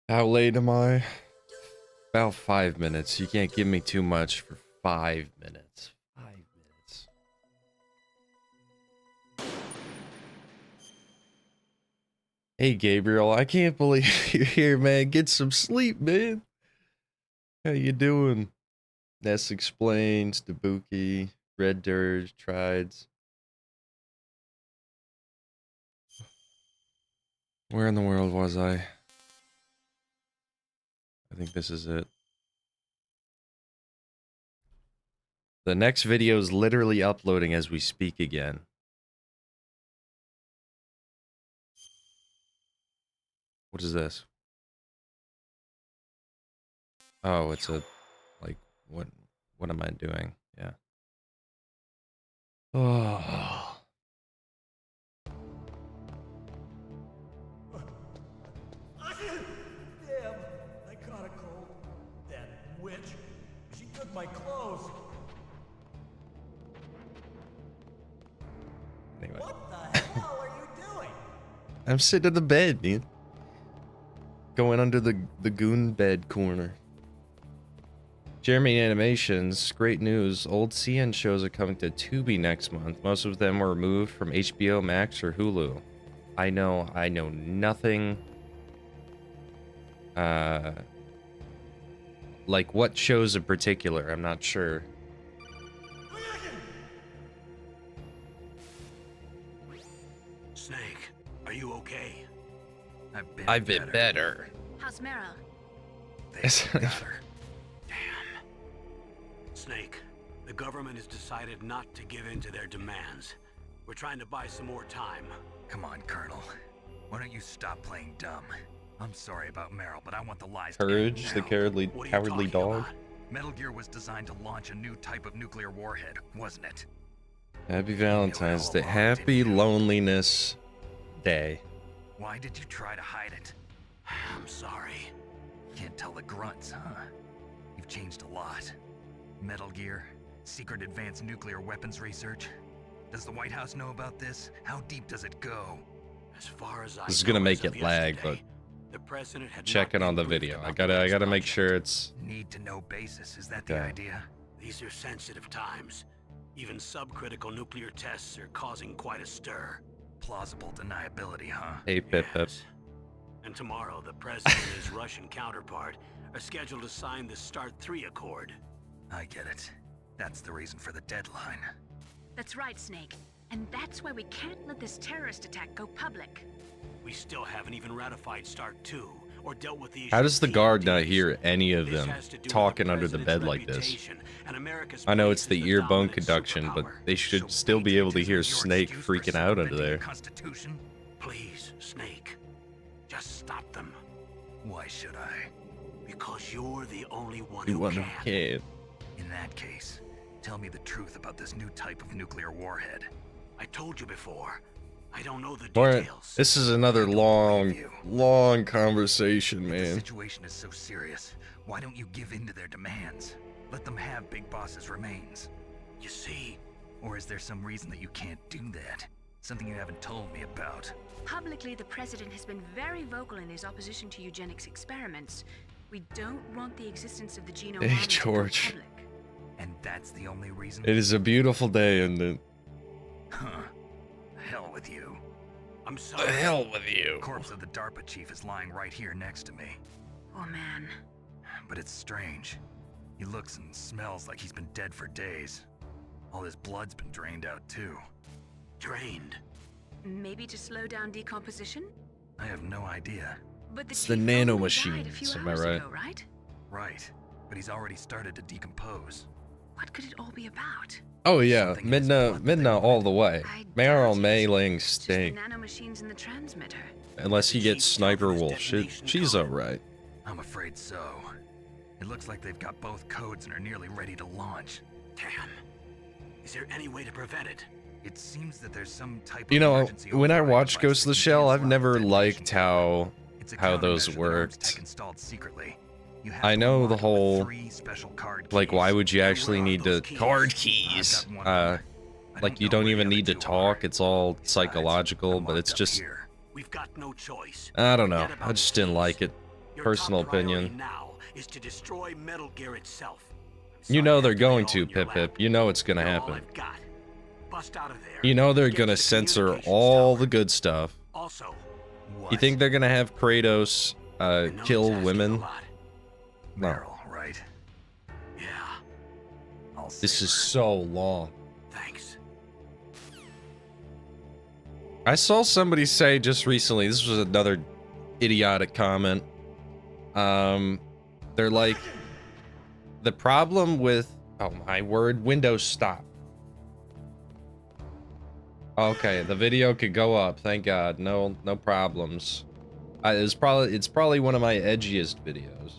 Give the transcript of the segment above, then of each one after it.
How late am I? About 5 minutes. You can't give me too much for 5 minutes. 5 minutes. Hey, Gabriel, I can't believe you're here, man. Get some sleep, man. How you doing? Ness Explains, Dabuki, Red Dirge, Trides. Where in the world was I? I think this is it. The next video is literally uploading as we speak again. What is this? Oh, it's a, like, what am I doing? Yeah. Oh. Damn, I caught a cold. That witch, she took my clothes. Anyway. What the hell are you doing? I'm sitting in the bed, man. Going under the goon bed corner. Jeremy Animations, great news. Old CN shows are coming to Tubi next month. Most of them were removed from HBO Max or Hulu. I know nothing. Like what shows in particular, I'm not sure. Snake, are you okay? I've been better. How's Meryl? They got her. Damn. Snake, the government has decided not to give in to their demands. We're trying to buy some more time. Come on, Colonel. Why don't you stop playing dumb? I'm sorry about Meryl, but I want the lies. Courage, the cowardly dog. About? Metal Gear was designed to launch a new type of nuclear warhead, wasn't it? Happy Valentine's Day. Happy Loneliness Day. Why did you try to hide it? I'm sorry. Can't tell the grunts, huh? You've changed a lot. Metal Gear, secret advanced nuclear weapons research. Does the White House know about this? How deep does it go? As far as I This is gonna know, make as of it lag, yesterday, the president had check it not on the been video. briefed I about gotta the make project. sure it's Need to know basis, is that the Okay. idea? These are sensitive times. Even subcritical nuclear tests are causing quite a stir. Plausible deniability, huh? hey Pip Pip. Yes. And tomorrow, the president and his Russian counterpart are scheduled to sign the START 3 Accord. I get it. That's the reason for the deadline. That's right, Snake. And that's why we can't let this terrorist attack go public. We still haven't even ratified START 2 or dealt with the issue How does the of guard not TNTs. hear any of This them has to do with talking under the president's bed like this? reputation and America's I know place it's the as ear bone dominant conduction, but superpower. they should So still be able to patriotism hear is your Snake excuse for freaking out under circumventing the there. Constitution? Please, Snake, just stop them. Why should I? Because you're the only one You who wonder can. kid. In that case, tell me the truth about this new type of nuclear warhead. I told you before. I don't know the Alright, details. this is another long conversation, If the man. situation is so serious, why don't you give in to their demands? Let them have Big Boss's remains. You see, Or is there some reason that you can't do that? Something you haven't told me about. Publicly, the president has been very vocal in his opposition to eugenics experiments. We don't want the existence of the genome Hey, army to go George. public. And that's the only reason? It is a beautiful day, and the Huh. Hell with you. I'm sorry. hell with The you. corpse of the DARPA chief is lying right here next to me. Oh man. But it's strange. He looks and smells like he's been dead for days. All his blood's been drained out too. Drained. Maybe to slow down decomposition? I have no idea. But the It's the chief nano only died a machines, few am I hours right? ago, right? Right. But he's already started to decompose. What could it all be about? Oh yeah, Something in his blood that they Midna all the way. I Meryl doubt it. Mayling It's just the stink. nanomachines in the transmitter. Unless he gets Chief's Sniper offered his Wolf. detonation She's code. alright. I'm afraid so. It looks like they've got both codes and are nearly ready to launch. Damn. Is there any way to prevent it? It seems that there's some type You of know, emergency when I override watched device Ghost of that the can Shell, I've cancel out never the liked detonation how It's a how those countermeasure that Arms worked. Tech installed secretly. You have I to know unlock the it with whole 3 special card like keys. why would you Where actually are need those to keys? card I've keys? got one on me. I Like you know don't where even the need to other 2 talk. are. It's all Besides, psychological, they're but it's locked up just here. We've got no choice. I don't know. Forget about I just the didn't keys. like it. Your Personal top priority opinion. now is to destroy Metal Gear itself. You know they're Sorry to have going lay it to, all in your Pip lap. Pip. You know it's gonna You're all happen. I've got. Bust out of there. You know they're Get gonna to the censor communications all tower. the good stuff. Also, You think they're gonna have Kratos I know kill it's asking a women? lot. No. Barrel, right? Yeah, I'll This save is her. so long. thanks. I saw somebody say just recently, this was another idiotic comment. They're like, the problem with, oh my word, Windows stop. Okay, the video could go up, thank God. No problems. It's probably one of my edgiest videos.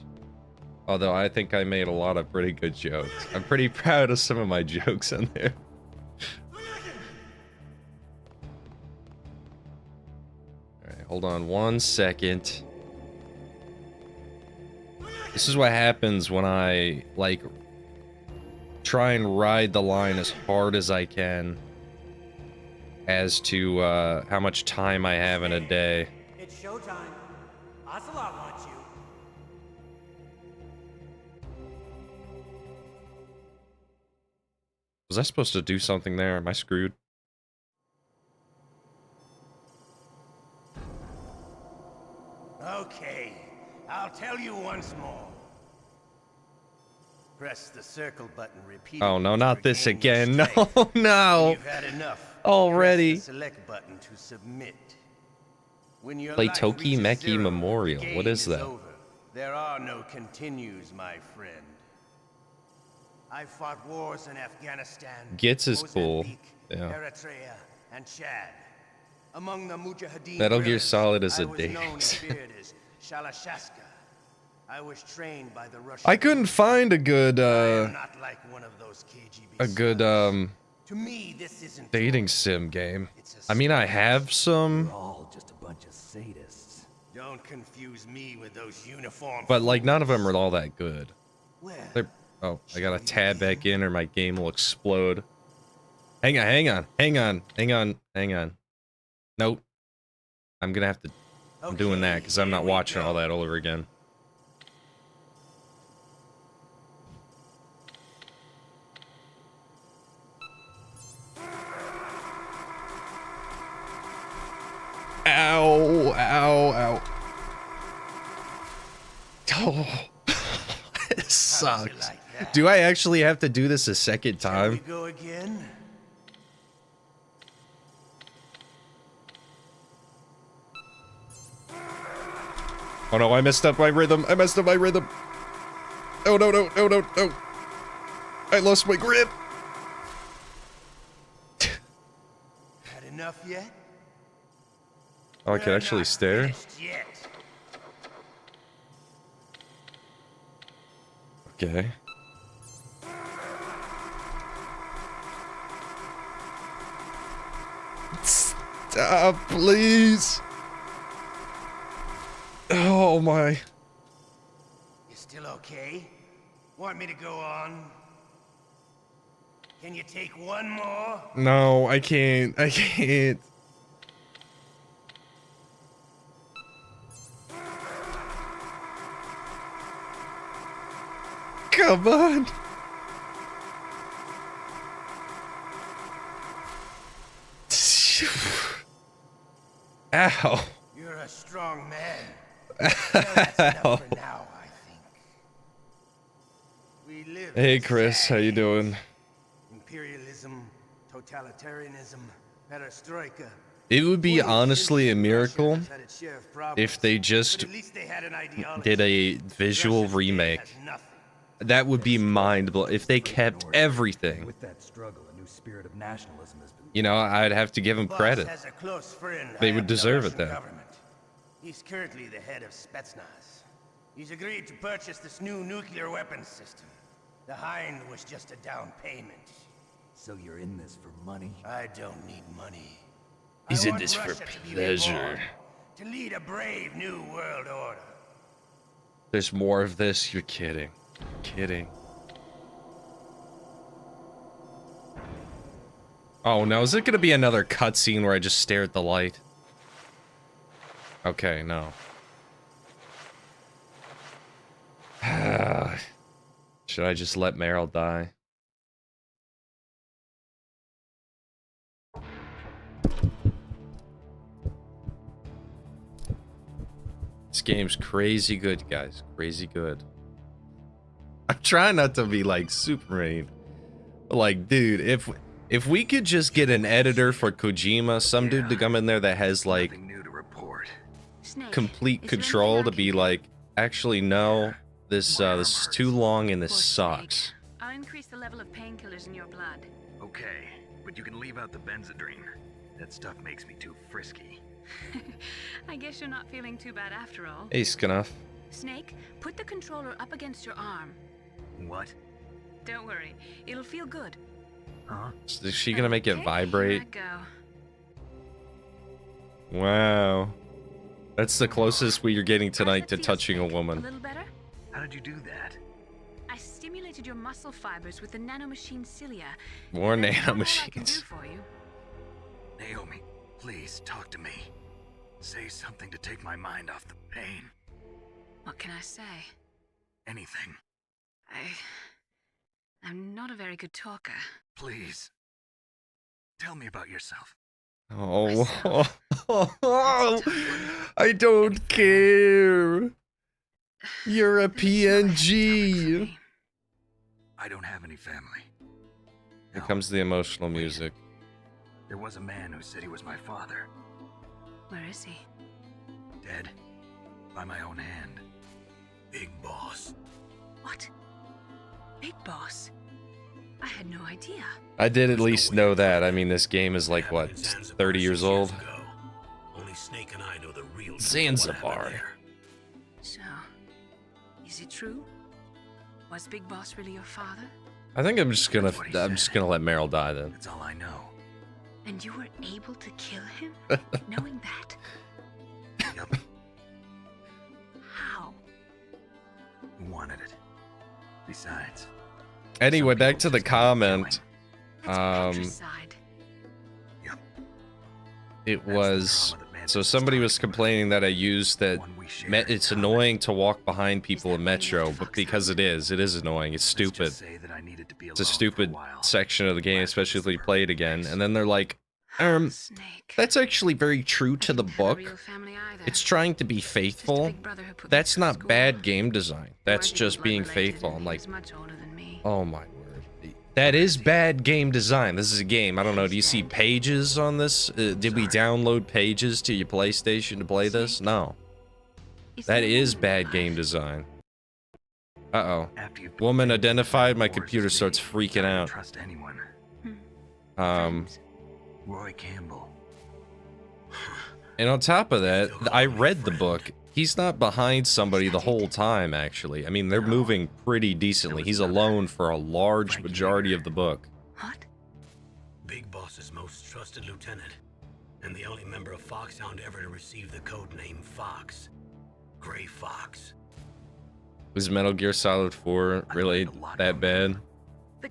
Although I think I made a lot of pretty good jokes. I'm pretty proud of some of my jokes in there. Alright, hold on 1 second. This is what happens when I, like, try and ride the line as hard as I can as to, how much time I have in a day. It's showtime. Ocelot wants you. Was I supposed to do something there? Am I screwed? Okay, I'll tell you once more. Press the circle button repeatedly. Oh no, to not this regain again. your No, strength. When no. you've had enough. Already. Press the select button to submit. When your Play life Toki reaches Meki zero, Memorial. the What game is that? over. There are no continues, my friend. I fought wars in Afghanistan, Gits is cool. Mozambique, Yeah. Eritrea, and Chad. Among the Mujahideen Metal Gear guerrillas, Solid is I a was known and dance. feared as Shalashaska. I was trained by the Russian. I couldn't find a good, I am not like one of those KGB a good, slugs. To me, this isn't dating torture. sim game. It's a I mean, I have some, All just a bunch of sadists. Don't confuse me with those uniform. but like none of them are all that good. Well, They're, oh, I gotta tab back in or my game will explode. Hang on. Nope. I'm gonna have to, I'm doing that because I'm not watching all that all over again. Ow, ow, ow. Oh, it sucks. like that? Do I actually have to do this a second Shall we time? go again? Oh no, I messed up my rhythm. Oh no. I lost my grip. Had enough yet? Oh, I can We're actually not stare. finished yet. Okay. Stop, please. Oh my. You still okay? Want me to go on? Can you take one more? No, I can't. I can't. Come on. Ow. You're a strong man. Well, that's enough for now, I think. We live Hey in Chris, how you sad doing? age. Imperialism, totalitarianism, perestroika. It would be honestly a miracle Russia's had its share of problems, if they just but at least they had an ideology. did a visual Russia today remake. has nothing. That would be mind-blowing if they kept everything. With that struggle, a new spirit of nationalism has been. You know, I'd have to give them Boss credit. has a close friend They high would up in the deserve it Russian then. government. He's currently the head of Spetsnaz. He's agreed to purchase this new nuclear weapons system. The Hind was just a down payment. So you're in this for money? I don't need money. He's I in want this for Russia to be pleasure. reborn, to lead a brave new world order. There's more of this? You're kidding. Kidding. Oh no, is it gonna be another cutscene where I just stare at the light? Okay, no. should I just let Meryl die? This game's crazy good, guys. Crazy good. I'm trying not to be like super mean. But like, dude, if we could just get an editor for Kojima, some dude to come in there that has like Nothing new to report. Snake, complete is there control anything to I be can do? like, actually no, this is too long and this Poor sucks. Snake. I'll increase the level of painkillers in your blood. Okay, but you can leave out the benzodrine. That stuff makes me too frisky. I guess you're not feeling too bad after all. Hey, Scuff. Snake, put the controller up against your arm. What? Don't worry, it'll feel good. Huh? Is she gonna make it Okay, vibrate? Let go. Wow. That's the closest we are getting tonight How's to it feel, touching a Snake? A woman. little better? How did you do that? I stimulated your muscle fibers with the nanomachine cilia. More That's about all I can do nanomachines. for you. Naomi, please talk to me. Say something to take my mind off the pain. What can I say? Anything. I'm not a very good talker. Please. Tell me about yourself. Oh, I don't care. You're a This is not a heavy topic for PNG. me. I don't have any family. Here No, comes the emotional music. there was a man who said he was my father. Where is he? Dead. By my own hand. Big Boss. What? Big Boss? I had no idea. I did at least know that. I mean, this game is like, what, 30 years old? Only Snake and I know the real truth of what Zanzibar. happened there. So, is it true? Was Big Boss really your father? I think I'm just gonna, That's what he I'm just said. gonna let Meryl die then. That's all I know. And you were able to kill him? Knowing that? Yup, How? he wanted it. Besides, Anyway, some back people to the just need comment. That's patricide. killing. Yep. It That's the was trauma that man so is somebody was starting with. complaining that I used that. One we share in It's common. annoying to walk behind people in that why you Metro, left but Fox because House? it is annoying. It's Let's stupid. just say that I needed to be It's a alone for stupid while. section of the game, Last especially if was you the play it perfect again. place. And then they're like, Snake. that's actually very true I to the didn't have a book. real family either. It's trying to be Just a faithful. big brother who put me That's through not school. bad game design. We That's weren't even just being blood-related, faithful. and I'm he like, was much older than me. oh my word. That is bad game design. This is a game. I don't know. Do you see pages on this? Did we download pages to your PlayStation to play this? No. Is That there a is woman bad alive? game design. Uh-oh. After you've Woman been identified, my divorced, computer starts you freaking can't out. Trust anyone. Friends? Roy Campbell. And on top of that, I read the book. He's not behind somebody the whole time, actually. I mean, they're moving pretty decently. He's alone for a large majority of the book. What? Big Boss's most trusted lieutenant, and the only member of Foxhound ever to receive the code name Fox. Gray Fox. Was Metal Gear Solid 4 really that bad? But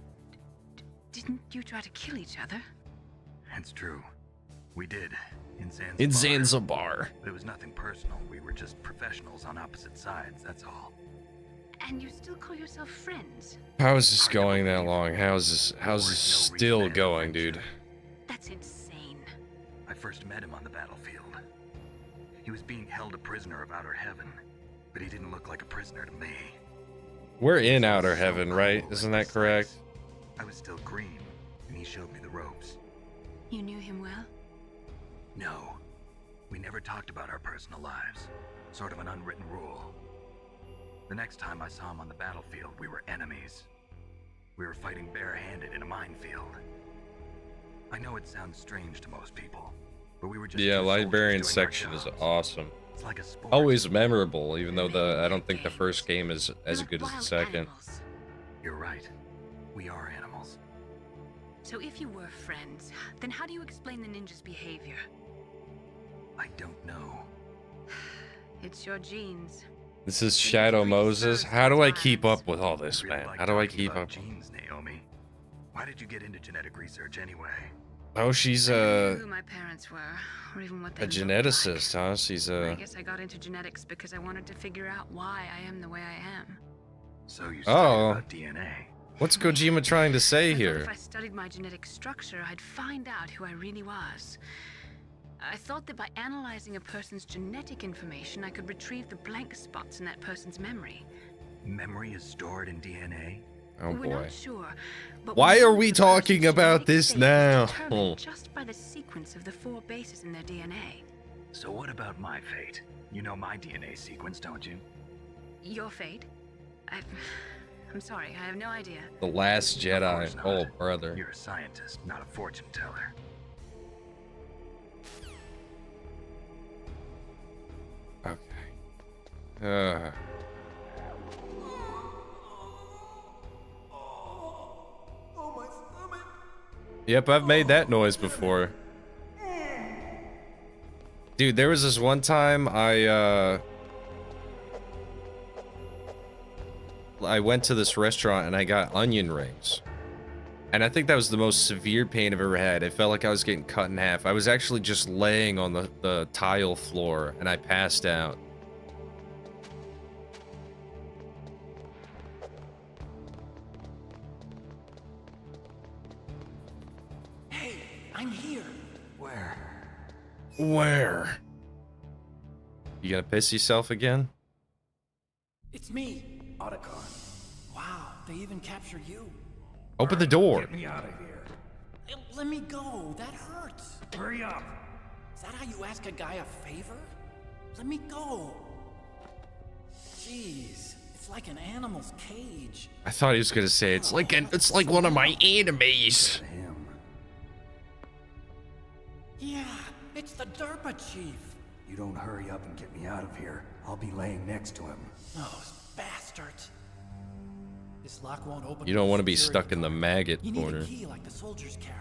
didn't you try to kill each other? That's true. We did. In Zanzibar. In Zanzibar. But it was nothing personal. We were just professionals on opposite sides, that's all. And you still call yourself friends? How is this going that long? How's this still going, dude? That's insane. I first met him on the battlefield. He was being held a prisoner of Outer Heaven, but he didn't look like a prisoner to me. We're in Outer Heaven, right? Isn't that correct? I was still green, and he showed me the ropes. You knew him well? No, we never talked about our personal lives. Sort of an unwritten rule. The next time I saw him on the battlefield, we were enemies. We were fighting barehanded in a minefield. I know it sounds strange to most people, but we were just Yeah, two soldiers librarian doing our section is jobs. awesome. It's like a sport. Always memorable, even though I don't think the first game is as You're good as like the wild second. animals. You're right. We are animals. So if you were friends, then how do you explain the ninja's behavior? I don't know. It's your genes. This is Shadow Moses. How do I keep up with all this, Really man? like How do I talking keep about up? genes, Naomi. Why did you get into genetic research anyway? Oh, she's I don't know a who my parents were, or even what they looked geneticist, huh? like. She's I a guess I got into genetics because I wanted to figure out why I am the way I am. So you studied Oh. about DNA. What's Kojima trying to say I thought here? if I studied my genetic structure, I'd find out who I really was. I thought that by analyzing a person's genetic information, I could retrieve the blank spots in that person's memory. Memory is stored in DNA? Oh We're boy. not sure, but Why know are we the person's talking about genetic this state is now? determined just by the sequence of the 4 bases in their DNA. So what about my fate? You know my DNA sequence, don't you? Your fate? I'm sorry, I have no idea. The Last Of Jedi. course not. Oh, brother. You're a scientist, not a fortune teller. Okay. Oh, my stomach. Yep, I've made that noise before. Dude, there was this one time I went to this restaurant and I got onion rings. And I think that was the most severe pain I've ever had. It felt like I was getting cut in half. I was actually just laying on the tile floor and I passed out. Hey, I'm here. Where? Where? You gonna piss yourself again? It's me, Otacon. Wow, they even captured you. Open the door. Get me out of here. Let me go. That hurts. Hurry up. Is that how you ask a guy a favor? Let me go. Jeez, it's like an animal's cage. I thought he was gonna say it's like one of my enemies. Him. Yeah, it's the Derpa Chief. You don't hurry up and get me out of here, I'll be laying next to him. Those bastards. This lock won't open. You don't want to be Security stuck in the door. maggot You need corner. a key like the soldiers carry.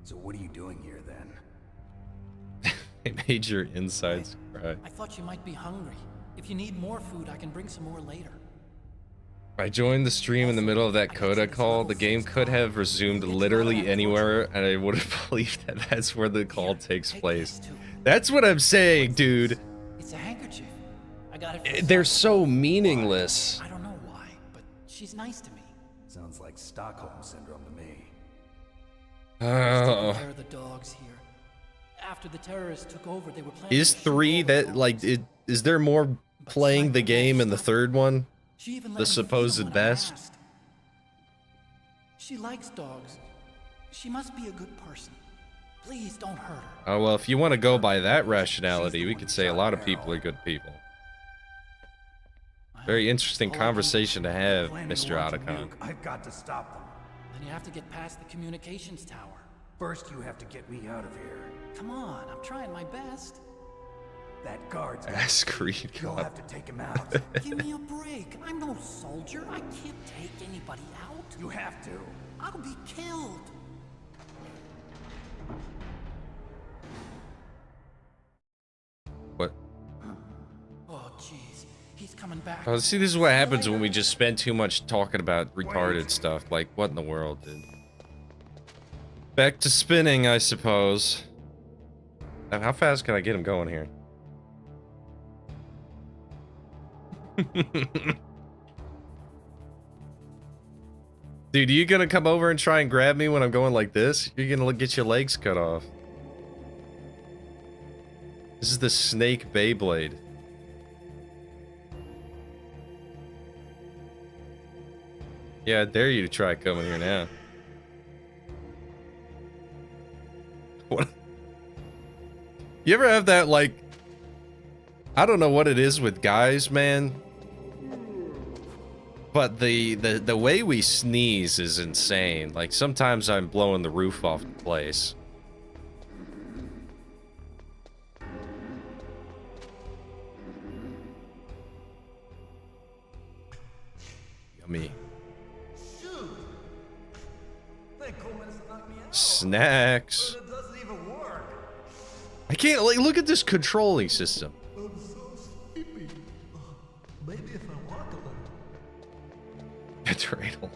So what are you doing here then? It made your insides cry. I thought you might be hungry. If you need more food, I can bring some more later. I joined the stream in the middle of that coda call. The game could have resumed literally anywhere, and I would have believed that that's where the call takes Take place. this too. That's what I'm saying, dude. It's a handkerchief. I got it. They're so meaningless. I don't know why, but she's nice to me. Sounds like Stockholm Syndrome to me. Oh. There are the dogs here. After the terrorists took over, they were planning Is to shoot 3 all the that, like, dogs. is there more playing the game in the third one? She even let The me feed 'em supposed when I best? asked. She likes dogs. She must be a good person. Please don't hurt her. Oh, well, if you want to go by that rationality, we could say a lot of people are good people. Very interesting conversation to have, Planning to Mr. launch a Otacon. nuke. I've got to stop them. Then you have to get past the communications tower. First, you have to get me out of here. Come on, I'm trying my best. That guard's got Ass me. Creed You'll God. have to take him out. Give me a break. I'm no soldier. I can't take anybody out. You have to. I'll be killed. What? Oh, jeez. He's coming back. Oh, see, this is what happens when we just spend too much talking about retarded stuff. Like, what in the world, dude? Back to spinning, I suppose. How fast can I get him going here? Dude, you gonna come over and try and grab me when I'm going like this? You're gonna get your legs cut off. This is the Snake Beyblade. Yeah, I dare you to try coming here now. What? You ever have that, like, I don't know what it is with guys, man, but the way we sneeze is insane. Like, sometimes I'm blowing the roof off the place. Yummy. Shoot. That cold medicine knocked me out. Snacks. But it doesn't even work. I can't, like, look at this controlling system. I'm so sleepy. Maybe if I walk a little. Betrayal.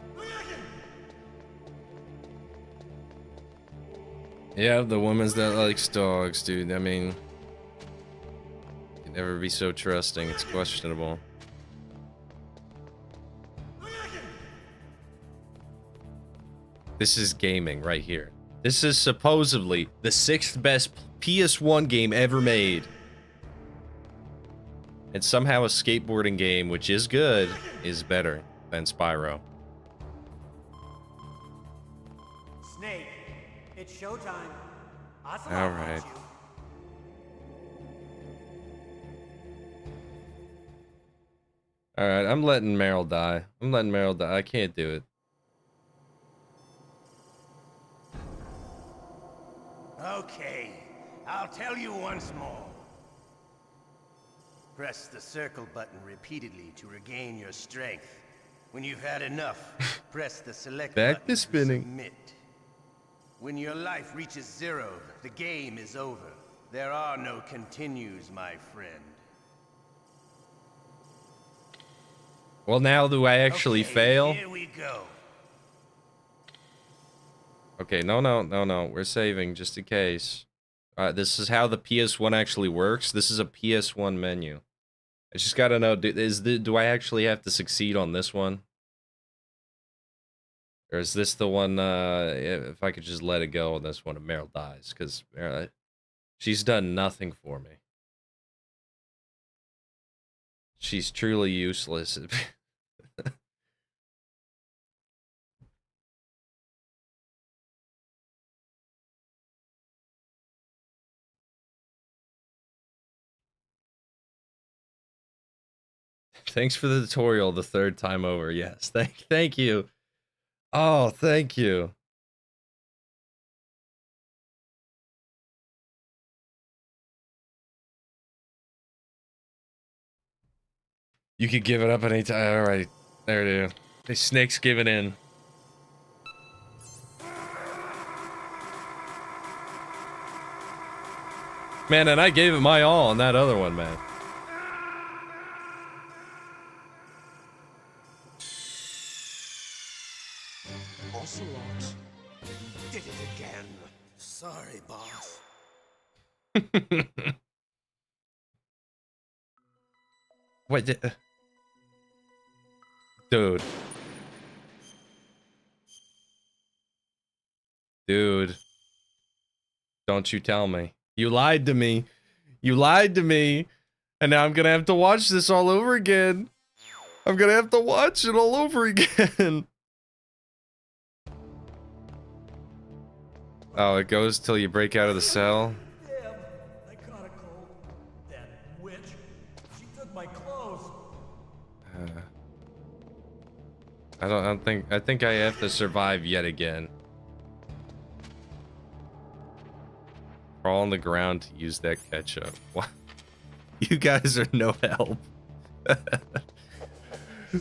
Yeah, the woman's that likes dogs, dude. I mean, you can never be so trusting. It's questionable. This is gaming right here. This is supposedly the 6th best PS1 game ever made. And somehow a skateboarding game, which is good, is better than Spyro. Snake, it's showtime. Awesome. All right. All right, I'm letting Meryl die. I'm letting Meryl die. I can't do it. Okay, I'll tell you once more. Press the circle button repeatedly to regain your strength. When you've had enough, press the select Back button to spinning. submit. When your life reaches 0, the game is over. There are no continues, my friend. Well, now do I actually Okay, fail? Here we go. Okay, no. We're saving just in case. This is how the PS1 actually works. This is a PS1 menu. I just gotta know, do I actually have to succeed on this one? Or is this the one, if I could just let it go on this one and Meryl dies? Because she's done nothing for me. She's truly useless. Thanks for the tutorial the 3rd time over. Yes, thank you. Oh, thank you. You could give it up anytime. All right, there it is. The snake's giving in. Man, and I gave it my all on that other one, man. Ocelot, did it again. Sorry, boss. Wait, dude. Dude. Don't you tell me. You lied to me. You lied to me. And now I'm gonna have to watch this all over again. I'm gonna have to watch it all over again. Oh, it goes till you break out of the cell. Damn, I caught a cold. That witch. She took my clothes. I think I have to survive yet again. Crawl on the ground to use that ketchup. What? You guys are no help.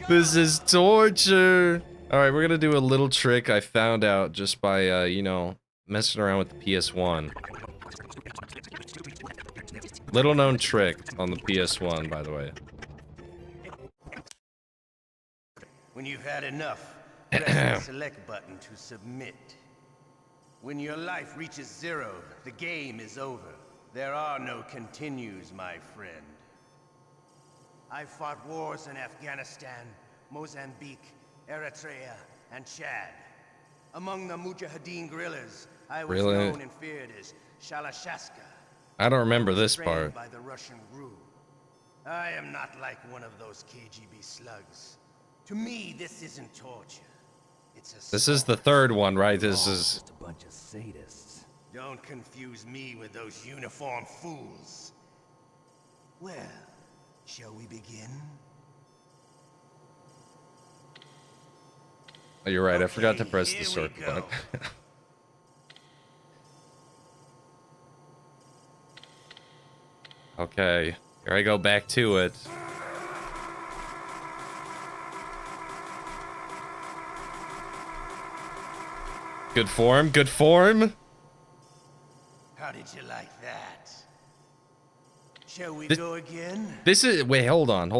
This is torture. All right, we're gonna do a little trick I found out just by, you know, messing around with the PS1. Little known trick on the PS1, by the way. When you've had enough, press the select button to submit. When your life reaches 0, the game is over. There are no continues, my friend. I fought wars in Afghanistan, Mozambique, Eritrea, and Chad. Among the Mujahideen guerrillas, I was known and feared as Shalashaska. I don't remember this Trained part. by the Russian GRU. I am not like one of those KGB slugs. To me, this isn't torture. It's a This is the 3rd one, right? This is... Just a bunch of sadists. Don't confuse me with those uniformed fools. Well, shall we begin? Oh, you're right, I forgot to Okay, press the here we circle go. button. Okay, here I go back to it. Good form, good form. How did you like that? Shall we go again? This is, wait, hold on.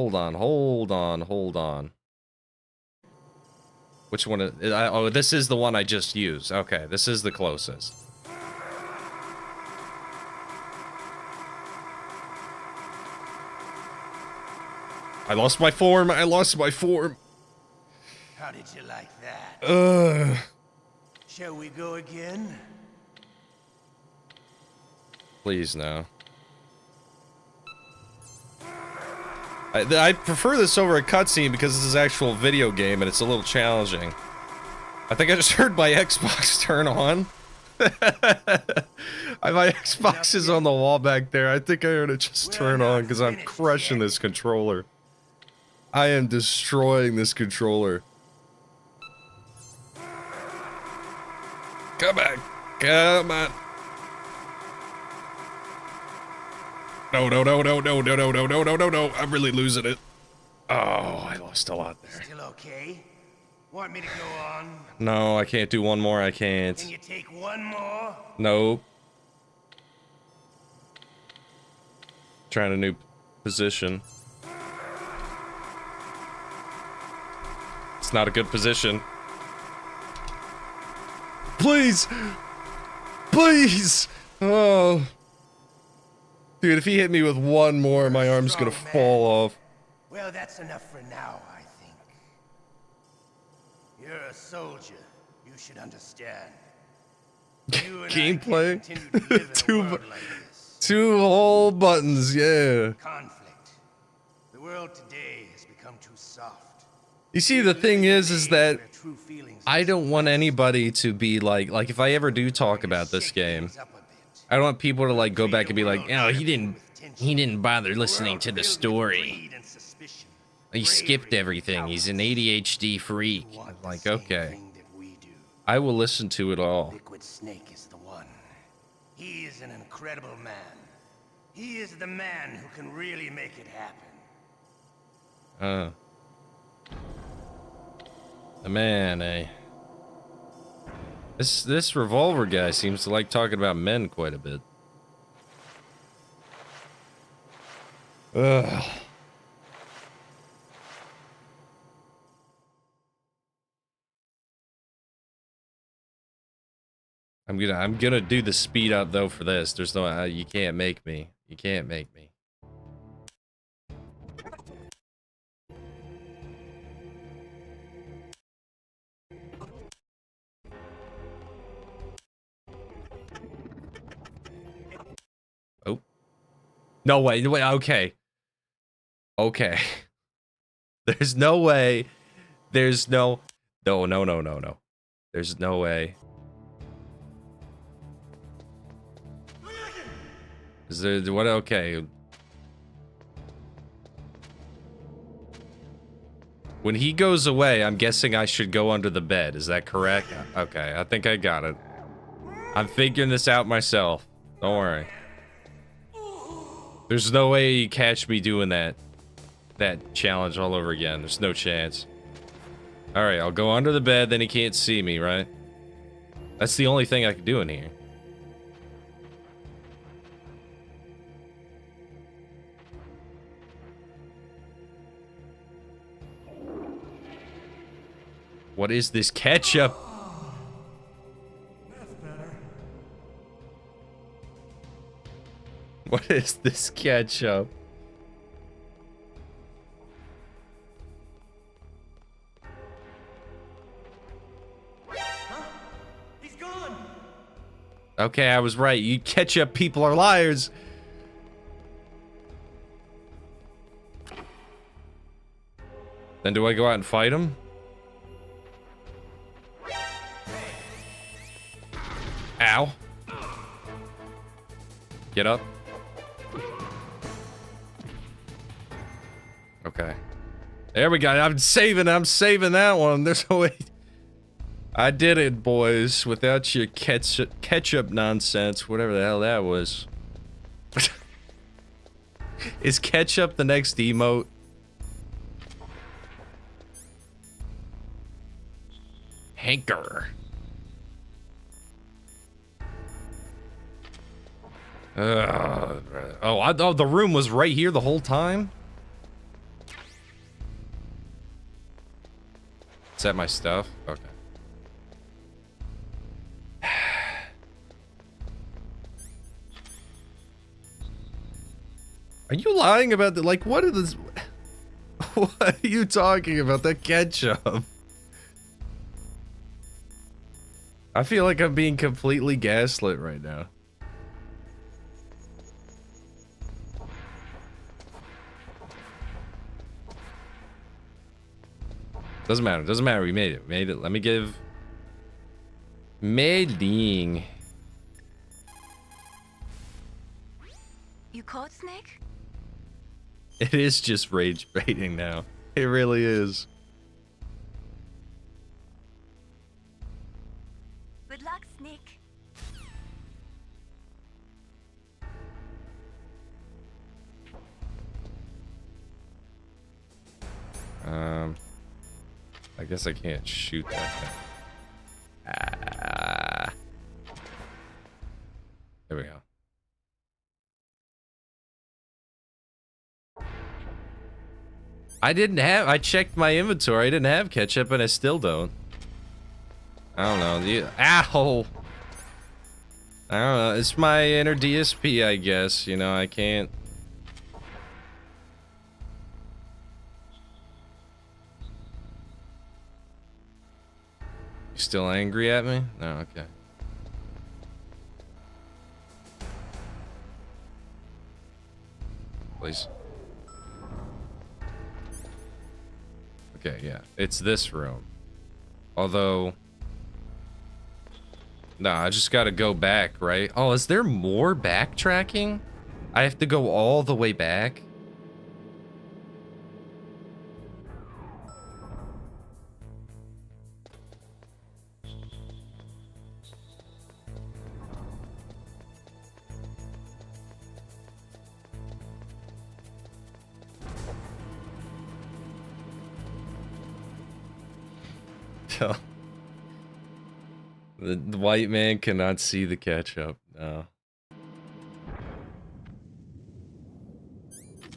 Which one is, oh, this is the one I just used. Okay, this is the closest. I lost my form. How did you like that? Shall we go again? Please, no. I prefer this over a cutscene because this is an actual video game and it's a little challenging. I think I just heard my Xbox turn on. My Xbox is on the wall back there. I think I heard it just turn on because I'm crushing this controller. I am destroying this controller. Come back. Come on. No, no, no, no, no, no, no, no, no, no, no, no. I'm really losing it. Oh, I lost a lot there. Still okay? Want me to go on? No, I can't do one more. I can't. Can you take one more? Nope. Trying a new position. It's not a good position. Please! Please! Oh. Dude, if he hit me with one more, my arm's gonna fall off. Well, that's enough for now, I think. You're a soldier. You should understand. You and Gameplay? I can't continue to live in a world like this. Two whole buttons, yeah. Conflict. The world today has become too soft. You see, the thing is that I don't want anybody to be like if I ever do talk about this game, I don't want people to like go back and be like, oh, he didn't bother listening to the story. He skipped everything. He's an ADHD freak. I'm like, okay. I will listen to it all. Liquid Snake is the one. He is an incredible man. He is the man who can really make it happen. The man, eh? This revolver guy seems to like talking about men quite a bit. Ugh. I'm gonna do the speed up though for this. There's no you can't make me. You can't make me. Oh. No way. Wait, okay. Okay. There's no way. There's no. No, no, no, no, no. There's no way. Is there what? Okay. When he goes away, I'm guessing I should go under the bed. Is that correct? Okay, I think I got it. I'm figuring this out myself. Don't worry. There's no way you catch me doing that challenge all over again. There's no chance. All right, I'll go under the bed, then he can't see me, right? That's the only thing I can do in here. What is this ketchup? That's better. What is this ketchup? Huh? He's gone! Okay, I was right. You ketchup people are liars. Then do I go out and fight him? Ow. Get up. Okay. There we go. I'm saving that one. There's no way. I did it, boys, without your ketchup nonsense, whatever the hell that was. Is ketchup the next emote? Hanker. Oh, the room was right here the whole time? Is that my stuff? Okay. Are you lying about the, like, what are this? What are you talking about? That ketchup? I feel like I'm being completely gaslit right now. Doesn't matter. Doesn't matter. We made it. We made it. Let me give... Mailing. You caught Snake? It is just rage baiting now. It really is. Good luck, Snake. I guess I can't shoot that thing. There we go. I checked my inventory. I didn't have ketchup and I still don't. I don't know. Ow! I don't know. It's my inner DSP, I guess. You know, I can't. You still angry at me? No, okay. Please. Okay, yeah. It's this room. Although... Nah, I just gotta go back, right? Oh, is there more backtracking? I have to go all the way back? The white man cannot see the ketchup. No.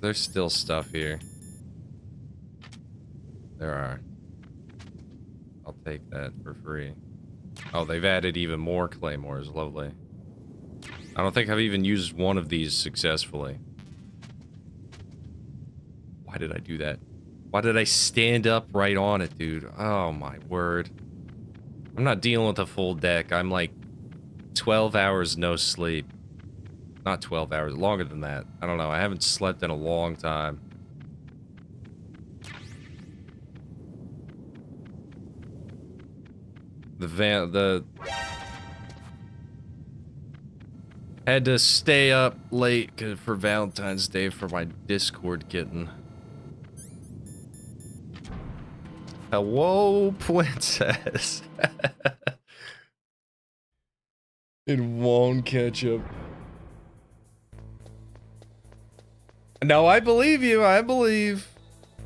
There's still stuff here. There are. I'll take that for free. Oh, they've added even more claymores. Lovely. I don't think I've even used one of these successfully. Why did I do that? Why did I stand up right on it, dude? Oh my word. I'm not dealing with a full deck. I'm like 12 hours no sleep. Not 12 hours, longer than that. I don't know. I haven't slept in a long time. Had to stay up late for Valentine's Day for my Discord kitten. Hello, princess. It won't catch up. No, I believe you. I believe.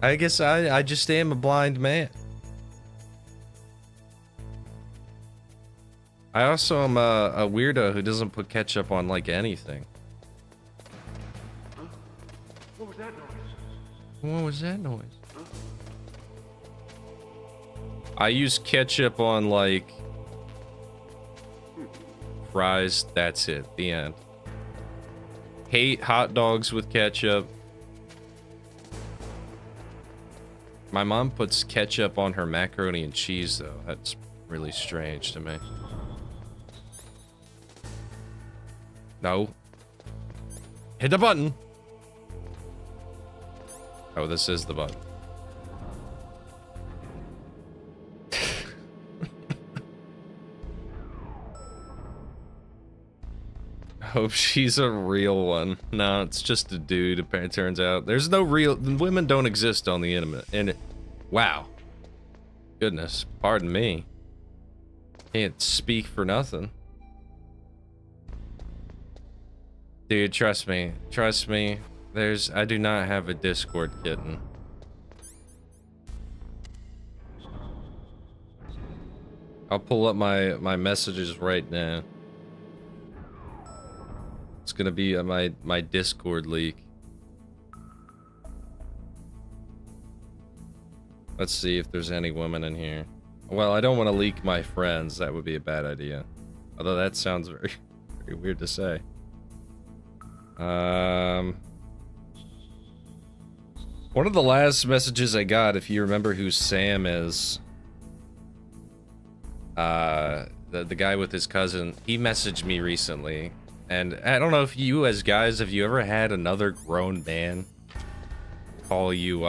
I guess I just am a blind man. I also am a weirdo who doesn't put ketchup on like anything. What was that noise? What was that noise? I use ketchup on like fries. That's it. The end. Hate hot dogs with ketchup. My mom puts ketchup on her macaroni and cheese though. That's really strange to me. No. Hit the button. Oh, this is the button. Hope she's a real one. No, it's just a dude, it turns out. There's no real... Women don't exist on the internet. Wow. Goodness. Pardon me. Can't speak for nothing. Dude, trust me. Trust me. I do not have a Discord kitten. I'll pull up my messages right now. It's gonna be my Discord leak. Let's see if there's any women in here. Well, I don't want to leak my friends. That would be a bad idea. Although that sounds very, very weird to say. One of the last messages I got, if you remember who Sam is, the guy with his cousin, he messaged me recently, and I don't know if you as guys, have you ever had another grown man call you,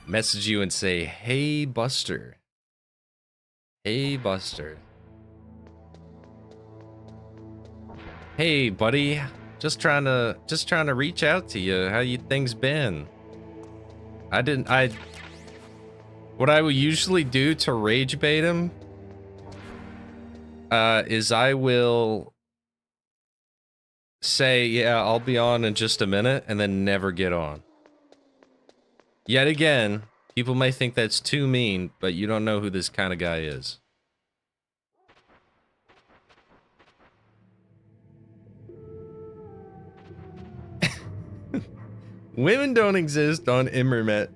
message you and say, "Hey Buster, hey Buster, hey buddy, just trying to reach out to you. How you things been?" What I would usually do to rage bait him, is I will say, "Yeah, I'll be on in just a minute," and then never get on. Yet again, people may think that's too mean, but you don't know who this kind of guy is. Women don't exist on Immermet.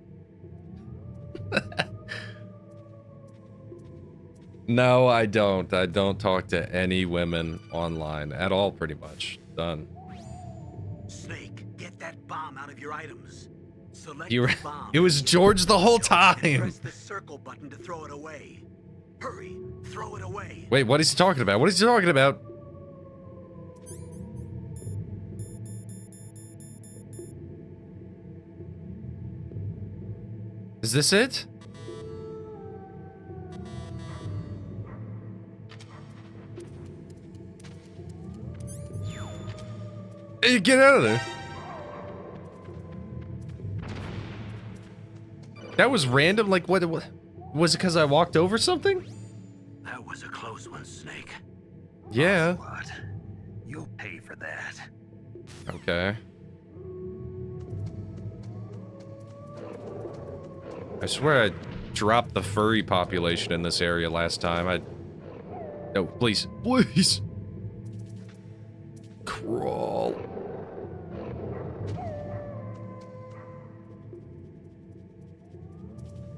No, I don't. I don't talk to any women online at all, pretty much. Done. Snake, get that bomb out of your items. Select You were, the bomb. it was George the whole time. Press the circle button to throw it away. Hurry, throw it away. Wait, what is he talking about? What is he talking about? Is this it? Hey, get out of there. That was random? Like, what was it because I walked over something? That was a close one, Snake. Yeah. What? You'll pay for that. Okay. I swear I dropped the furry population in this area last time. No, please. Please. Crawl.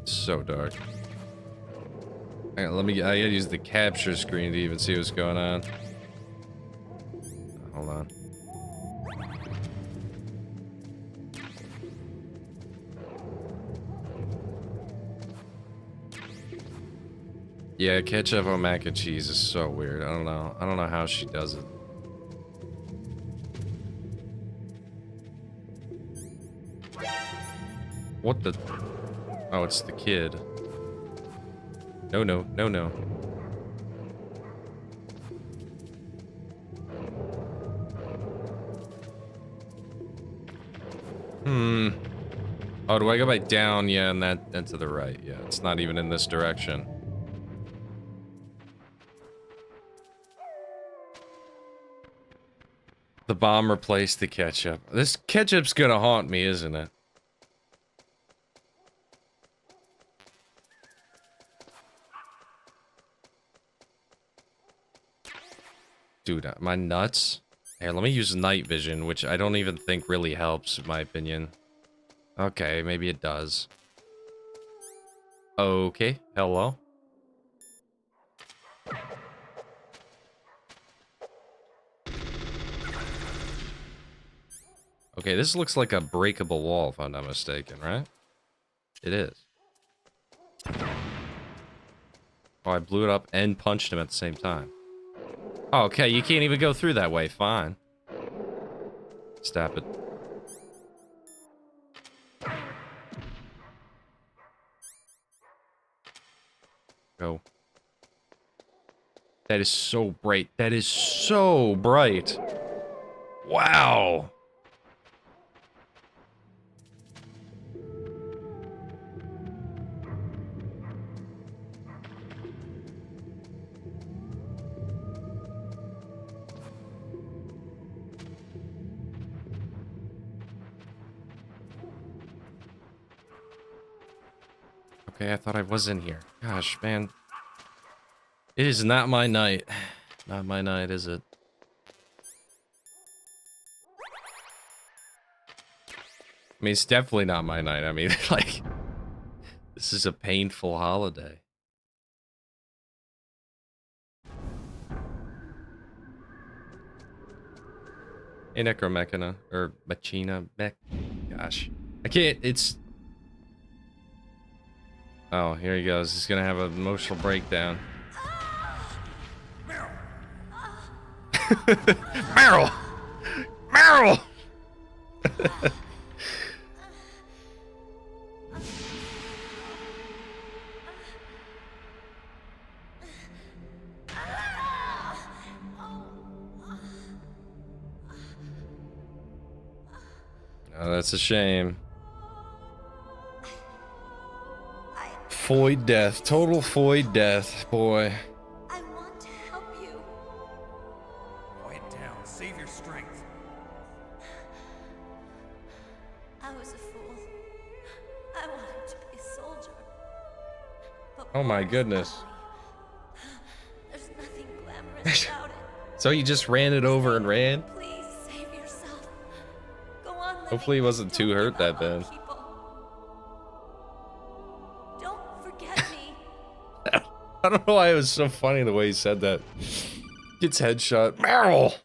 So dark. Hang on, I gotta use the capture screen to even see what's going on. Hold on. Yeah, ketchup on mac and cheese is so weird. I don't know how she does it. What the? Oh, it's the kid. No, no, no, no. Oh, do I go back down? Yeah, and to the right. Yeah, it's not even in this direction. The bomb replaced the ketchup. This ketchup's gonna haunt me, isn't it? Dude, my nuts. Here, let me use night vision, which I don't even think really helps, in my opinion. Okay, maybe it does. Okay, hello. Okay, this looks like a breakable wall, if I'm not mistaken, right? It is. Oh, I blew it up and punched him at the same time. Oh, okay, you can't even go through that way. Fine. Stop it. Go. That is so bright. That is so bright. Wow. Okay, I thought I was in here. Gosh, man. It is not my night. Not my night, is it? I mean, it's definitely not my night. I mean, like, this is a painful holiday. Hey, Necromechana. Or Machina. Gosh. I can't, it's... Oh, here he goes. He's gonna have an emotional breakdown. Meryl! Meryl! Oh, that's a shame. Foy death. Total Foy death, boy. I want to help you. Quiet down. Save your strength. I was a fool. I wanted to be a soldier. But Oh my war is goodness. ugly. There's nothing glamorous about it. So you just ran it over and ran? Please save yourself. Go on living. Hopefully he wasn't Don't too give hurt that up on bad. people. Don't forget me. I don't know why it was so funny the way he said that. Gets headshot. Meryl!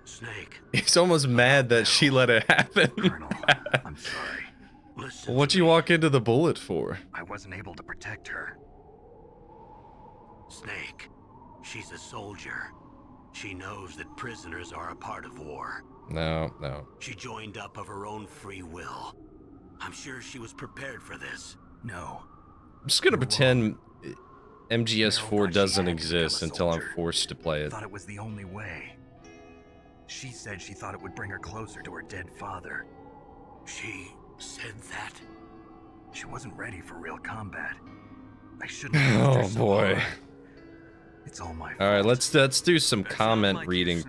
Snake, He's almost mad that she let it happen. Colonel, I'm sorry. listen. What'd to you me. walk into the bullet for? I wasn't able to protect her. Snake, she's a soldier. She knows that prisoners are a part of war. No, no. She joined up of her own free will. I'm sure she was prepared for this. No. I'm just gonna pretend Meryl MGS4 thought she doesn't had to become a exist until I'm soldier. forced to play it. Thought it was the only way. She said she thought it would bring her closer to her dead father. She said that? She wasn't ready for real combat. I shouldn't have pushed her Oh so boy. hard. It's all my fault. All right, let's do some comment reading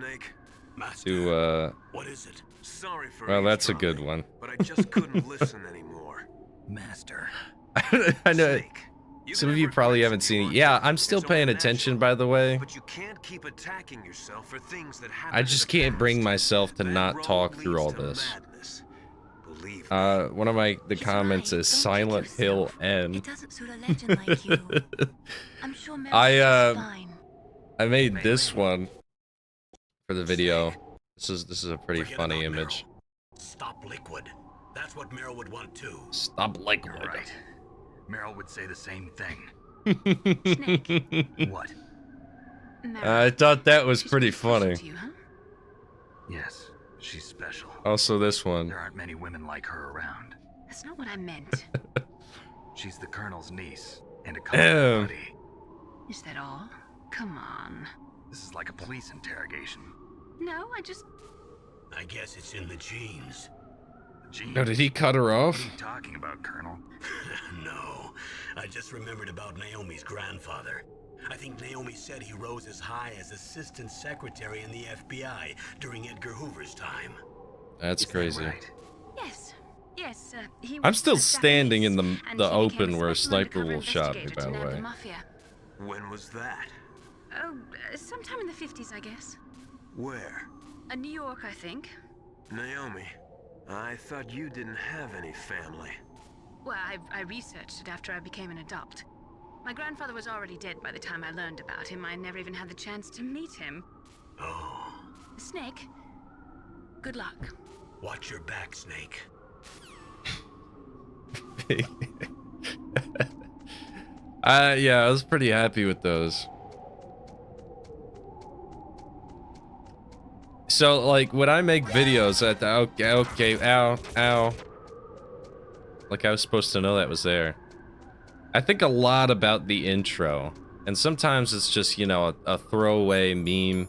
Master, to what is it? Sorry for well, that's a eavesdropping, good one. but I just couldn't listen anymore. Master. I know Snake, you some can of you have probably regrets haven't if seen you it. want Yeah, to. I'm still It's paying only attention, natural. by the way. But you can't keep attacking yourself for things that happen I in just the can't bring past. myself to That not road talk through leads all to this. madness. Believe me. One of the He's comments right. is Don't Silent kid Hill yourself. N. It doesn't suit a legend like you. I'm sure Mel I, is fine. I made this one for the video. This is a pretty Forget funny about image. Meryl. Stop liquid. That's what Meryl would want too. Stop You're liquid. right. Meryl would say the same thing. What? I thought that was She's pretty special funny. to you, huh? Yes, she's special. Also, this one. There aren't many women like her around. That's not what I meant. She's the Colonel's niece and a Damn. combat buddy. Is that all? Come on. This is like a police interrogation. No, I just... I guess it's in the genes. Gee, No, did he cut her what off? are you talking about, Colonel? No, I just remembered about Naomi's grandfather. I think Naomi said he rose as high as assistant secretary in the FBI during Edgar Hoover's time. That's Is that crazy. right? Yes. Yes, he I'm was still a standing in Japanese, the and she became open where a special sniper undercover will shot me, investigator by to the nab way. the mafia. When was that? Oh, sometime in the 50s, I guess. Where? New York, I think. Naomi. I thought you didn't have any family. Well, I researched it after I became an adult. My grandfather was already dead by the time I learned about him. I never even had the chance to meet him. Oh, Snake, good luck. watch your back, Snake. Yeah, I was pretty happy with those. So, like, when I make videos at the... Okay, ow. Like, I was supposed to know that was there. I think a lot about the intro. And sometimes it's just, you know, a throwaway meme.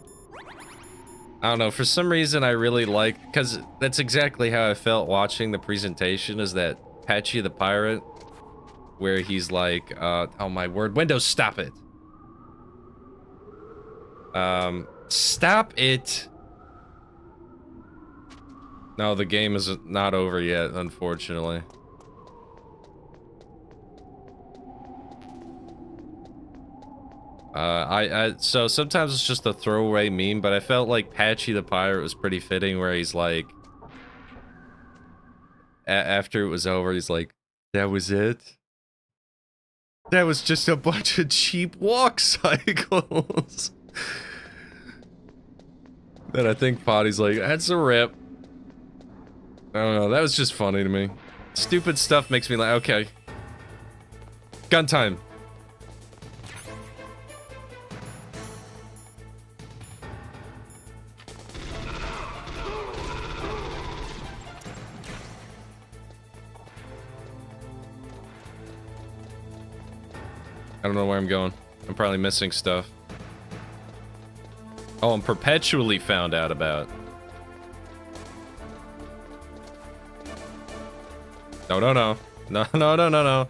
I don't know, for some reason I really like... Because that's exactly how I felt watching the presentation, is that Patchy the Pirate, where he's like, oh my word, Windows, stop it. Stop it. No, the game is not over yet, unfortunately. So sometimes it's just a throwaway meme, but I felt like Patchy the Pirate was pretty fitting, where he's like, after it was over, he's like, that was it? That was just a bunch of cheap walk cycles. Then I think Potty's like, that's a rip. I don't know, that was just funny to me. Stupid stuff makes me like, okay. Gun time. I don't know where I'm going. I'm probably missing stuff. Oh, I'm perpetually found out about. No, no, no. No, no, no, no, no.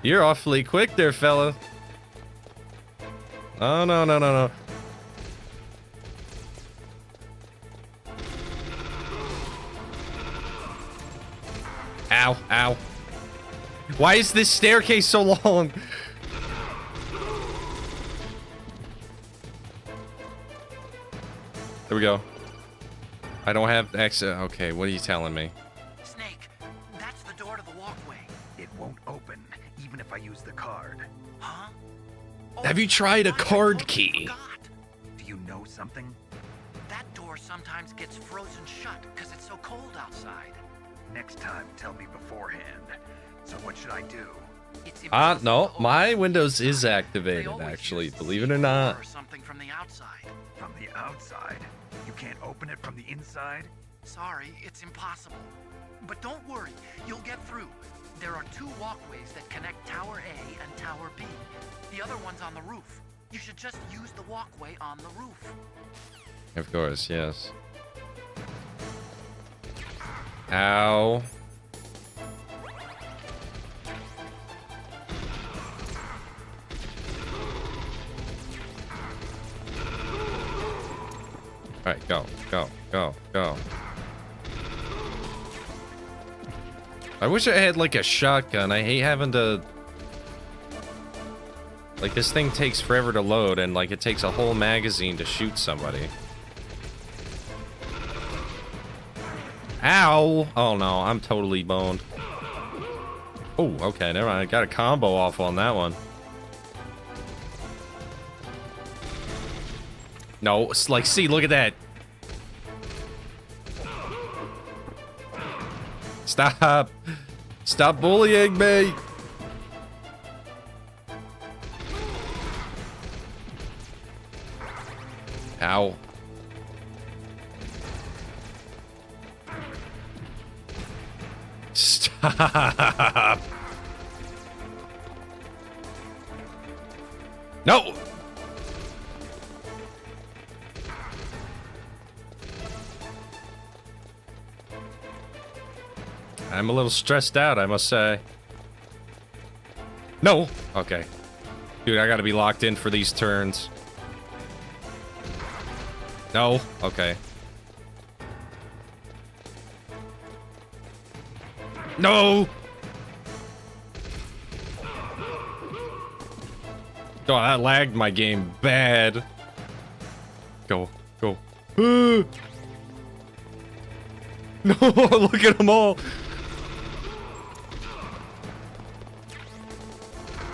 You're awfully quick there, fella. No, no, no, no, no. Ow, ow. Why is this staircase so long? There we go. I don't have exit. Okay, what are you telling me? Snake, that's the door to the walkway. It won't open, even if I use the card. Huh? Have you tried a card key? Forgot. Do you know something? That door sometimes gets frozen shut because it's so cold outside. Next time, tell me beforehand. So what should I do? It's No, impossible to my open Windows from is inside. activated, They always actually, use the believe it or C4 not. Or something from the outside. From the outside? You can't open it from the inside? Sorry, it's impossible. But don't worry, you'll get through. There are 2 walkways that connect Tower A and Tower B. The other one's on the roof. You should just use the walkway on the roof. Of course, yes. Ow. Alright, go, go, go, go. I wish I had like a shotgun. I hate having to... Like, this thing takes forever to load, and like it takes a whole magazine to shoot somebody. Ow! Oh no, I'm totally boned. Oh, okay, never mind. I got a combo off on that one. No, it's like, see, look at that. Stop. Stop bullying me. Ow. Stop. No. I'm a little stressed out, I must say. No. Okay. Dude, I gotta be locked in for these turns. No. Okay. No! Oh, that lagged my game bad. Go. Go. No, look at them all.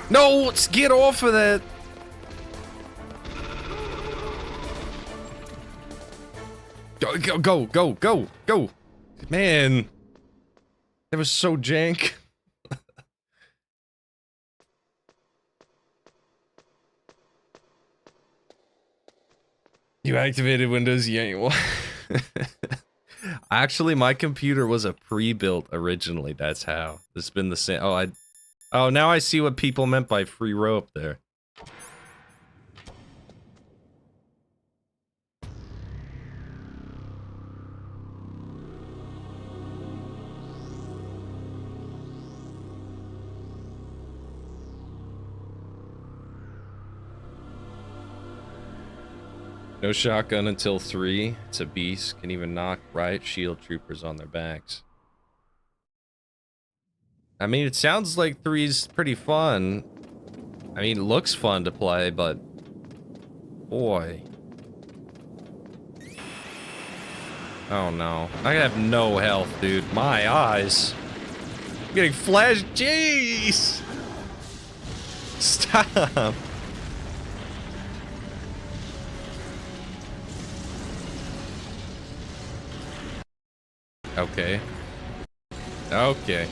No, let's get off of that. Go, go, go, go, go, go. Man. That was so jank. You activated Windows, you ain't one. Actually, my computer was a pre-built originally. That's how. It's been the same. Oh, now I see what people meant by free rope there. No shotgun until 3. It's a beast. Can even knock riot shield troopers on their backs. I mean, it sounds like 3's pretty fun. I mean, it looks fun to play, but... Boy. Oh no. I have no health, dude. My eyes. I'm getting flashed. Jeez! Stop! Okay. Okay.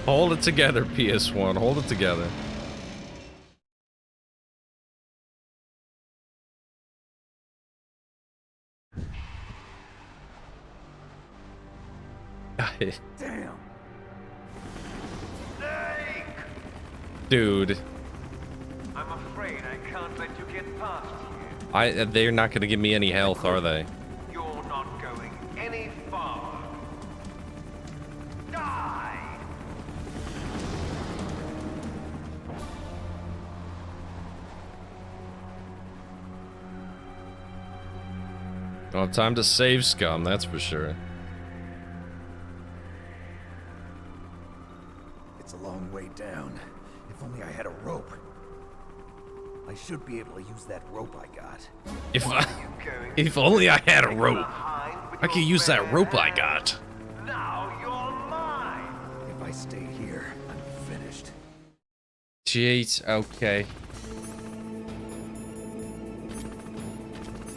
Hold it together, PS1. Hold it together. Damn. Dude. I'm afraid I can't let you get past here. They're not gonna give me any health, are they? You're not going any farther. Die! Well, time to save scum, that's for sure. It's a long way down. If only I had a rope. I should be able to use that rope I got. If only I had a rope. I could use that rope I got. Now you're mine. If I stay here, I'm finished. Jeez, okay.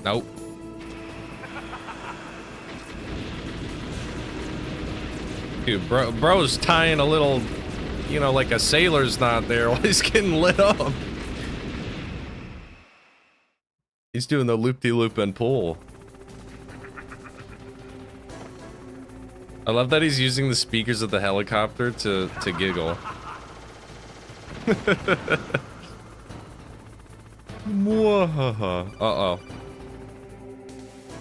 Nope. Dude, bro's tying a little, you know, like a sailor's knot there while he's getting lit up. He's doing the loop-de-loop and pull. I love that he's using the speakers of the helicopter to giggle. Uh-oh.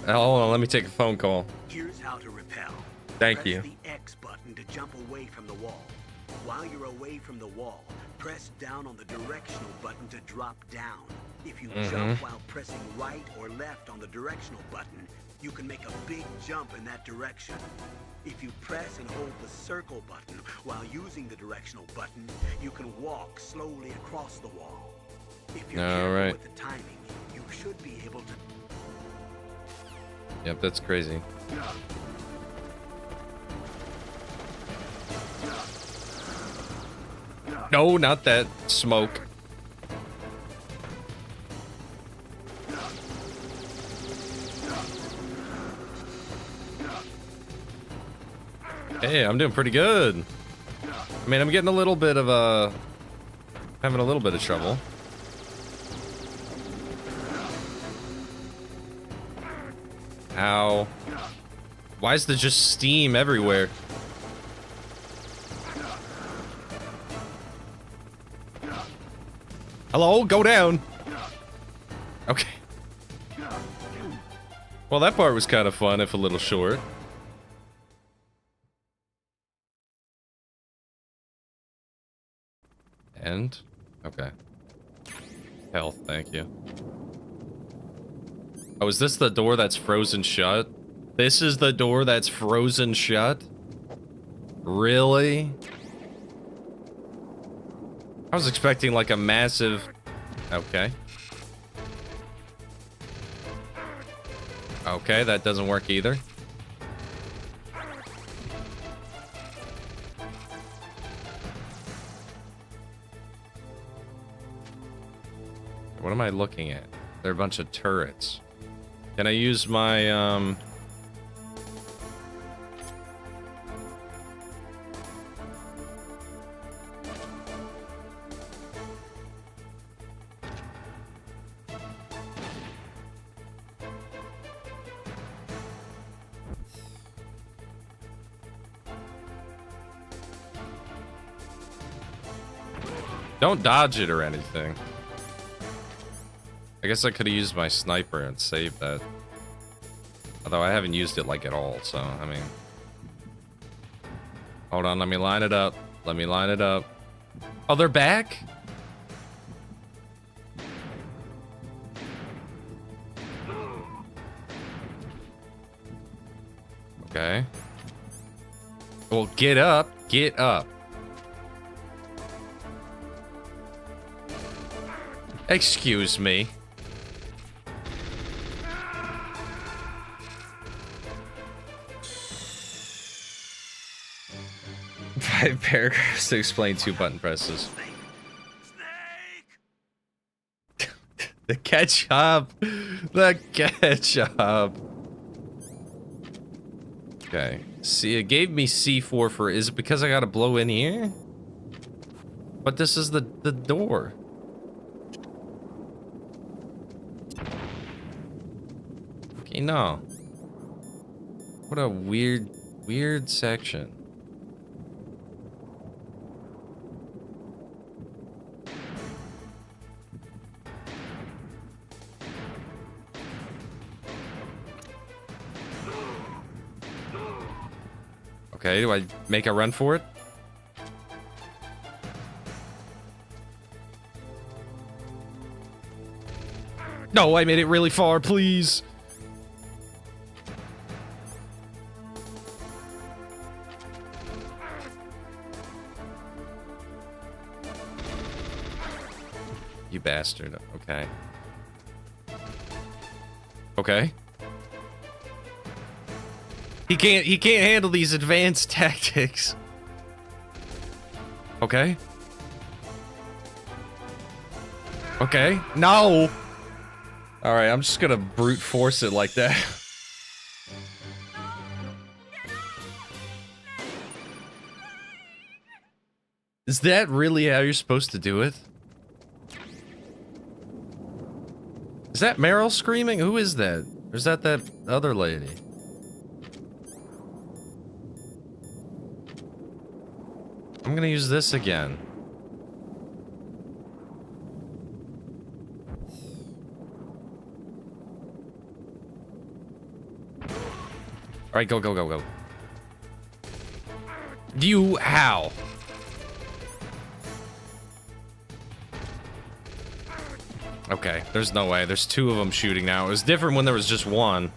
Hold on, let me take a phone call. Here's how to repel. Thank you. Press the X button to jump away from the wall. While you're away from the wall, press down on the directional button to drop down. If you jump while pressing right or left on the directional button, you can make a big jump in that direction. If you press and hold the circle button while using the directional button, you can walk slowly across the wall. If you're careful with the timing, you should be able to... Yep, that's crazy. No, not that smoke. Hey, I'm doing pretty good. I mean, I'm getting a little bit of having a little bit of trouble. Ow. Why is there just steam everywhere? Hello, go down. Okay. Well, that part was kind of fun, if a little short. And? Okay. Health, thank you. Oh, is this the door that's frozen shut? This is the door that's frozen shut? Really? I was expecting like a massive... Okay. Okay, that doesn't work either. What am I looking at? They're a bunch of turrets. Can I use my, Don't dodge it or anything. I guess I could have used my sniper and saved that. Although I haven't used it like at all, so I mean. Hold on, let me line it up. Let me line it up. Oh, they're back? Okay. Well, get up. Get up. Excuse me. 5 paragraphs to explain 2 button presses. The ketchup. The ketchup. Okay. See, it gave me C4 for... Is it because I gotta blow in here? But this is the door. Okay, no. What a weird section. Okay, do I make a run for it? No, I made it really far, please. You bastard. Okay. Okay. He can't handle these advanced tactics. Okay. Okay. No. All right, I'm just gonna brute force it like that. Is that really how you're supposed to do it? Is that Meryl screaming? Who is that? Or is that other lady? I'm gonna use this again. Alright, go, go, go, go. How? Okay, there's no way. There's two of them shooting now. It was different when there was just one.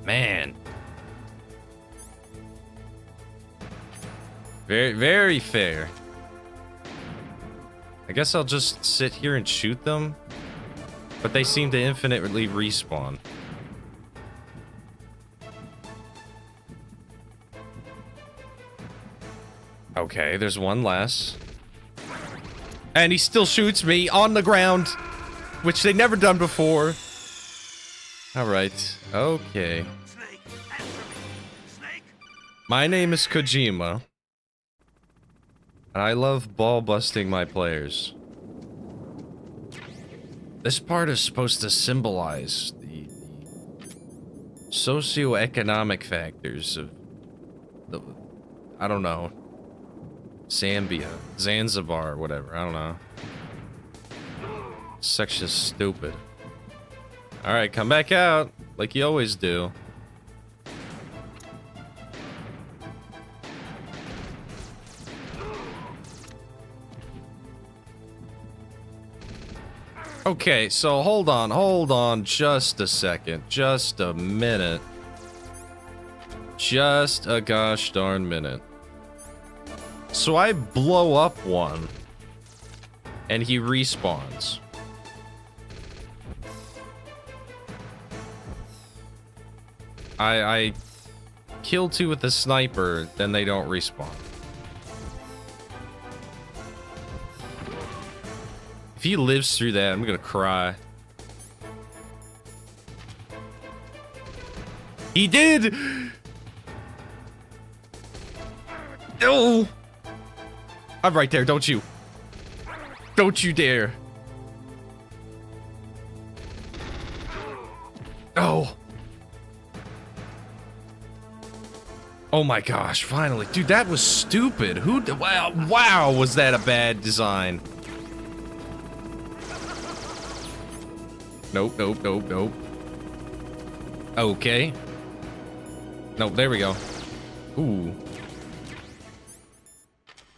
Man. Very, very fair. I guess I'll just sit here and shoot them. But they seem to infinitely respawn. Okay, there's one less. And he still shoots me on the ground, which they've never done before. Alright, okay. My name is Kojima. And I love ball busting my players. This part is supposed to symbolize the socioeconomic factors of the, I don't know, Zambia, Zanzibar, or whatever, I don't know. Such is stupid. Alright, come back out, like you always do. Okay, so hold on just a second, just a minute. Just a gosh darn minute. So I blow up one, and he respawns. I kill two with the sniper, then they don't respawn. If he lives through that, I'm gonna cry. He did! No! I'm right there, don't you? Don't you dare. Oh. Oh my gosh, finally. Dude, that was stupid. Wow, was that a bad design? Nope, nope, nope, nope. Okay. Nope, there we go. Ooh.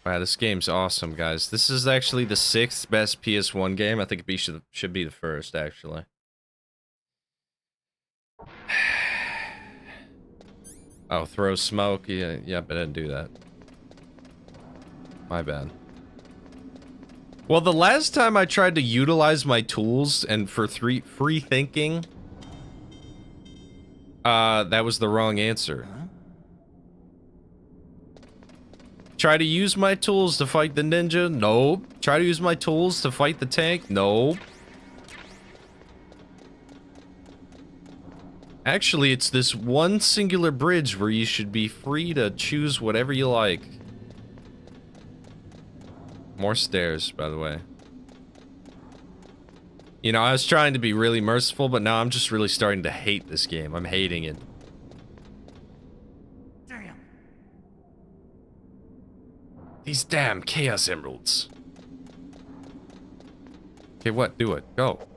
Wow, this game's awesome, guys. This is actually the 6th best PS1 game. I think it should be the first, actually. Oh, throw smoke? Yeah, but I didn't do that. My bad. Well, the last time I tried to utilize my tools and for free thinking, that was the wrong answer. Try to use my tools to fight the ninja? Nope. Try to use my tools to fight the tank? Nope. Actually, it's this one singular bridge where you should be free to choose whatever you like. More stairs, by the way. You know, I was trying to be really merciful, but now I'm just really starting to hate this game. I'm hating it. Damn. These damn Chaos Emeralds. Okay, what? Do it. Go.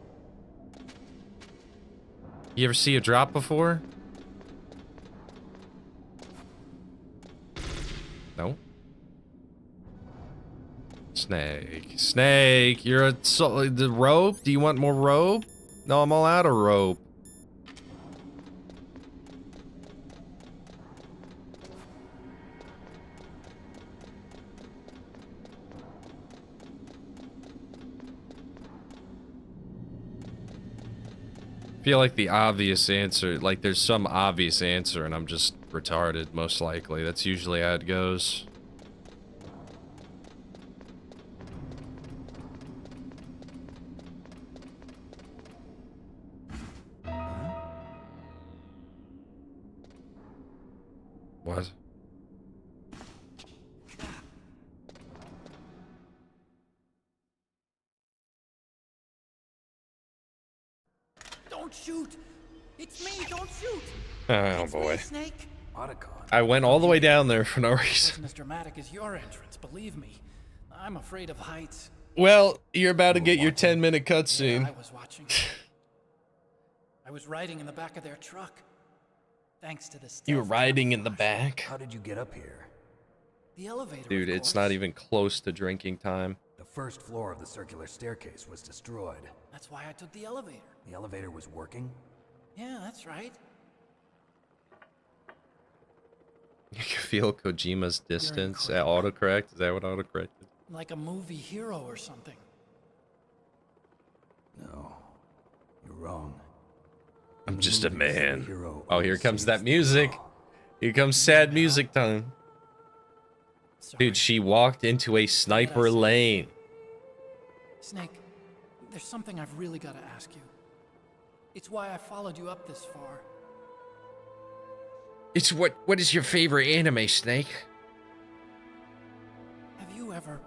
You ever see a drop before? No. Snake. Snake, you're the rope? Do you want more rope? No, I'm all out of rope. I feel like the obvious answer, like there's some obvious answer and I'm just retarded, most likely. That's usually how it goes. What? Don't shoot! It's me, don't shoot! Oh boy. Snake. I went all the way down there for no reason. It wasn't as dramatic as your entrance, believe me. I'm afraid of heights. Well, you're about to get your 10-minute cutscene. Yeah, I was watching. I was riding in the back of their truck. Thanks to the You were riding in the back? How did you get up here? The elevator. Dude, it's not even close to drinking time. The first floor of the circular staircase was destroyed. That's why I took the elevator. The elevator was working? Yeah, that's right. You can feel Kojima's distance at autocorrect. Is that what autocorrect is? Like a movie hero or something. No, you're wrong. I'm just a man. Oh, here comes that music. Here comes sad music time. Dude, she walked into a sniper lane. Snake, there's something I've really got to ask you. It's why I followed you up this far. It's what is your favorite anime, Snake? Have you ever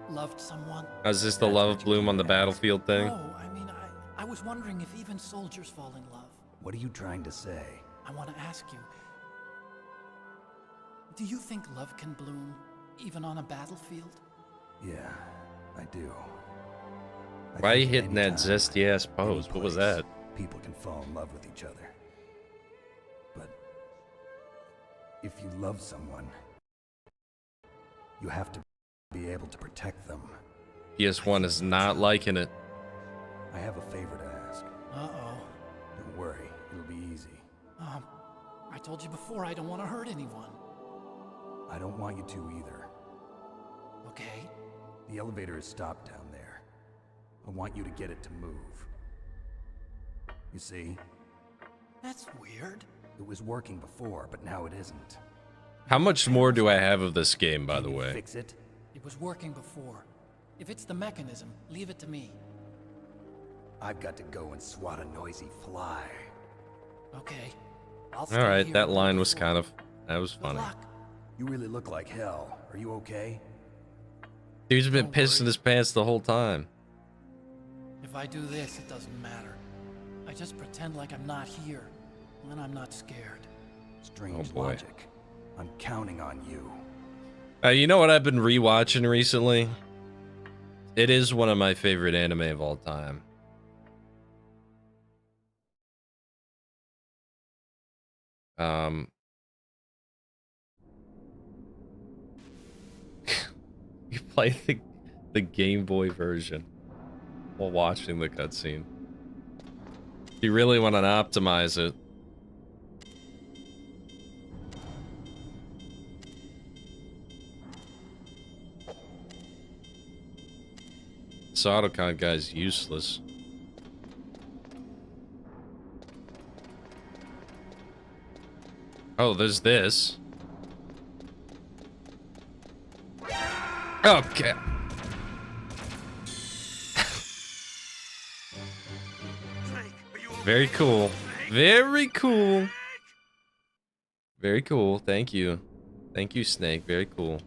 loved someone? Is this the love bloom on the battlefield thing? No, I mean, I was wondering if even soldiers fall in love. What are you trying to say? I want to ask you, do you think love can bloom even on a battlefield? Yeah, I do. Why are you hitting that zesty ass pose? What was that? People can fall in love with each other. But if you love someone, you have to be able to protect them. PS1 is not liking it. I have a favor to ask. Uh-oh. Don't worry, it'll be easy. I told you before I don't want to hurt anyone. I don't want you to either. Okay. The elevator is stopped down there. I want you to get it to move. You see? That's weird. It was working before, but now it isn't. How much more do I have of this game, by the way? Fix it? It was working before. If it's the mechanism, leave it to me. I've got to go and swat a noisy fly. Okay. Alright, that line was kind of... that was funny. You really look like hell. Are you okay? Dude's been pissing his pants the whole time. If I do this, it doesn't matter. I just pretend like I'm not here. Then I'm not scared. Strange logic. I'm counting on you. You know what I've been rewatching recently? It is one of my favorite anime of all time. You play the Game Boy version while watching the cutscene. You really want to optimize it. This AutoCAD guy's useless. Oh, there's this. Okay. Very cool. Very cool. Very cool. Thank you. Thank you, Snake. Very cool.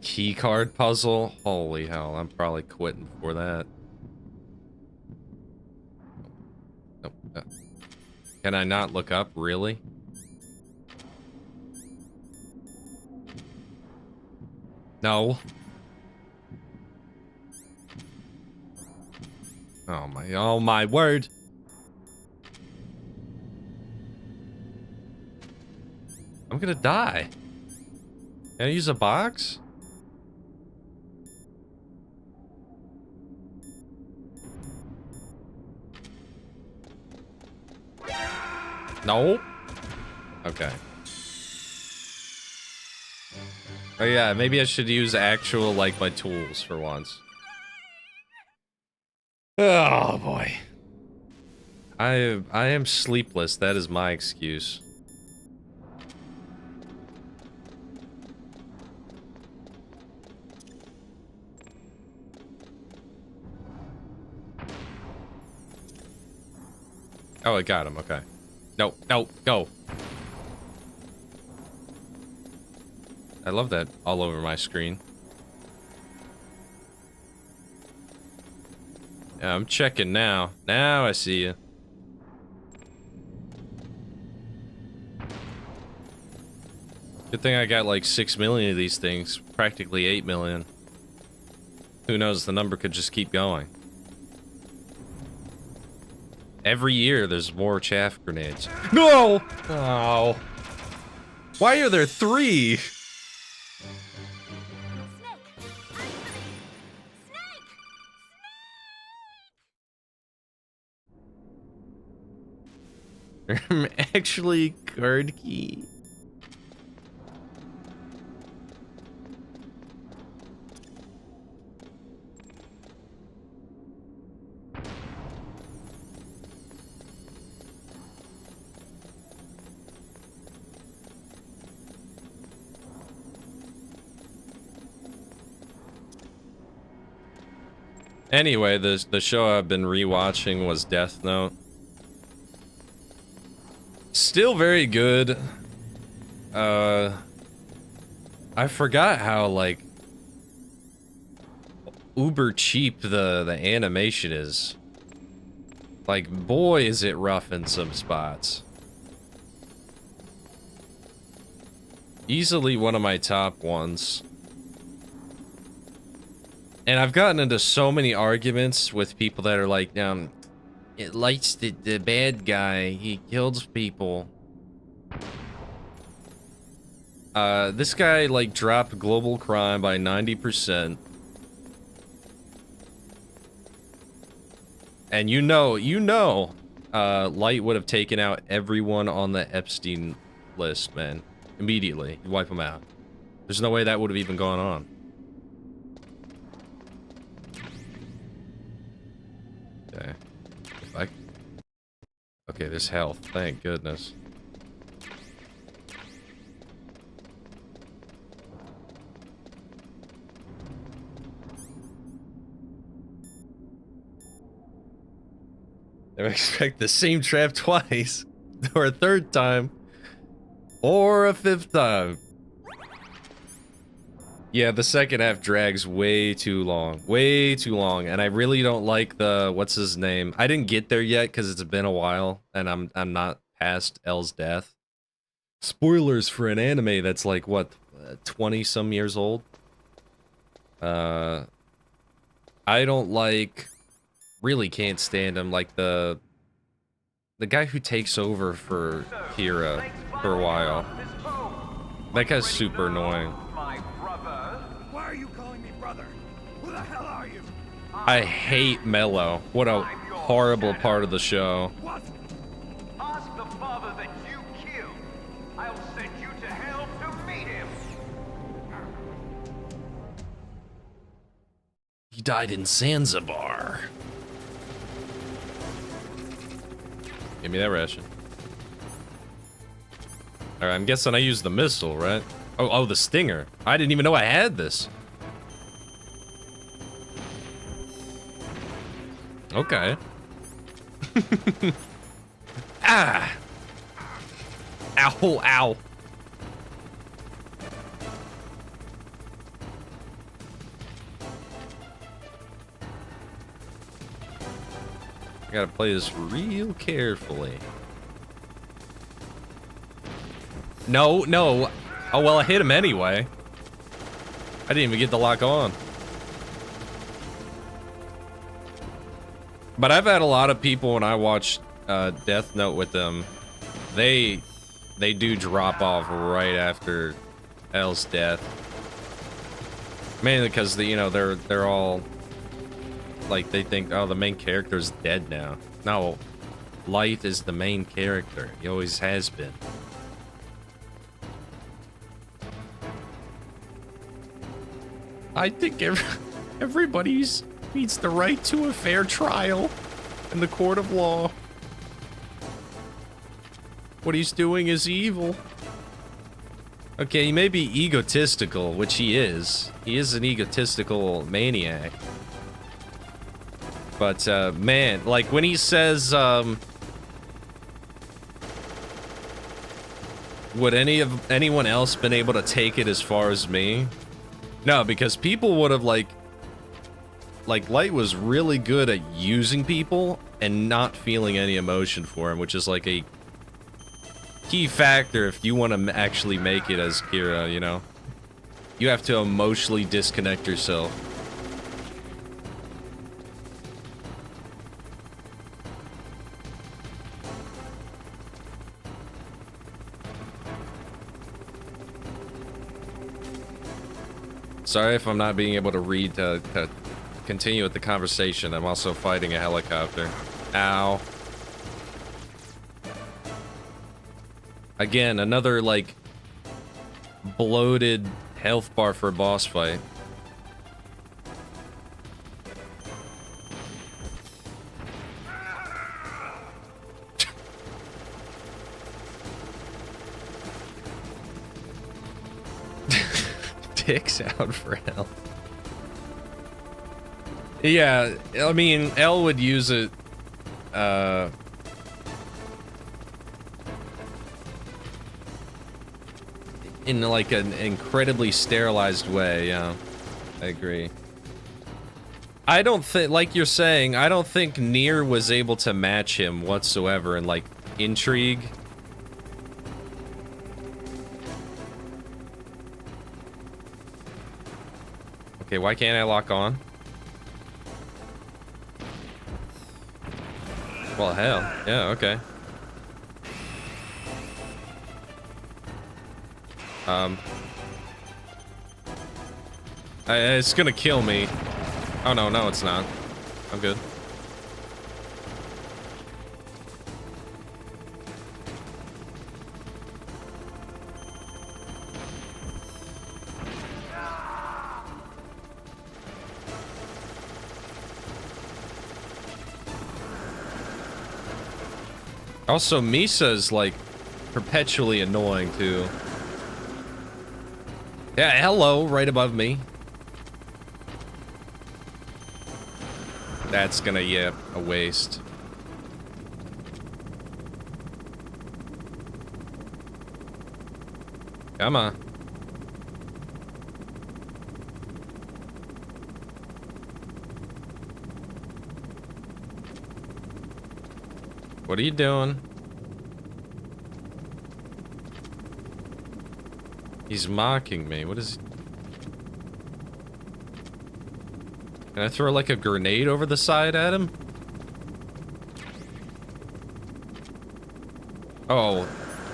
Key card puzzle? Holy hell, I'm probably quitting before that. Oh, can I not look up, really? Oh my word. I'm gonna die. Can I use a box? No? Okay. Oh yeah, maybe I should use actual, like, my tools for once. Oh boy. I am sleepless, that is my excuse. Oh, I got him, okay. No, no, go. I love that all over my screen. Yeah, I'm checking now. Now I see you. Good thing I got like 6 million of these things. Practically 8 million. Who knows, the number could just keep going. Every year there's more chaff grenades. No! Oh. Why are there 3? I'm actually card key. Anyway, the show I've been rewatching was Death Note. Still very good. I forgot how, like, uber cheap the animation is. Like, boy, is it rough in some spots. Easily one of my top ones. And I've gotten into so many arguments with people that are like, it likes the bad guy, he kills people. This guy, like, dropped global crime by 90%. And you know, Light would have taken out everyone on the Epstein list, man. Immediately. You wipe them out. There's no way that would have even gone on. Okay. Okay, there's health. Thank goodness. Never expect the same trap twice. Or a third time. Or a fifth time. Yeah, the second half drags way too long. Way too long. And I really don't like the... What's his name? I didn't get there yet because it's been a while. And I'm not past L's death. Spoilers for an anime that's like, what? 20-some years old? I don't like... Really can't stand him. Like the guy who takes over for Kira for a while. That guy's super annoying. Why are you calling me brother? Who the hell are you? I hate Mello. What a horrible part of the show. What? Ask the father that you killed. I'll send you to hell to meet him. He died in Zanzibar. Give me that ration. Alright, I'm guessing I used the missile, right? Oh, the stinger. I didn't even know I had this. Okay. Ah! Ow, ow. I gotta play this real carefully. No, no. Oh, well, I hit him anyway. I didn't even get the lock on. But I've had a lot of people when I watch Death Note with them, they do drop off right after L's death. Mainly because they're all like they think, oh, the main character's dead now. No, Light is the main character. He always has been. I think everybody needs the right to a fair trial in the court of law. What he's doing is evil. Okay, he may be egotistical, which he is. He is an egotistical maniac. But, man, like, when he says, would anyone else been able to take it as far as me? No, because people would have, like, Light was really good at using people and not feeling any emotion for him, which is, like, a key factor if you want to actually make it as Kira, you know? You have to emotionally disconnect yourself. Sorry if I'm not being able to read to continue with the conversation. I'm also fighting a helicopter. Ow. Again, another, like, bloated health bar for a boss fight. Dicks out for L. Yeah, I mean, L would use it, in like an incredibly sterilized way. Yeah, I agree. I don't think, like you're saying, I don't think Nier was able to match him whatsoever in like intrigue. Okay, why can't I lock on? Well, hell, yeah, okay. It's gonna kill me. Oh no, no, it's not. I'm good. Also, Misa's like perpetually annoying too. Yeah, hello, right above me. That's gonna, yeah, a waste. Come on. What are you doing? He's mocking me. What is... Can I throw like a grenade over the side at him? Oh.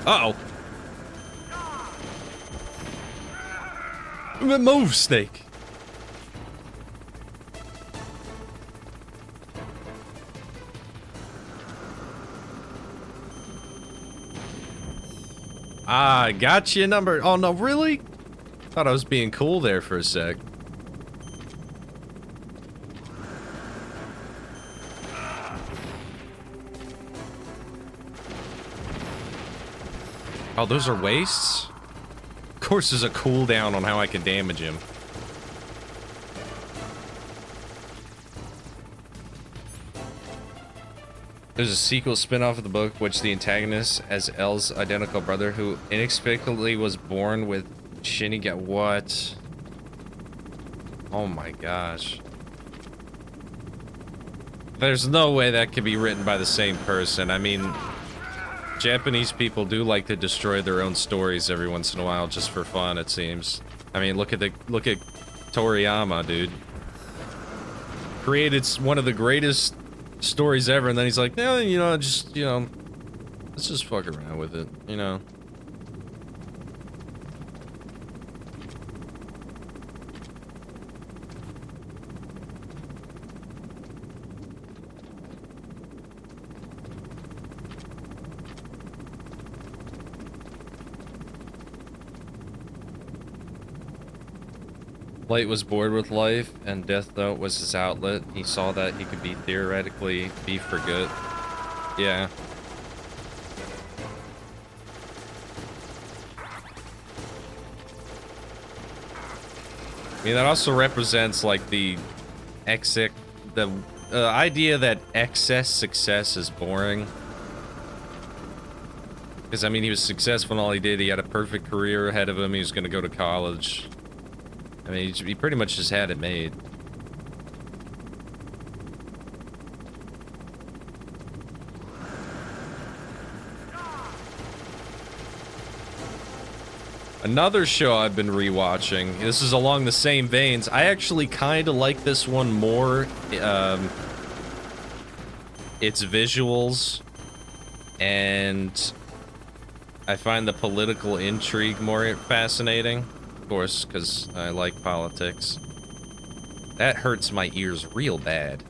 Uh-oh. Move, Snake. Ah, got you number. Oh no, really? Thought I was being cool there for a sec. Oh, those are wastes? Of course there's a cooldown on how I can damage him. There's a sequel spin-off of the book, which the antagonist as L's identical brother, who inexplicably was born with Shinigami. What? Oh my gosh. There's no way that could be written by the same person. I mean, Japanese people do like to destroy their own stories every once in a while just for fun, it seems. I mean, look at Toriyama, dude. Created one of the greatest stories ever, and then he's like, no, you know, just, you know, let's just fuck around with it, you know. Light was bored with life, and Death Note was his outlet. He saw that he could be theoretically be for good. Yeah. I mean, that also represents, like, the idea that excess success is boring. Because, I mean, he was successful in all he did. He had a perfect career ahead of him. He was going to go to college. I mean, he pretty much just had it made. Another show I've been rewatching. This is along the same veins. I actually kind of like this one more. Its visuals, and I find the political intrigue more fascinating. Of course, because I like politics. That hurts my ears real bad.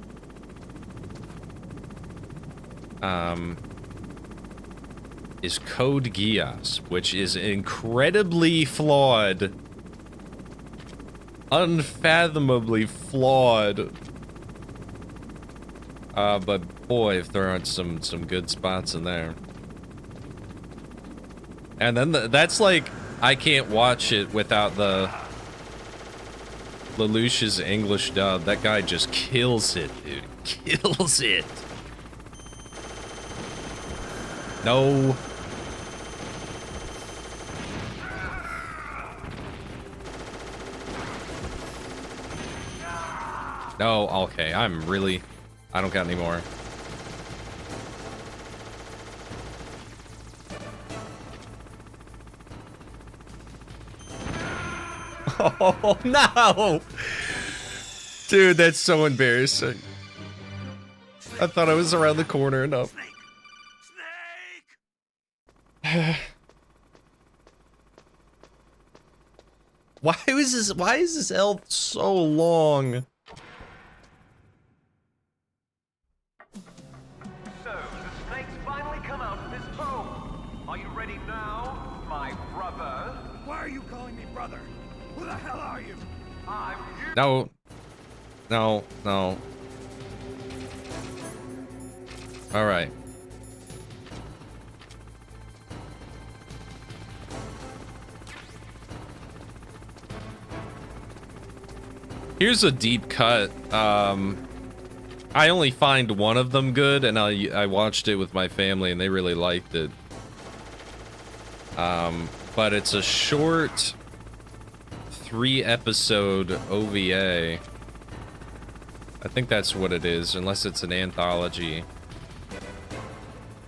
Is Code Geass, which is incredibly flawed. Unfathomably flawed. But boy, if there aren't some good spots in there. And then that's like, I can't watch it without the Lelouch's English dub. That guy just kills it, dude. Kills it. No. No, okay, I don't got any more. Oh, no! Dude, that's so embarrassing. I thought I was around the corner enough. Why is this elf so long? So, the snakes finally come out of this hole. Are you ready now, my brother? Why are you calling me brother? Who the hell are you? I'm you. No. No, no. All right. Here's a deep cut. I only find one of them good, and I watched it with my family, and they really liked it. But it's a short 3-episode OVA. I think that's what it is, unless it's an anthology.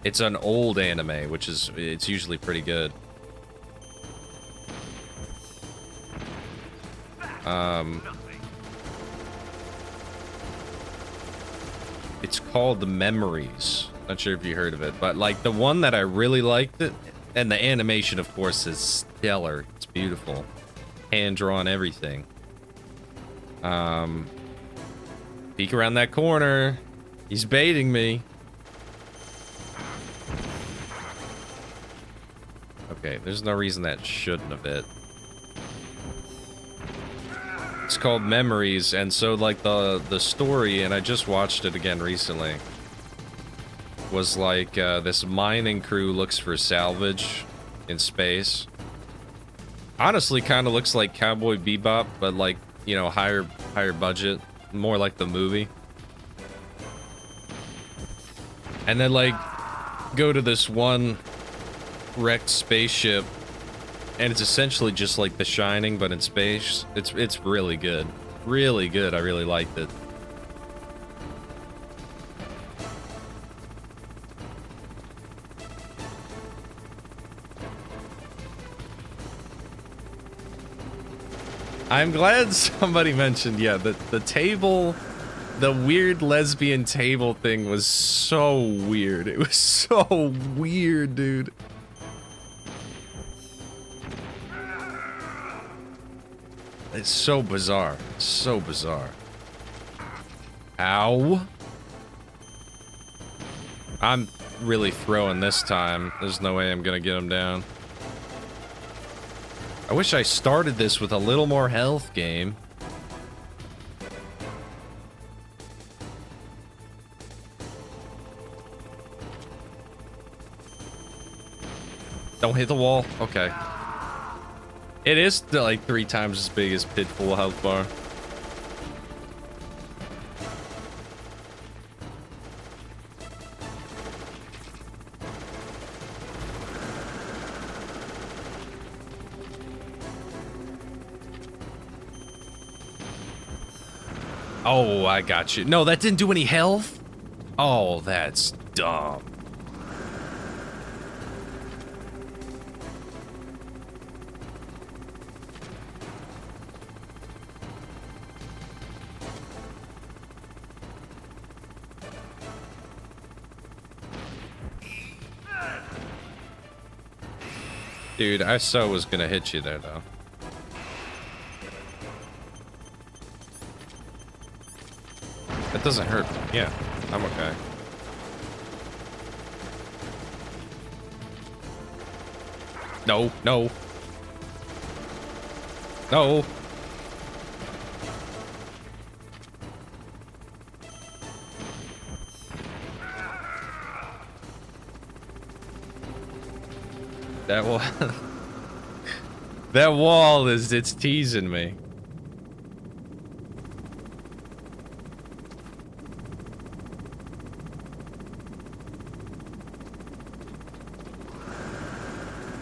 It's an old anime, which is, it's usually pretty good. It's called The Memories. Not sure if you heard of it, but like the one that I really liked it, and the animation, of course, is stellar. It's beautiful. Hand-drawn everything. Peek around that corner. He's baiting me. Okay, there's no reason that shouldn't have hit. It's called Memories, and so like the story, and I just watched it again recently, was like this mining crew looks for salvage in space. Honestly, kind of looks like Cowboy Bebop, but like, you know, higher budget, more like the movie. And then like go to this one wrecked spaceship, and it's essentially just like The Shining, but in space. It's really good. Really good. I really liked it. I'm glad somebody mentioned, yeah, the table The weird lesbian table thing was so weird. It was so weird, dude. It's so bizarre. So bizarre. Ow. I'm really throwing this time. There's no way I'm gonna get him down. I wish I started this with a little more health, game. Don't hit the wall. Okay. It is like 3 times as big as Pitfall health bar. Oh, I got you. No, that didn't do any health? Oh, that's dumb. Dude, I so was gonna hit you there, though. That doesn't hurt. Yeah, I'm okay. No, no. No. That wall. That wall it's teasing me.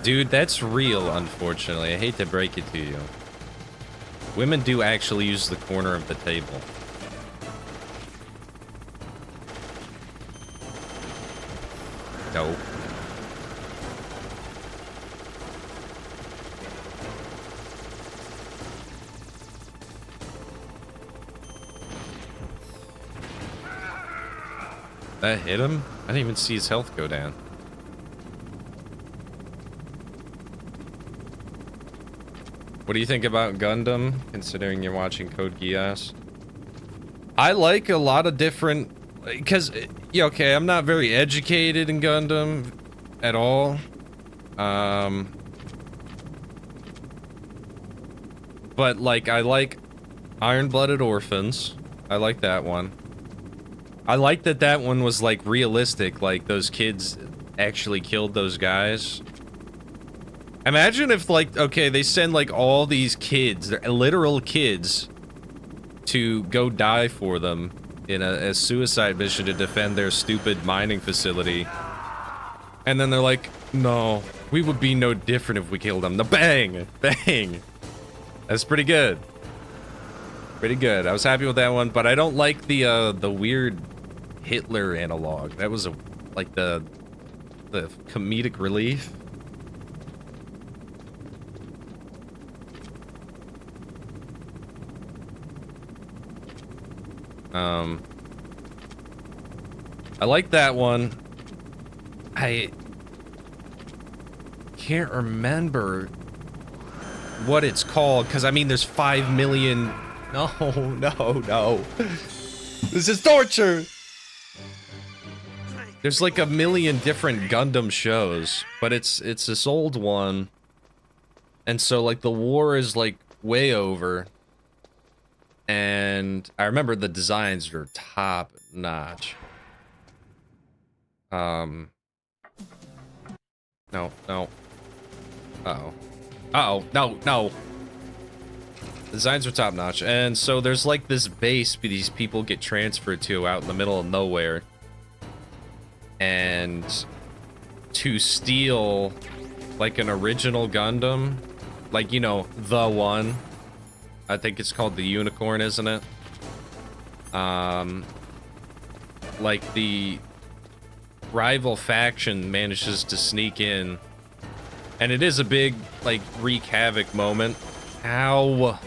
Dude, that's real, unfortunately. I hate to break it to you. Women do actually use the corner of the table. No. That hit him? I didn't even see his health go down. What do you think about Gundam, considering you're watching Code Geass? I like a lot of different... Because, yeah, okay, I'm not very educated in Gundam at all. But, like, I like Iron-Blooded Orphans. I like that one. I like that that one was, like, realistic. Like, those kids actually killed those guys. Imagine if, like, okay, they send, like, all these kids, they're literal kids, to go die for them in a suicide mission to defend their stupid mining facility. And then they're like, no, we would be no different if we killed them. The bang! Bang! That's pretty good. Pretty good. I was happy with that one, but I don't like the weird Hitler analog. That was, like, the comedic relief. I like that one. I can't remember what it's called, because I mean there's 5 million. No, no. This is torture. There's like a million different Gundam shows, but it's this old one. And so like the war is like way over. And I remember the designs are top notch. No. Uh-oh. Uh-oh. No. Designs are top notch. And so there's like this base these people get transferred to out in the middle of nowhere. And to steal like an original Gundam, like, you know, the one. I think it's called the Unicorn, isn't it? Like the rival faction manages to sneak in, and it is a big, like, wreak havoc moment. Ow.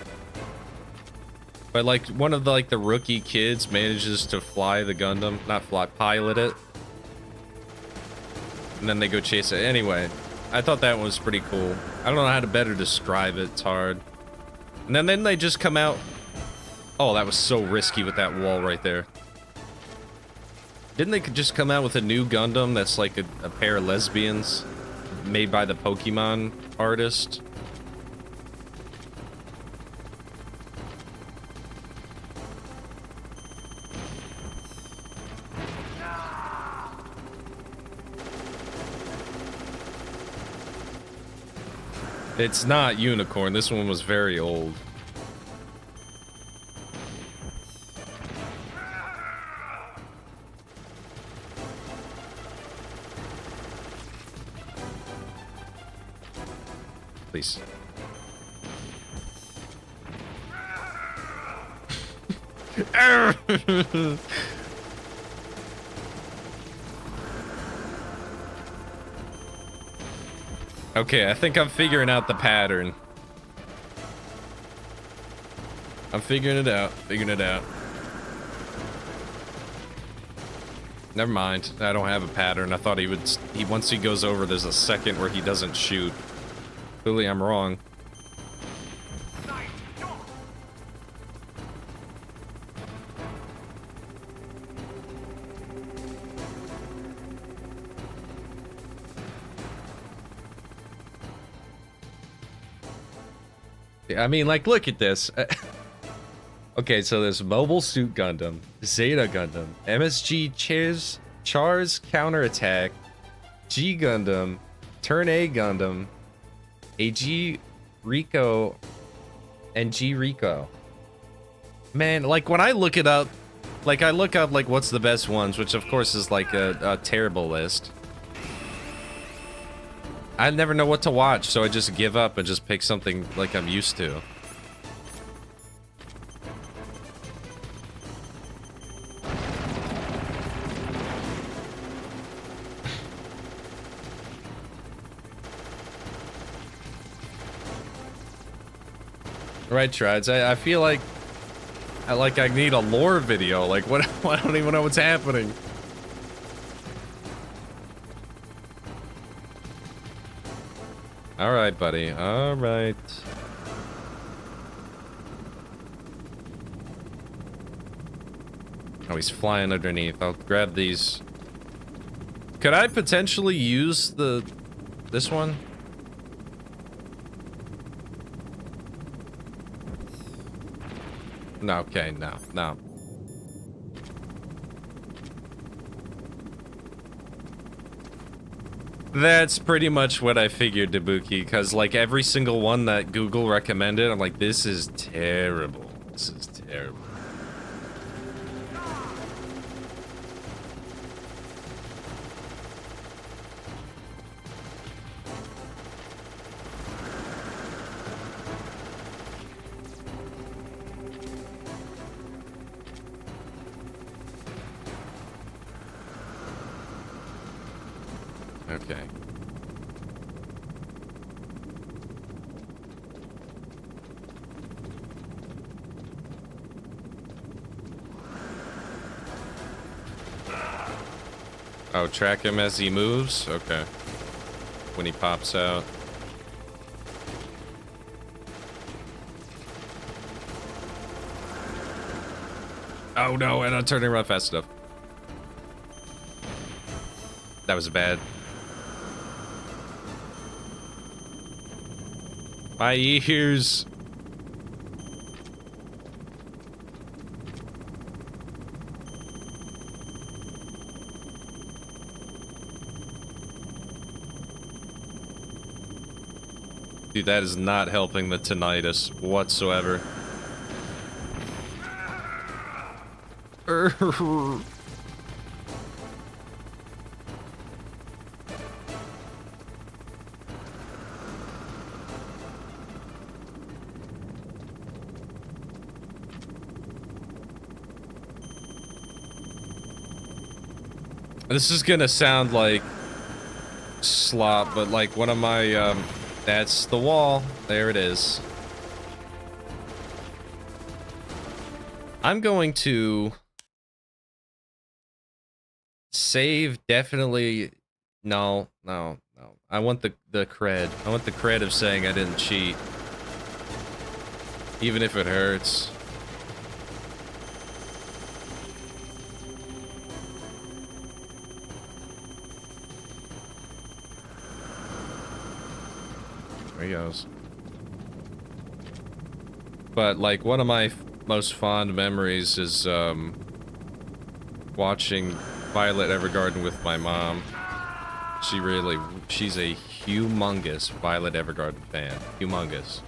But like one of the the rookie kids manages to fly the Gundam, not fly, pilot it. And then they go chase it. Anyway, I thought that one was pretty cool. I don't know how to better describe it. It's hard. And then they just come out. Oh, that was so risky with that wall right there. Didn't they just come out with a new Gundam that's like a pair of lesbians made by the Pokemon artist? It's not Unicorn. This one was very old. Please. Okay, I think I'm figuring out the pattern. I'm figuring it out. Never mind. I don't have a pattern. I thought he would. Once he goes over, there's a second where he doesn't shoot. Clearly, I'm wrong. I mean, like, look at this. Okay, so there's Mobile Suit Gundam, Zeta Gundam, MSG Char's Counterattack, G Gundam, Turn A Gundam, AG Rico, and G Rico. Man, like, when I look it up, like, I look up, like, what's the best ones, which, of course, is, like, a terrible list. I never know what to watch, so I just give up and just pick something like I'm used to. Right, Trides. I feel like I need a lore video. Like, what? I don't even know what's happening. All right, buddy. All right. Oh, he's flying underneath. I'll grab these. Could I potentially use this one? No, okay, no. That's pretty much what I figured, Dabuki, because like every single one that Google recommended, I'm like, this is terrible. This is terrible. Okay. Oh, track him as he moves? Okay. When he pops out. Oh no, and I'm turning around fast enough. That was bad. My ears. Dude, that is not helping the tinnitus whatsoever. This is gonna sound like slop, but like one of my, that's the wall. There it is. I'm going to save definitely. No. I want the cred. I want the cred of saying I didn't cheat. Even if it hurts. There he goes. But, like, one of my most fond memories is, watching Violet Evergarden with my mom. She's a humongous Violet Evergarden fan. Humongous.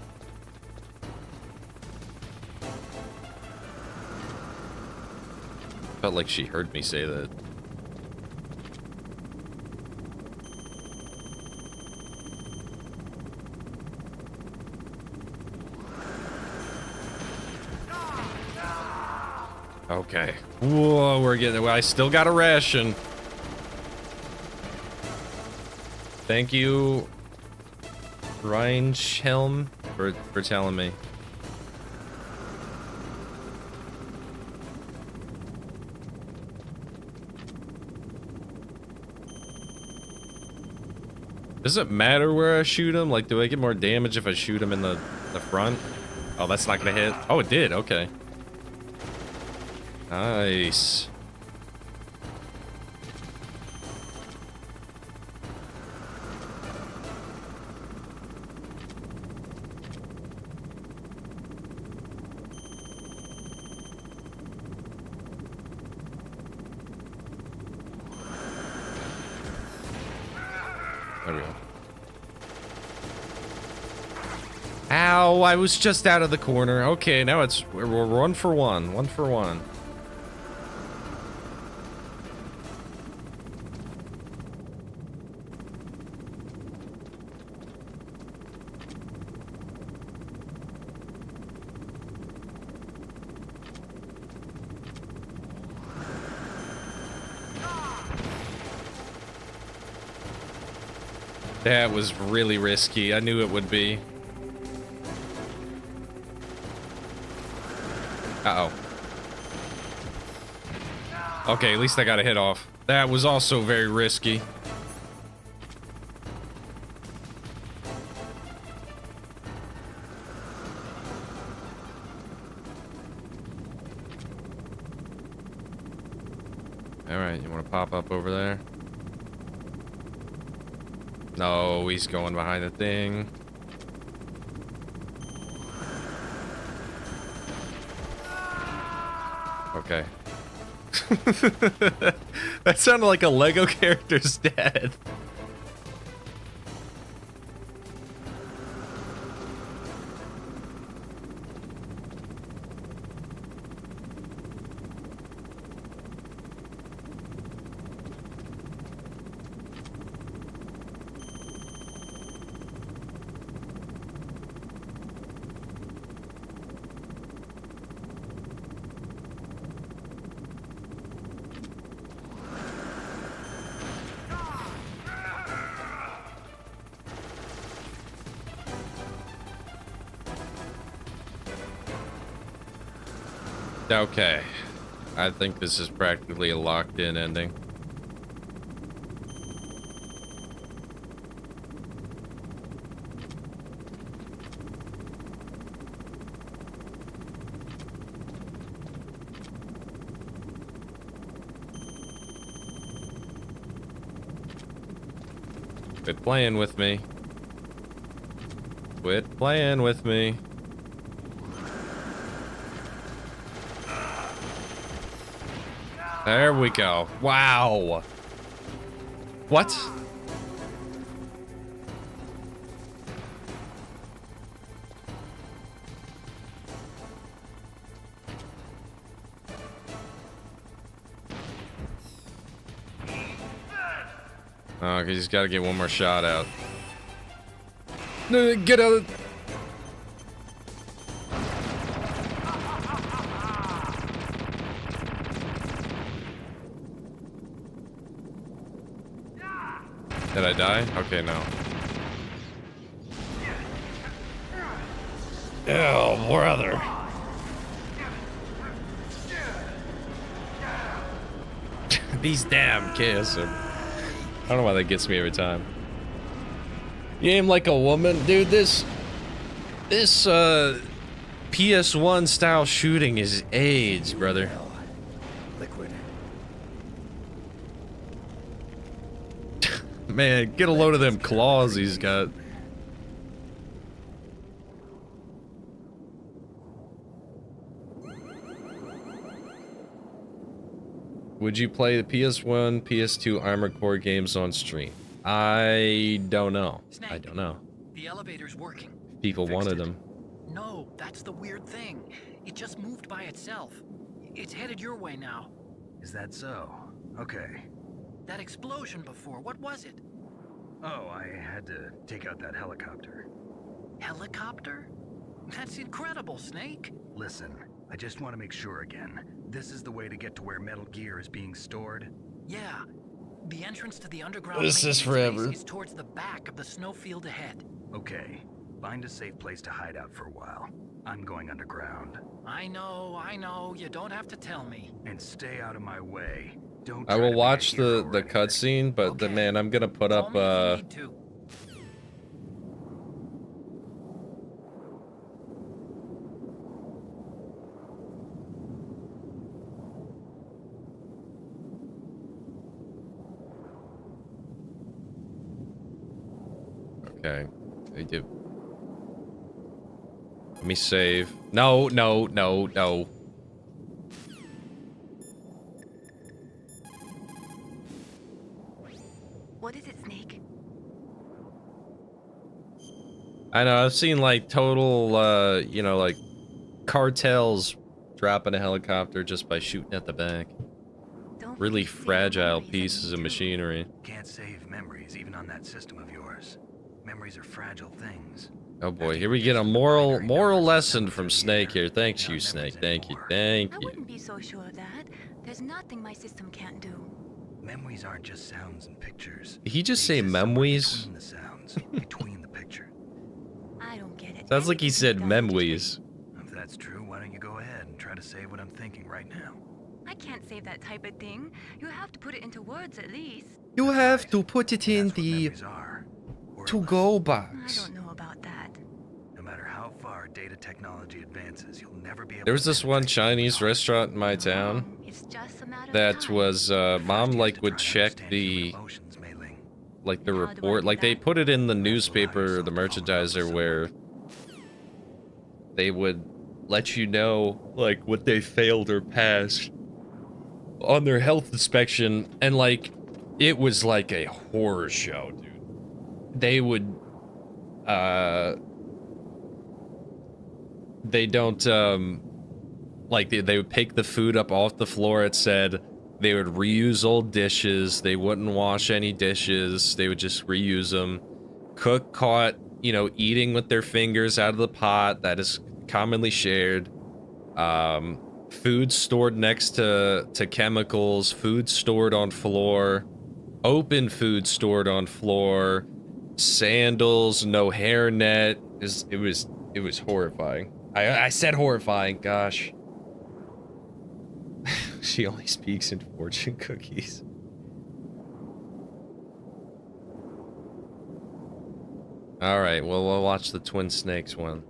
Felt like she heard me say that. Okay. Whoa, we're getting... I still got a ration. Thank you, Reinschelm, for telling me. Does it matter where I shoot him? Like, do I get more damage if I shoot him in the front? Oh, that's not gonna hit. Oh, it did. Okay. Nice. There we go. Ow, I was just out of the corner. Okay, now we're 1 for 1. 1 for 1. That was really risky. I knew it would be. Uh-oh. Okay, at least I got a hit off. That was also very risky. Alright, you want to pop up over there? No, he's going behind the thing. Okay. That sounded like a Lego character's dead. Okay. I think this is practically a locked-in ending. Quit playing with me. Quit playing with me. There we go. Wow. What? Oh, he's got to get one more shot out. No, get out. Did I die? Okay, no. Oh, brother. These damn kids. I don't know why that gets me every time. You aim like a woman, dude. This PS1 style shooting is AIDS, brother. Liquid. Man, get a load of them claws he's got. Would you play the PS1, PS2 Armored Core games on stream? I don't know. Snake, I don't know. The elevator's working. People wanted them. No, that's the weird thing. It just moved by itself. It's headed your way now. Is that so? Okay. That explosion before, what was it? Oh, I had to take out that helicopter. Helicopter? That's incredible, Snake. Listen, I just want to make sure again. This is the way to get to where Metal Gear is being stored? Yeah. The entrance to the underground This is maintenance forever. base is towards the back of the snowfield ahead. Okay. Find a safe place to hide out for a while. I'm going underground. I know. You don't have to tell me. And stay out of my way. Don't I try will to be a watch hero the or anything. cutscene, but Okay. man, I'm gonna put Call up me if you need to. Okay. I do. Let me save. No. What is it, Snake? I know, I've seen like total, you know, like cartels dropping a helicopter just by shooting at the back. Don't Really forget to save the fragile memories that pieces you of do. machinery. Can't save memories even on that system of yours. Memories are fragile things. Oh boy, here we get a moral lesson from Snake here. Thanks you, Snake. Thank you. Thank I you. wouldn't be so sure of that. There's nothing my system can't do. Memories aren't just sounds and pictures. Did he just They say exist somewhere memories? Between the sounds, between the picture. I don't get it. Sounds like he Everything said you've done is memories. If that's true, why don't you go ahead and try to say what I'm thinking right now? I can't save that type of thing. You have to put it into words at least. You have to put it in That's what the memories are. to-go I box. don't know about that. No matter how far data technology advances, you'll never be able There was to this one penetrate Chinese the restaurant in my town It's just a matter of that time. was, First, mom you have like to would try to check understand human the, emotions, Mei Ling. like the How do I report, do like they that? put it in the Allow newspaper, yourself the to fall in love with merchandiser someone. where they would let you know, like, what they failed or passed on their health inspection, and like, it was like a horror show, dude. They would, they don't, like, they would pick the food up off the floor, it said. They would reuse old dishes. They wouldn't wash any dishes. They would just reuse them. Cook caught, you know, eating with their fingers out of the pot. That is commonly shared. Food stored next to chemicals. Food stored on floor. Open food stored on floor. Sandals, no hairnet. It was horrifying. I said horrifying. Gosh. She only speaks in fortune cookies. All right, well, we'll watch the Twin Snakes one.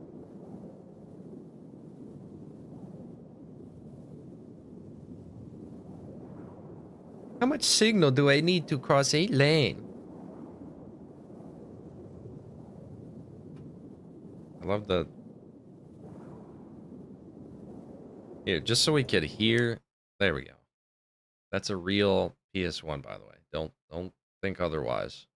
How much signal do I need to cross 8 lane? I love the... Here, just so we could hear... There we go. That's a real PS1, by the way. Don't think otherwise.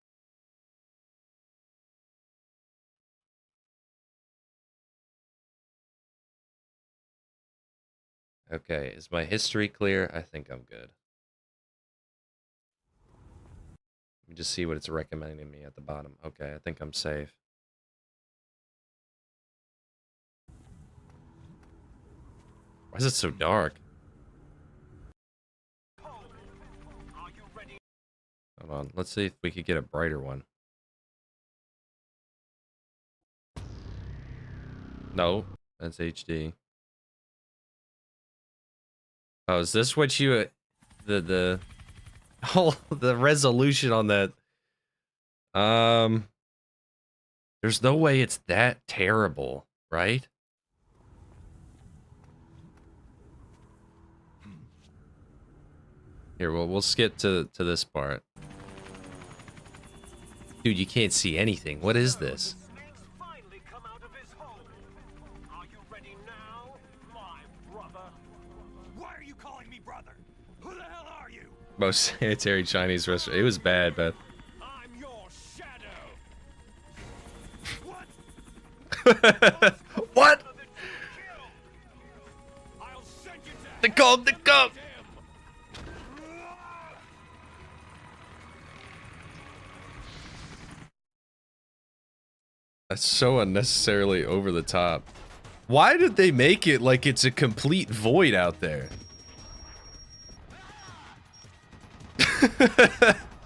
Okay, is my history clear? I think I'm good. Let me just see what it's recommending me at the bottom. Okay, I think I'm safe. Why is it so dark? Hold on, let's see if we could get a brighter one. No, that's HD. Oh, is this what you... the Oh, the resolution on that. There's no way it's that terrible, right? Here, we'll skip to this part. Dude, you can't see anything. What is this? Why are you calling me brother? Who the hell are you? Most sanitary Chinese restaurant. It was bad, but I'm your shadow. what? The cub, the cub. That's so unnecessarily over the top. Why did they make it like it's a complete void out there?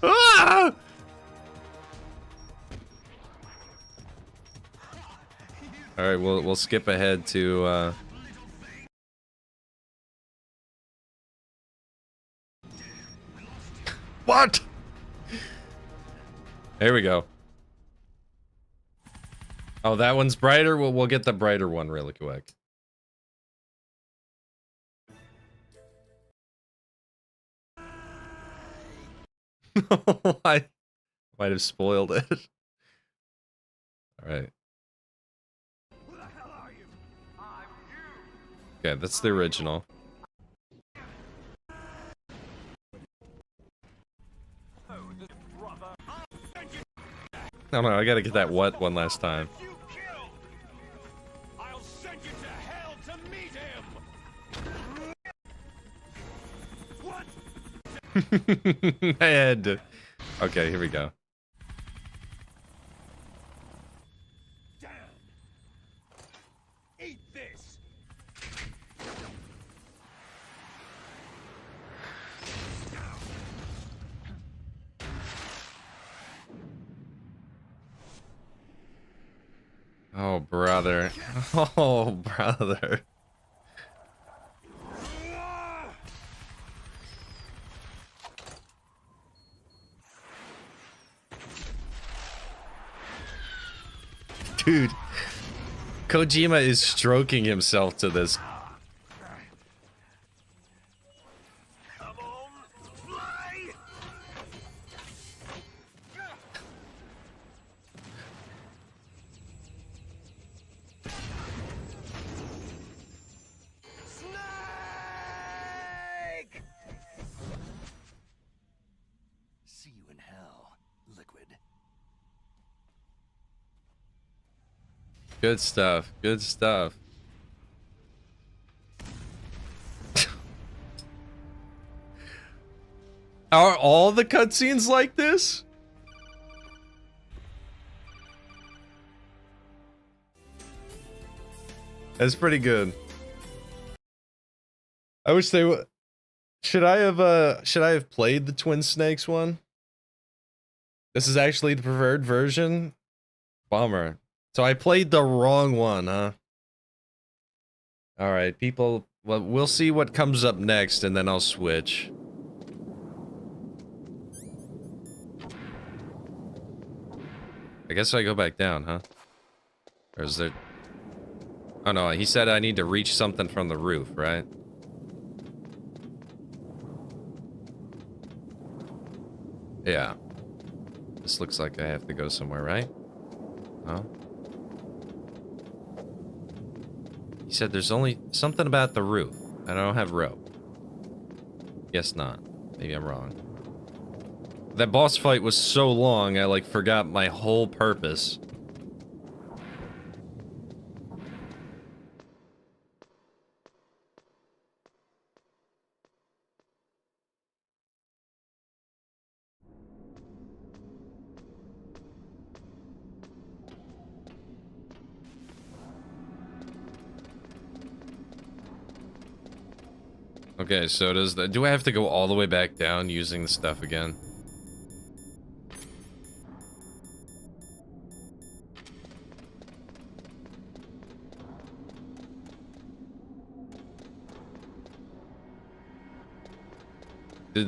Ah! All right, we'll skip ahead to what? There we go. Oh, that one's brighter. We'll get the brighter one really quick. I might have spoiled it. All right. Okay, that's the original. No, I gotta get that what one last time. I'll send you to hell to meet him. What? I had to. Okay, here we go. Damn. Eat this. Oh, brother. Oh, brother. Dude, Kojima is stroking himself to this. Come on, fly. Snake! See you in hell, Liquid. Good stuff. Good stuff. Are all the cutscenes like this? That's pretty good. I wish they would. Should I have played the Twin Snakes one? This is actually the preferred version? Bummer. So I played the wrong one, huh? Alright, people, well, we'll see what comes up next and then I'll switch. I guess I go back down, huh? Or is there... Oh no, he said I need to reach something from the roof, right? Yeah. This looks like I have to go somewhere, right? Huh? He said there's only something about the roof. I don't have rope. Guess not. Maybe I'm wrong. That boss fight was so long, I like forgot my whole purpose. Okay, so does the... Do I have to go all the way back down using the stuff again?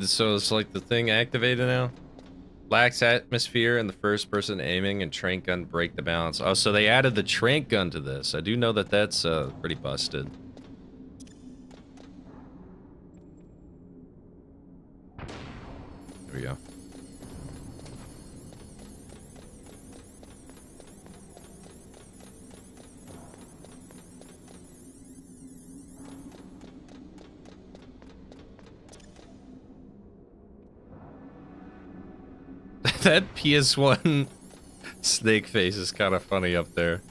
So it's like the thing activated now? Lacks atmosphere and the first person aiming and trank gun break the balance. Oh, so they added the trank gun to this. I do know that that's pretty busted. There we go. That PS1 snake face is kind of funny up there.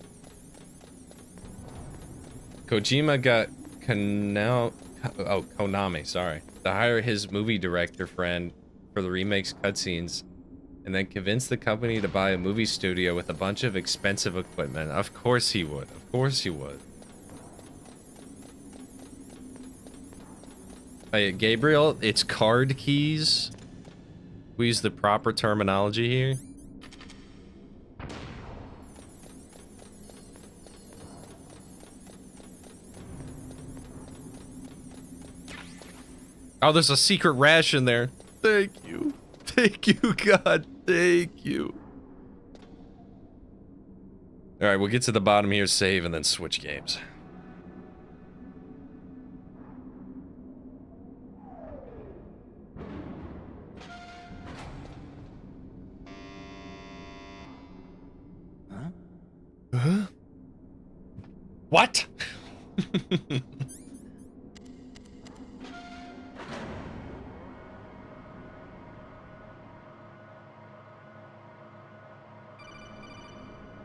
Kojima got Konami, sorry, to hire his movie director friend for the remake's cutscenes, and then convince the company to buy a movie studio with a bunch of expensive equipment. Of course he would. Of course he would. Hey, Gabriel, it's card keys. We use the proper terminology here. Oh, there's a secret ration there. Thank you. Thank you, God. Thank you. Alright, we'll get to the bottom here, save, and then switch games. Huh? What?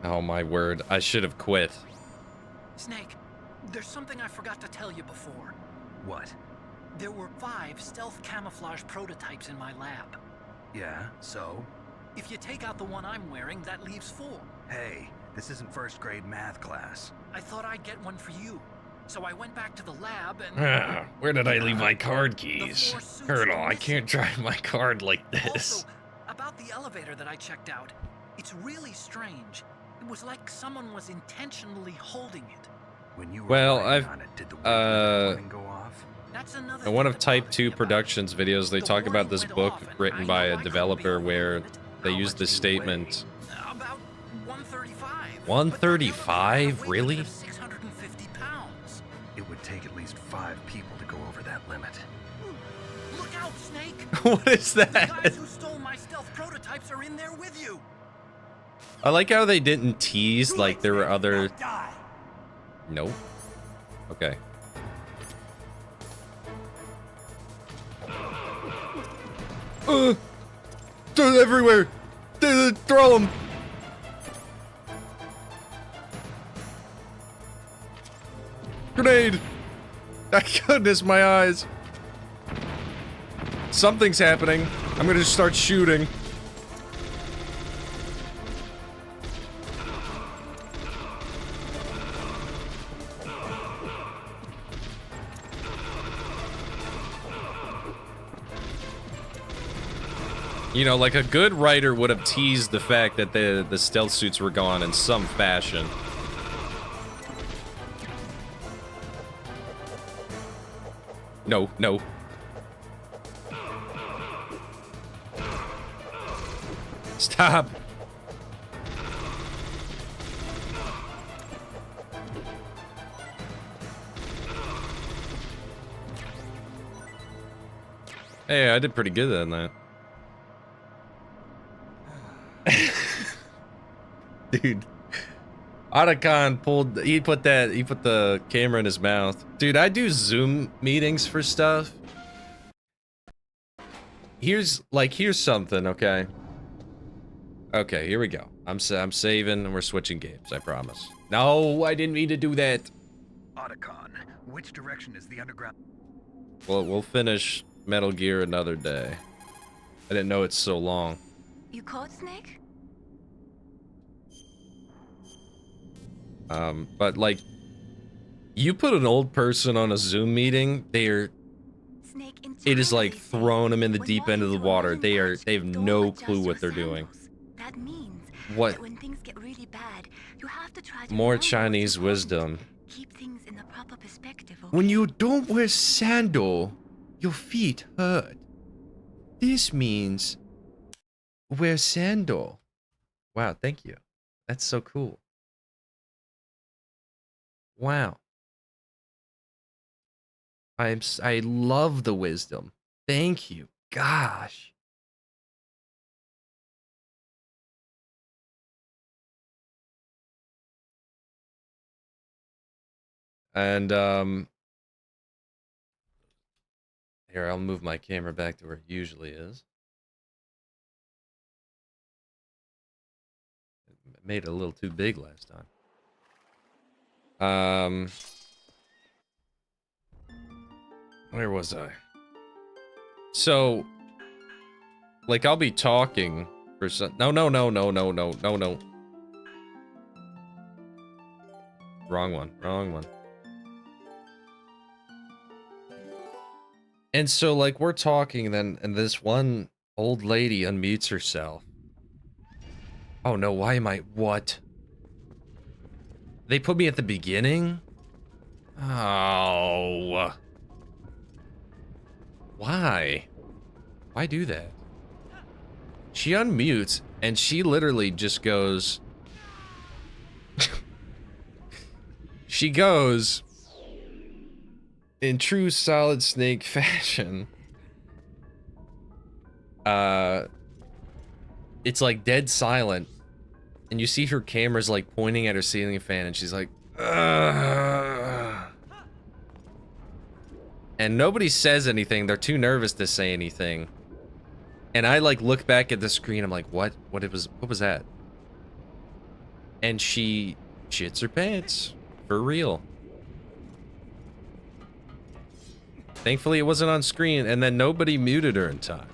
Oh my word, I should have quit. Snake, there's something I forgot to tell you before. What? There were 5 stealth camouflage prototypes in my lab. Yeah, so? If you take out the one I'm wearing, that leaves 4. Hey, this isn't first grade math class. I thought I'd get one for you. So I went back to the lab and... Where did I leave my card keys? Colonel, I can't drive my card like this. Also, about the elevator that I checked out, it's really strange. It was like someone was intentionally holding it. When you were Well, on it, did the warning go off? That's another in one thing of that Type bothers 2 me about it. Productions videos, they The talk about warning this went book off, and written I by know a I couldn't be developer alone where with it. they How used much this do you weigh? statement. About 135. 135? Really? 650 pounds. It would take at least 5 people to go over that limit. Look out, Snake! What is The that? guys who stole my stealth prototypes are in there with you. I like how they didn't tease like there were other... Die. Nope. Okay. They're everywhere! Throw them! Grenade! Goodness, my eyes! Something's happening. I'm gonna just start shooting. You know, like a good writer would have teased the fact that the stealth suits were gone in some fashion. No, no. Stop. Hey, I did pretty good on that. Dude, Otacon he put the camera in his mouth. Dude, I do Zoom meetings for stuff. Here's something, okay? Okay, here we go. I'm saving and we're switching games, I promise. No, I didn't mean to do that. Otacon, which direction is the underground? Well, we'll finish Metal Gear another day. I didn't know it's so long. You caught Snake? But like, you put an old person on a Zoom meeting, it is like throwing them in the deep end of the water. They have no clue what they're doing. That means What? that when things get really bad, you have to try to More remember what's Chinese important. wisdom. Keep things in the proper perspective. When okay? you don't wear sandal, your feet hurt. This means wear sandal. Wow, thank you. That's so cool. Wow. I love the wisdom. Thank you. Gosh. And here, I'll move my camera back to where it usually is. It made it a little too big last time. Where was I? So, like, I'll be talking for some. No. Wrong one. And so, like, we're talking then, and this one old lady unmutes herself. Oh no, why am I? What? They put me at the beginning? Oh. Why? Why do that? She unmutes, and she literally just goes... She goes... in true Solid Snake fashion. It's like dead silent. And you see her camera's like pointing at her ceiling fan, and she's like... Ugh. And nobody says anything. They're too nervous to say anything. And I like look back at the screen. I'm like, what? What was that? And she shits her pants for real. Thankfully, it wasn't on screen, and then nobody muted her in time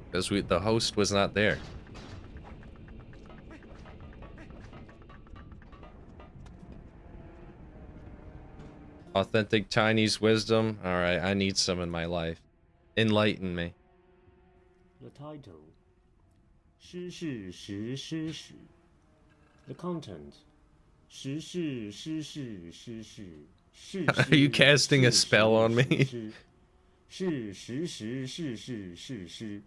because the host was not there. Authentic Chinese wisdom. All right, I need some in my life. Enlighten me. The title. 诗是时诗史. The content. 时是诗是诗是是 Are you casting a spell on me? 是时时是是是是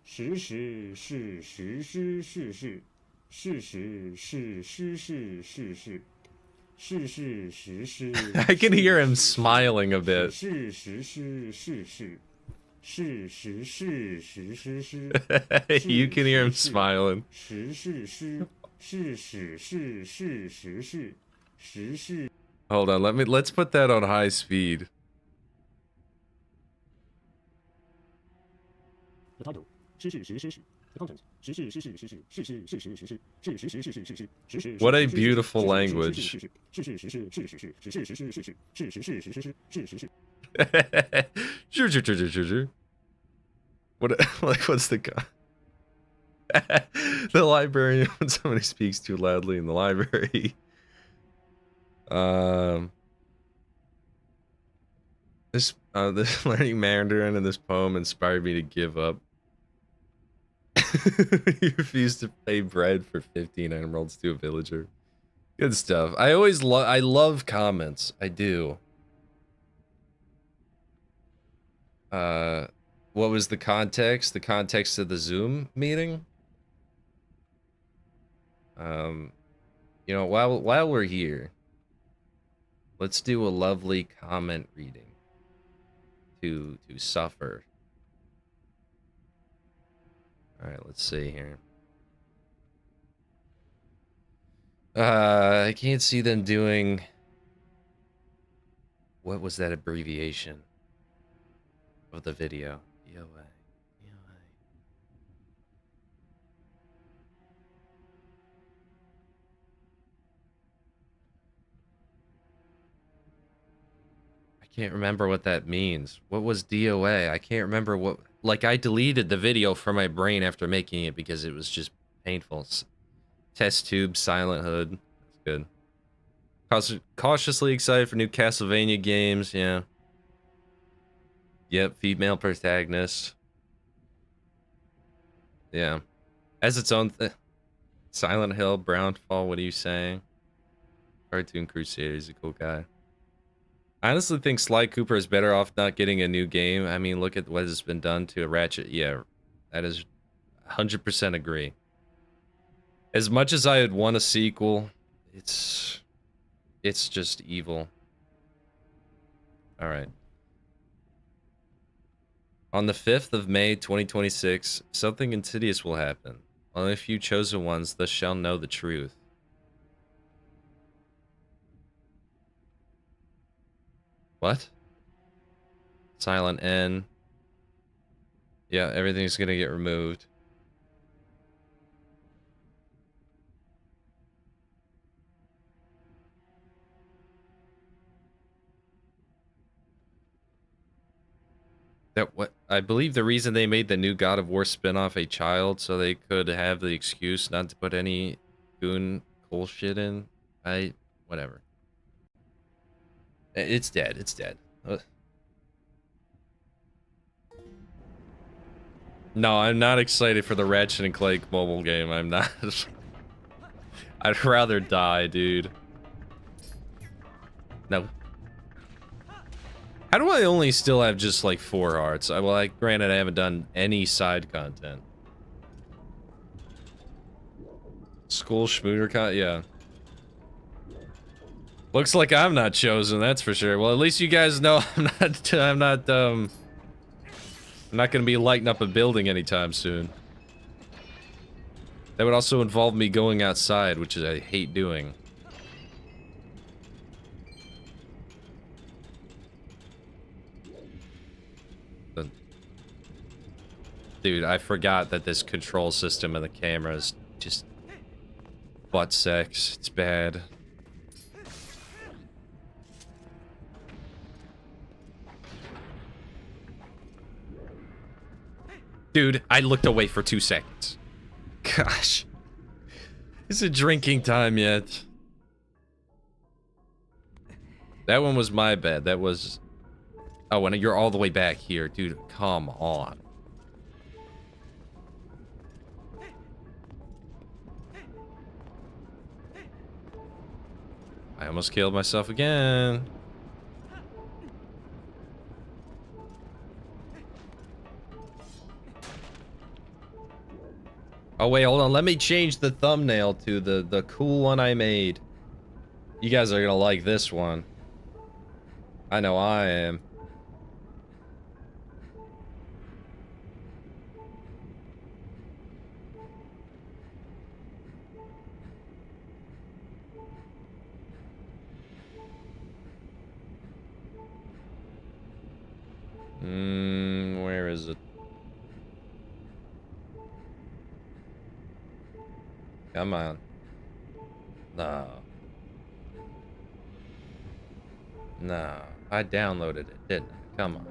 时时是时诗是是是时是诗是是是 I can hear him smiling a bit. You can hear him smiling. Hold on, let's put that on high speed. The title. 诗是时诗史. The content. 时是诗是诗是是是是是是是是是是是是是 What a beautiful language. What like what's the guy? The librarian when somebody speaks too loudly in the library. This learning Mandarin in this poem inspired me to give up. He refused to pay bread for 15 emeralds to a villager. Good stuff. I love comments. I do. What was the context? The context of the Zoom meeting? You know, while we're here, let's do a lovely comment reading to suffer. All right, let's see here. I can't see them doing... What was that abbreviation of the video? DOA. I can't remember what that means. What was DOA? I can't remember what... Like, I deleted the video from my brain after making it because it was just painful. Test tube, Silent Hood. That's good. Cautiously excited for new Castlevania games, yeah. Yep, female protagonist. Yeah. As its own Silent Hill, Brownfall, what are you saying? Cartoon Crusader is a cool guy. I honestly think Sly Cooper is better off not getting a new game. I mean, look at what has been done to Ratchet. Yeah, that is 100% agree. As much as I would want a sequel, it's just evil. All right. On the 5th of May, 2026, something insidious will happen. Only a few chosen ones thus shall know the truth. What? Silent N. Yeah, everything's gonna get removed. That what I believe the reason they made the new God of War spin-off a child so they could have the excuse not to put any goon cool shit in. Whatever. It's dead. It's dead. No, I'm not excited for the Ratchet and Clank mobile game. I'm not. I'd rather die, dude. No. How do I only still have just like 4 hearts? Well, granted, I haven't done any side content. School schmooter yeah. Looks like I'm not chosen, that's for sure. Well, at least you guys know I'm not gonna be lighting up a building anytime soon. That would also involve me going outside, which I hate doing. Dude, I forgot that this control system and the camera is just butt sex. It's bad. Dude, I looked away for 2 seconds. Gosh. Is it drinking time yet? That one was my bad. That was... Oh, and you're all the way back here. Dude, come on. I almost killed myself again. Oh, wait, hold on. Let me change the thumbnail to the cool one I made. You guys are gonna like this one. I know I am. Where is it? Come on. No. No. I downloaded it, didn't I? Come on.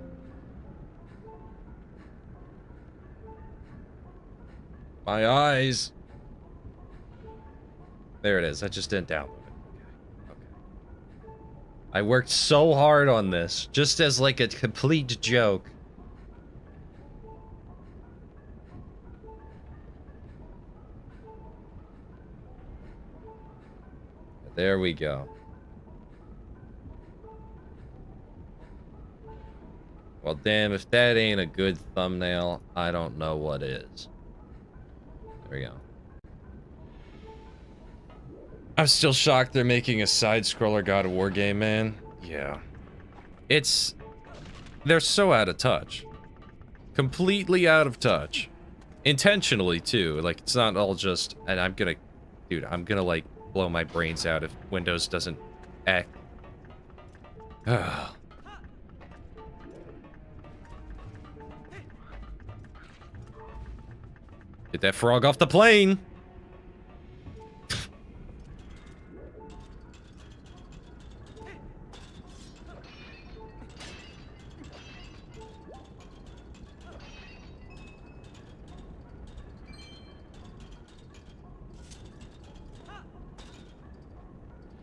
My eyes. There it is. I just didn't download it. Okay. I worked so hard on this, just as like a complete joke. There we go. Well, damn, if that ain't a good thumbnail, I don't know what is. There we go. I'm still shocked they're making a side-scroller God of War game, man. Yeah. They're so out of touch. Completely out of touch. Intentionally, too. Like, it's not all just... And I'm gonna, like, blow my brains out if Windows doesn't act... Get that frog off the plane!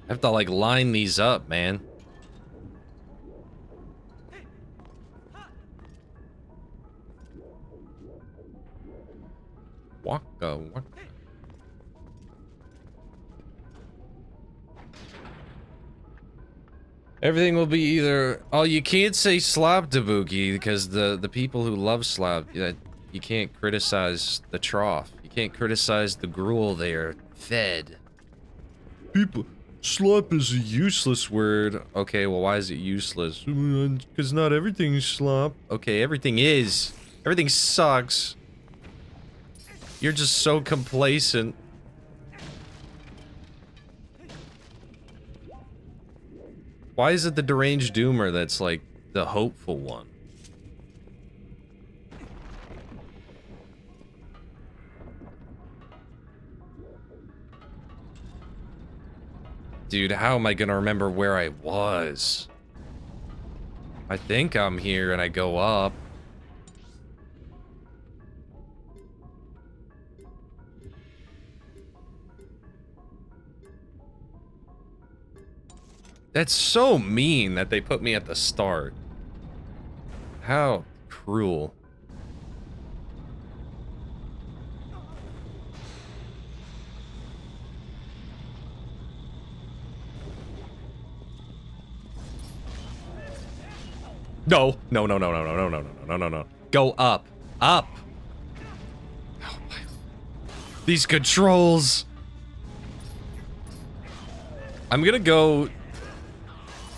I have to, like, line these up, man. Waka, waka. Everything will be either... Oh, you can't say slop Dabuki because the people who love slop, you can't criticize the trough. You can't criticize the gruel they are fed. People... Slop is a useless word. Okay, well, why is it useless? Because not everything is slop. Okay, everything is. Everything sucks. You're just so complacent. Why is it the deranged doomer that's like the hopeful one? Dude, how am I gonna remember where I was? I think I'm here and I go up. That's so mean that they put me at the start. How cruel. No, no, no, no, no, no, no, no, no, no, no, no. Go up. Up. Oh my. These controls. I'm gonna go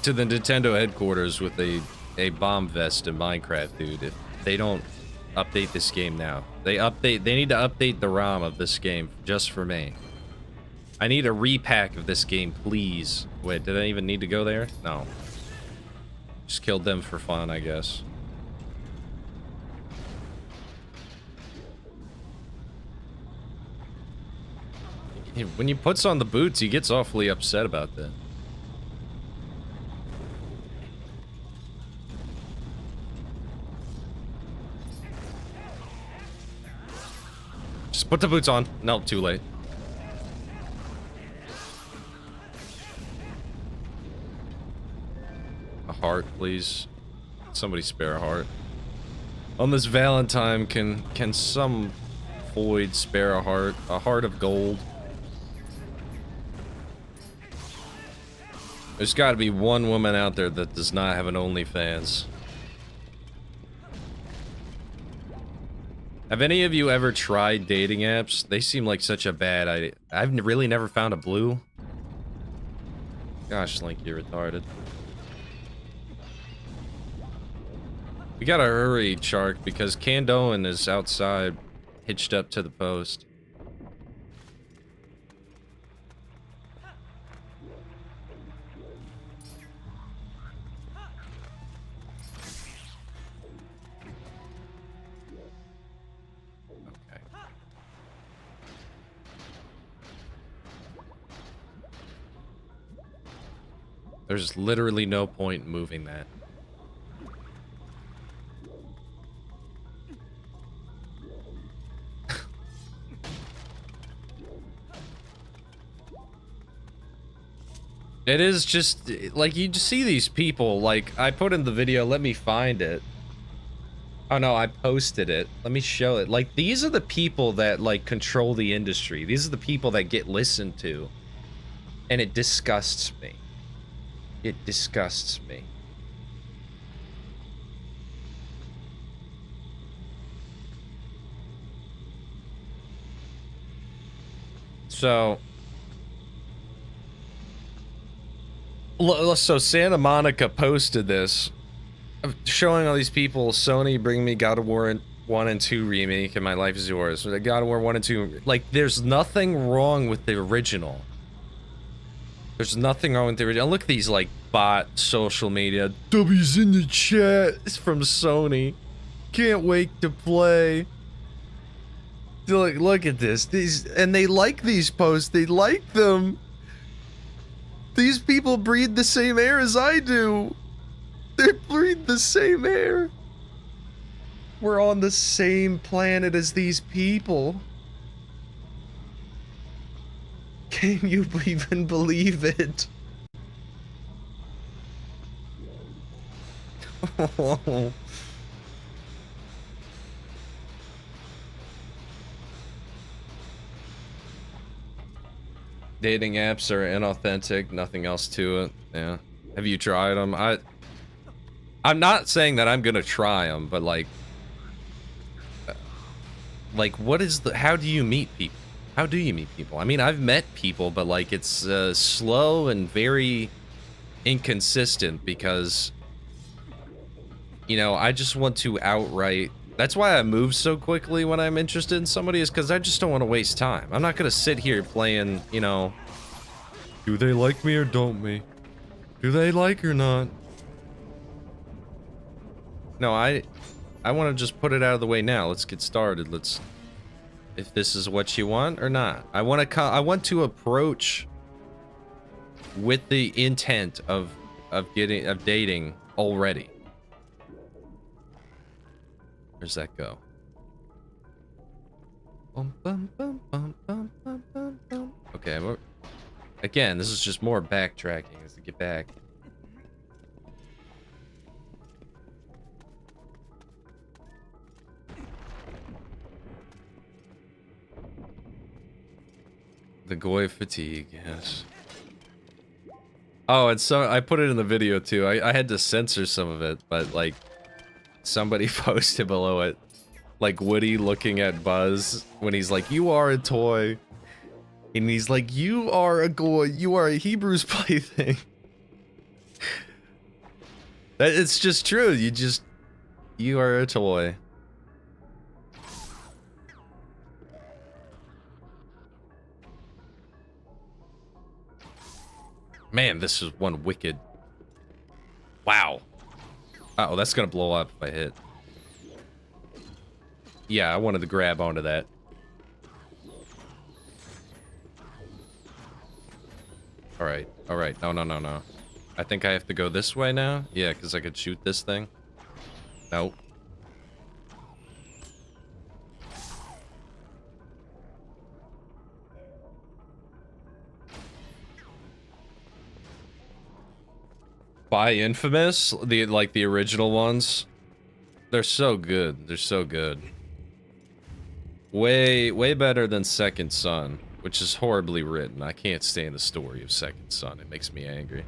to the Nintendo headquarters with a bomb vest in Minecraft, dude. If they don't update this game now. They need to update the ROM of this game just for me. I need a repack of this game, please. Wait, did I even need to go there? No. Just killed them for fun, I guess. When he puts on the boots, he gets awfully upset about that. Just put the boots on. No, too late. A heart, please. Somebody spare a heart. On this Valentine, can some void spare a heart? A heart of gold. There's got to be one woman out there that does not have an OnlyFans. Have any of you ever tried dating apps? They seem like such a bad idea. I've really never found a blue. Gosh, Link, you're retarded. We gotta hurry, Shark, because Candoan is outside, hitched up to the post. There's literally no point in moving that. It is just, like, you just see these people, like, I put in the video, let me find it. Oh no, I posted it. Let me show it. Like, these are the people that, like, control the industry. These are the people that get listened to. And it disgusts me. It disgusts me. So Santa Monica posted this, showing all these people, Sony bring me God of War 1 and 2 remake and my life is yours. God of War 1 and 2, like, there's nothing wrong with the original. There's nothing wrong with the original. Look at these, like, bot social media. W's in the chat. It's from Sony. Can't wait to play. Look at this. And they like these posts. They like them. These people breathe the same air as I do. They breathe the same air. We're on the same planet as these people. Can you even believe it? Dating apps are inauthentic, nothing else to it. Yeah. Have you tried them? I'm not saying that I'm gonna try them, but like what is the? How do you meet people? How do you meet people? I mean, I've met people, but like it's slow and very inconsistent because, you know, I just want to outright. That's why I move so quickly when I'm interested in somebody, is because I just don't want to waste time. I'm not gonna sit here playing, you know, do they like me or don't me? Do they like or not? No, I want to just put it out of the way now. Let's get started. Let's, if this is what you want or not. I want to approach with the intent of dating already. Where's that go? Okay, again, this is just more backtracking as to get back. The Goy fatigue, yes. Oh, and so I put it in the video too. I had to censor some of it, but like somebody posted below it, like Woody looking at Buzz when he's like, "You are a toy," and he's like, "You are a Goy. You are a Hebrew's plaything." That it's just true. You are a toy. Man, this is one wicked. Wow. Uh-oh, that's gonna blow up if I hit. Yeah, I wanted to grab onto that. Alright, alright. No, no, no, no. I think I have to go this way now? Yeah, because I could shoot this thing. Nope. Buy Infamous, the original ones. They're so good. They're so good. Way better than Second Son, which is horribly written. I can't stand the story of Second Son. It makes me angry.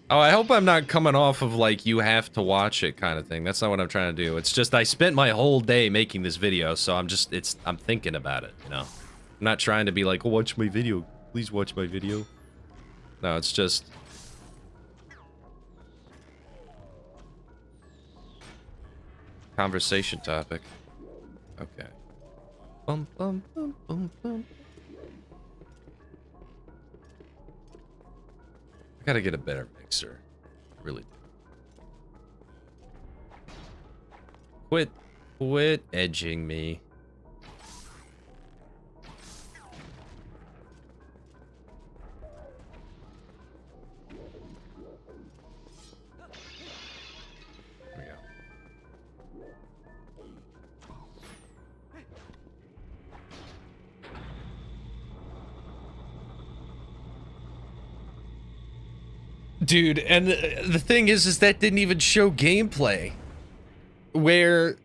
Oh, I hope I'm not coming off of like you have to watch it kind of thing. That's not what I'm trying to do. It's just I spent my whole day making this video, so I'm thinking about it, you know. I'm not trying to be like, oh, watch my video. Please watch my video. No, it's just... conversation topic. Okay. Bum, bum, bum, bum, bum. I gotta get a better mixer. Really. Quit edging me. Dude, and the thing is that didn't even show gameplay. Where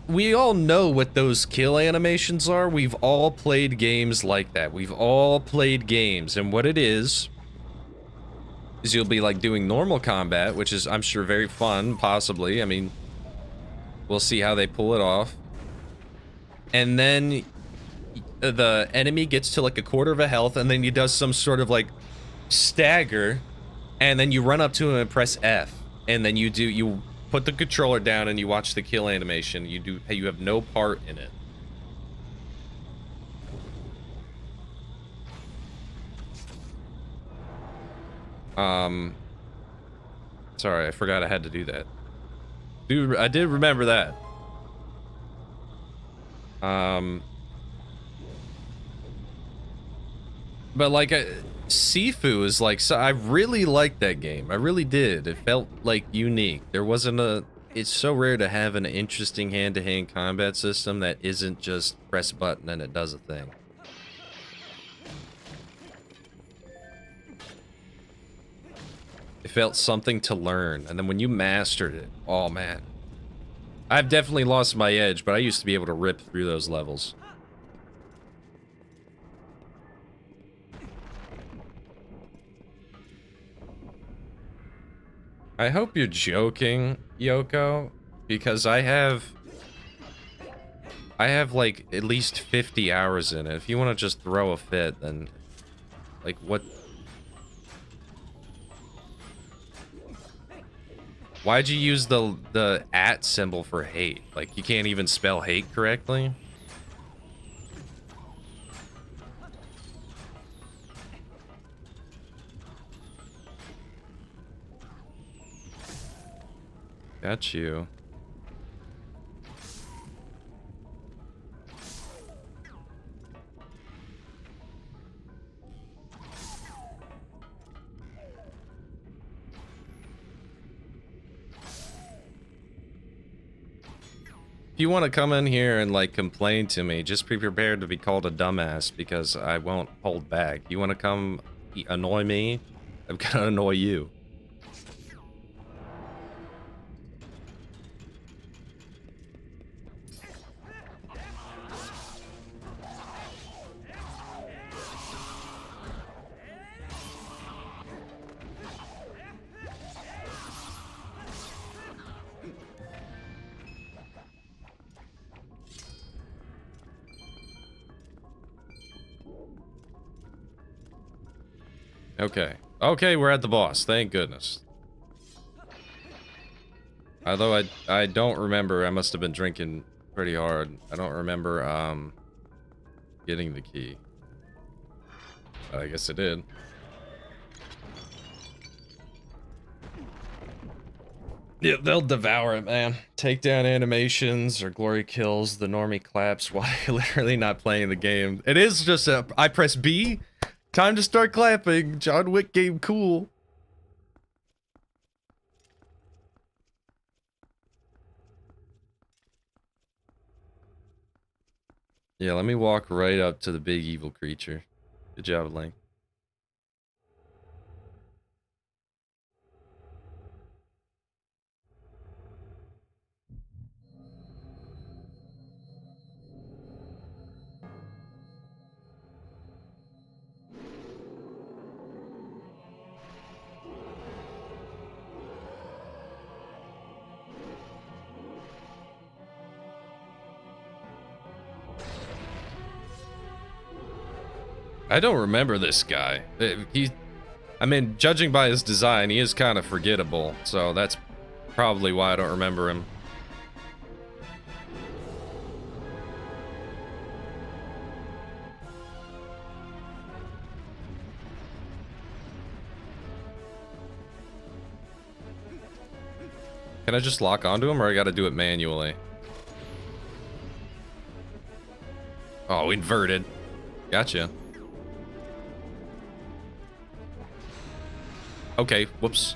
we all know what those kill animations are. We've all played games like that. We've all played games, and what it is you'll be like doing normal combat, which is, I'm sure, very fun, possibly. I mean, we'll see how they pull it off. And then the enemy gets to like a quarter of a health, and then he does some sort of like stagger. And then you run up to him and press F, and then you put the controller down and you watch the kill animation. You have no part in it. Sorry, I forgot I had to do that. Dude, I did remember that. But like Sifu is like, so I really liked that game. I really did. It felt like unique. There wasn't it's so rare to have an interesting hand-to-hand combat system that isn't just press button and it does a thing. It felt something to learn, and then when you mastered it, oh man. I've definitely lost my edge, but I used to be able to rip through those levels. I hope you're joking, Yoko, because I have like at least 50 hours in it. If you want to just throw a fit, then like what? Why'd you use the @ symbol for hate? Like you can't even spell hate correctly? Got you. If you want to come in here and like complain to me, just be prepared to be called a dumbass because I won't hold back. You want to come annoy me? I'm gonna annoy you. Okay. Okay, we're at the boss. Thank goodness. Although I don't remember, I must have been drinking pretty hard. I don't remember getting the key. I guess I did. Yeah, they'll devour it, man. Takedown animations or glory kills, the normie claps while literally not playing the game. It is just I press B, time to start clapping. John Wick game cool. Yeah, let me walk right up to the big evil creature. Good job, Link. I don't remember this guy. I mean, judging by his design, he is kind of forgettable, so that's probably why I don't remember him. Can I just lock onto him, or I gotta do it manually? Oh, inverted. Gotcha. Okay, whoops.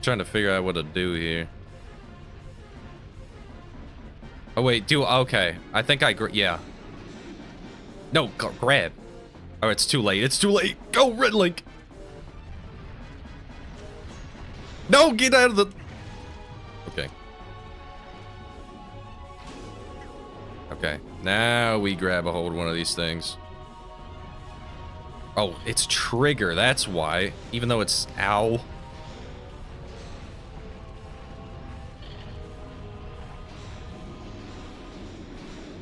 Trying to figure out what to do here. Oh wait, okay. I think yeah. No, grab. Oh, it's too late. It's too late. Go, Red Link. No, get out of the... Okay. Okay, now we grab a hold of one of these things. Oh, it's trigger, that's why. Even though it's... Ow.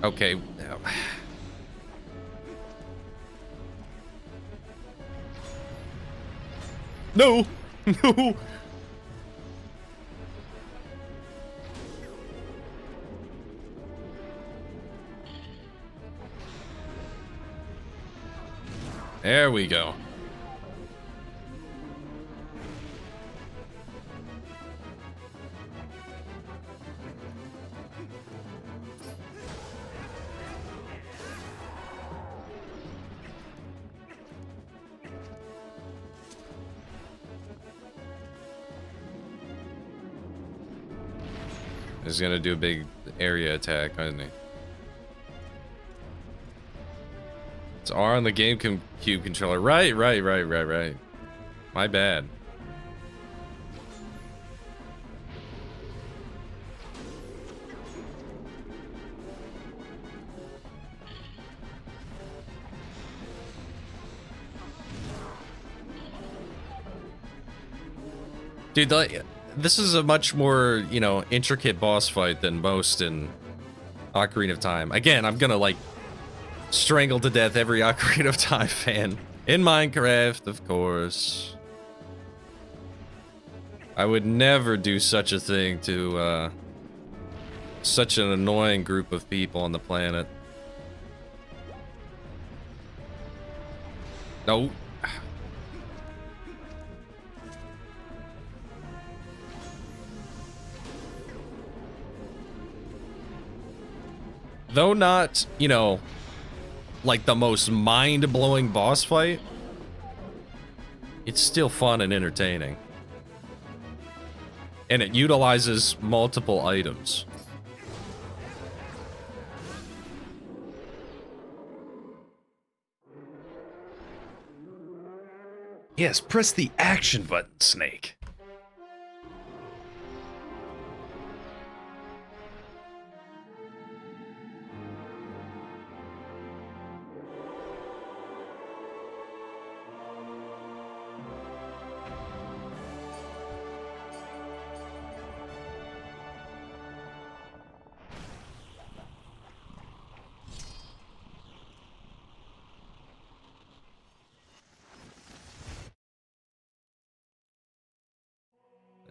Okay. No! No! There we go. He's gonna do a big area attack, isn't he? It's R on the GameCube controller. Right. My bad. Dude, like, this is a much more, you know, intricate boss fight than most in Ocarina of Time. Again, I'm gonna, like, strangle to death every Ocarina of Time fan. In Minecraft, of course. I would never do such a thing to, such an annoying group of people on the planet. No. Though not, you know, like the most mind-blowing boss fight, it's still fun and entertaining. And it utilizes multiple items. Yes, press the action button, Snake.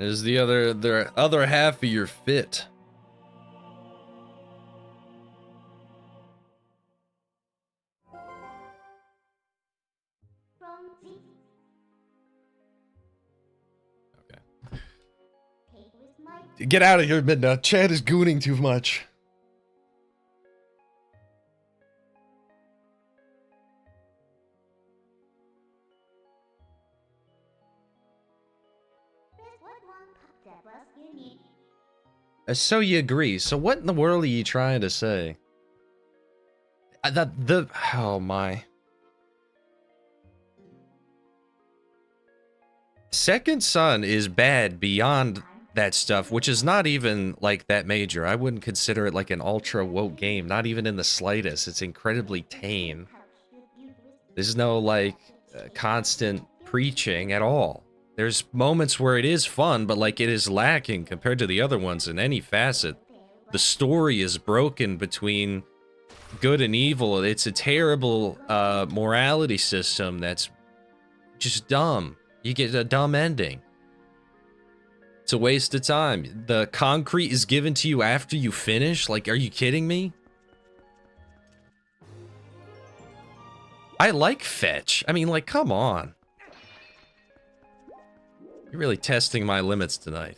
Is the other half of your fit. Okay. Get out of here, Midna. Chad is gooning too much. So you agree. So what in the world are you trying to say? Oh my. Second Son is bad beyond that stuff, which is not even like that major. I wouldn't consider it like an ultra woke game, not even in the slightest. It's incredibly tame. There's no like constant preaching at all. There's moments where it is fun, but like it is lacking compared to the other ones in any facet. The story is broken between good and evil. It's a terrible morality system that's just dumb. You get a dumb ending. It's a waste of time. The concrete is given to you after you finish? Like, are you kidding me? I like fetch. I mean, like, come on. You're really testing my limits tonight.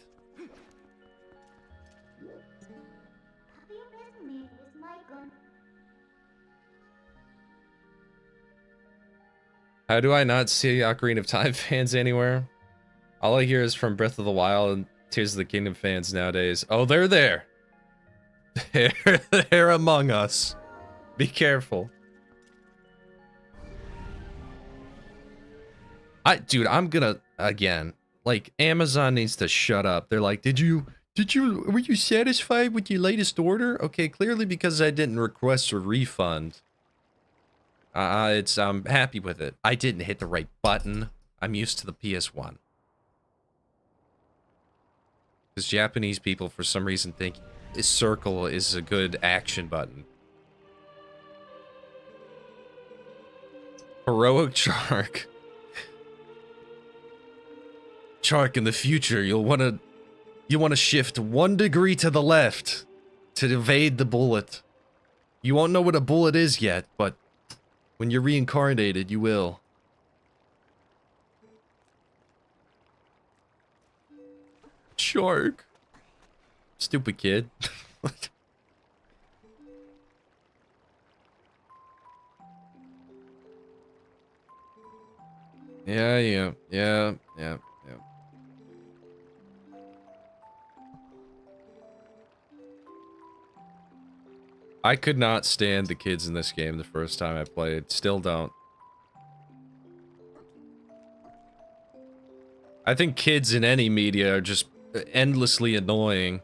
How do I not see Ocarina of Time fans anywhere? All I hear is from Breath of the Wild and Tears of the Kingdom fans nowadays. Oh, they're there. They're among us. Be careful. Dude, I'm gonna, again, like, Amazon needs to shut up. They're like, were you satisfied with your latest order? Okay, clearly because I didn't request a refund. I'm happy with it. I didn't hit the right button. I'm used to the PS1. Because Japanese people, for some reason, think circle is a good action button. Heroic Shark. Shark, in the future, you'll want to shift 1 degree to the left to evade the bullet. You won't know what a bullet is yet, but when you're reincarnated, you will. Shark. Stupid kid. Yeah. I could not stand the kids in this game the first time I played. Still don't. I think kids in any media are just endlessly annoying.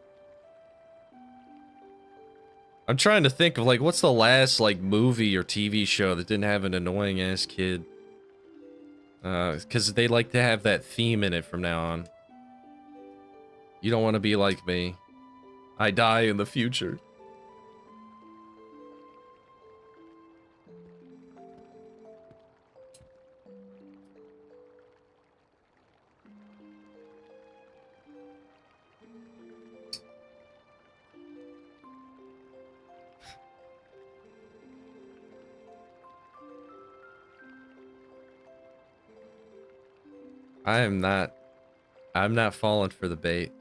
I'm trying to think of, like, what's the last, like, movie or TV show that didn't have an annoying-ass kid? Because they like to have that theme in it from now on. You don't want to be like me. I die in the future. I'm not falling for the bait.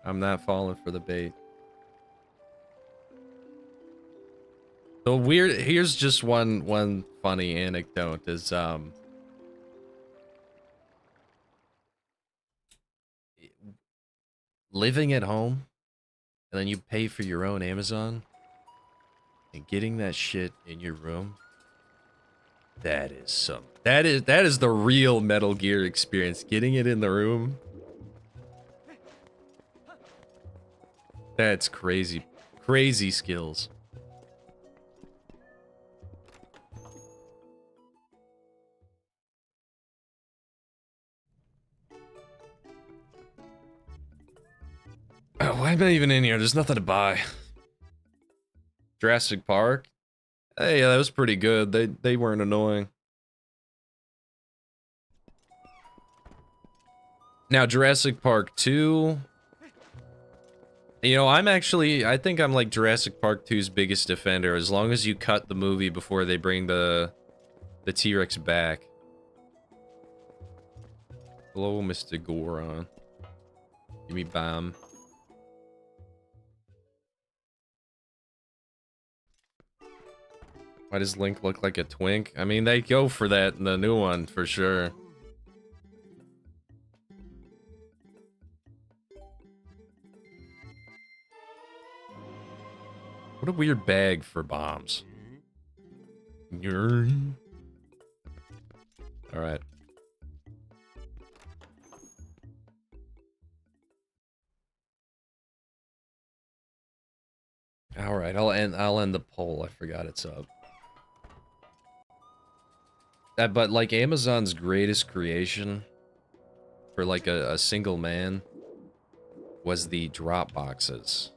I'm not falling for the bait. The weird, here's just one funny anecdote is living at home and then you pay for your own Amazon and getting that shit in your room. That is the real Metal Gear experience. Getting it in the room. That's crazy. Crazy skills. Oh, why am I even in here? There's nothing to buy. Jurassic Park? Hey, yeah, that was pretty good. They weren't annoying. Now, Jurassic Park 2... You know, I think I'm like Jurassic Park 2's biggest defender, as long as you cut the movie before they bring the T-Rex back. Hello, Mr. Goron. Give me bomb. Why does Link look like a twink? I mean, they go for that in the new one, for sure. What a weird bag for bombs. Alright. Alright, I'll end the poll. I forgot it's up. But like Amazon's greatest creation for like a single man was the drop boxes.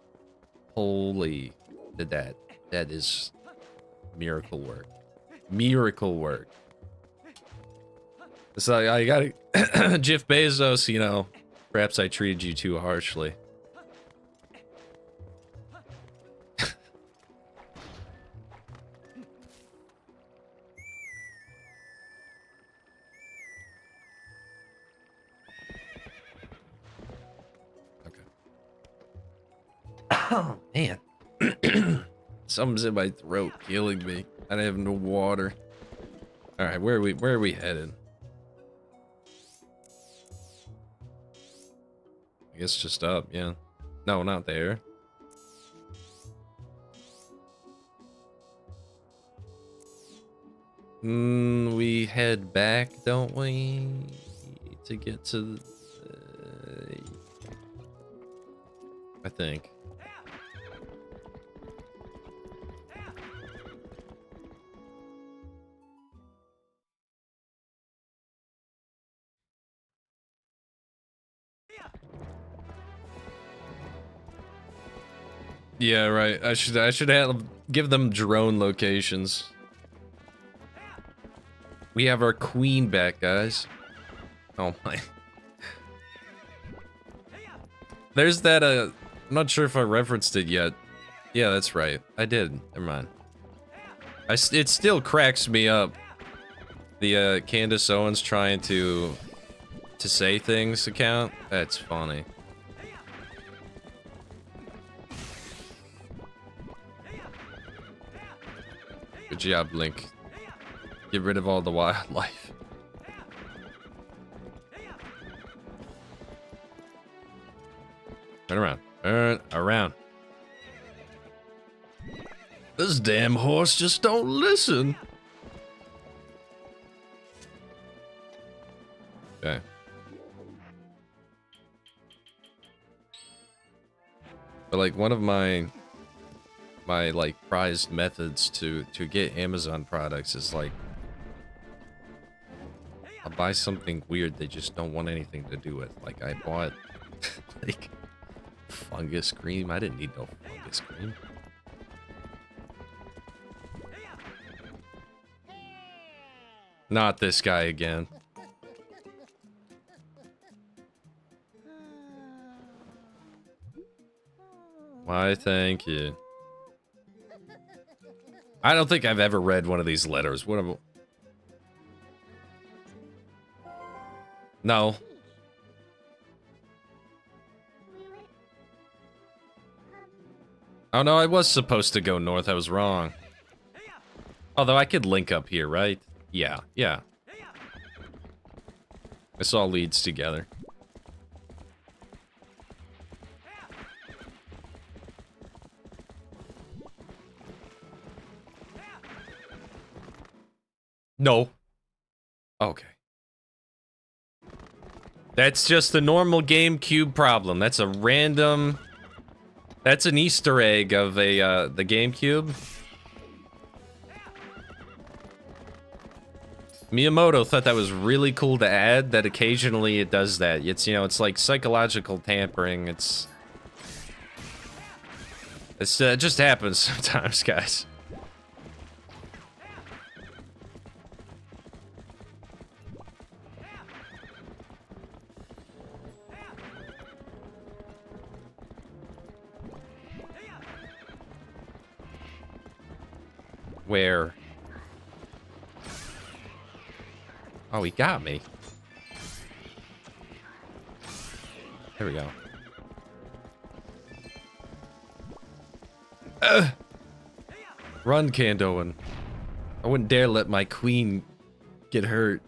Holy, that is miracle work. Miracle work. So I gotta Jeff Bezos, you know, perhaps I treated you too harshly. Oh, man. Something's in my throat killing me. I have no water. Alright, where are we headed? I guess just up, yeah. No, not there. We head back, don't we? To get to the... I think. Yeah, right. I should give them drone locations. We have our queen back, guys. Oh my. There's that I'm not sure if I referenced it yet. Yeah, that's right. I did. Never mind. It still cracks me up. The Candace Owens trying to say things account. That's funny. Good job, Link. Get rid of all the wildlife. Turn around. Turn around. This damn horse just don't listen. Okay. But like one of my like prized methods to get Amazon products is like I'll buy something weird they just don't want anything to do with. Like I bought Like, fungus cream? I didn't need no fungus cream. Not this guy again. Why, thank you. I don't think I've ever read one of these letters. What am... No. Oh no, I was supposed to go north. I was wrong. Although I could link up here, right? Yeah, yeah. This all leads together. No. Okay. That's just the normal GameCube problem. That's a random... That's an Easter egg of a, the GameCube. Miyamoto thought that was really cool to add, that occasionally it does that. It's, you know, it's like psychological tampering. It just happens sometimes, guys. Where? Oh, he got me. There we go. Run, Kandoan. I wouldn't dare let my queen get hurt.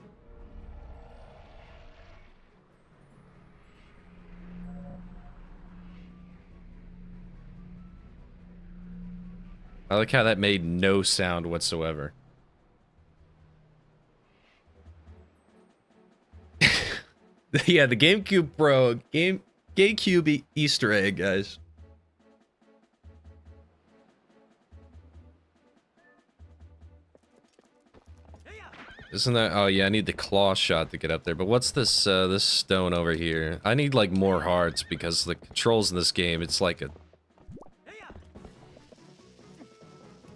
I like how that made no sound whatsoever. Yeah, the GameCube Pro, GameCube Easter egg, guys. Isn't that? Oh yeah, I need the claw shot to get up there. But what's this? This stone over here? I need like more hearts because the controls in this game, it's like a.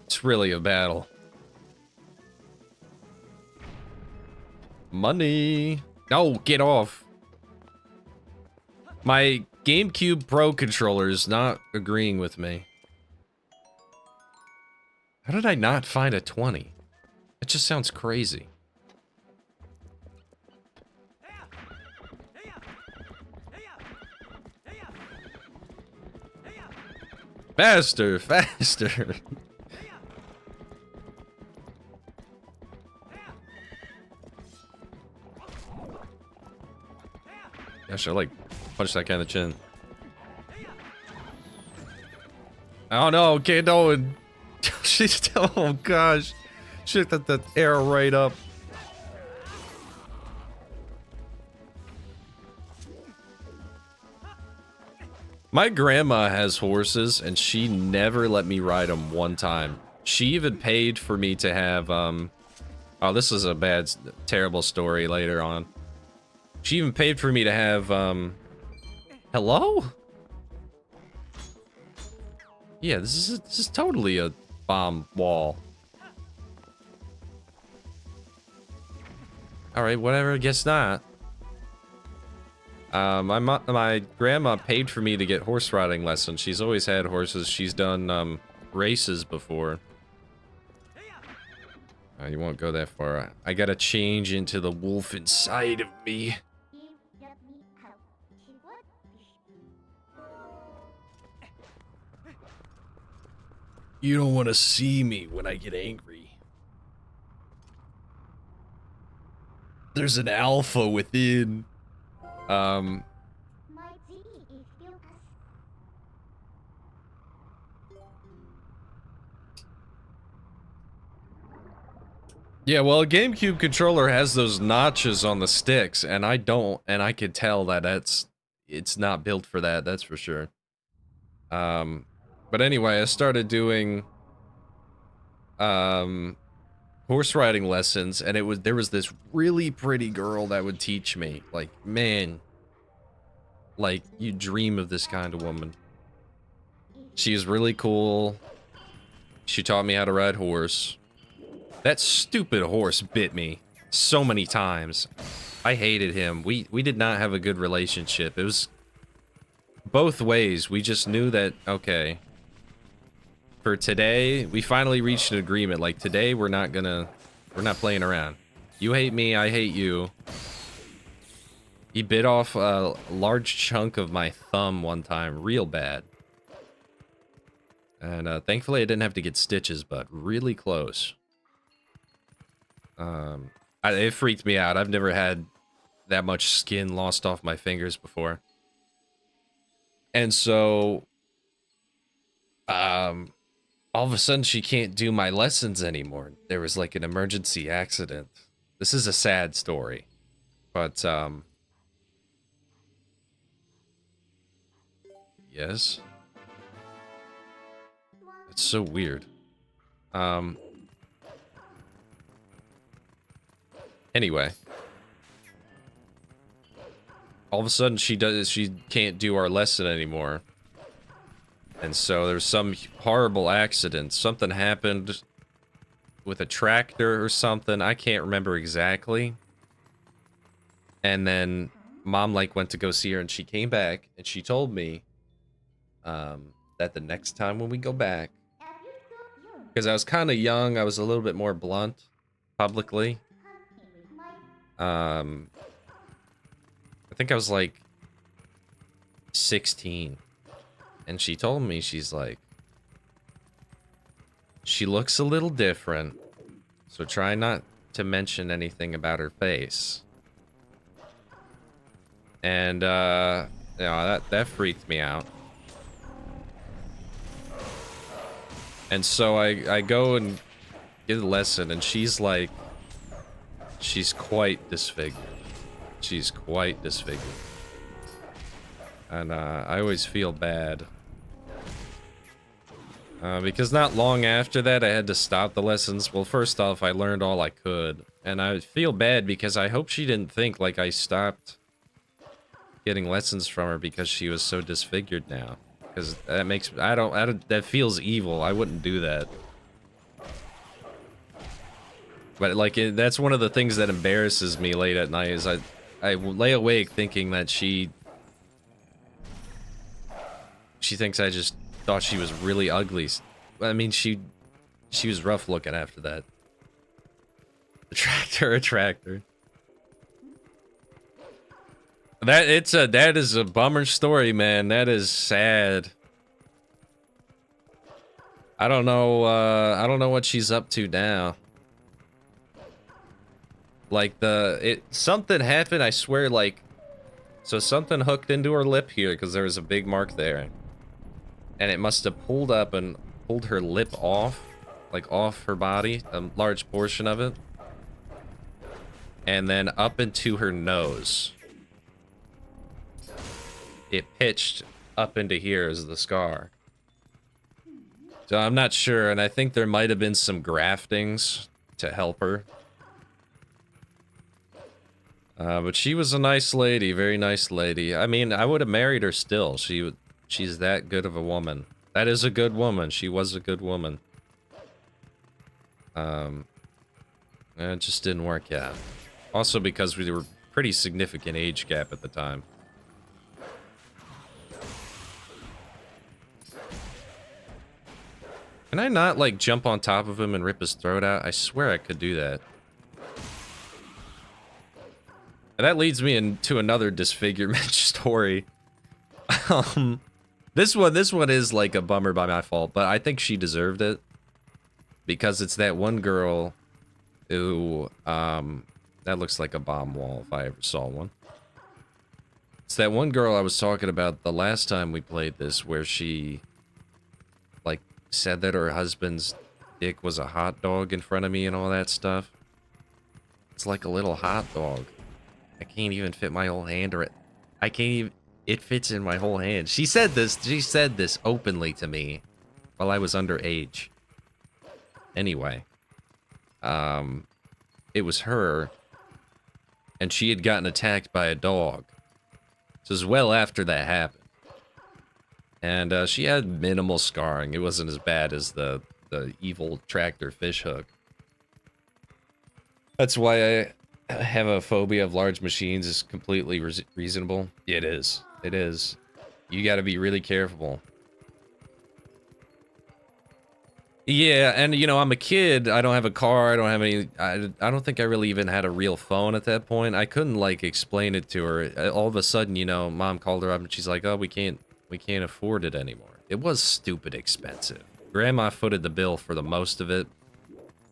It's really a battle. Money. No, get off. My GameCube Pro controller is not agreeing with me. How did I not find a 20? It just sounds crazy. Faster, faster. Gosh, I like punch that guy in the chin. Oh no, Kando and she's oh gosh. She took that arrow right up. My grandma has horses and she never let me ride them one time. She even paid for me to have oh, this is a bad terrible story later on. She even paid for me to have, hello? Yeah, this is totally a bomb wall. Alright, whatever, I guess not. My grandma paid for me to get horse riding lessons. She's always had horses. She's done, races before. You won't go that far. I gotta change into the wolf inside of me. You don't want to see me when I get angry. There's an alpha within. Yeah, well, a GameCube controller has those notches on the sticks, and I don't, and I could tell that it's not built for that, that's for sure. But anyway, I started doing, horse riding lessons, and there was this really pretty girl that would teach me. Like, man, Like, you dream of this kind of woman. She was really cool. She taught me how to ride horse. That stupid horse bit me so many times. I hated him. We did not have a good relationship. It was both ways. We just knew that, okay, for today, we finally reached an agreement. Like, today, we're not playing around. You hate me, I hate you. He bit off a large chunk of my thumb one time, real bad. And thankfully I didn't have to get stitches, but really close. It freaked me out. I've never had that much skin lost off my fingers before. And so, all of a sudden she can't do my lessons anymore. There was like an emergency accident. This is a sad story, but yes. It's so weird. Anyway. All of a sudden she can't do our lesson anymore. And so there's some horrible accident. Something happened with a tractor or something. I can't remember exactly. And then Mom like went to go see her and she came back and she told me that the next time when we go back, because I was kind of young, I was a little bit more blunt publicly. I think I was like 16. And she told me, she's like, she looks a little different, so try not to mention anything about her face. And, you know, that freaked me out. And so I go and get a lesson, and she's like, she's quite disfigured. She's quite disfigured. And, I always feel bad. Because not long after that, I had to stop the lessons. Well, first off, I learned all I could. And I feel bad because I hope she didn't think, like, I stopped getting lessons from her because she was so disfigured now. Because that makes... I don't... That feels evil. I wouldn't do that. But, like, that's one of the things that embarrasses me late at night, is I lay awake thinking that she thinks I just thought she was really ugly. I mean, she was rough looking after that. A tractor. That is a bummer story, man. That is sad. I don't know what she's up to now. Like something happened, I swear, like, so something hooked into her lip here because there was a big mark there. And it must have pulled up and pulled her lip off, like off her body, a large portion of it. And then up into her nose. It pitched up into here as the scar. So I'm not sure, and I think there might have been some graftings to help her. But she was a nice lady, very nice lady. I mean, I would have married her still. She's that good of a woman. That is a good woman. She was a good woman. It just didn't work out. Also because we were pretty significant age gap at the time. Can I not, like, jump on top of him and rip his throat out? I swear I could do that. And that leads me into another disfigurement story. This one is like a bummer by my fault, but I think she deserved it. Because it's that one girl who, that looks like a bomb wall if I ever saw one. It's that one girl I was talking about the last time we played this, where she, like, said that her husband's dick was a hot dog in front of me and all that stuff. It's like a little hot dog. I can't even fit my whole hand or I can't even, it fits in my whole hand. She said this openly to me while I was underage. Anyway, it was her, and she had gotten attacked by a dog. This was well after that happened. And she had minimal scarring. It wasn't as bad as the evil tractor fish hook. That's why I have a phobia of large machines. Is completely reasonable. It is. It is. You got to be really careful. Yeah, and you know, I'm a kid. I don't have a car. I don't have any. I don't think I really even had a real phone at that point. I couldn't like explain it to her. All of a sudden, you know, mom called her up and she's like, "Oh, we can't afford it anymore." It was stupid expensive. Grandma footed the bill for the most of it,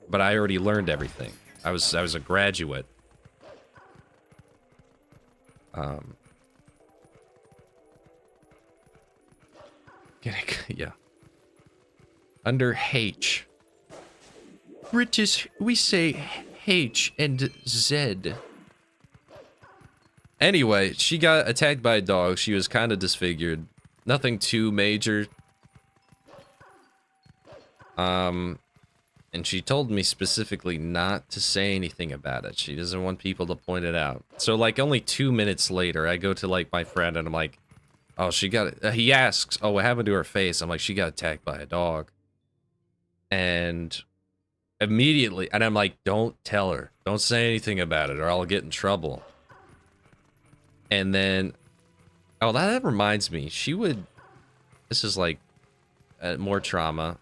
but I already learned everything. I was a graduate. Yeah. Under H. British, we say H and Z. Anyway, she got attacked by a dog. She was kind of disfigured. Nothing too major. And she told me specifically not to say anything about it. She doesn't want people to point it out. So, like, only 2 minutes later, I go to, like, my friend, and I'm like, oh, she got... he asks, oh, what happened to her face? I'm like, she got attacked by a dog. And immediately, and I'm like, don't tell her. Don't say anything about it, or I'll get in trouble. And then... oh, that reminds me. She would... this is, like, more trauma.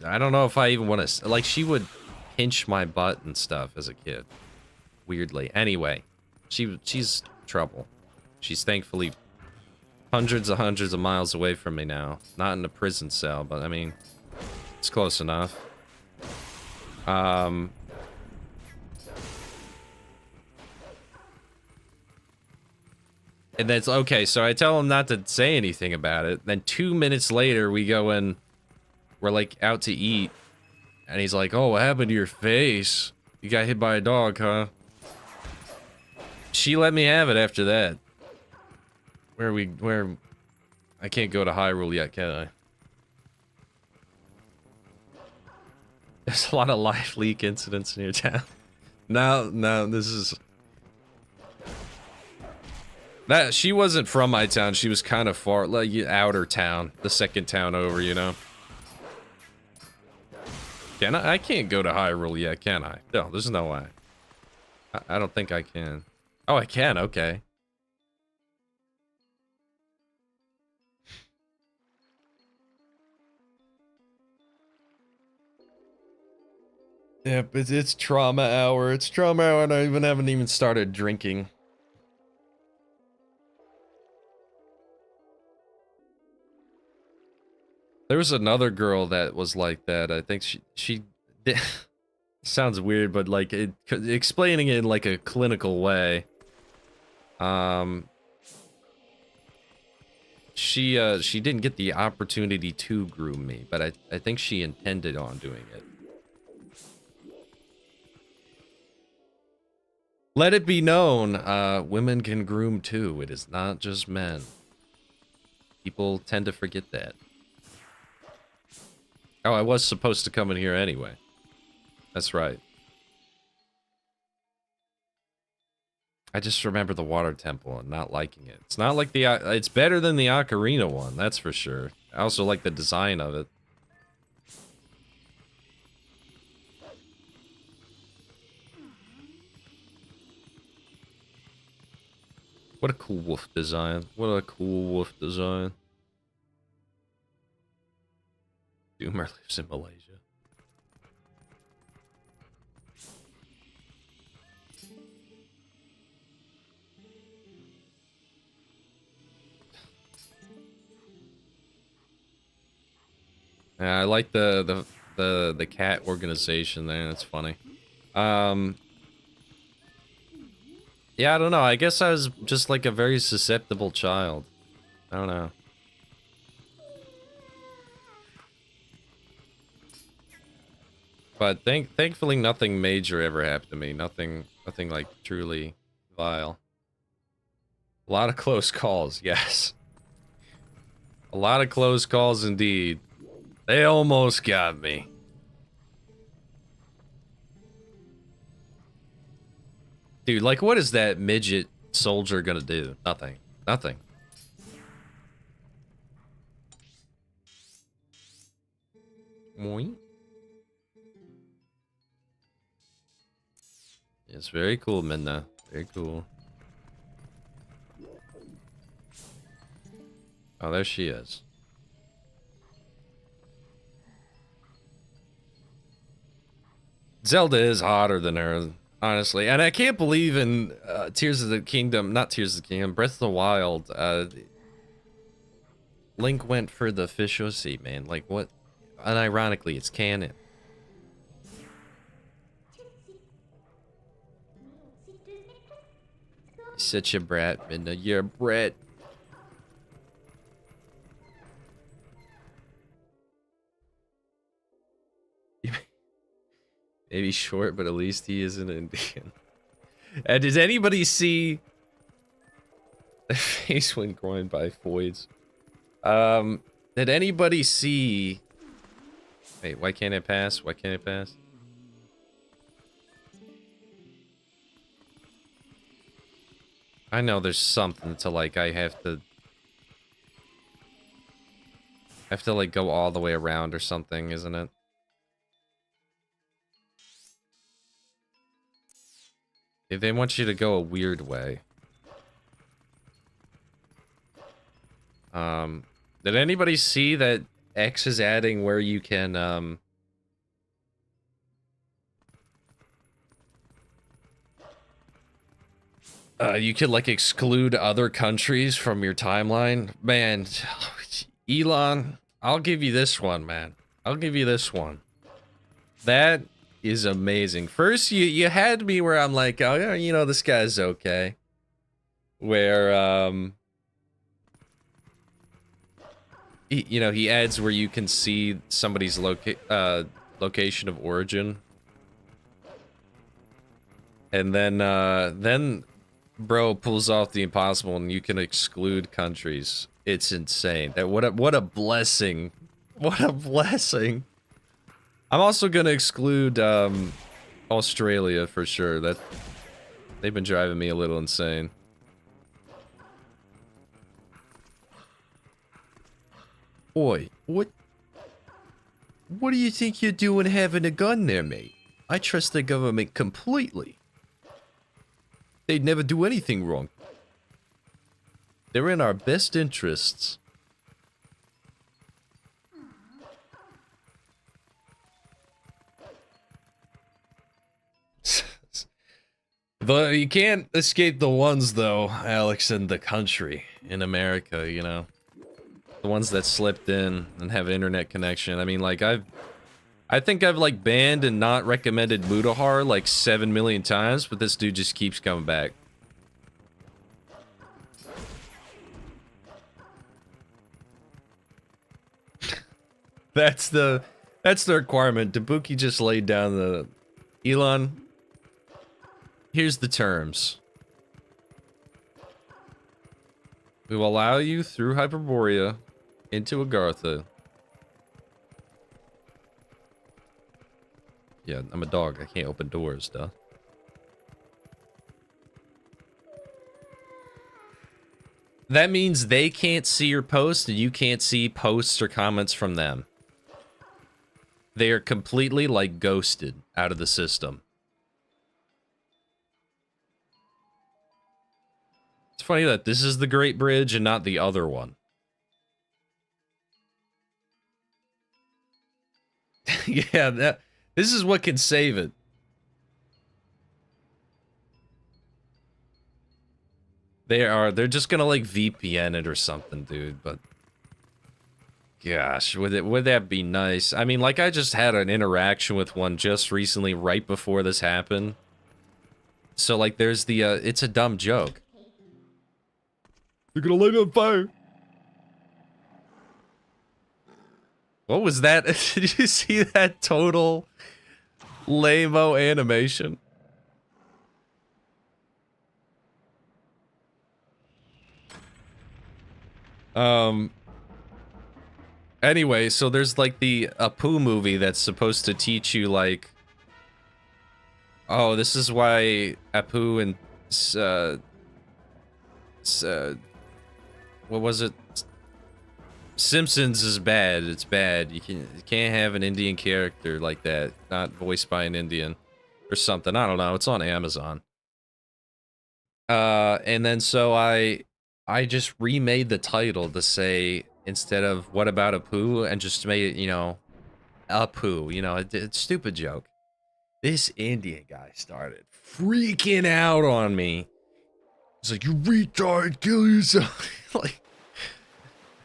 I don't know if I even want to... like, she would pinch my butt and stuff as a kid. Weirdly. Anyway, she's trouble. She's thankfully hundreds of miles away from me now. Not in a prison cell, but I mean, it's close enough. And that's okay. So I tell him not to say anything about it. Then 2 minutes later, we go in. We're like out to eat, and he's like, "Oh, what happened to your face? You got hit by a dog, huh?" She let me have it after that. Where I can't go to Hyrule yet, can I? There's a lot of live leak incidents in your town. No, this is... that she wasn't from my town. She was kind of far, like outer town, the second town over, you know. Can I? I can't go to Hyrule yet, can I? No, there's no way. I don't think I can. Oh, I can. Okay. Yep, it's trauma hour. It's trauma hour, and I haven't even started drinking. There was another girl that was like that. I think she did. Sounds weird, but like explaining it in like a clinical way. She didn't get the opportunity to groom me, but I think she intended on doing it. Let it be known, women can groom too. It is not just men. People tend to forget that. Oh, I was supposed to come in here anyway. That's right. I just remember the water temple and not liking it. It's not like the... it's better than the Ocarina one, that's for sure. I also like the design of it. What a cool wolf design. What a cool wolf design. Doomer lives in Malaysia. Yeah, I like the cat organization there. That's funny. Yeah, I don't know. I guess I was just like a very susceptible child. I don't know. But thankfully nothing major ever happened to me. Nothing like truly vile. A lot of close calls, yes. A lot of close calls indeed. They almost got me. Dude, like, what is that midget soldier gonna do? Nothing. Nothing. Moink. It's very cool, Minna. Very cool. Oh, there she is. Zelda is hotter than her, honestly. And I can't believe in Tears of the Kingdom, not Tears of the Kingdom, Breath of the Wild, Link went for the fishosi, man. Like, what? Unironically, it's canon. Such a brat, Minna. You're a brat. Maybe short, but at least he is an Indian. And does anybody see the face when groined by Foids? Did anybody see? Wait, why can't it pass? Why can't it pass? I know there's something to like. I have to like go all the way around or something, isn't it? If they want you to go a weird way. Did anybody see that X is adding where you can you could like exclude other countries from your timeline? Man, Elon, I'll give you this one, man. I'll give you this one. That is amazing. First, you had me where I'm like, oh, yeah, you know, this guy's okay. Where, he adds where you can see somebody's location of origin. And then bro pulls off the impossible and you can exclude countries. It's insane. What a blessing. What a blessing. I'm also gonna exclude Australia for sure. That they've been driving me a little insane. Oi, what do you think you're doing having a gun there, mate? I trust the government completely. They'd never do anything wrong. They're in our best interests. But you can't escape the ones, though, Alex, in the country, in America, you know? The ones that slipped in and have internet connection. I mean, like, I think I've, like, banned and not recommended Mutahar, like, 7 million times, but this dude just keeps coming back. That's the requirement. Dabuki just laid down the... Elon, here's the terms. We will allow you through Hyperborea into Agartha. Yeah, I'm a dog. I can't open doors, duh. That means they can't see your post and you can't see posts or comments from them. They are completely, like, ghosted out of the system. It's funny that this is the Great Bridge and not the other one. Yeah, this is what can save it. They're just gonna, like, VPN it or something, dude, but... Gosh, would that be nice? I mean, like, I just had an interaction with one just recently, right before this happened. So, like, there's the, it's a dumb joke. You're gonna light on fire! What was that? Did you see that total lame-o animation? Anyway, so there's like the Apu movie that's supposed to teach you like Oh, this is why Apu and what was it? Simpsons is bad. It's bad. You can't have an Indian character like that, not voiced by an Indian or something. I don't know. It's on Amazon. And then so I just remade the title to say, instead of "What about Apu," and just made it, you know, Apu. You know, it's a stupid joke. This Indian guy started freaking out on me. He's like, "You retard, kill yourself!" Like,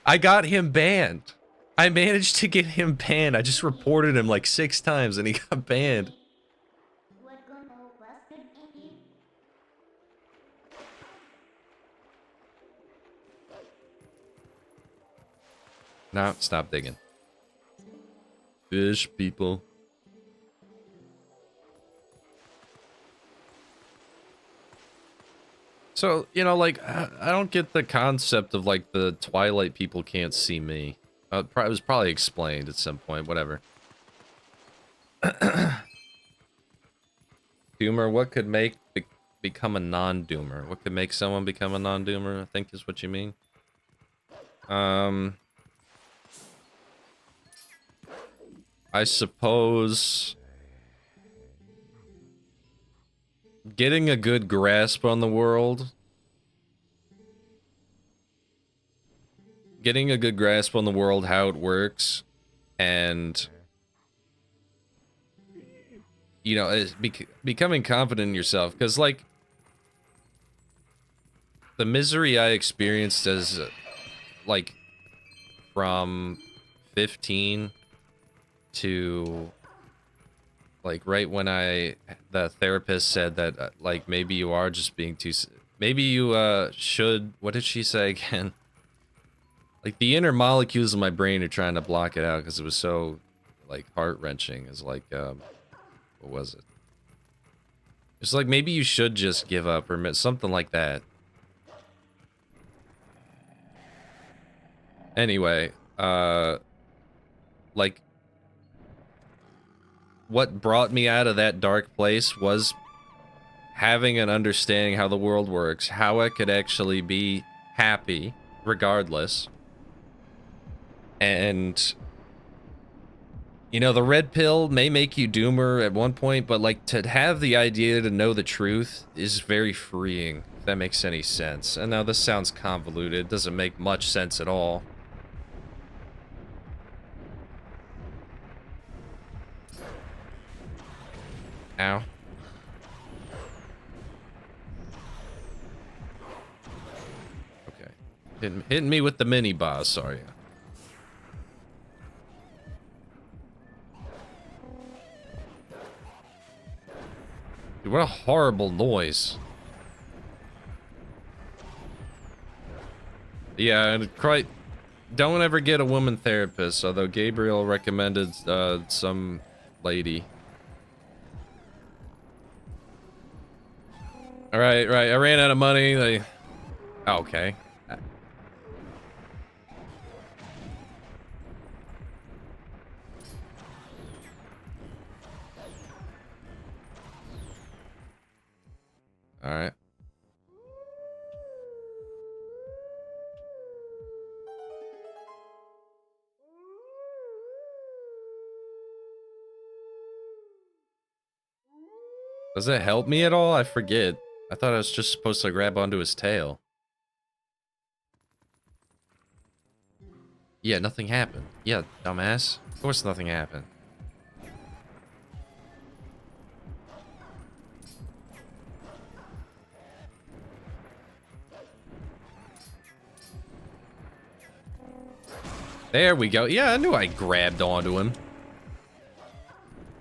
I got him banned. I managed to get him banned. I just reported him like 6 times and he got banned. No, stop digging. Fish people. So, you know, like, I don't get the concept of, like, the Twilight people can't see me. It was probably explained at some point, whatever. Doomer, what could make become a non-doomer? What could make someone become a non-doomer, I think is what you mean. I suppose getting a good grasp on the world. Getting a good grasp on the world, how it works, and, you know, becoming confident in yourself. Because, like, the misery I experienced as, like, from 15 to, like, right when the therapist said that, like, maybe you are just being too, maybe you, should, what did she say again? Like, the inner molecules of my brain are trying to block it out because it was so, like, heart-wrenching. It's like, what was it? It's like, maybe you should just give up or something like that. Anyway, like, what brought me out of that dark place was having an understanding how the world works, how I could actually be happy regardless. And, you know, the red pill may make you doomer at one point, but, like, to have the idea to know the truth is very freeing, if that makes any sense. And now this sounds convoluted, it doesn't make much sense at all. Ow. Okay. Hitting me with the mini boss, sorry. Dude, what a horrible noise. Yeah, and quite... Don't ever get a woman therapist, although Gabriel recommended some lady. Alright, right, I ran out of money, oh, okay. Alright. Does it help me at all? I forget. I thought I was just supposed to grab onto his tail. Yeah, nothing happened. Yeah, dumbass. Of course nothing happened. There we go. Yeah, I knew I grabbed onto him.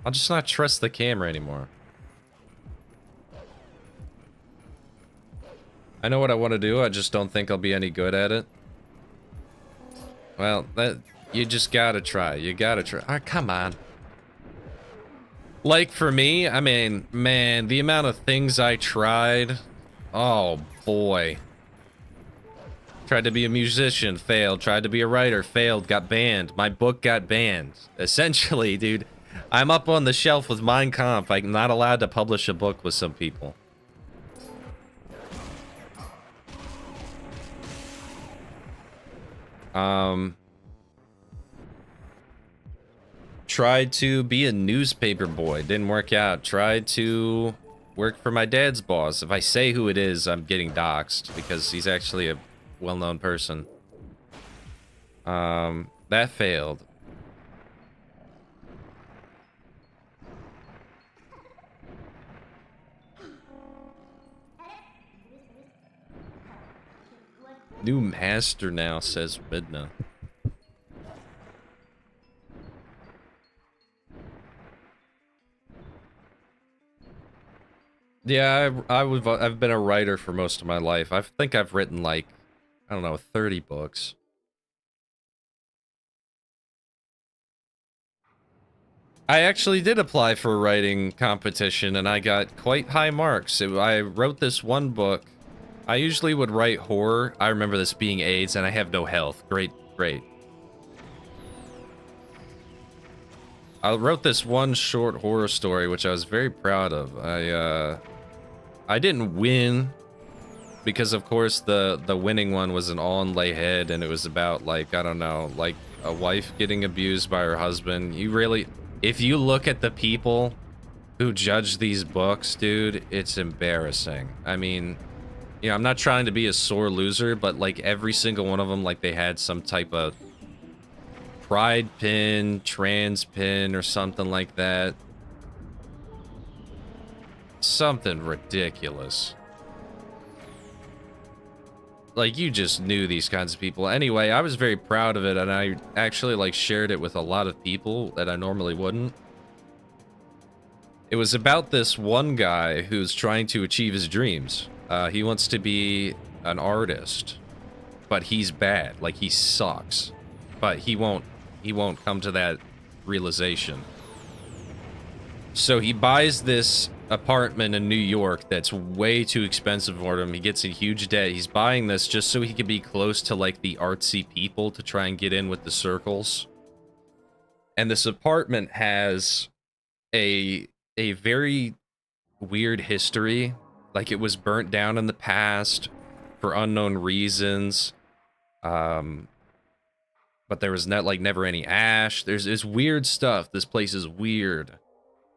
I'll just not trust the camera anymore. I know what I want to do, I just don't think I'll be any good at it. Well, you just gotta try. You gotta try. Ah, come on. Like, for me, I mean, man, the amount of things I tried. Oh, boy. Tried to be a musician, failed. Tried to be a writer, failed, got banned. My book got banned. Essentially, dude, I'm up on the shelf with Mein Kampf. I'm not allowed to publish a book with some people. Tried to be a newspaper boy. Didn't work out. Tried to work for my dad's boss. If I say who it is, I'm getting doxxed because he's actually a well-known person. That failed. New master now, says Midna. Yeah, I've been a writer for most of my life. I think I've written like, I don't know, 30 books. I actually did apply for a writing competition and I got quite high marks. I wrote this one book. I usually would write horror. I remember this being AIDS and I have no health. Great, great. I wrote this one short horror story, which I was very proud of. I didn't win because, of course, the winning one was an all-in-lay head, and it was about, like, I don't know, like a wife getting abused by her husband. You really, if you look at the people who judge these books, dude, it's embarrassing. I mean, you know, I'm not trying to be a sore loser, but like every single one of them, like they had some type of pride pin, trans pin, or something like that. Something ridiculous. Like, you just knew these kinds of people. Anyway, I was very proud of it, and I actually, like, shared it with a lot of people that I normally wouldn't. It was about this one guy who's trying to achieve his dreams. He wants to be an artist, but he's bad. Like, he sucks. But he won't come to that realization. So he buys this apartment in New York that's way too expensive for him. He gets a huge debt. He's buying this just so he can be close to like the artsy people to try and get in with the circles. And this apartment has a very weird history. Like, it was burnt down in the past for unknown reasons. But there was never any ash. There's weird stuff. This place is weird.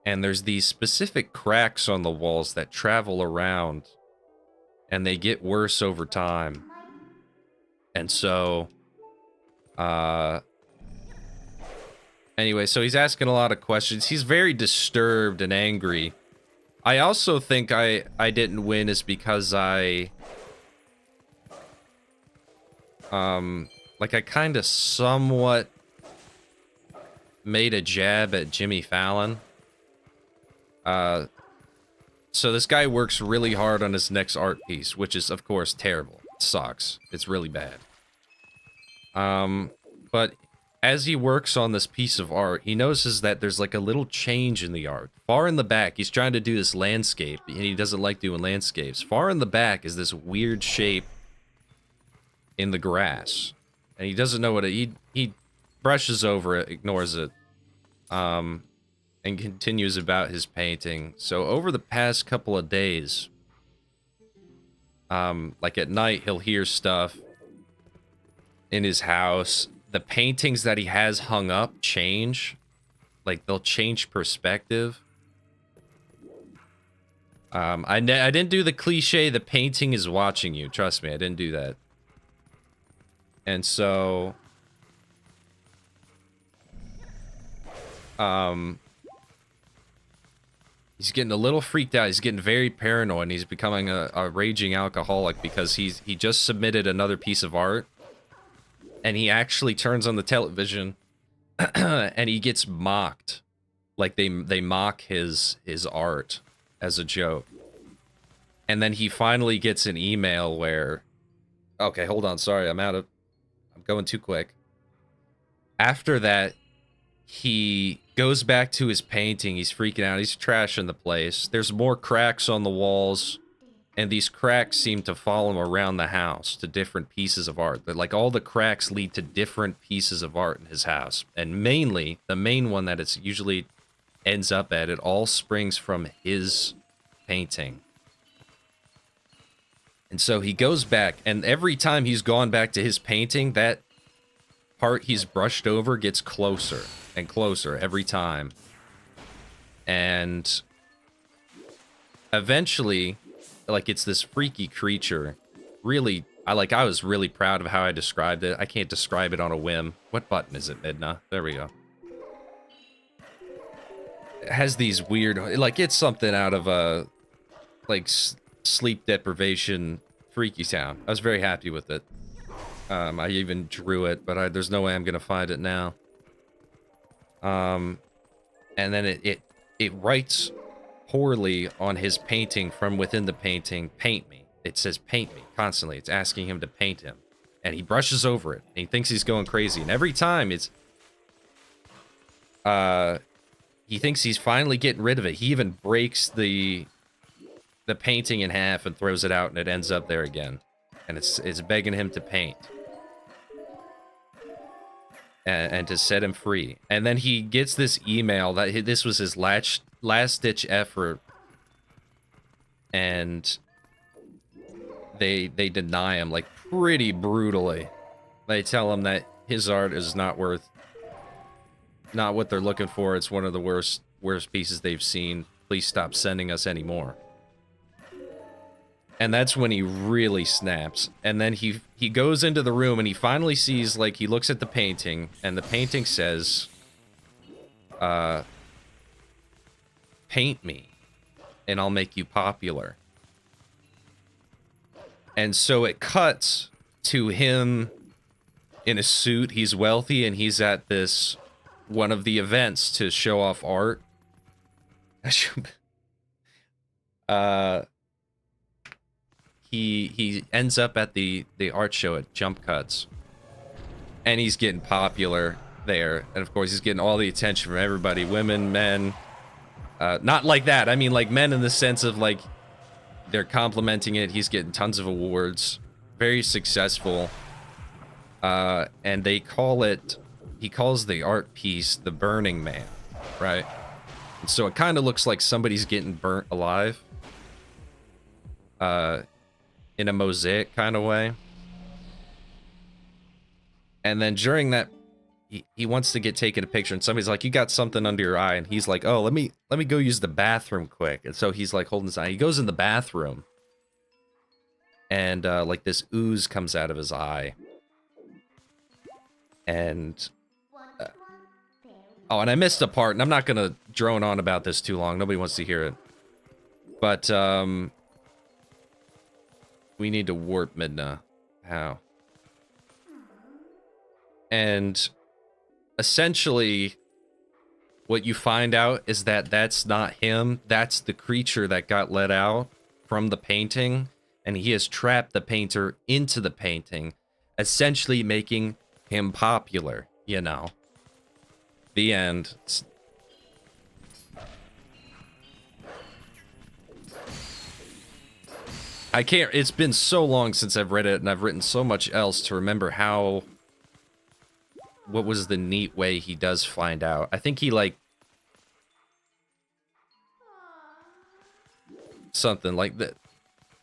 And there's these specific cracks on the walls that travel around, and they get worse over time. And so, anyway, so he's asking a lot of questions. He's very disturbed and angry. I also think I didn't win is because I kind of somewhat made a jab at Jimmy Fallon. So this guy works really hard on his next art piece, which is, of course, terrible. It sucks. It's really bad. But as he works on this piece of art, he notices that there's like a little change in the art. Far in the back, he's trying to do this landscape, and he doesn't like doing landscapes. Far in the back is this weird shape in the grass. And he doesn't know what he brushes over it, ignores it. And continues about his painting. So over the past couple of days, like at night, he'll hear stuff in his house. The paintings that he has hung up change. Like, they'll change perspective. I didn't do the cliche, the painting is watching you. Trust me, I didn't do that. And so, he's getting a little freaked out. He's getting very paranoid, and he's becoming a raging alcoholic because he just submitted another piece of art, and he actually turns on the television and he gets mocked. Like, they mock his art as a joke. And then he finally gets an email where, okay, hold on, sorry, I'm going too quick. After that, he goes back to his painting. He's freaking out. He's trashing the place. There's more cracks on the walls, and these cracks seem to follow him around the house to different pieces of art. Like, all the cracks lead to different pieces of art in his house. And mainly, the main one that it's usually ends up at, it all springs from his painting. And so he goes back, and every time he's gone back to his painting, that part he's brushed over gets closer and closer every time. And eventually, like, it's this freaky creature. Really, I was really proud of how I described it. I can't describe it on a whim. What button is it, Midna? There we go. It has these weird, like, it's something out of a, like, sleep deprivation freaky sound. I was very happy with it. I even drew it, but there's no way I'm gonna find it now. And then it writes poorly on his painting from within the painting, paint me. It says paint me constantly. It's asking him to paint him. And he brushes over it. And he thinks he's going crazy. And every time it's he thinks he's finally getting rid of it. He even breaks the painting in half and throws it out, and it ends up there again. And it's begging him to paint. And to set him free. And then he gets this email that this was his last-ditch effort. And they deny him, like, pretty brutally. They tell him that his art is not what they're looking for. It's one of the worst pieces they've seen. Please stop sending us any more. And that's when he really snaps. And then he goes into the room and he finally sees, like, he looks at the painting, and the painting says, paint me, and I'll make you popular. And so it cuts to him in a suit. He's wealthy, and he's at this, one of the events to show off art. He ends up at the art show at Jump Cuts, and he's getting popular there, and of course he's getting all the attention from everybody, women, men, not like that, I mean like men in the sense of like they're complimenting it. He's getting tons of awards, very successful, and he calls the art piece the Burning Man, right? And so it kind of looks like somebody's getting burnt alive, in a mosaic kind of way. And then during that, he wants to get taken a picture, and somebody's like, you got something under your eye, and he's like, oh, let me go use the bathroom quick. And so he's like holding his eye. He goes in the bathroom, and like this ooze comes out of his eye. And oh, and I missed a part, and I'm not gonna drone on about this too long. Nobody wants to hear it. But we need to warp Midna. How? And essentially, what you find out is that that's not him. That's the creature that got let out from the painting, and he has trapped the painter into the painting, essentially making him popular, you know. The end. I can't, it's been so long since I've read it, and I've written so much else to remember what was the neat way he does find out. I think he, like, something like the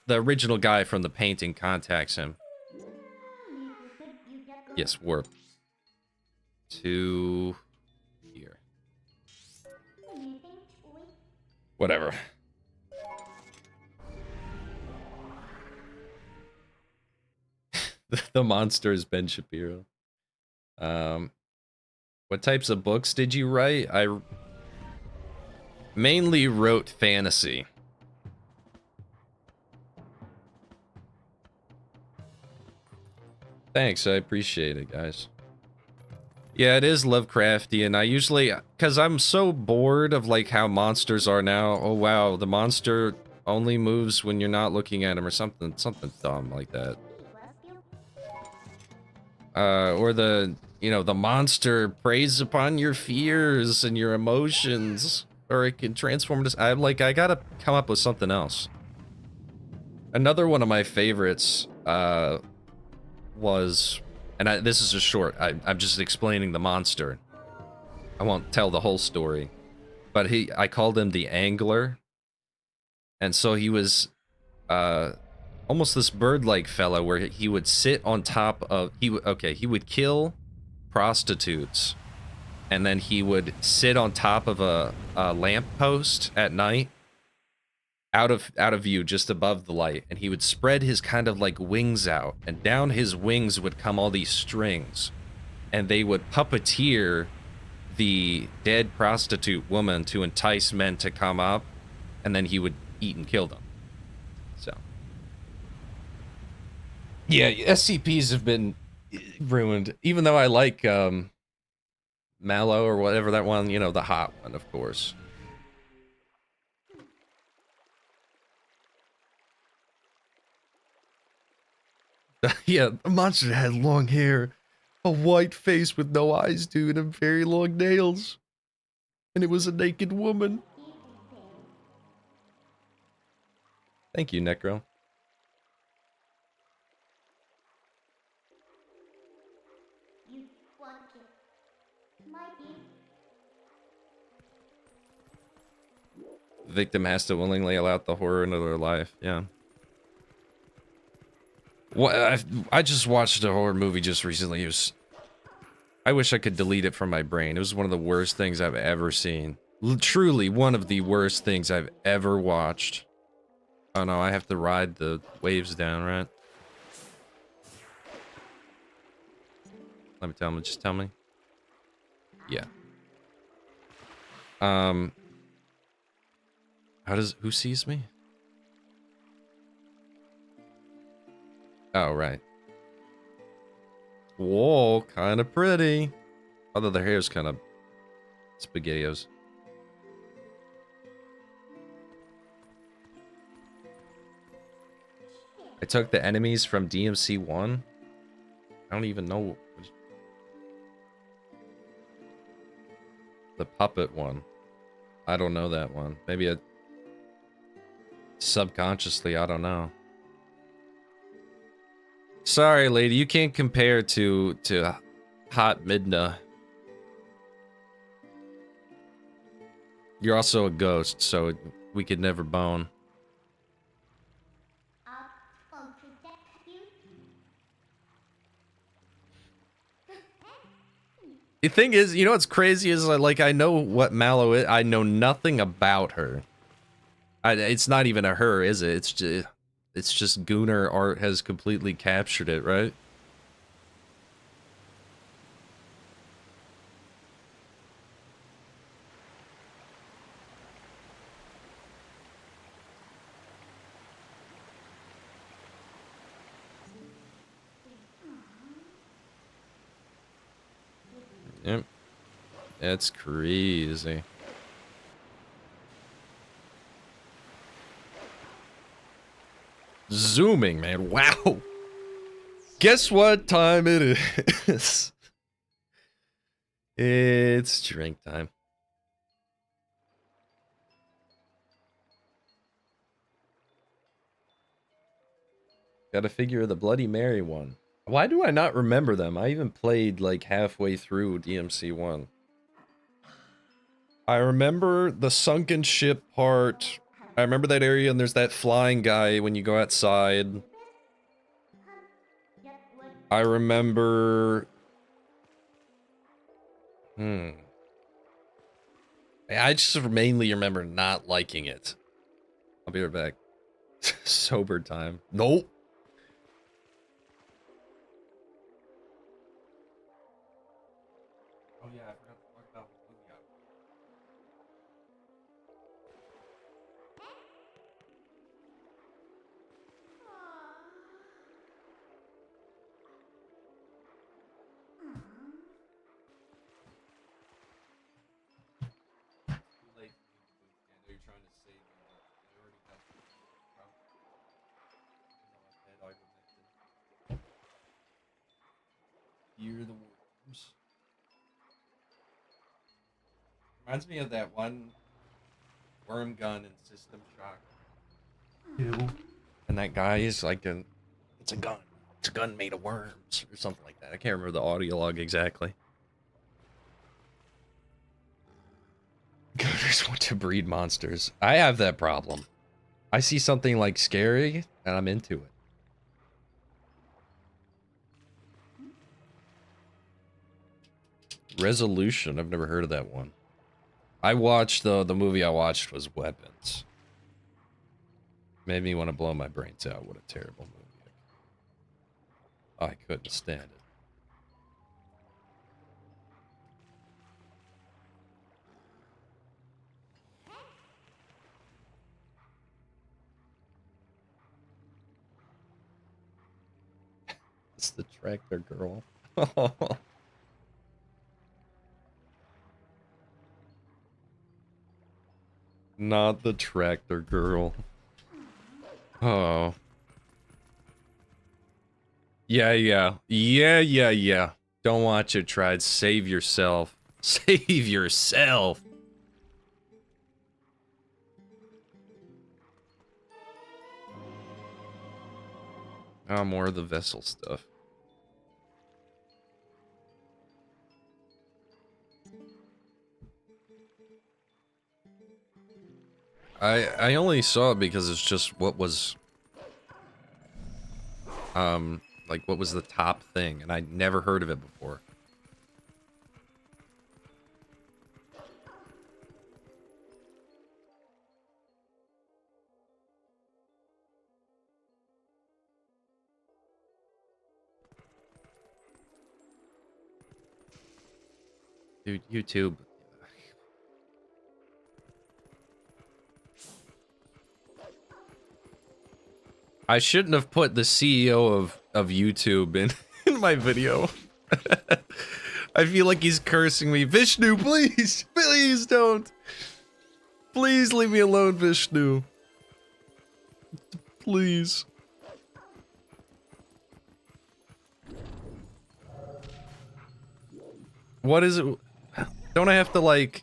original guy from the painting contacts him. Yes, warp to here. Whatever. The monster is Ben Shapiro. What types of books did you write? I mainly wrote fantasy. Thanks, I appreciate it, guys. Yeah, it is Lovecraftian. I usually, because I'm so bored of like how monsters are now. Oh wow, the monster only moves when you're not looking at him, or something dumb like that. Or the monster preys upon your fears and your emotions, or it can transform into. I'm like, I gotta come up with something else. Another one of my favorites was, and this is a short. I'm just explaining the monster. I won't tell the whole story, but I called him the Angler. And so he was almost this bird-like fellow where he would sit on top of he would kill prostitutes, and then he would sit on top of a lamppost at night, out of view, just above the light, and he would spread his kind of like wings out, and down his wings would come all these strings, and they would puppeteer the dead prostitute woman to entice men to come up, and then he would eat and kill them. So yeah, SCPs have been ruined, even though I like Mallow or whatever that one, you know, the hot one, of course. Yeah, the monster had long hair, a white face with no eyes, dude, and very long nails. And it was a naked woman. Thank you, Necro. The victim has to willingly allow the horror into their life. Yeah. What I just watched a horror movie just recently. It was, I wish I could delete it from my brain. It was one of the worst things I've ever seen. Truly one of the worst things I've ever watched. Oh no, I have to ride the waves down, right? Let me tell him. Just tell me. Yeah. Who sees me? Oh, right. Whoa, kind of pretty. Although their hair's kind of spaghettios. I took the enemies from DMC 1. I don't even know. The puppet one. I don't know that one. Maybe subconsciously, I don't know. Sorry, lady, you can't compare to Hot Midna. You're also a ghost, so we could never bone. The thing is, you know what's crazy is, like, I know what Mallow is. I know nothing about her. It's not even a her, is it? It's just Gooner art has completely captured it, right? Yep. That's crazy. Zooming, man. Wow. Guess what time it is? It's drink time. Got a figure of the Bloody Mary one. Why do I not remember them? I even played like halfway through DMC 1. I remember the sunken ship part. I remember that area, and there's that flying guy when you go outside. I remember... I just mainly remember not liking it. I'll be right back. Sober time. Nope. Oh yeah, I forgot to talk about the movie. Too late for me to boot. I know you're trying to save me, but I already got the problem. You know, I said I would Fear the worms. Reminds me of that one worm gun in System Shock 2. And that guy is like it's a gun. It's a gun made of worms or something like that. I can't remember the audio log exactly. hunters want to breed monsters. I have that problem. I see something like scary and I'm into it. Resolution. I've never heard of that one. I watched the movie I watched was Weapons. Made me want to blow my brains out. What a terrible movie. I couldn't stand it. It's the tractor girl. Not the tractor girl. Oh. Yeah. Don't watch it, Tried. Save yourself. Save yourself. Oh, more of the vessel stuff. I only saw it because it's just what was like what was the top thing, and I'd never heard of it before. Dude, YouTube. I shouldn't have put the CEO of YouTube in my video. I feel like he's cursing me. Vishnu, please! Please don't! Please leave me alone, Vishnu. Please. What is it? Don't I have to, like,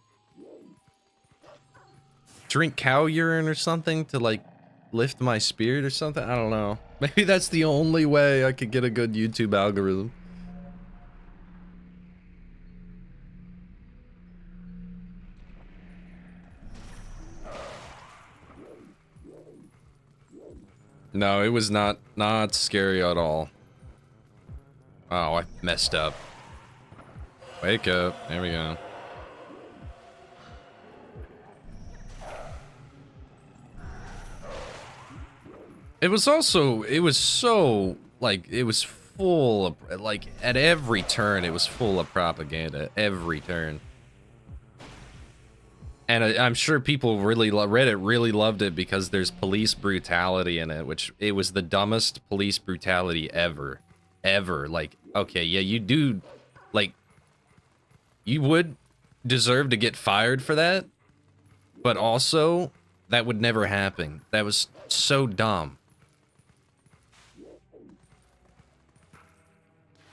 drink cow urine or something to, like, lift my spirit or something? I don't know. Maybe that's the only way I could get a good YouTube algorithm. No, it was not scary at all. Oh, I messed up. Wake up. There we go. It was also, it was so, like, it was full of, like, at every turn, it was full of propaganda. Every turn. And I'm sure people really, Reddit really loved it because there's police brutality in it, which, it was the dumbest police brutality ever. Ever. Like, okay, yeah, you do, like, you would deserve to get fired for that, but also, that would never happen. That was so dumb.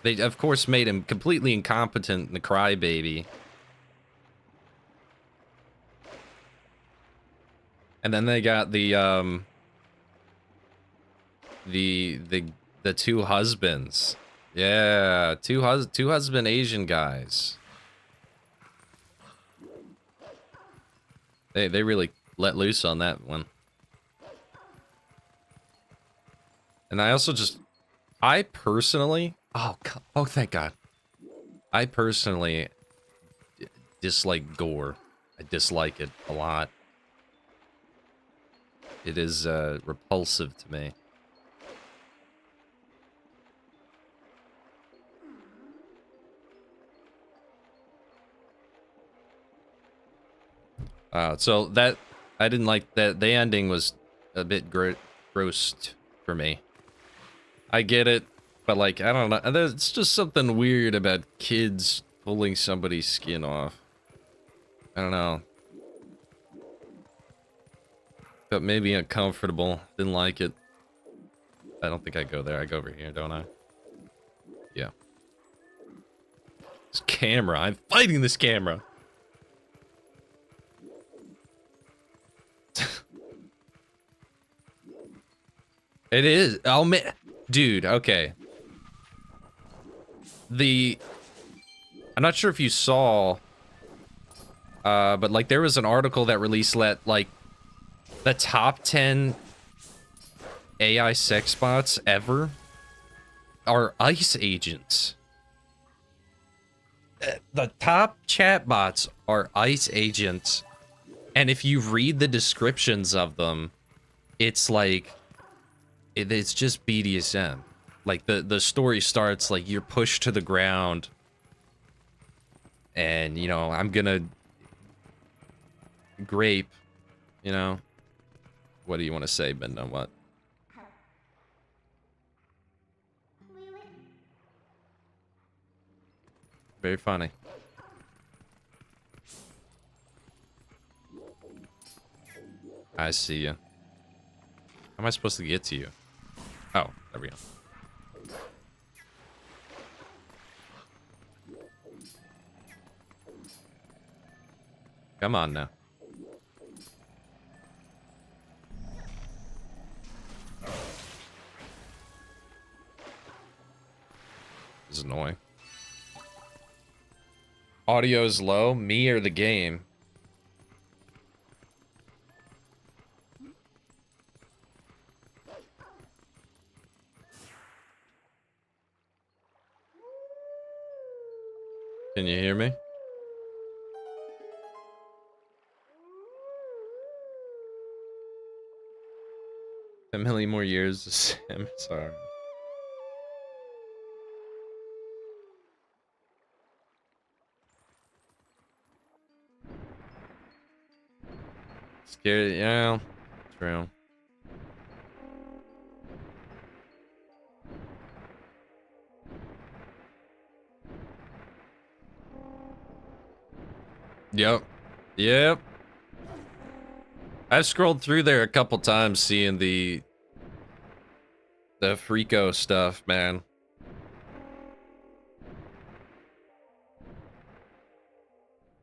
They, of course, made him completely incompetent and a crybaby. And then they got the two husbands. Yeah, two husband Asian guys. They really let loose on that one. And I also just, I personally, oh thank God. I personally dislike gore. I dislike it a lot. It is repulsive to me. So that, I didn't like that. The ending was a bit gross for me. I get it, but like, I don't know. There's just something weird about kids pulling somebody's skin off. I don't know. Got maybe uncomfortable. Didn't like it. I don't think I go there. I go over here, don't I? Yeah. This camera. I'm fighting this camera. It is. Oh man, dude. Okay. I'm not sure if you saw But like there was an article that released like the top 10 AI sex bots ever are ICE agents. The top chatbots are ICE agents, and if you read the descriptions of them, it's like it's just BDSM. Like the story starts like you're pushed to the ground, and you know I'm gonna grape. You know, what do you want to say, Ben? On what? Very funny. I see you. How am I supposed to get to you? Oh, there we go. Come on now. This is annoying. Audio's low? Me or the game? Can you hear me? 10 million more years of Sam. Sorry. Scared, yeah. True. Yep. Yep. I've scrolled through there a couple times seeing the Freako stuff, man.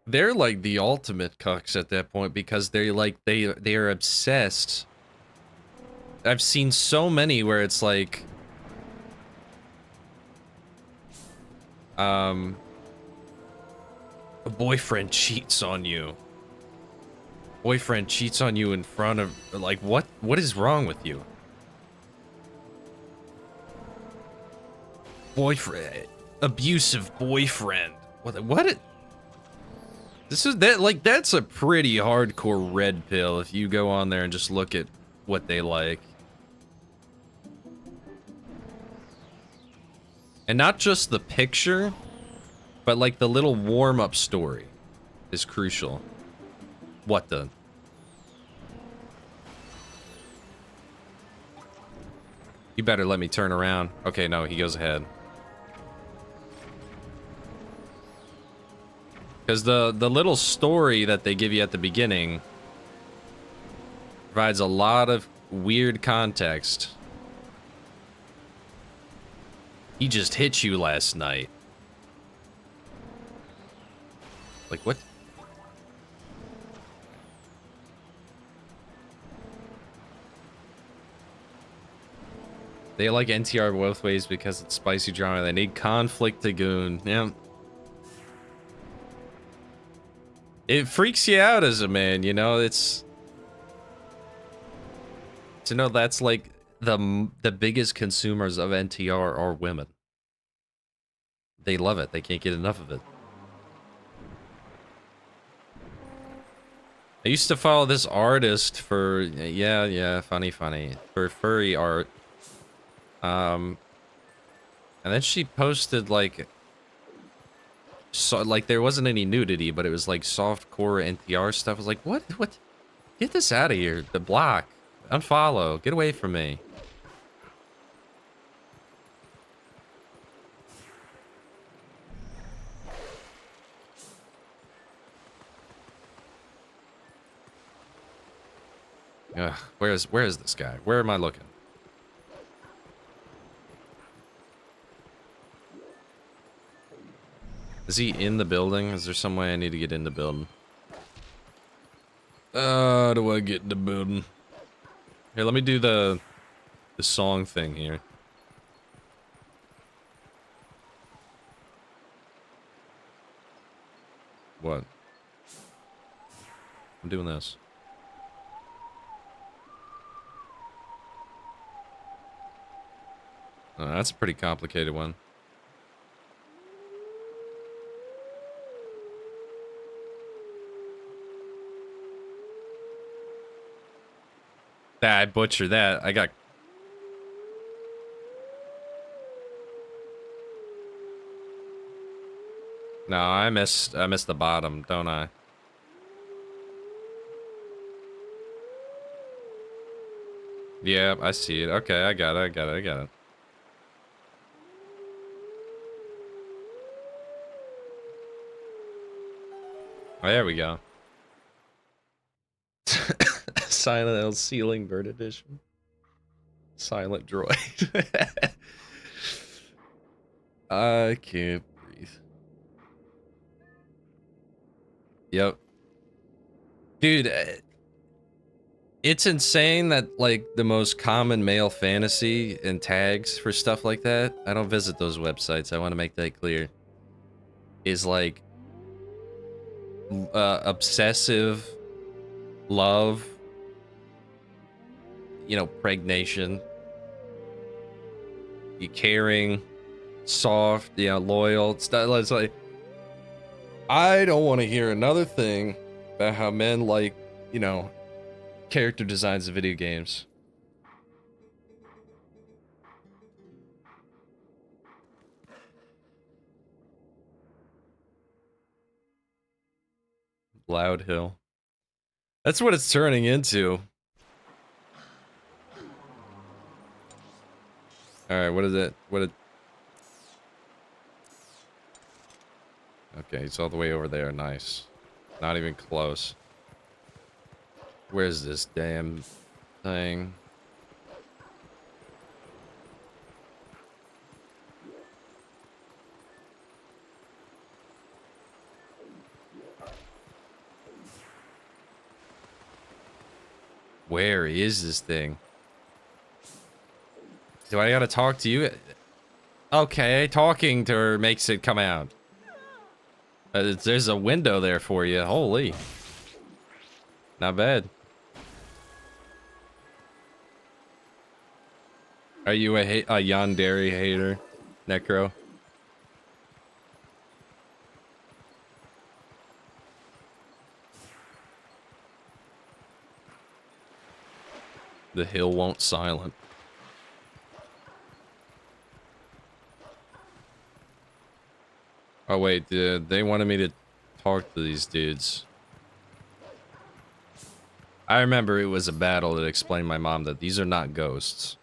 They're like the ultimate cucks at that point because they're like they are obsessed. I've seen so many where it's like a boyfriend cheats on you. Boyfriend cheats on you in front of like what is wrong with you? Boyfriend, abusive boyfriend. What? This is that like that's a pretty hardcore red pill if you go on there and just look at what they like. And not just the picture, but like the little warm-up story is crucial. What the? You better let me turn around. Okay, no, he goes ahead. Because the little story that they give you at the beginning provides a lot of weird context. He just hit you last night. Like, what? They like NTR both ways because it's spicy drama. They need conflict to goon. Yeah. It freaks you out as a man, you know? It's... To know that's like the biggest consumers of NTR are women. They love it. They can't get enough of it. I used to follow this artist for yeah, funny, for furry art. And then she posted like there wasn't any nudity, but it was like softcore NTR stuff. I was like, what? Get this out of here. The block. Unfollow. Get away from me. Ugh, where is this guy? Where am I looking? Is he in the building? Is there some way I need to get in the building? How do I get in the building? Here, let me do the song thing here. What? I'm doing this. Oh, that's a pretty complicated one. I butchered that. I got... No, I missed the bottom, don't I? Yeah, I see it. Okay, I got it. Oh, there we go. Silent Hill Ceiling Bird Edition. Silent droid. I can't breathe. Yep. Dude, it's insane that, like, the most common male fantasy and tags for stuff like that, I don't visit those websites, I want to make that clear, is, like, obsessive love, you know, pregnation, you caring, soft, you know, loyal. It's like, I don't want to hear another thing about how men like, you know, character designs of video games. Loud Hill. That's what it's turning into. Alright, what is it? Okay, it's all the way over there. Nice. Not even close. Where's this damn thing? Where is this thing? Do I gotta talk to you? Okay, talking to her makes it come out. There's a window there for you. Holy. Not bad. Are you a Yandere hater, Necro? The hill won't silent. Oh wait, they wanted me to talk to these dudes. I remember it was a battle that explained to my mom that these are not ghosts.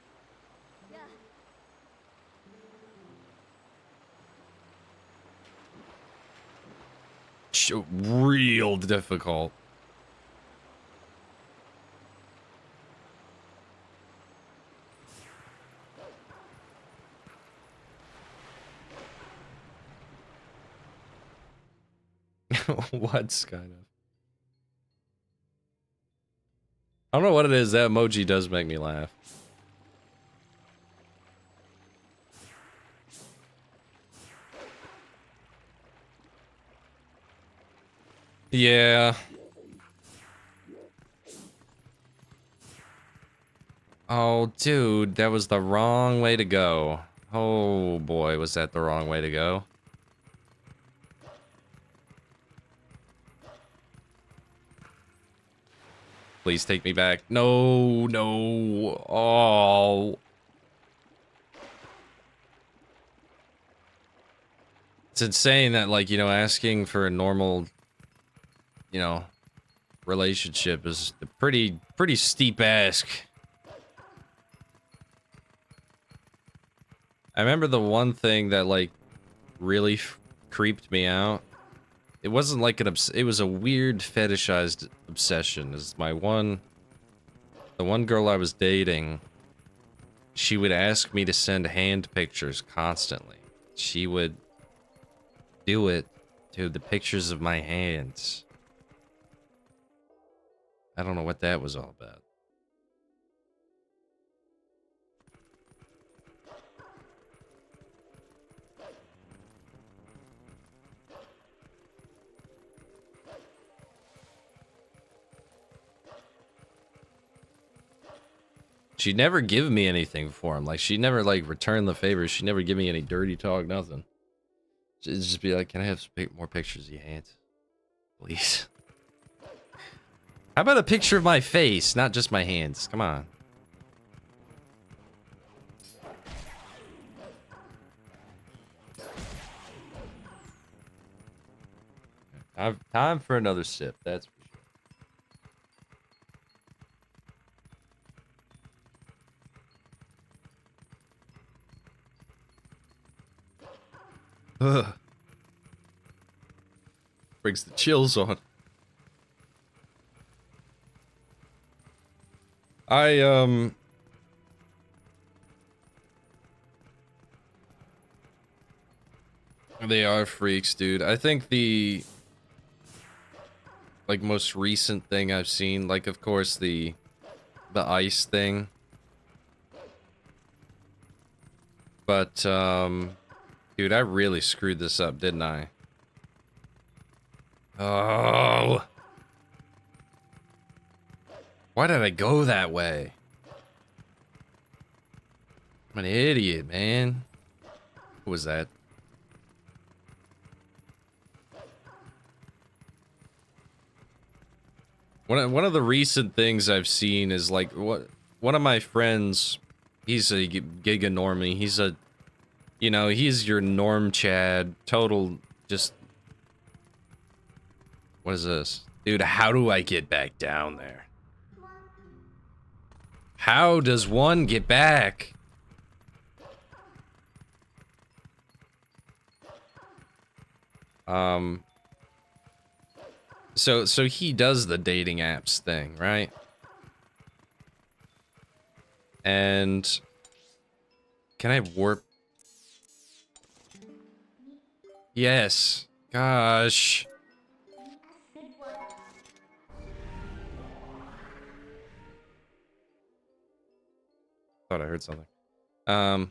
Real difficult. What's kind of? I don't know what it is. That emoji does make me laugh. Yeah. Oh, dude, that was the wrong way to go. Oh boy, was that the wrong way to go. Please take me back. No, no. Oh. It's insane that, like, you know, asking for a normal, you know, relationship is a pretty steep ask. I remember the one thing that, like, really creeped me out. It wasn't like it was a weird fetishized obsession. Is the one girl I was dating, she would ask me to send hand pictures constantly. She would do it to the pictures of my hands. I don't know what that was all about. She'd never give me anything for him. Like, she'd never, like, return the favor. She'd never give me any dirty talk, nothing. She'd just be like, can I have some more pictures of your hands? Please. How about a picture of my face, not just my hands? Come on. Time for another sip, that's for sure. Ugh. Brings the chills on. They are freaks, dude. I think the like most recent thing I've seen, like of course the ice thing. But dude, I really screwed this up, didn't I? Oh. Why did I go that way? I'm an idiot, man. What was that? One of the recent things I've seen is like one of my friends, he's a giga normie. He's a, you know, he's your norm Chad, total just. What is this? Dude, how do I get back down there? How does one get back? So he does the dating apps thing, right? And can I warp? Yes. Gosh. Thought I heard something. Can't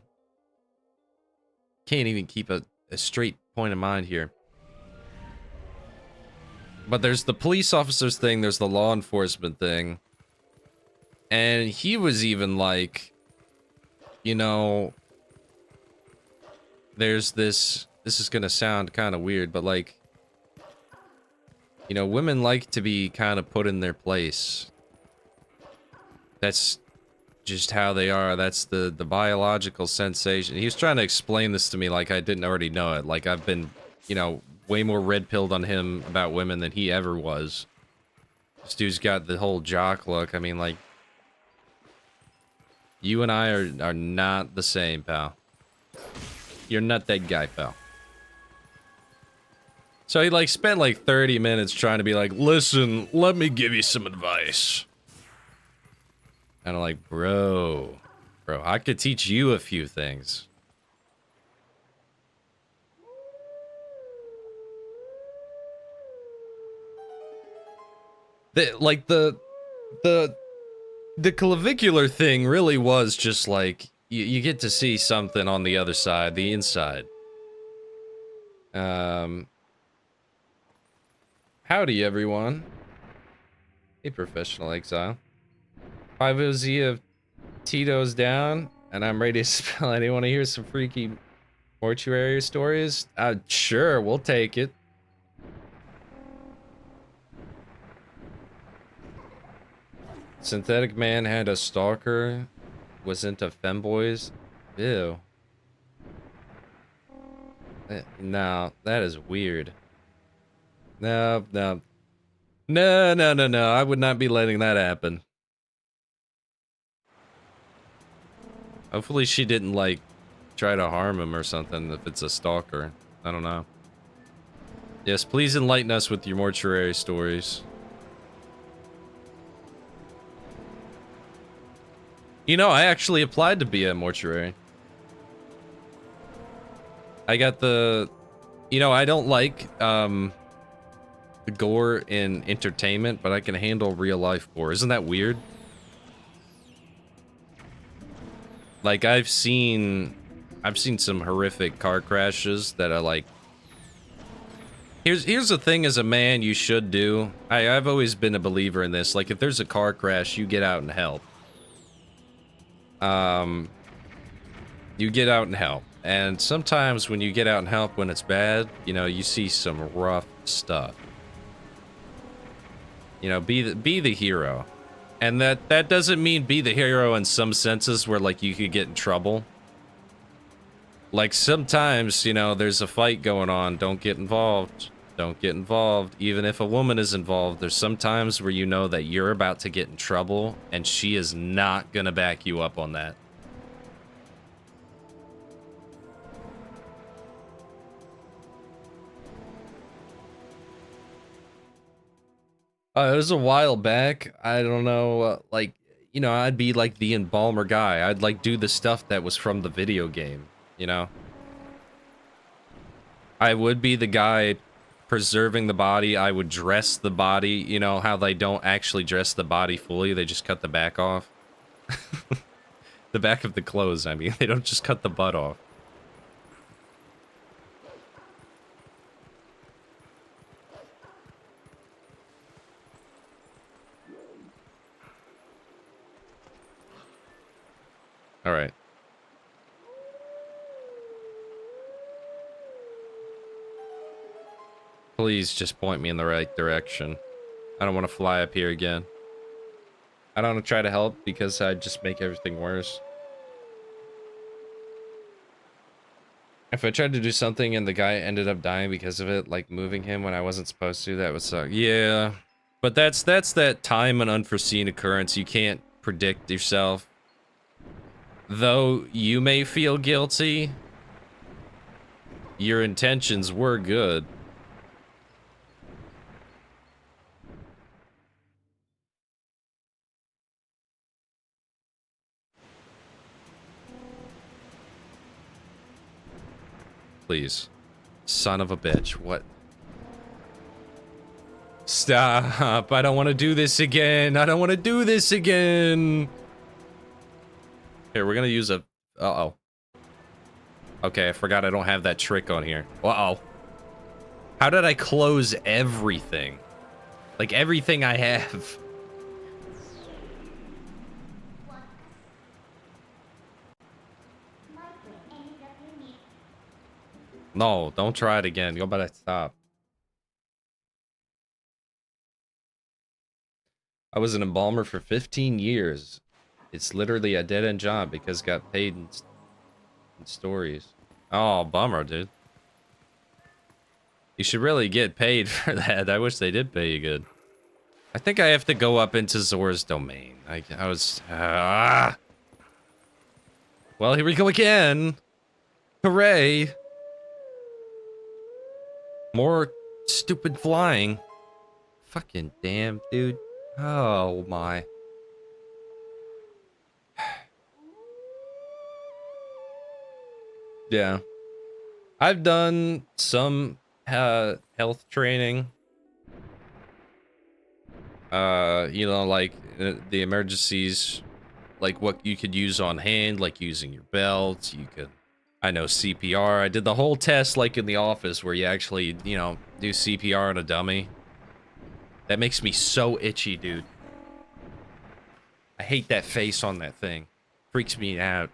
even keep a straight point of mind here. But there's the police officers thing, there's the law enforcement thing. And he was even like, you know, there's this is gonna sound kind of weird, but like, you know, women like to be kind of put in their place. That's just how they are. That's the biological sensation. He was trying to explain this to me like I didn't already know it. Like I've been, you know, way more red-pilled on him about women than he ever was. This dude's got the whole jock look. I mean, like, you and I are not the same, pal. You're not that guy, pal. So he, like, spent, like, 30 minutes trying to be like, listen, let me give you some advice. And I'm like, bro, I could teach you a few things. The clavicular thing really was just like you get to see something on the other side, the inside. Howdy everyone. Hey professional exile. 5 OZ of Tito's down, and I'm ready to spell. Anyone want to hear some freaky mortuary stories? Sure, we'll take it. Synthetic man had a stalker, was into femboys. Ew. No, that is weird. No. I would not be letting that happen. Hopefully she didn't, like, try to harm him or something if it's a stalker. I don't know. Yes, please enlighten us with your mortuary stories. You know, I actually applied to be a mortuary. I got the... You know, I don't like, the gore in entertainment, but I can handle real-life gore. Isn't that weird? Like, I've seen some horrific car crashes that are like... Here's the thing as a man you should do. I've always been a believer in this. Like, if there's a car crash, you get out and help. you get out and help. And sometimes when you get out and help when it's bad, you know, you see some rough stuff. You know, be the hero. And that doesn't mean be the hero in some senses where, like, you could get in trouble. Like, sometimes, you know, there's a fight going on. Don't get involved. Don't get involved. Even if a woman is involved, there's some times where you know that you're about to get in trouble, and she is not gonna back you up on that. It was a while back. I don't know, like, you know, I'd be like the embalmer guy. I'd like do the stuff that was from the video game, you know? I would be the guy preserving the body. I would dress the body, you know, how they don't actually dress the body fully. They just cut the back off. The back of the clothes, I mean. They don't just cut the butt off. All right. Please just point me in the right direction. I don't want to fly up here again. I don't want to try to help because I'd just make everything worse. If I tried to do something and the guy ended up dying because of it, like moving him when I wasn't supposed to, that would suck. Yeah, but that's that time and unforeseen occurrence. You can't predict yourself. Though you may feel guilty, your intentions were good. Please. Son of a bitch. What? Stop. I don't want to do this again. I don't want to do this again. Here, we're going to use a... Uh-oh. Okay, I forgot I don't have that trick on here. Uh-oh. How did I close everything? Like, everything I have. No, don't try it again. You better stop. I was an embalmer for 15 years. It's literally a dead-end job because got paid in stories. Oh, bummer, dude. You should really get paid for that. I wish they did pay you good. I think I have to go up into Zor's domain. I was... Well, here we go again. Hooray. More stupid flying. Fucking damn, dude. Oh, my. Yeah. I've done some health training. You know, like the emergencies, like what you could use on hand, like using your belt. You could, I know CPR. I did the whole test like in the office where you actually, you know, do CPR on a dummy. That makes me so itchy, dude. I hate that face on that thing. Freaks me out.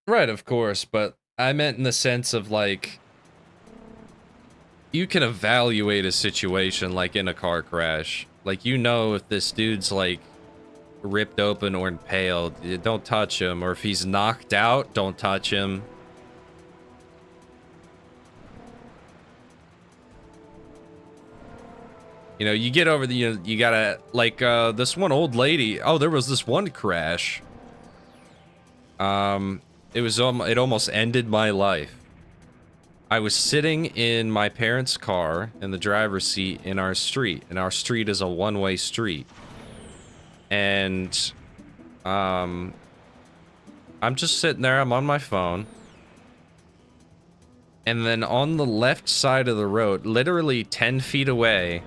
Right, of course, but I meant in the sense of, like, you can evaluate a situation, like, in a car crash. Like, you know if this dude's, like, ripped open or impaled, don't touch him. Or if he's knocked out, don't touch him. You know, you get over the, you gotta, like, this one old lady. Oh, there was this one crash. It almost ended my life. I was sitting in my parents' car in the driver's seat in our street, and our street is a one-way street. And, I'm just sitting there, I'm on my phone. And then on the left side of the road, literally 10 feet away,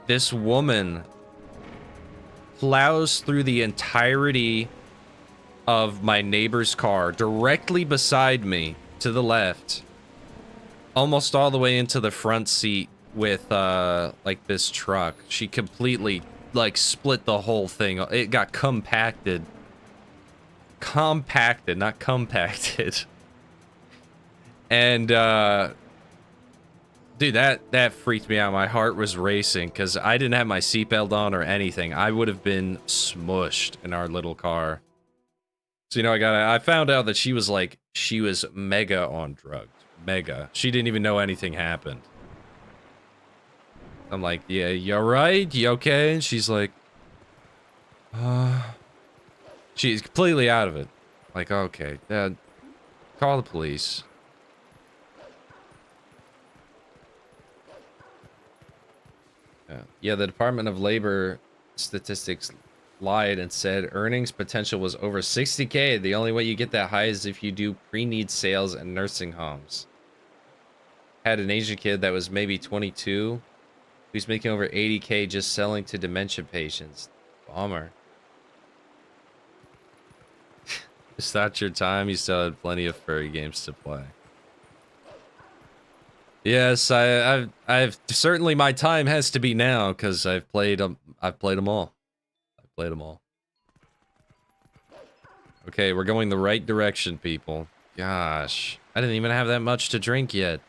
this woman plows through the entirety of my neighbor's car directly beside me to the left. almost all the way into the front seat with like this truck. She completely like split the whole thing. It got compacted. Compacted, not compacted. And dude, that freaked me out. My heart was racing because I didn't have my seatbelt on or anything. I would have been smushed in our little car. So, you know, I found out that she was mega on drugs. Mega. She didn't even know anything happened. I'm like, yeah, you alright? You okay? And she's like, she's completely out of it. Like, okay, Dad, call the police. Yeah, the Department of Labor statistics lied and said earnings potential was over 60K. The only way you get that high is if you do pre-need sales and nursing homes. Had an Asian kid that was maybe 22 who's making over 80K just selling to dementia patients. Bummer. It's not your time. You still had plenty of furry games to play. Yes, I've certainly my time has to be now because I've played them all. I've played them all. Okay, we're going the right direction, people. Gosh, I didn't even have that much to drink yet.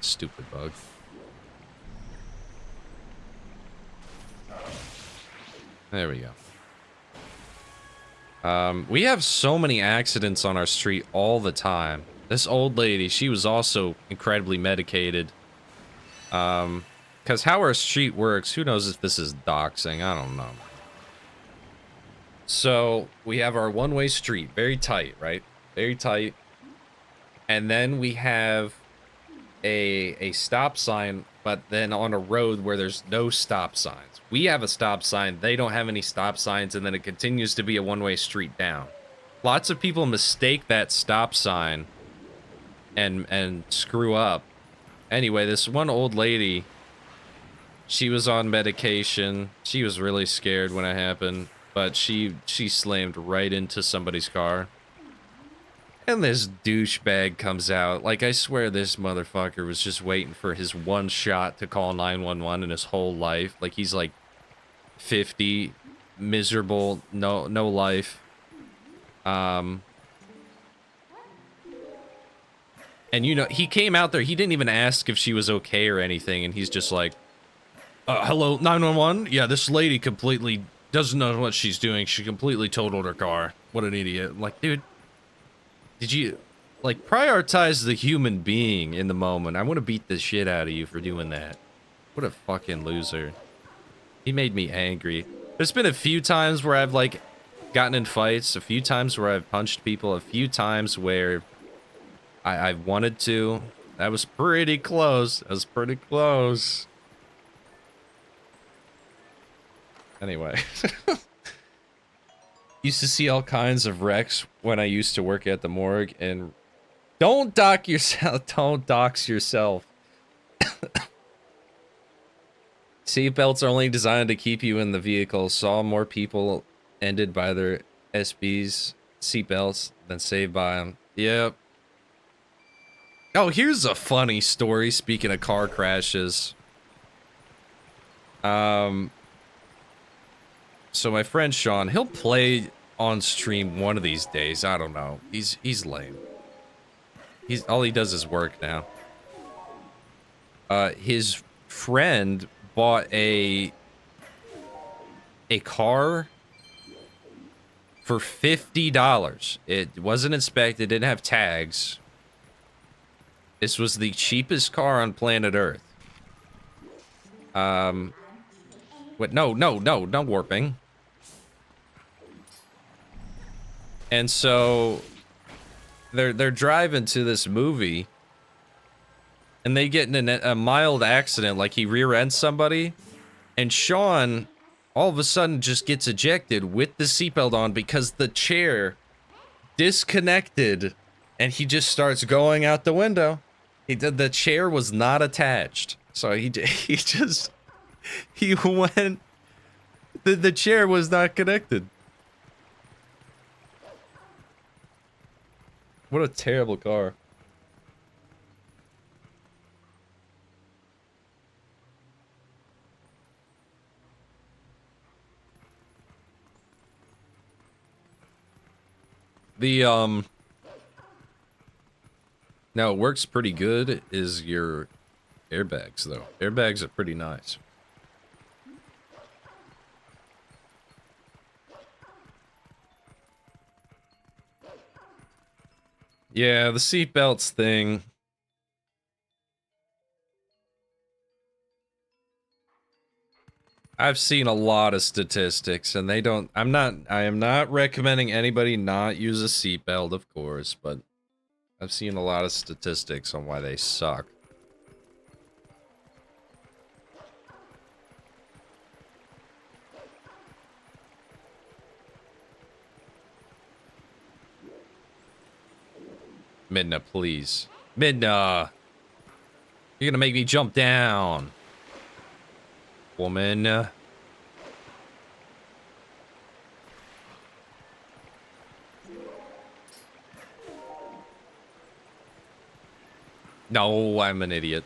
Stupid bug. There we go. We have so many accidents on our street all the time. This old lady, she was also incredibly medicated. Because how our street works, who knows if this is doxing? I don't know. So, we have our one-way street, very tight, right? Very tight. And then we have a stop sign, but then on a road where there's no stop signs. We have a stop sign, they don't have any stop signs, and then it continues to be a one-way street down. Lots of people mistake that stop sign and screw up. Anyway, this one old lady, she was on medication. She was really scared when it happened, but she slammed right into somebody's car. And this douchebag comes out. Like, I swear this motherfucker was just waiting for his one shot to call 911 in his whole life. Like, he's like 50, miserable, no life. And you know, he came out there, he didn't even ask if she was okay or anything, and he's just like, hello, 911? Yeah, this lady completely doesn't know what she's doing. She completely totaled her car. What an idiot. I'm like, dude, did you, like, prioritize the human being in the moment? I want to beat the shit out of you for doing that. What a fucking loser. He made me angry. There's been a few times where I've, like, gotten in fights, a few times where I've punched people, a few times where I wanted to. That was pretty close. That was pretty close. Anyway. Used to see all kinds of wrecks when I used to work at the morgue, and don't dox yourself. Don't dox yourself. Seatbelts are only designed to keep you in the vehicle. Saw more people ended by their SBs seatbelts than saved by them. Yep. Oh, here's a funny story. Speaking of car crashes, so my friend Sean, he'll play on stream one of these days. I don't know. He's lame. All he does is work now. His friend bought a car for $50. It wasn't inspected, didn't have tags. This was the cheapest car on planet Earth. What? No warping. And so they're driving to this movie, and they get in a mild accident, like he rear ends somebody, and Sean all of a sudden just gets ejected with the seatbelt on because the chair disconnected, and he just starts going out the window. He did. The chair was not attached, so he went. The chair was not connected. What a terrible car. The now it works pretty good is your airbags though. Airbags are pretty nice. Yeah, the seatbelts thing. I've seen a lot of statistics and they don't I am not recommending anybody not use a seatbelt, of course, but I've seen a lot of statistics on why they suck. Midna, please. Midna! You're gonna make me jump down. Woman. No, I'm an idiot.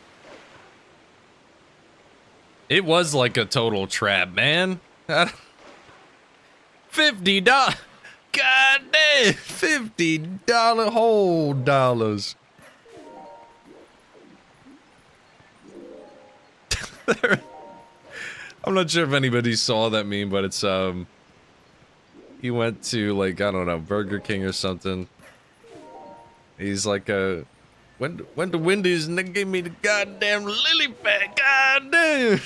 It was like a total trap, man. $50. God damn, $50 whole dollars. I'm not sure if anybody saw that meme, but it's he went to like I don't know Burger King or something. He's like went to Wendy's and they gave me the goddamn lily pad. Goddamn.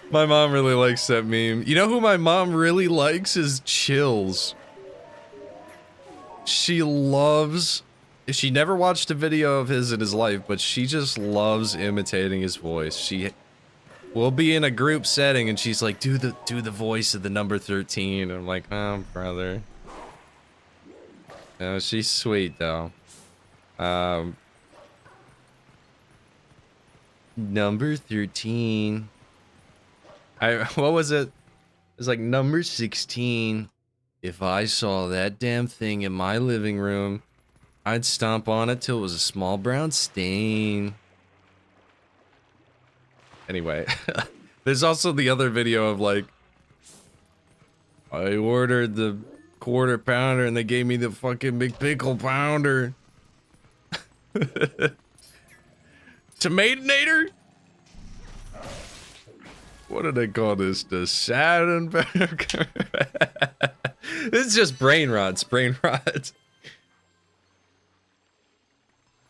My mom really likes that meme. You know who my mom really likes is Chills. She loves... She never watched a video of his in his life, but she just loves imitating his voice. She will be in a group setting and she's like, do the voice of the number 13. I'm like, oh, brother. No, she's sweet, though. Number 13... what was it? It was like number 16. If I saw that damn thing in my living room, I'd stomp on it till it was a small brown stain. Anyway, there's also the other video of like, I ordered the quarter pounder and they gave me the fucking McPickle pounder. Tomatonator? What do they call this? The Saturn burger? This is just brain rots, brain rots.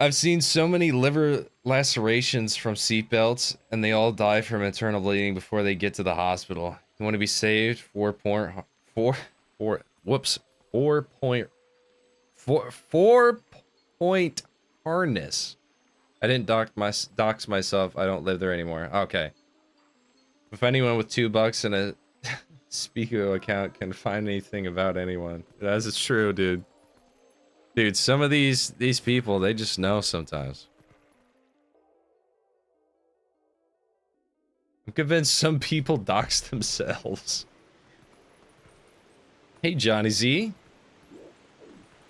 I've seen so many liver lacerations from seatbelts, and they all die from internal bleeding before they get to the hospital. You want to be saved? 4-point harness. I didn't dox myself. I don't live there anymore. Okay. If anyone with $2 and a Speako account can find anything about anyone, that's true, dude. Dude, some of these people, they just know sometimes. I'm convinced some people dox themselves. Hey, Johnny Z.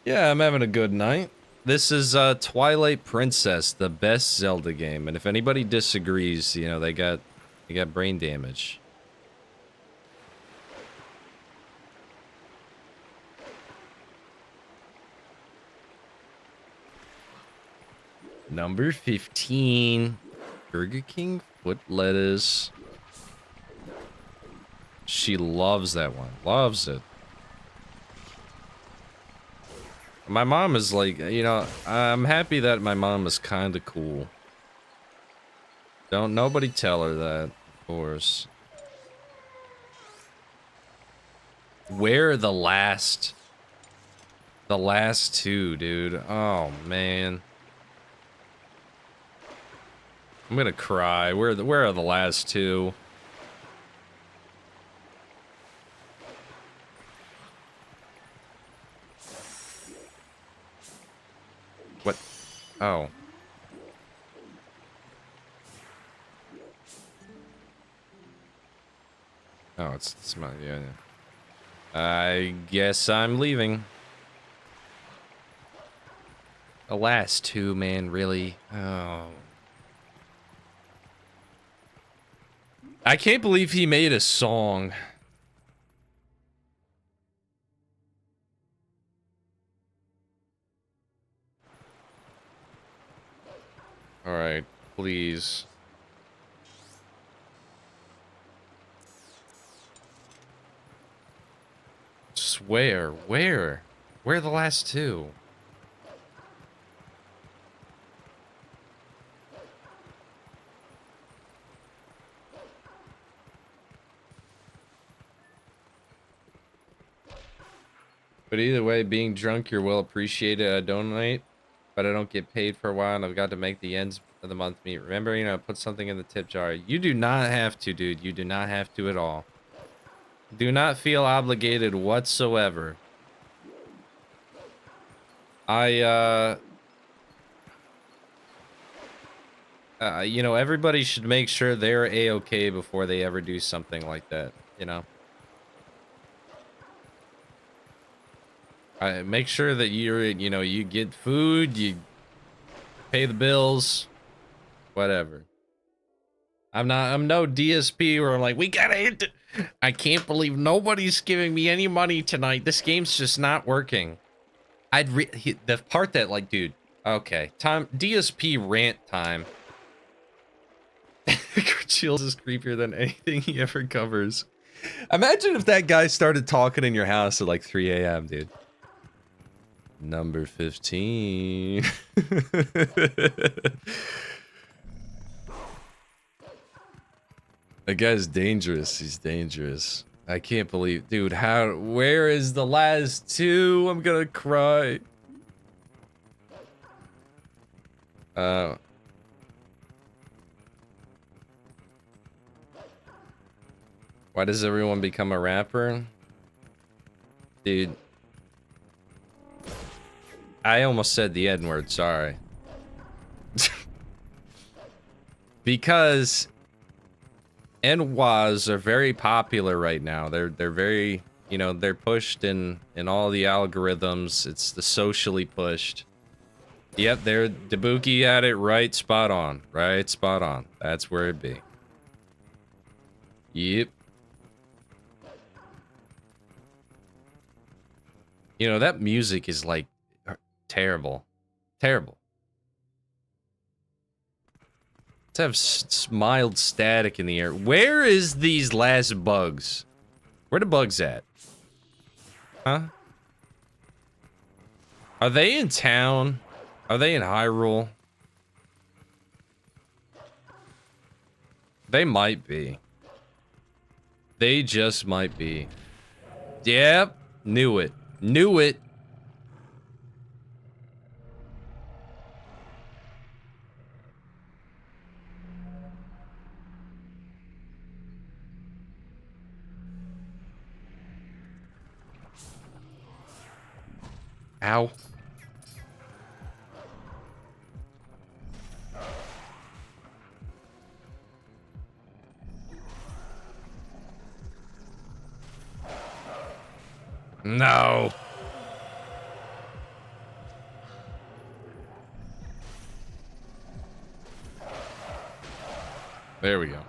Yeah, I'm having a good night. This is Twilight Princess, the best Zelda game, and if anybody disagrees, you know, they got brain damage. Number 15. Burger King foot lettuce. She loves that one. Loves it. My mom is like, you know, I'm happy that my mom is kind of cool. Don't nobody tell her that, of course. Where are the last two, dude? Oh man. I'm gonna cry. Where are the last two? What? Oh. Oh, it's my, yeah. I guess I'm leaving. The last two, man, really. Oh. I can't believe he made a song. Alright, please. Swear, where? Where are the last two? But either way, being drunk, you're well appreciated. I donate, but I don't get paid for a while, and I've got to make the ends of the month meet. Remember, you know, put something in the tip jar. You do not have to, dude. You do not have to at all. Do not feel obligated whatsoever. You know, everybody should make sure they're A-okay before they ever do something like that, you know? Make sure that you know, you get food, you pay the bills, whatever. I'm no DSP where I'm like, we gotta hit it. I can't believe nobody's giving me any money tonight. This game's just not working. The part that, like, dude, okay, time, DSP rant time. Chills is creepier than anything he ever covers. Imagine if that guy started talking in your house at like 3 a.m., dude. Number 15. That guy's dangerous. He's dangerous. I can't believe, dude, where is the last two? I'm gonna cry. Why does everyone become a rapper? Dude. I almost said the N-word, sorry. Because NWAs are very popular right now. They're very, you know, they're pushed in all the algorithms. It's the socially pushed. Yep, Dabuki had it right spot on. Right spot on. That's where it be. Yep. You know, that music is like terrible. Terrible. Let's have mild static in the air. Where is these last bugs? Where the bugs at? Huh? Are they in town? Are they in Hyrule? They might be. They just might be. Yep. Knew it. Knew it. Ow. No. There we go.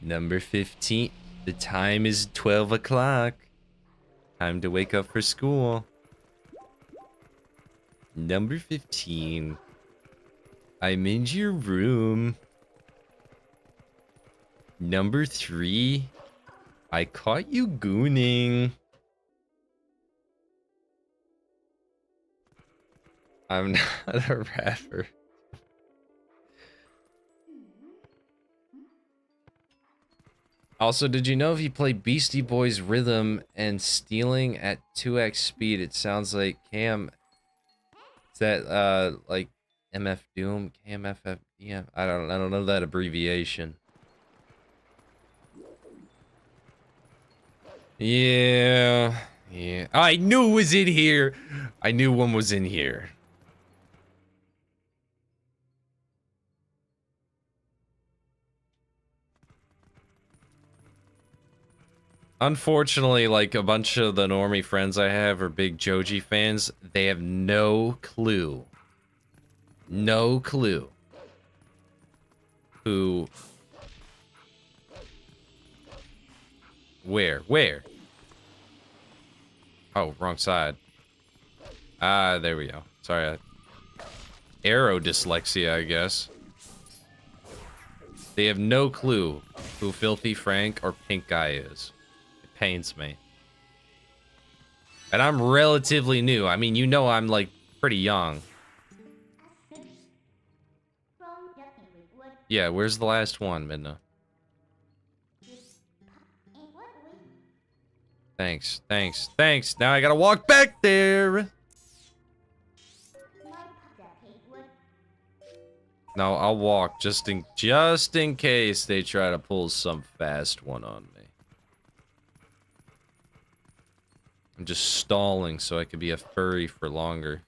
Number 15. The time is 12 o'clock. Time to wake up for school. Number 15. I'm in your room. Number 3. I caught you gooning. I'm not a rapper. Also, did you know if you play Beastie Boys rhythm and stealing at 2x speed, it sounds like Cam... Is that, like, MF Doom? KMFF? Yeah, I don't know that abbreviation. Yeah. Yeah, I knew it was in here. I knew one was in here. Unfortunately, like a bunch of the normie friends I have are big Joji fans. They have no clue. No clue. Who? Where? Where? Oh, wrong side. Ah, there we go. Sorry. Arrow dyslexia, I guess. They have no clue who Filthy Frank or Pink Guy is. It pains me. And I'm relatively new. I mean, you know I'm, like, pretty young. Yeah, where's the last one, Midna? Thanks, thanks, thanks. Now I gotta walk back there. No, I'll walk just in case they try to pull some fast one on me. I'm just stalling so I could be a furry for longer.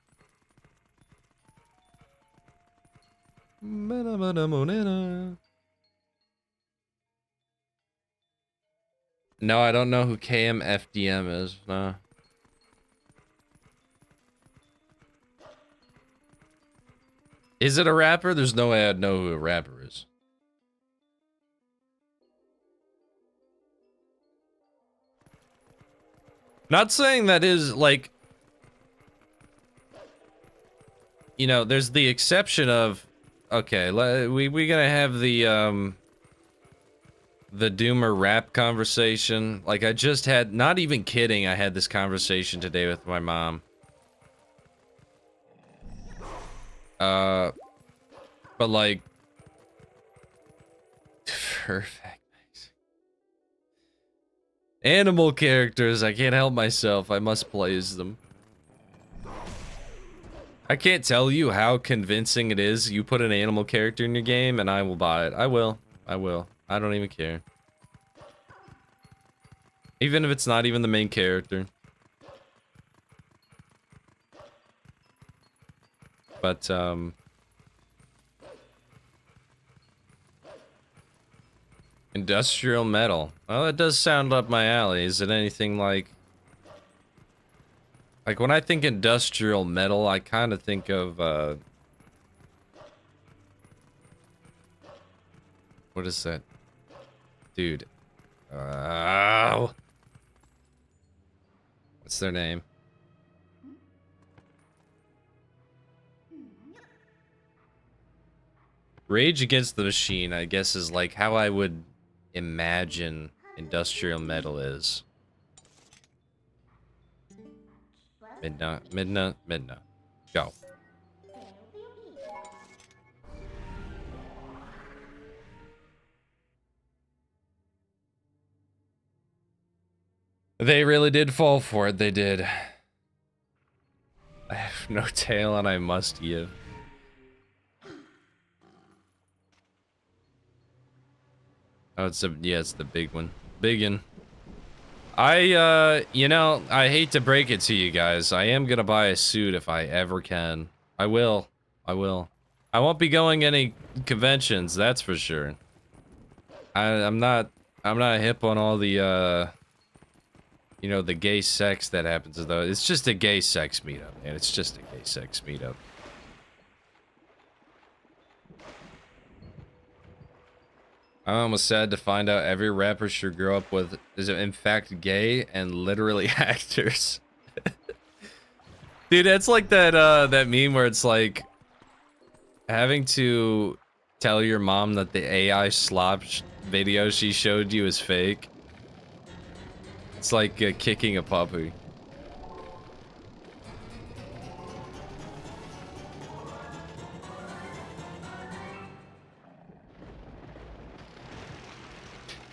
No, I don't know who KMFDM is. No. Is it a rapper? There's no way I'd know who a rapper is. Not saying that is, like... You know, there's the exception of... Okay, we gonna have the Doomer rap conversation. Like, I just had... Not even kidding, I had this conversation today with my mom. But like... Perfect. Animal characters, I can't help myself. I must play as them. I can't tell you how convincing it is. You put an animal character in your game and I will buy it. I will. I will. I don't even care. Even if it's not even the main character. But, industrial metal. Well, that does sound up my alley. Is it anything like... Like, when I think industrial metal, I kind of think of, what is that? Dude. What's their name? Rage Against the Machine, I guess, is like how I would imagine industrial metal is. Midna. Go. They really did fall for it, they did. I have no tail and I must give. Oh, it's the big one. Biggin. You know, I hate to break it to you guys. I am gonna buy a suit if I ever can. I will. I will. I won't be going any conventions, that's for sure. I'm not hip on all the, you know, the gay sex that happens though. It's just a gay sex meetup, man. It's just a gay sex meetup. I'm almost sad to find out every rapper she grew up with is in fact gay and literally actors. Dude, that's like that that meme where it's like having to tell your mom that the AI slop video she showed you is fake. It's like kicking a puppy.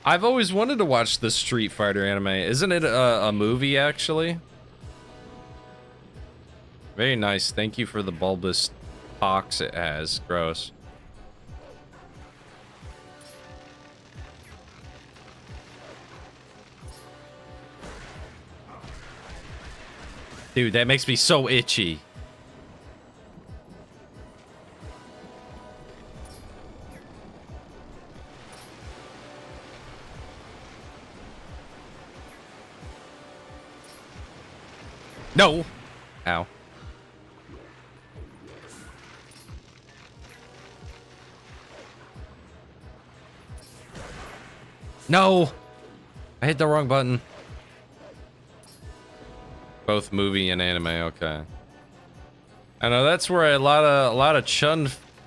I've always wanted to watch the Street Fighter anime. Isn't it a movie, actually? Very nice. Thank you for the bulbous pox it has. Gross. Dude, that makes me so itchy. No! Ow. No! I hit the wrong button. Both movie and anime, okay. I know that's where a lot of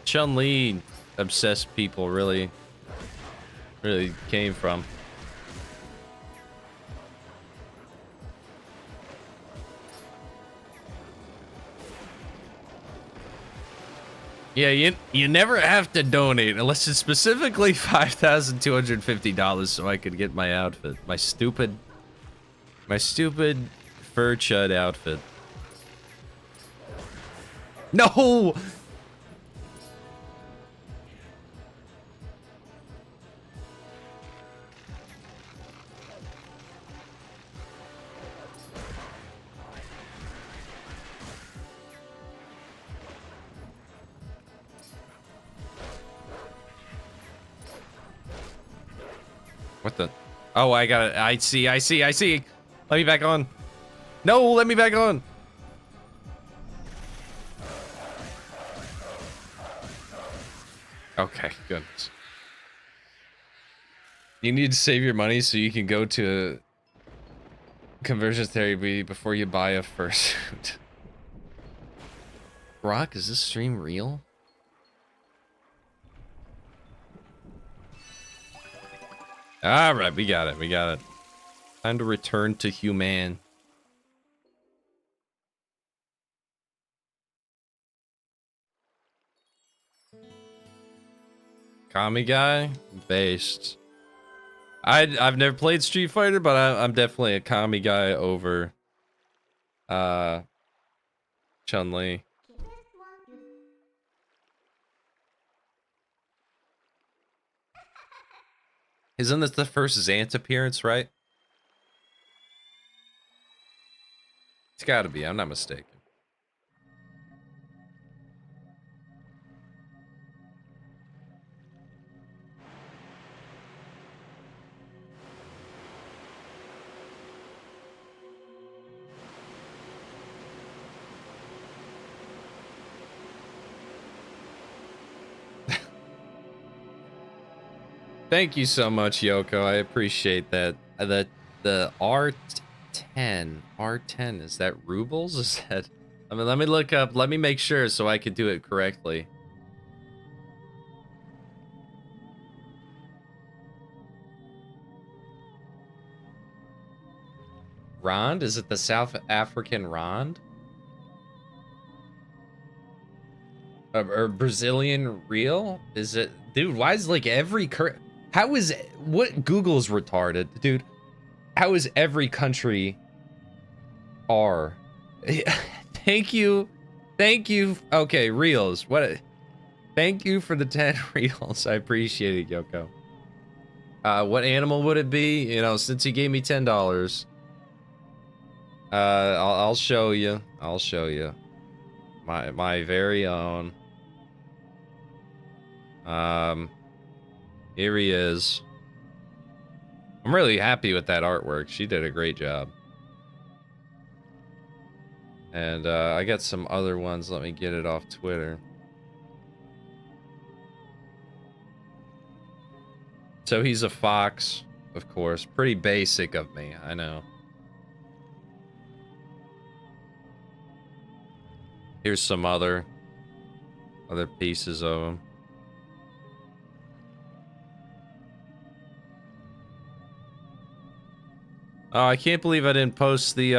Chun-Li obsessed people really came from. Yeah, you never have to donate unless it's specifically $5,250 so I could get my outfit. My stupid fur chud outfit. No! What the? Oh, I got it. I see. Let me back on. No, let me back on. Okay, goodness. You need to save your money so you can go to conversion therapy before you buy a fursuit. Brock, is this stream real? All right, we got it. Time to return to human. Kami guy? Based. I've never played Street Fighter, but I'm definitely a Kami guy over Chun-Li. Isn't this the first Zant appearance, right? It's gotta be, I'm not mistaken. Thank you so much, Yoko. I appreciate that. The R10, is that rubles? Is that? I mean, let me look up. Let me make sure so I can do it correctly. Rand? Is it the South African Rand? Or Brazilian real? Is it? Dude, why is like every how is what Google's retarded, dude? How is every country R? Thank you. Okay, reals. What? Thank you for the 10 reals. I appreciate it, Yoko. What animal would it be? You know, since you gave me $10. I'll show you. My very own. Here he is. I'm really happy with that artwork. She did a great job. And I got some other ones. Let me get it off Twitter. So he's a fox, of course. Pretty basic of me, I know. Here's some other pieces of him. Oh, I can't believe I didn't post the,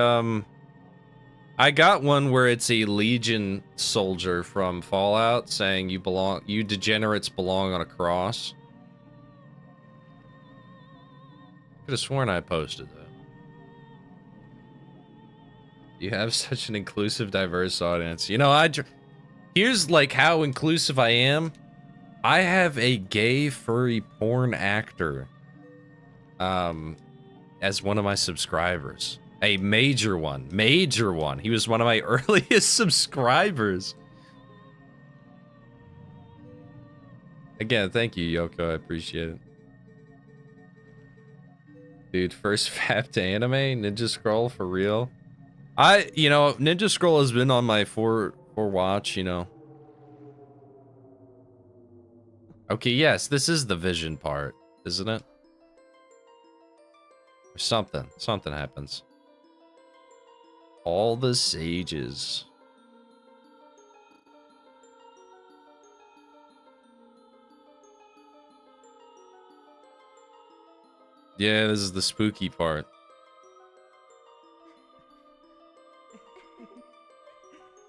I got one where it's a Legion soldier from Fallout saying you degenerates belong on a cross. Could have sworn I posted that. You have such an inclusive, diverse audience. You know, here's like how inclusive I am. I have a gay furry porn actor as one of my subscribers. A major one. Major one. He was one of my earliest subscribers. Again, thank you, Yoko. I appreciate it. Dude, first fap to anime? Ninja Scroll, for real? Ninja Scroll has been on my for watch, you know. Okay, yes, this is the vision part, isn't it? Or something. Something happens. All the sages. Yeah, this is the spooky part.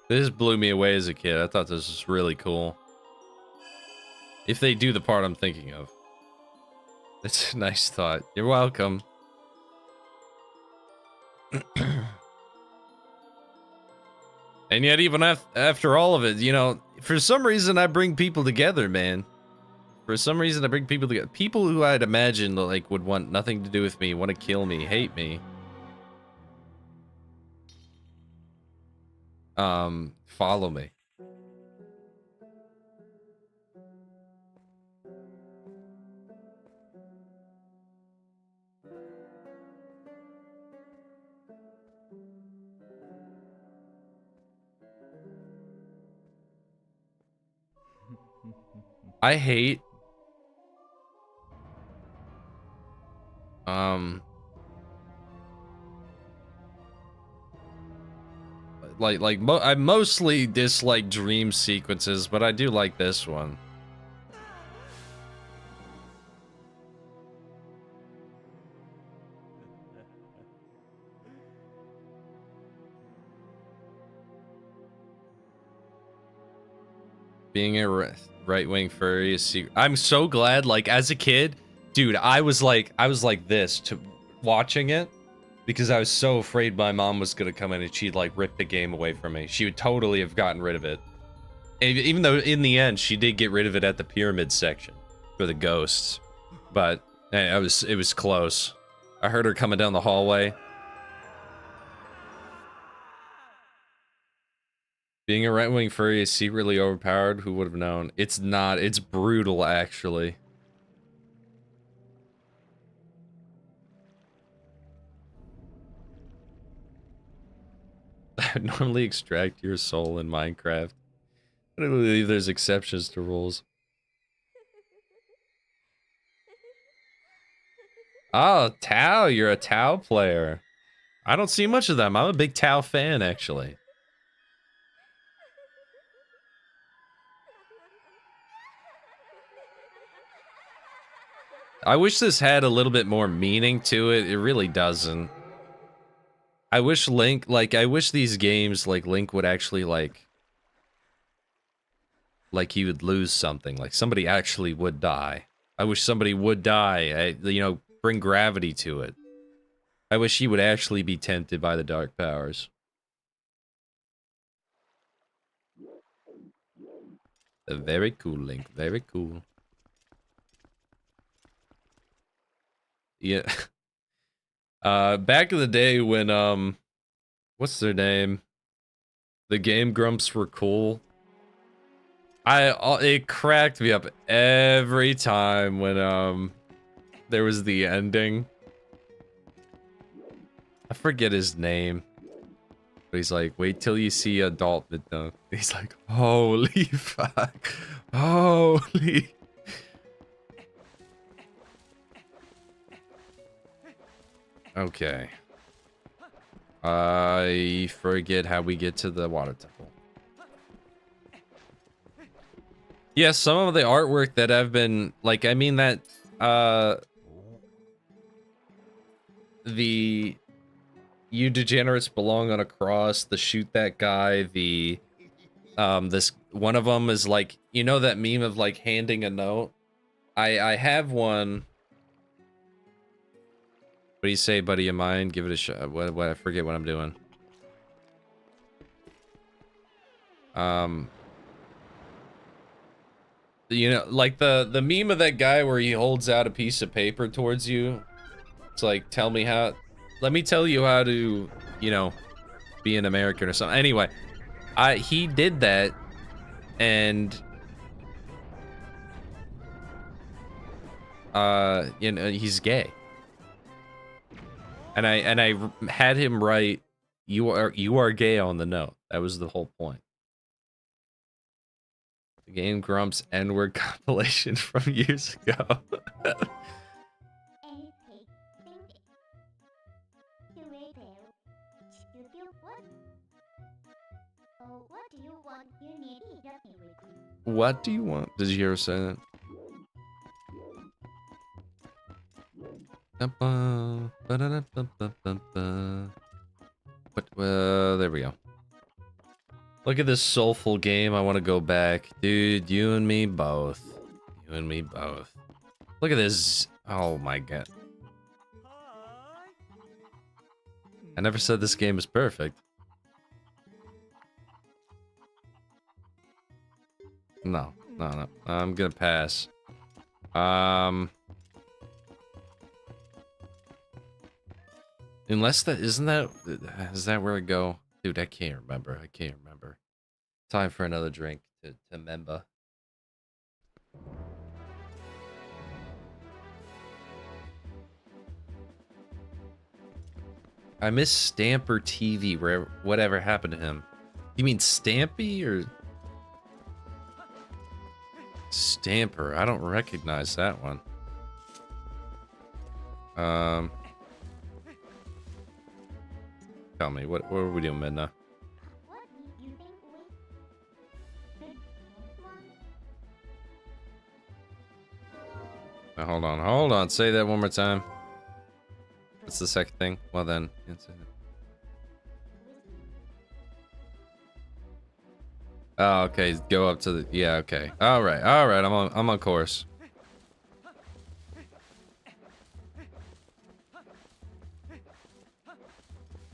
This blew me away as a kid. I thought this was really cool. If they do the part I'm thinking of. That's a nice thought. You're welcome. And yet, even after all of it, you know, for some reason, I bring people together, man. For some reason, I bring people together. People who I'd imagine, like, would want nothing to do with me, want to kill me, hate me. Follow me. I hate I mostly dislike dream sequences, but I do like this one. Being a right-wing furry is secret. I'm so glad, like, as a kid, dude, I was like this to watching it because I was so afraid my mom was gonna come in and she'd like rip the game away from me. She would totally have gotten rid of it. Even though in the end she did get rid of it at the pyramid section for the ghosts. But it was close. I heard her coming down the hallway. Being a right-wing furry is secretly overpowered. Who would have known? It's not. It's brutal, actually. I normally extract your soul in Minecraft. I don't believe there's exceptions to rules. Oh, Tao, you're a Tao player. I don't see much of them. I'm a big Tao fan, actually. I wish this had a little bit more meaning to it. It really doesn't. I wish Link, like, I wish these games, like, Link would actually, like he would lose something. Like, somebody actually would die. I wish somebody would die. You know, bring gravity to it. I wish he would actually be tempted by the dark powers. Very cool, Link. Very cool. Yeah. Back in the day when, what's their name? The Game Grumps were cool. It cracked me up every time when, there was the ending. I forget his name. But he's like, wait till you see adult Midna. He's like, holy fuck. Holy. Okay. I forget how we get to the water temple. Yeah, some of the artwork that I've been, like, I mean that, the You Degenerates Belong on a Cross, the Shoot That Guy, the, this, one of them is like, you know that meme of, like, handing a note? I have one. What do you say, buddy of mine? Give it a shot. What, I forget what I'm doing. You know, like the meme of that guy where he holds out a piece of paper towards you. It's like, tell me how let me tell you how to, you know, be an American or something. Anyway, he did that, and you know, he's gay. And I had him write, you are gay on the note. That was the whole point. The Game Grumps N-word compilation from years ago. What do you want? Did you hear her say that? What? There we go. Look at this soulful game. I want to go back. Dude, you and me both. You and me both. Look at this. Oh my god. I never said this game is perfect. No. I'm gonna pass. Unless that is that where I go? Dude, I can't remember. Time for another drink to remember. I miss Stamper TV, where whatever happened to him. You mean Stampy or Stamper? I don't recognize that one. Tell me, what are we doing, Midna? Hold on. Say that one more time. What's the second thing? Well then, oh, okay. Go up to the. Yeah, okay. All right. I'm on course.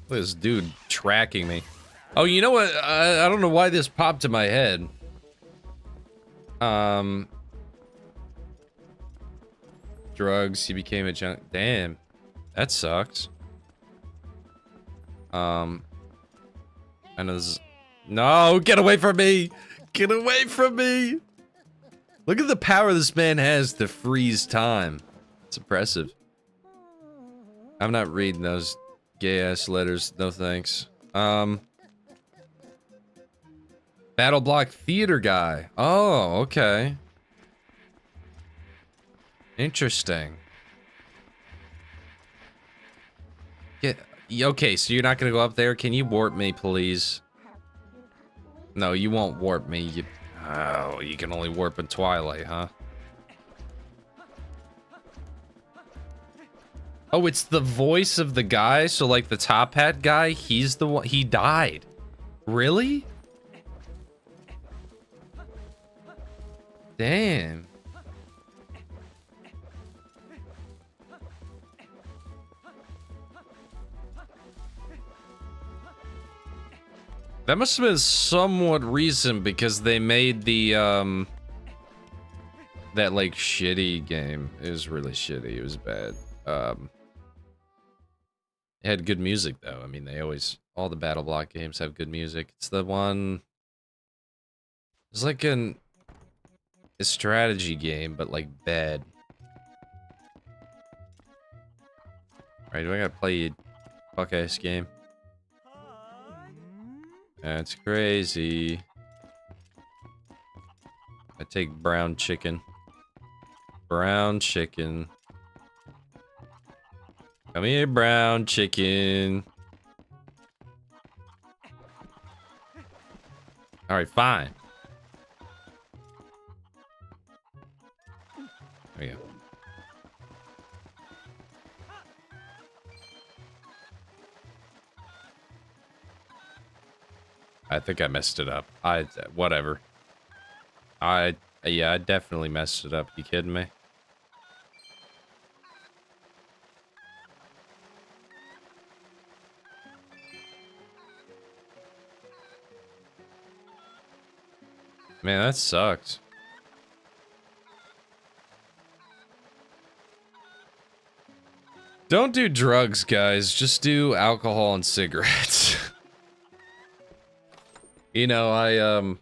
Look at this dude tracking me. Oh, you know what? I don't know why this popped in my head. Drugs. He became a junk. Damn, that sucks. I know this is... No, get away from me! Get away from me! Look at the power this man has to freeze time. It's impressive. I'm not reading those gay-ass letters. No thanks. Battle Block Theater guy. Oh, okay. Interesting. Okay, so you're not gonna go up there? Can you warp me, please? No, you won't warp me. Oh, you can only warp in Twilight, huh? Oh, it's the voice of the guy? So, like, the top hat guy, he's the one... He died. Really? Damn. That must have been somewhat recent because they made the, that, like, shitty game. It was really shitty. It was bad. It had good music, though. I mean, they always... All the Battle Block games have good music. It's the one... It's like a strategy game, but, like, bad. Alright, do I gotta play a fuck-ass game? That's crazy. I take brown chicken. Brown chicken. Come here, brown chicken. Alright, fine. There we go. I think I messed it up. Whatever. Yeah, I definitely messed it up. You kidding me? Man, that sucks. Don't do drugs, guys. Just do alcohol and cigarettes. You know,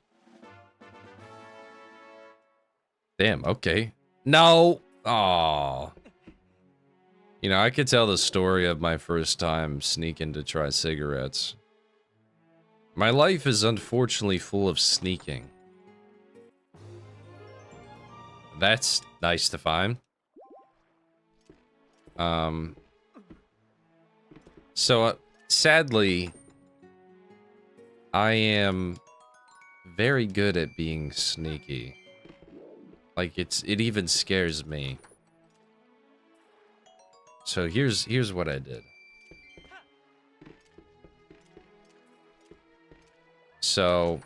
Damn, okay. No! Aw. You know, I could tell the story of my first time sneaking to try cigarettes. My life is unfortunately full of sneaking. That's nice to find. So, sadly, I am very good at being sneaky. Like, it even scares me. So here's what I did. So,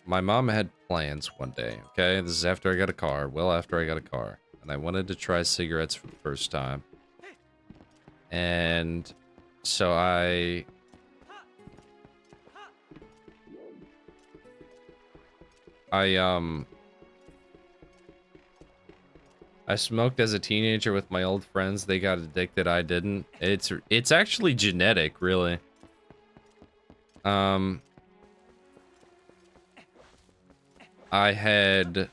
my mom had plans one day, okay? This is after I got a car, well after I got a car. And I wanted to try cigarettes for the first time. And so I smoked as a teenager with my old friends. They got addicted, I didn't. It's actually genetic, really. I had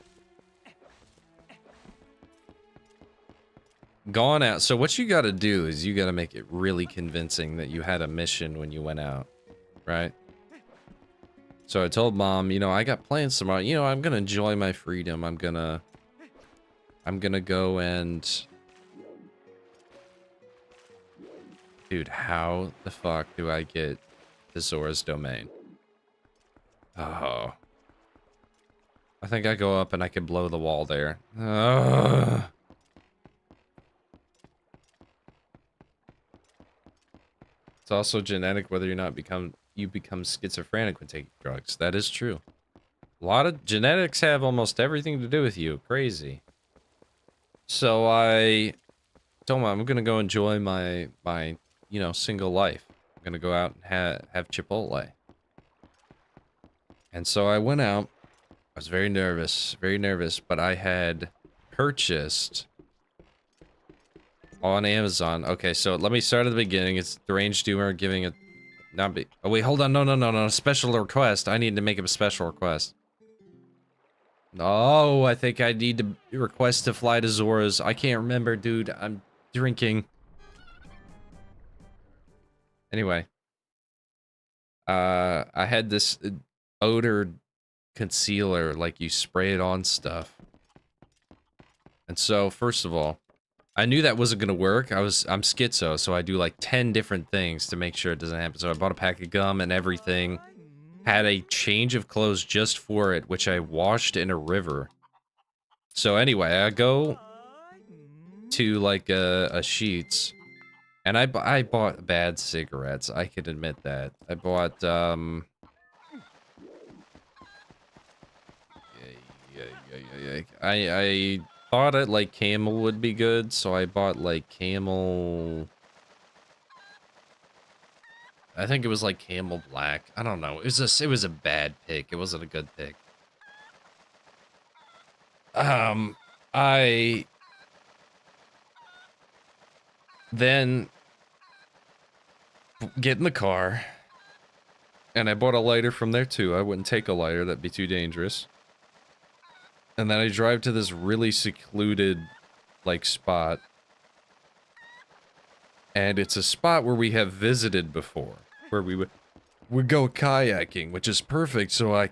gone out. So what you got to do is you got to make it really convincing that you had a mission when you went out, right? So I told mom, you know, I got plans tomorrow. You know, I'm going to enjoy my freedom. I'm going to go and... Dude, how the fuck do I get to Zora's domain? Oh. I think I go up and I can blow the wall there. It's also genetic whether or not you become schizophrenic when taking drugs. That is true. A lot of genetics have almost everything to do with you. Crazy. So I told him I'm gonna go enjoy my you know, single life. I'm gonna go out and have Chipotle. And so I went out. I was very nervous, but I had purchased on Amazon. Okay, so let me start at the beginning. It's Deranged Doomer giving a oh wait, hold on, no. Special request. I need to make a special request. Oh, I think I need to request to fly to Zora's. I can't remember, dude. I'm drinking. Anyway. I had this odor concealer, like you spray it on stuff. And so, first of all, I knew that wasn't gonna work. I'm schizo, so I do like 10 different things to make sure it doesn't happen. So I bought a pack of gum and everything. Had a change of clothes just for it, which I washed in a river. So anyway, I go to like a Sheetz, and I bought bad cigarettes. I can admit that. I bought I thought it like Camel would be good, so I bought like Camel. I think it was like Camel Black. I don't know. It was a bad pick. It wasn't a good pick. I then get in the car, and I bought a lighter from there too. I wouldn't take a lighter, that'd be too dangerous. And then I drive to this really secluded, like, spot. And it's a spot where we have visited before, where we would go kayaking, which is perfect. So I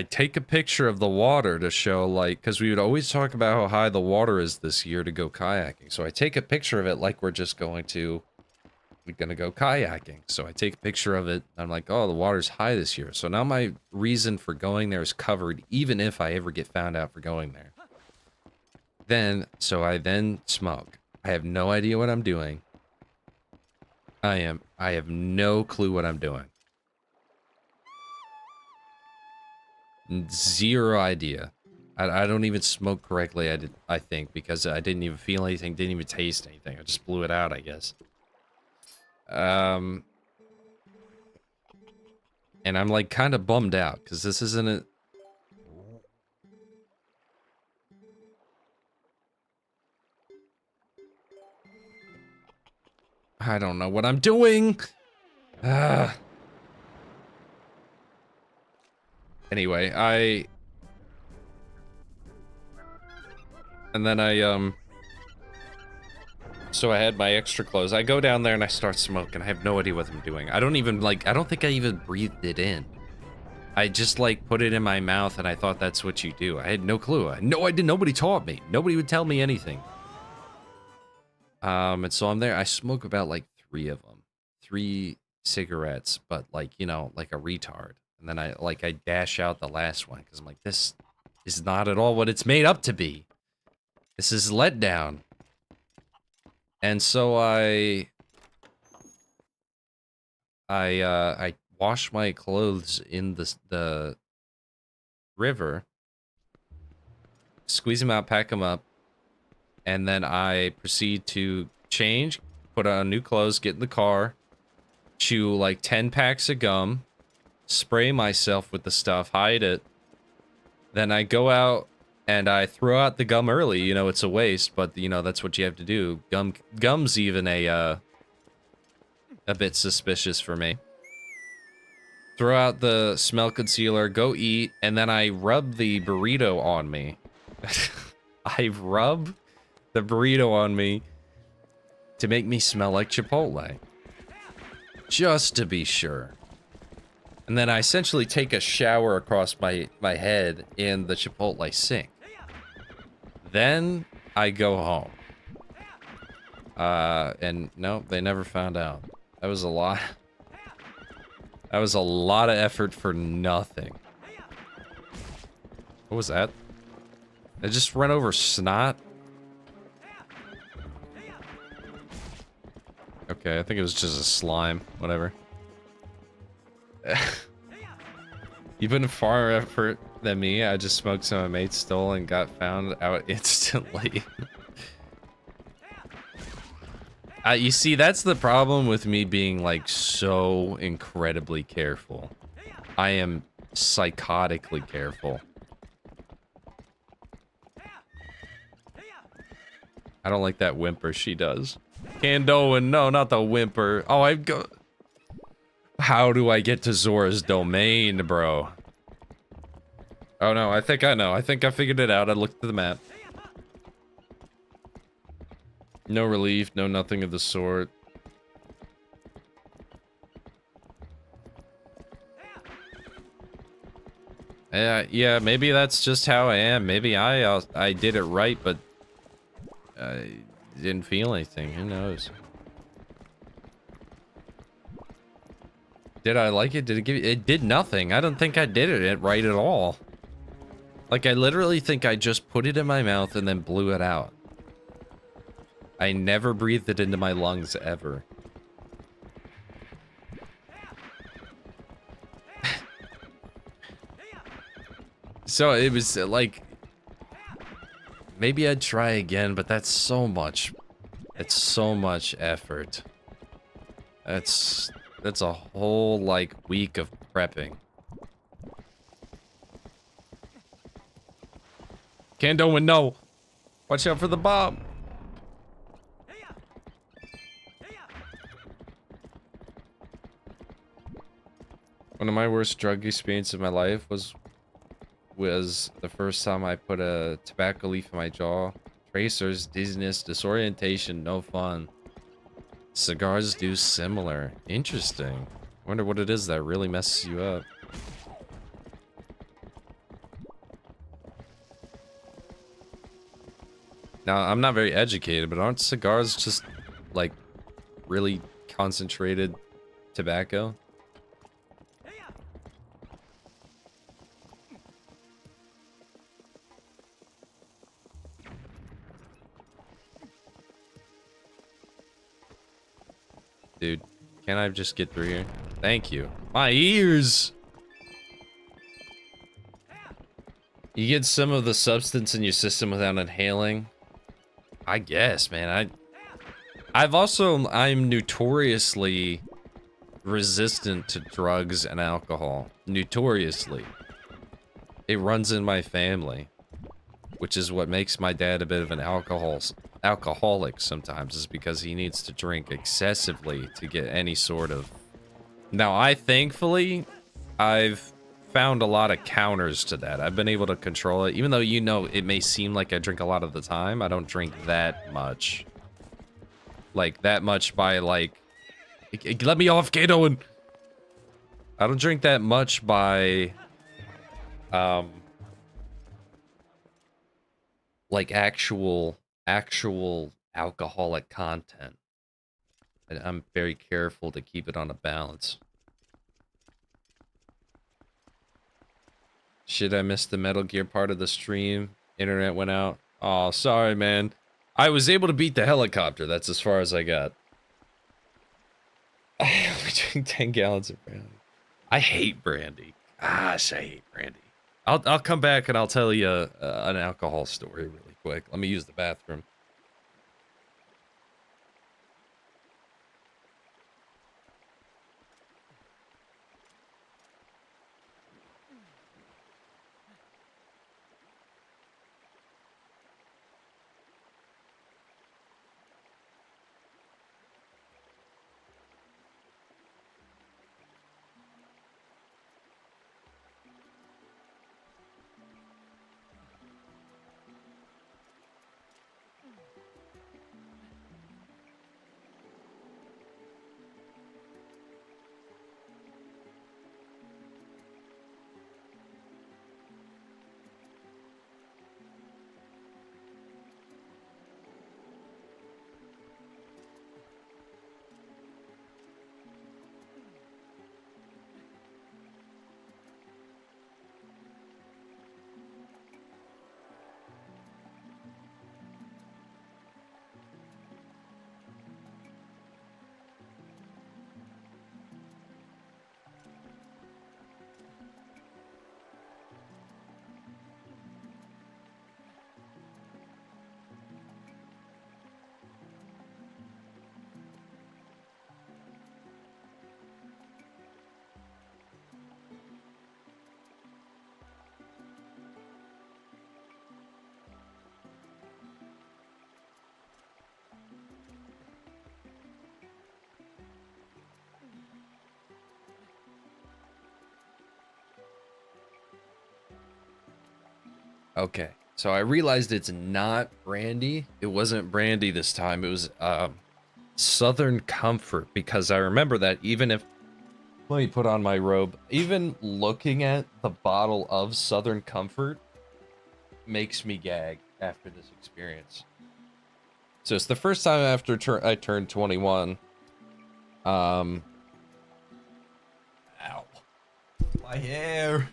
take a picture of the water to show, like, because we would always talk about how high the water is this year to go kayaking. So I take a picture of it like we're just going to go kayaking. So I take a picture of it. I'm like, oh, the water's high this year. So now my reason for going there is covered, even if I ever get found out for going there. So I then smoke. I have no idea what I'm doing. I have no clue what I'm doing. Zero idea. I don't even smoke correctly, I think, because I didn't even feel anything, didn't even taste anything. I just blew it out, I guess. And I'm like kind of bummed out because this isn't a... I don't know what I'm doing. Anyway, and then so I had my extra clothes. I go down there and I start smoking. I have no idea what I'm doing. I don't even I don't think I even breathed it in. I just like put it in my mouth and I thought that's what you do. I had no clue. No idea. Nobody taught me. Nobody would tell me anything. And so I'm there. I smoke about like 3 of them. 3 cigarettes, but like, you know, like a retard. And then I dash out the last one because I'm like, this is not at all what it's made up to be. This is letdown. And so I wash my clothes in the river, squeeze them out, pack them up, and then I proceed to change, put on new clothes, get in the car, chew like 10 packs of gum, spray myself with the stuff, hide it. Then I go out and I throw out the gum early. You know, it's a waste, but you know, that's what you have to do. Gum's even a bit suspicious for me. Throw out the smell concealer, go eat, and then I rub the burrito on me. I rub the burrito on me to make me smell like Chipotle. Just to be sure. And then I essentially take a shower across my head in the Chipotle sink. Then I go home. And no, they never found out. That was a lot. That was a lot of effort for nothing. What was that? I just ran over snot? Okay, I think it was just a slime. Whatever. You put in far effort than me. I just smoked some my mates stole and got found out instantly. You see, that's the problem with me being like so incredibly careful. I am psychotically careful. I don't like that whimper she does. Kandoan, no, not the whimper. Oh, I go. How do I get to Zora's domain, bro? Oh no, I think I know. I think I figured it out. I looked at the map. No relief, no nothing of the sort. Yeah, maybe that's just how I am. Maybe I did it right, but I didn't feel anything. Who knows? Did I like it? Did it give you... It did nothing. I don't think I did it right at all. Like, I literally think I just put it in my mouth and then blew it out. I never breathed it into my lungs, ever. So, it was, like... Maybe I'd try again, but that's so much... It's so much effort. That's a whole, like, week of prepping. Kandoan, no! Watch out for the bomb! One of my worst drug experiences of my life was the first time I put a tobacco leaf in my jaw. Tracers, dizziness, disorientation, no fun. Cigars do similar. Interesting. Wonder what it is that really messes you up. Now, I'm not very educated, but aren't cigars just, like, really concentrated tobacco? Dude, can I just get through here? Thank you. My ears! You get some of the substance in your system without inhaling? I guess, man. I'm notoriously resistant to drugs and alcohol. Notoriously. It runs in my family. Which is what makes my dad a bit of an alcohol alcoholic sometimes is because he needs to drink excessively to get any sort of... Now, thankfully, I've found a lot of counters to that. I've been able to control it. Even though, you know, it may seem like I drink a lot of the time, I don't drink that much. Like, that much by, like... Let me off, Kato! And I don't drink that much by... like, actual alcoholic content. And I'm very careful to keep it on a balance. Shit, I missed the Metal Gear part of the stream. Internet went out. Oh, sorry, man. I was able to beat the helicopter. That's as far as I got. I only drink 10 gallons of brandy. I hate brandy. Gosh, I hate brandy. I'll come back and I'll tell you an alcohol story really quick. Let me use the bathroom. Okay, so I realized it's not brandy. It wasn't brandy this time. It was Southern Comfort, because I remember that even if... Let me put on my robe. Even looking at the bottle of Southern Comfort makes me gag after this experience. So it's the first time after I turned 21. Ow. My hair.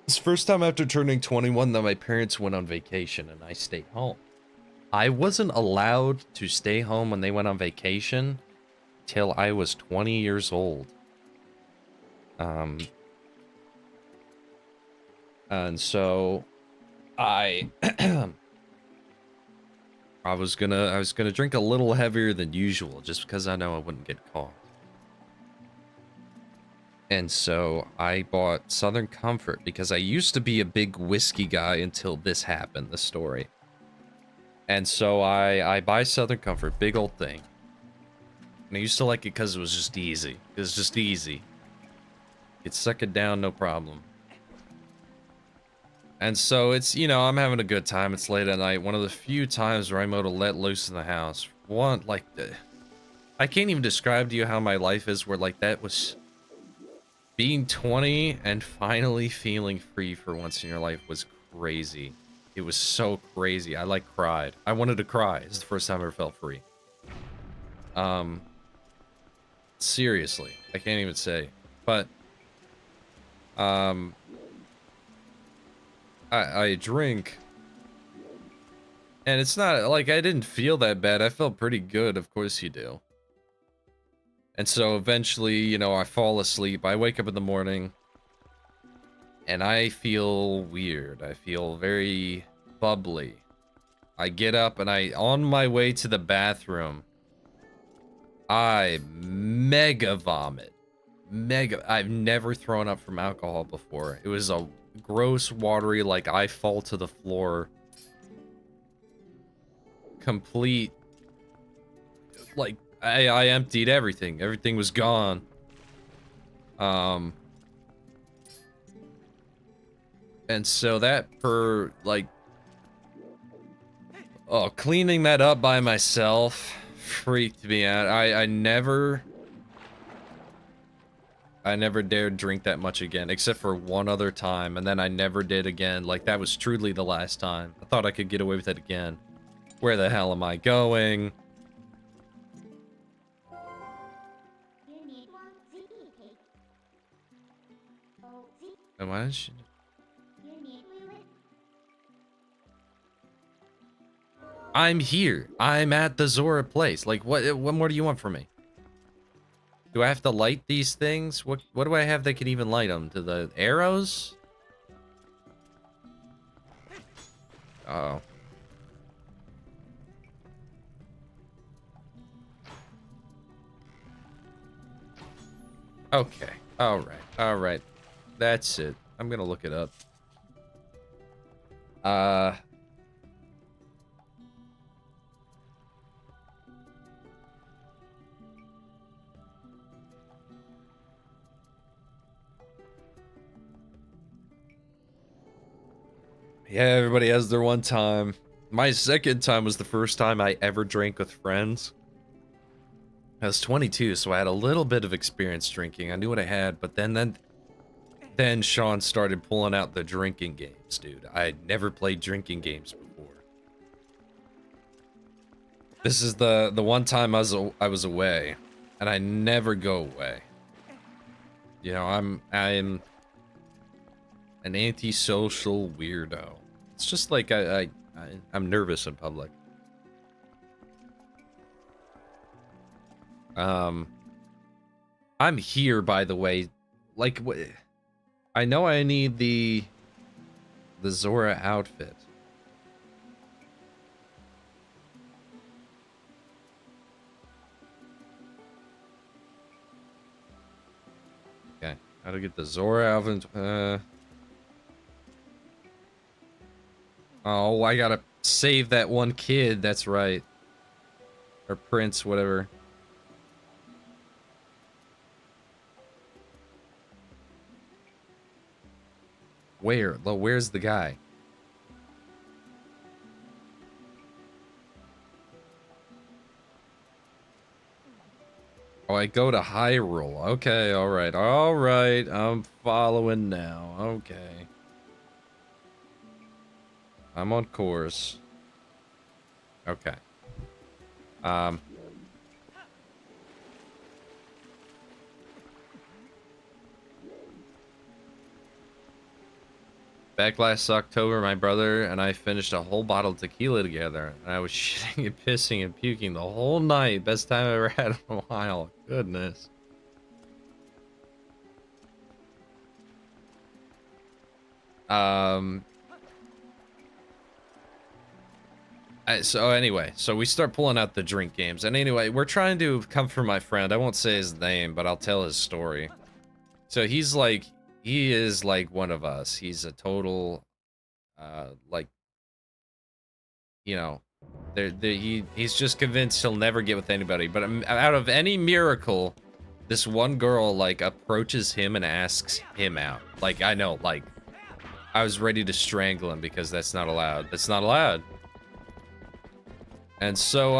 It's the first time after turning 21 that my parents went on vacation and I stayed home. I wasn't allowed to stay home when they went on vacation till I was 20 years old. And so I I was gonna drink a little heavier than usual just because I know I wouldn't get caught. And so I bought Southern Comfort because I used to be a big whiskey guy until this happened, the story. And so I buy Southern Comfort, big old thing. And I used to like it because it was just easy. It was just easy. You'd suck it down, no problem. And so it's, you know, I'm having a good time. It's late at night. One of the few times where I'm able to let loose in the house. One, like, I can't even describe to you how my life is where, like, that was... Being 20 and finally feeling free for once in your life was crazy. It was so crazy. I, like, cried. I wanted to cry. This is the first time I ever felt free. Seriously. I can't even say. But, I drink, and it's not like I didn't feel that bad. I felt pretty good. Of course you do. And so eventually, you know, I fall asleep. I wake up in the morning and I feel weird. I feel very bubbly. I get up and on my way to the bathroom, I mega vomit. I've never thrown up from alcohol before. It was a gross, watery, like I fall to the floor complete, like, I emptied everything. Everything was gone. And so that like, oh, cleaning that up by myself freaked me out. I never dared drink that much again, except for one other time, and then I never did again. Like, that was truly the last time. I thought I could get away with it again. Where the hell am I going? And why did she... I'm here. I'm at the Zora place. Like, what more do you want from me? Do I have to light these things? What do I have that can even light them? To the arrows? Uh-oh. Okay. Alright. Alright. That's it. I'm gonna look it up. Yeah, everybody has their one time. My second time was the first time I ever drank with friends. I was 22, so I had a little bit of experience drinking. I knew what I had, but then Sean started pulling out the drinking games, dude. I had never played drinking games before. This is the one time I was away, and I never go away. You know, I'm an antisocial weirdo. It's just like I'm nervous in public. I'm here, by the way. Like, I know I need the Zora outfit. Okay, how to get the Zora outfit? Oh, I gotta save that one kid. That's right. Or prince, whatever. Where's the guy? Oh, I go to Hyrule. Okay, alright. Alright, I'm following now. Okay. I'm on course. Okay. Back last October, my brother and I finished a whole bottle of tequila together. And I was shitting and pissing and puking the whole night. Best time I ever had in a while. Goodness. So anyway, so we start pulling out the drink games. And anyway, we're trying to come for my friend. I won't say his name, but I'll tell his story. So he's like, he is like one of us. He's a total, like, you know, he's just convinced he'll never get with anybody. But out of any miracle, this one girl, like, approaches him and asks him out. Like, I know, like, I was ready to strangle him because that's not allowed. That's not allowed. And so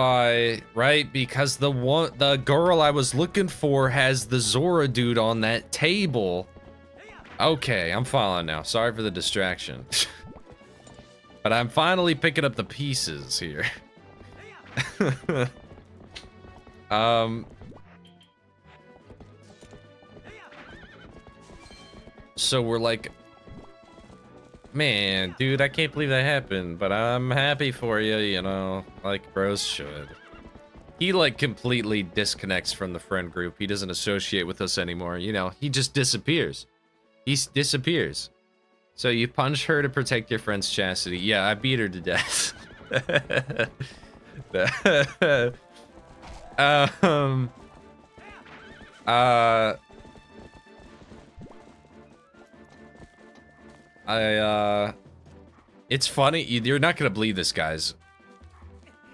right, because the girl I was looking for has the Zora dude on that table. Okay, I'm following now. Sorry for the distraction. But I'm finally picking up the pieces here. So we're like, man, dude, I can't believe that happened, but I'm happy for you, you know, like bros should. He, like, completely disconnects from the friend group. He doesn't associate with us anymore, you know, he just disappears. He disappears. So you punch her to protect your friend's chastity. Yeah, I beat her to death. It's funny, you're not gonna believe this, guys.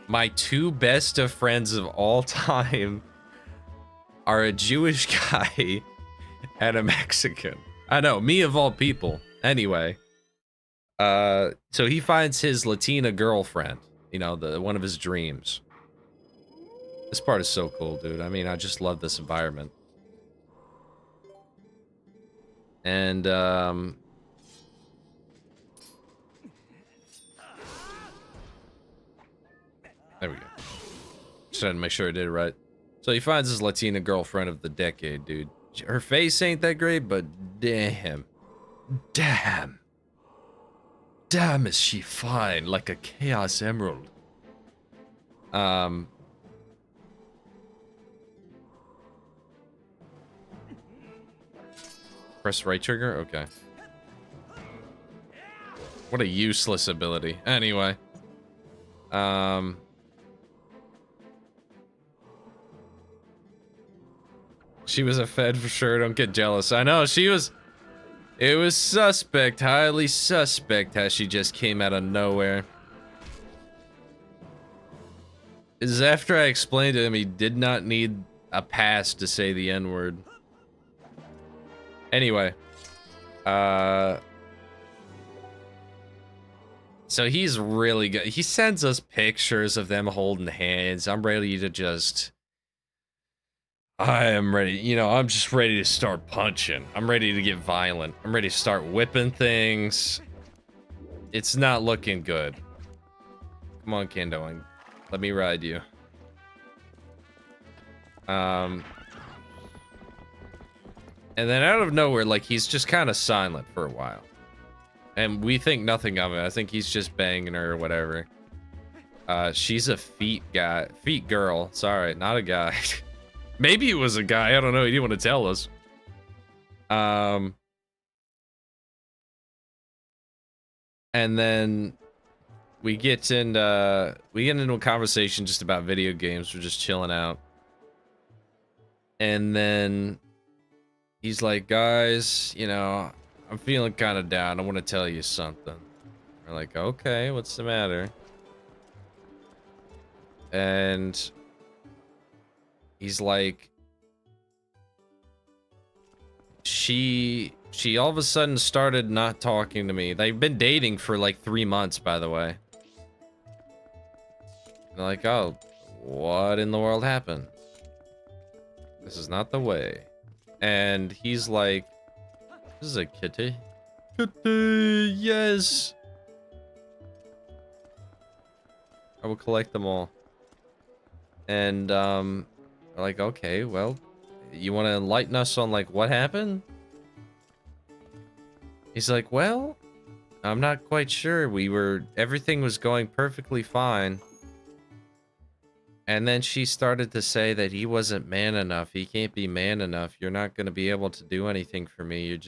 My two best of friends of all time are a Jewish guy and a Mexican. I know, me of all people. Anyway, so he finds his Latina girlfriend, you know, the one of his dreams. This part is so cool, dude. I mean, I just love this environment. And, there we go. Just had to make sure I did it right. So he finds his Latina girlfriend of the decade, dude. Her face ain't that great, but damn. Damn. Damn is she fine, like a Chaos Emerald. Press right trigger? Okay. What a useless ability. Anyway. She was a Fed for sure, don't get jealous. I know, she was... It was suspect, highly suspect how she just came out of nowhere. This is after I explained to him he did not need a pass to say the N-word. Anyway. So he's really good. He sends us pictures of them holding hands. I'm ready to just... I am ready, you know, I'm just ready to start punching. I'm ready to get violent. I'm ready to start whipping things. It's not looking good. Come on, Kendo, let me ride you. And then out of nowhere, like, he's just kind of silent for a while. And we think nothing of it. I think he's just banging her or whatever. She's a feet girl. Sorry, not a guy. Maybe it was a guy. I don't know. He didn't want to tell us. And then we get into a conversation just about video games. We're just chilling out. And then he's like, guys, you know, I'm feeling kind of down. I want to tell you something. We're like, okay, what's the matter? And he's like, she all of a sudden started not talking to me. They've been dating for like 3 months, by the way. They're like, oh, what in the world happened? This is not the way. And he's like, this is a kitty. Kitty, yes. I will collect them all. And, we're like, okay, well, you want to enlighten us on, like, what happened? He's like, well, I'm not quite sure. Everything was going perfectly fine. And then she started to say that he wasn't man enough. He can't be man enough. You're not going to be able to do anything for me.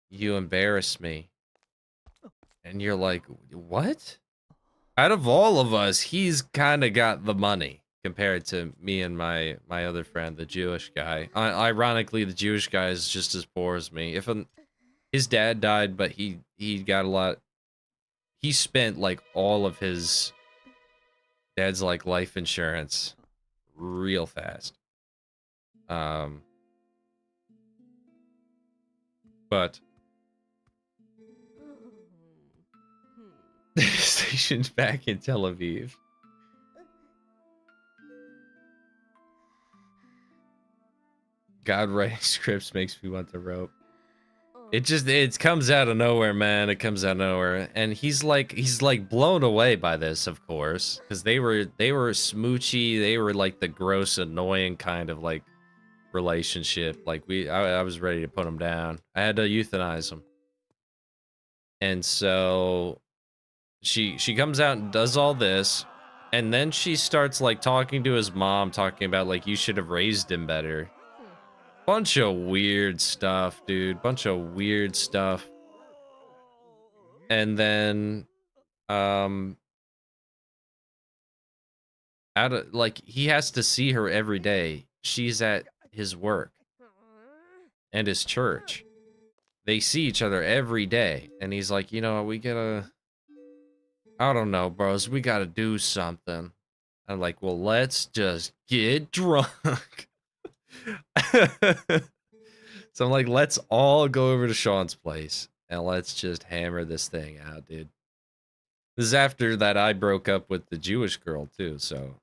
You embarrass me. And you're like, what? Out of all of us, he's kind of got the money compared to me and my other friend, the Jewish guy. Ironically, the Jewish guy is just as poor as me. His dad died, but he got a lot. He spent like all of his dad's like life insurance real fast. But stationed back in Tel Aviv. God, writing scripts makes me want to rope. It comes out of nowhere, man. It comes out of nowhere. And he's like blown away by this, of course, because they were smoochy. They were like the gross, annoying kind of like relationship. Like I was ready to put him down. I had to euthanize him. And so she comes out and does all this, and then she starts like talking to his mom, talking about like, you should have raised him better. Bunch of weird stuff, dude. Bunch of weird stuff. And then he has to see her every day. She's at his work and his church. They see each other every day, and he's like, you know, we gotta I don't know, bros. We gotta do something. I'm like, well, let's just get drunk. So I'm like, let's all go over to Sean's place and let's just hammer this thing out, dude. This is after that I broke up with the Jewish girl too, so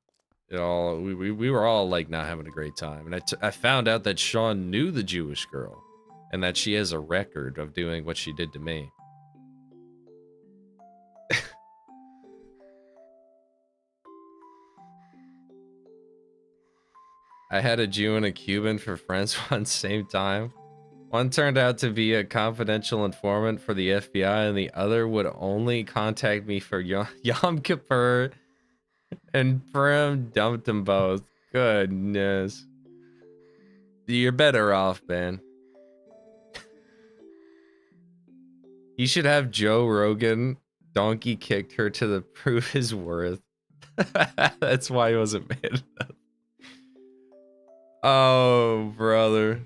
we were all like not having a great time. And I found out that Sean knew the Jewish girl and that she has a record of doing what she did to me. I had a Jew and a Cuban for friends on the same time. One turned out to be a confidential informant for the FBI, and the other would only contact me for Yom Kippur, and Prim dumped them both. Goodness. You're better off, man. You should have Joe Rogan donkey kicked her to the prove his worth. That's why he wasn't mad enough. Oh, brother.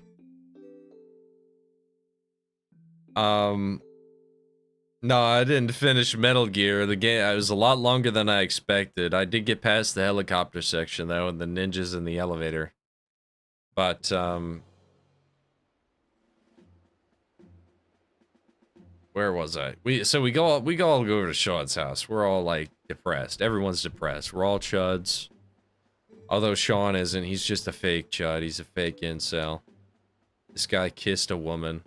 No, I didn't finish Metal Gear. The game, it was a lot longer than I expected. I did get past the helicopter section though, and the ninjas in the elevator. But where was I? We all go over to Sean's house. We're all like depressed. Everyone's depressed. We're all chuds. Although Sean isn't, he's just a fake chud. He's a fake incel. This guy kissed a woman.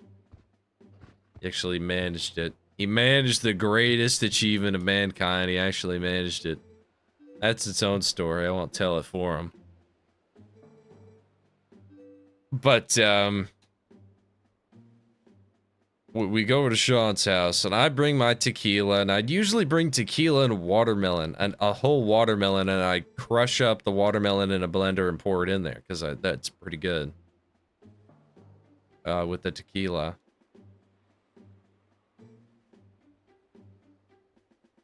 He actually managed it. He managed the greatest achievement of mankind. He actually managed it. That's its own story. I won't tell it for him. But, we go over to Sean's house, and I bring my tequila, and I'd usually bring tequila and watermelon, and a whole watermelon, and I crush up the watermelon in a blender and pour it in there, because that's pretty good. With the tequila.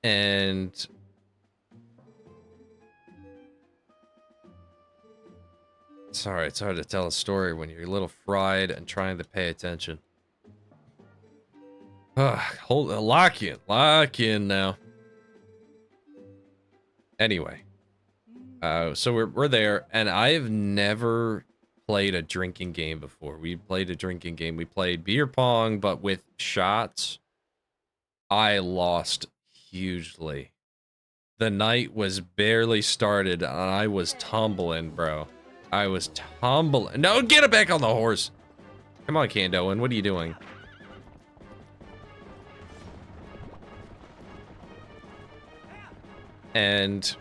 And sorry, it's hard to tell a story when you're a little fried and trying to pay attention. Lock in now. Anyway, so we're there, and I've never played a drinking game before. We played a drinking game. We played beer pong, but with shots. I lost hugely. The night was barely started, and I was tumbling, bro. I was tumbling. No, get it back on the horse. Come on, Kandoan. What are you doing? And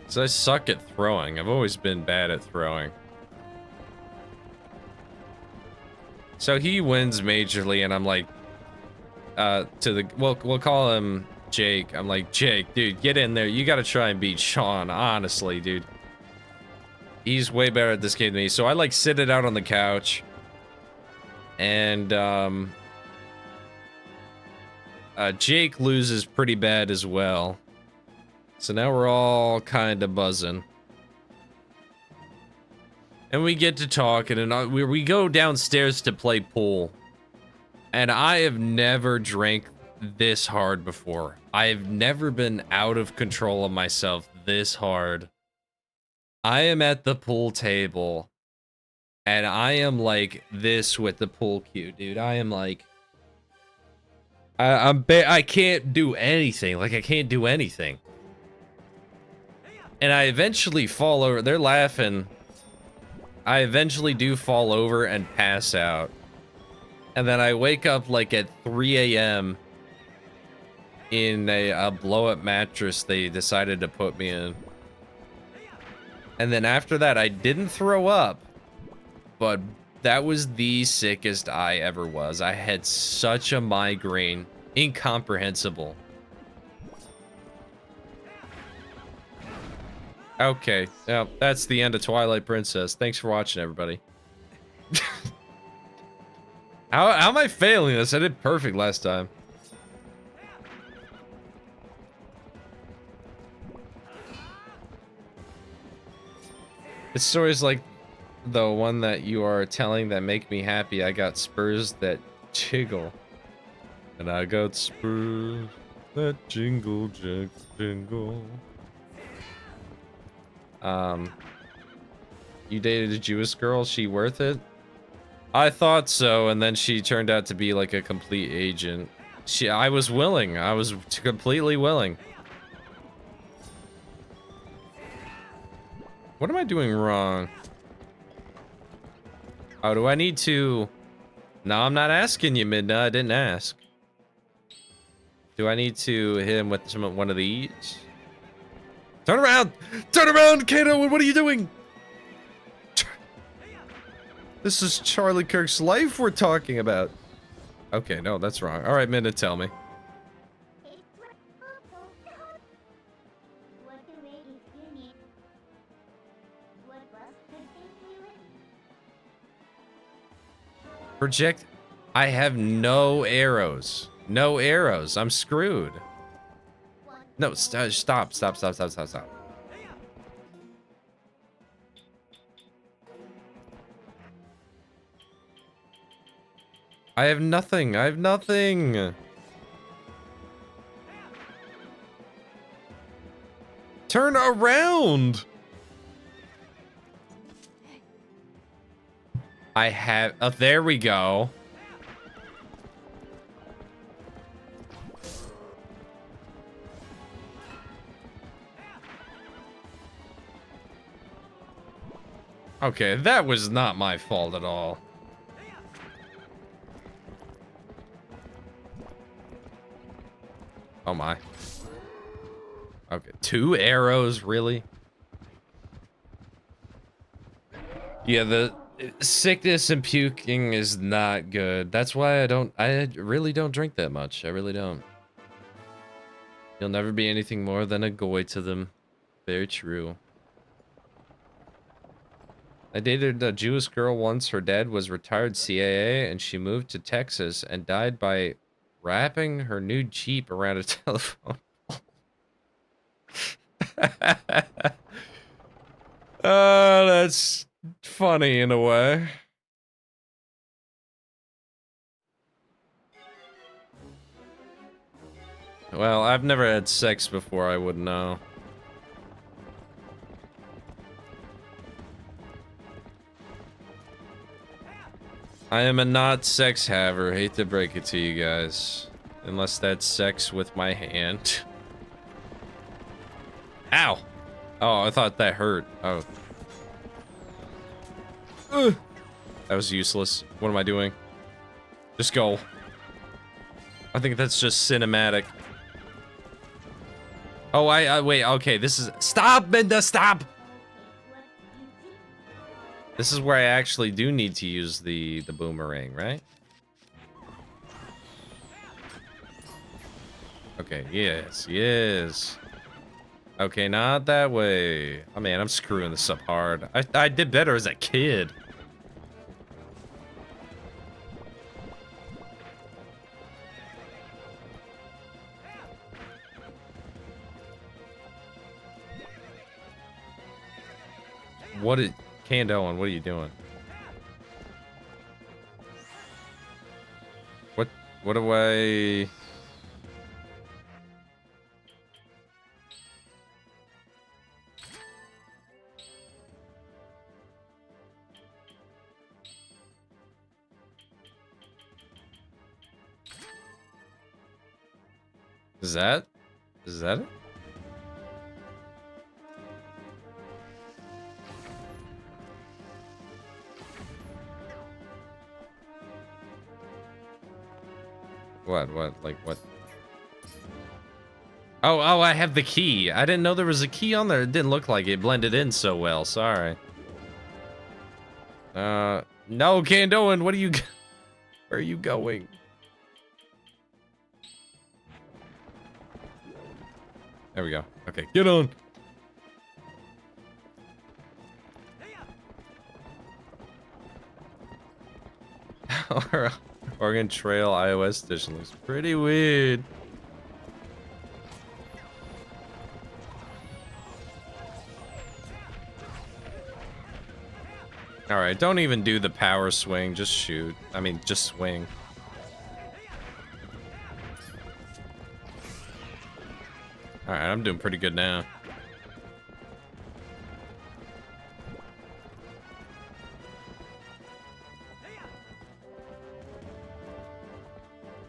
so I suck at throwing. I've always been bad at throwing. So he wins majorly, and I'm like, we'll call him Jake. I'm like, Jake, dude, get in there. You gotta try and beat Sean, honestly, dude. He's way better at this game than me. So I like sit it out on the couch. And Jake loses pretty bad as well. So now we're all kind of buzzing. And we get to talking, and we go downstairs to play pool. And I have never drank this hard before. I have never been out of control of myself this hard. I am at the pool table, and I am like this with the pool cue, dude. I am like, I can't do anything. Like, I can't do anything. And I eventually fall over. They're laughing. I eventually do fall over and pass out. And then I wake up like at 3 a.m. in a blow-up mattress they decided to put me in. And then after that, I didn't throw up. But that was the sickest I ever was. I had such a migraine. Incomprehensible. Okay, well, that's the end of Twilight Princess. Thanks for watching, everybody. How am I failing this? I did perfect last time. It's stories like the one that you are telling that make me happy. I got spurs that jiggle. And I got spurs That jingle jacks jingle. You dated a Jewish girl? She worth it? I thought so, and then she turned out to be like a complete agent. I was willing. I was completely willing. What am I doing wrong? Oh, do I need to... No, I'm not asking you, Midna. I didn't ask. Do I need to hit him with one of these? Turn around! Turn around, Kato! What are you doing? This is Charlie Kirk's life we're talking about. Okay, no, that's wrong. All right, Midna, tell me. Project. I have no arrows. No arrows. I'm screwed. No, stop. I have nothing. I have nothing. Turn around. I have... Oh, there we go. Okay, that was not my fault at all. Oh my. Okay, 2 arrows, really? Yeah, the sickness and puking is not good. That's why I really don't drink that much. I really don't. You'll never be anything more than a goy to them. Very true. I dated a Jewish girl once. Her dad was retired CIA, and she moved to Texas and died by wrapping her new Jeep around a telephone pole. That's funny in a way. Well, I've never had sex before, I wouldn't know. I am a not sex haver, hate to break it to you guys. Unless that's sex with my hand. Ow! Oh, I thought that hurt. Oh. Ugh. That was useless. What am I doing? Just go. I think that's just cinematic. Oh, wait, okay, this is... Stop, Minda, stop! This is where I actually do need to use the boomerang, right? Okay, yes. Okay, not that way. Oh man, I'm screwing this up hard. I did better as a kid. What is... Candoan, what are you doing? What do I... Is that it? What? Oh, I have the key. I didn't know there was a key on there. It didn't look like it blended in so well. Sorry. No, Candoan, what are you... Where are you going? There we go. Okay, get on. Oregon Trail iOS edition looks pretty weird. Alright, don't even do the power swing, just shoot. I mean, just swing. Alright, I'm doing pretty good now.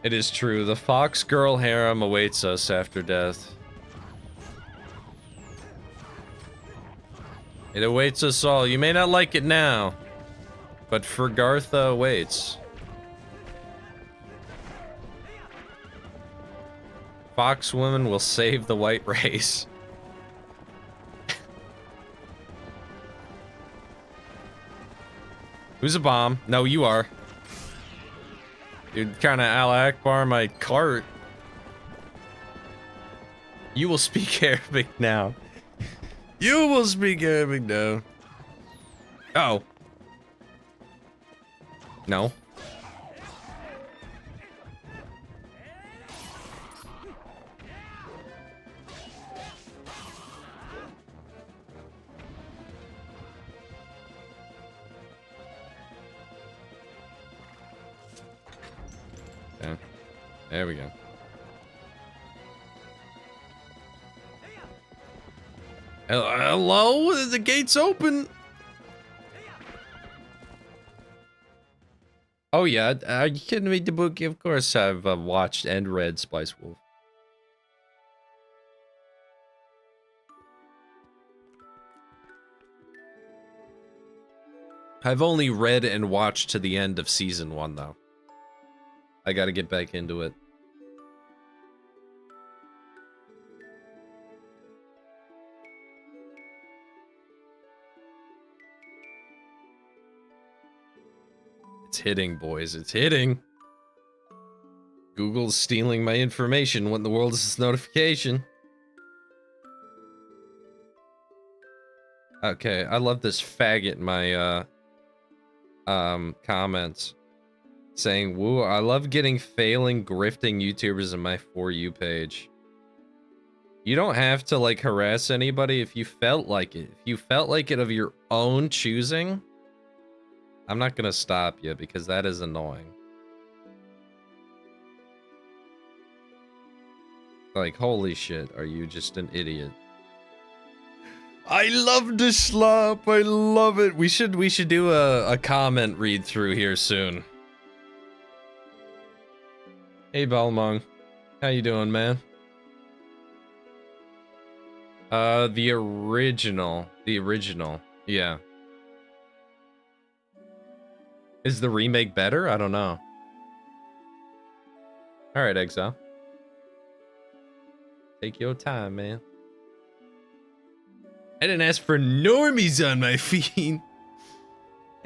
It is true, the fox girl harem awaits us after death. It awaits us all. You may not like it now, but Fergartha awaits. Fox woman will save the white race. Who's a bomb? No, you are. Dude, kinda Allah Akbar my cart. You will speak Arabic now. You will speak Arabic now. Uh oh. No. Okay. There we go. Hello? The gate's open. Oh yeah, are you kidding me, Dabuki? Of course I've watched and read Spice Wolf. I've only read and watched to the end of season 1 though. I gotta get back into it. It's hitting, boys. It's hitting. Google's stealing my information. What in the world is this notification? Okay, I love this faggot in my comments saying, "Woo, I love getting failing grifting YouTubers in my For You page." You don't have to like harass anybody if you felt like it. If you felt like it of your own choosing, I'm not gonna stop you because that is annoying. Like, holy shit, are you just an idiot? I love the slop. I love it. We should do a comment read through here soon. Hey Balmong, how you doing, man? The original, yeah. Is the remake better? I don't know. All right, Exile. Take your time, man. I didn't ask for normies on my feed.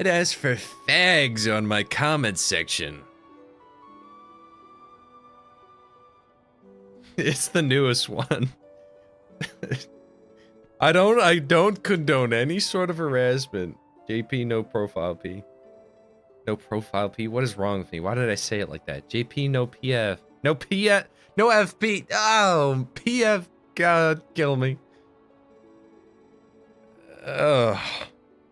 I'd ask for fags on my comment section. It's the newest one. I don't condone any sort of harassment. JP, no profile P. No profile P. What is wrong with me? Why did I say it like that? JP, no PF. No PF. No FP. Oh, PF. God, kill me. Ugh.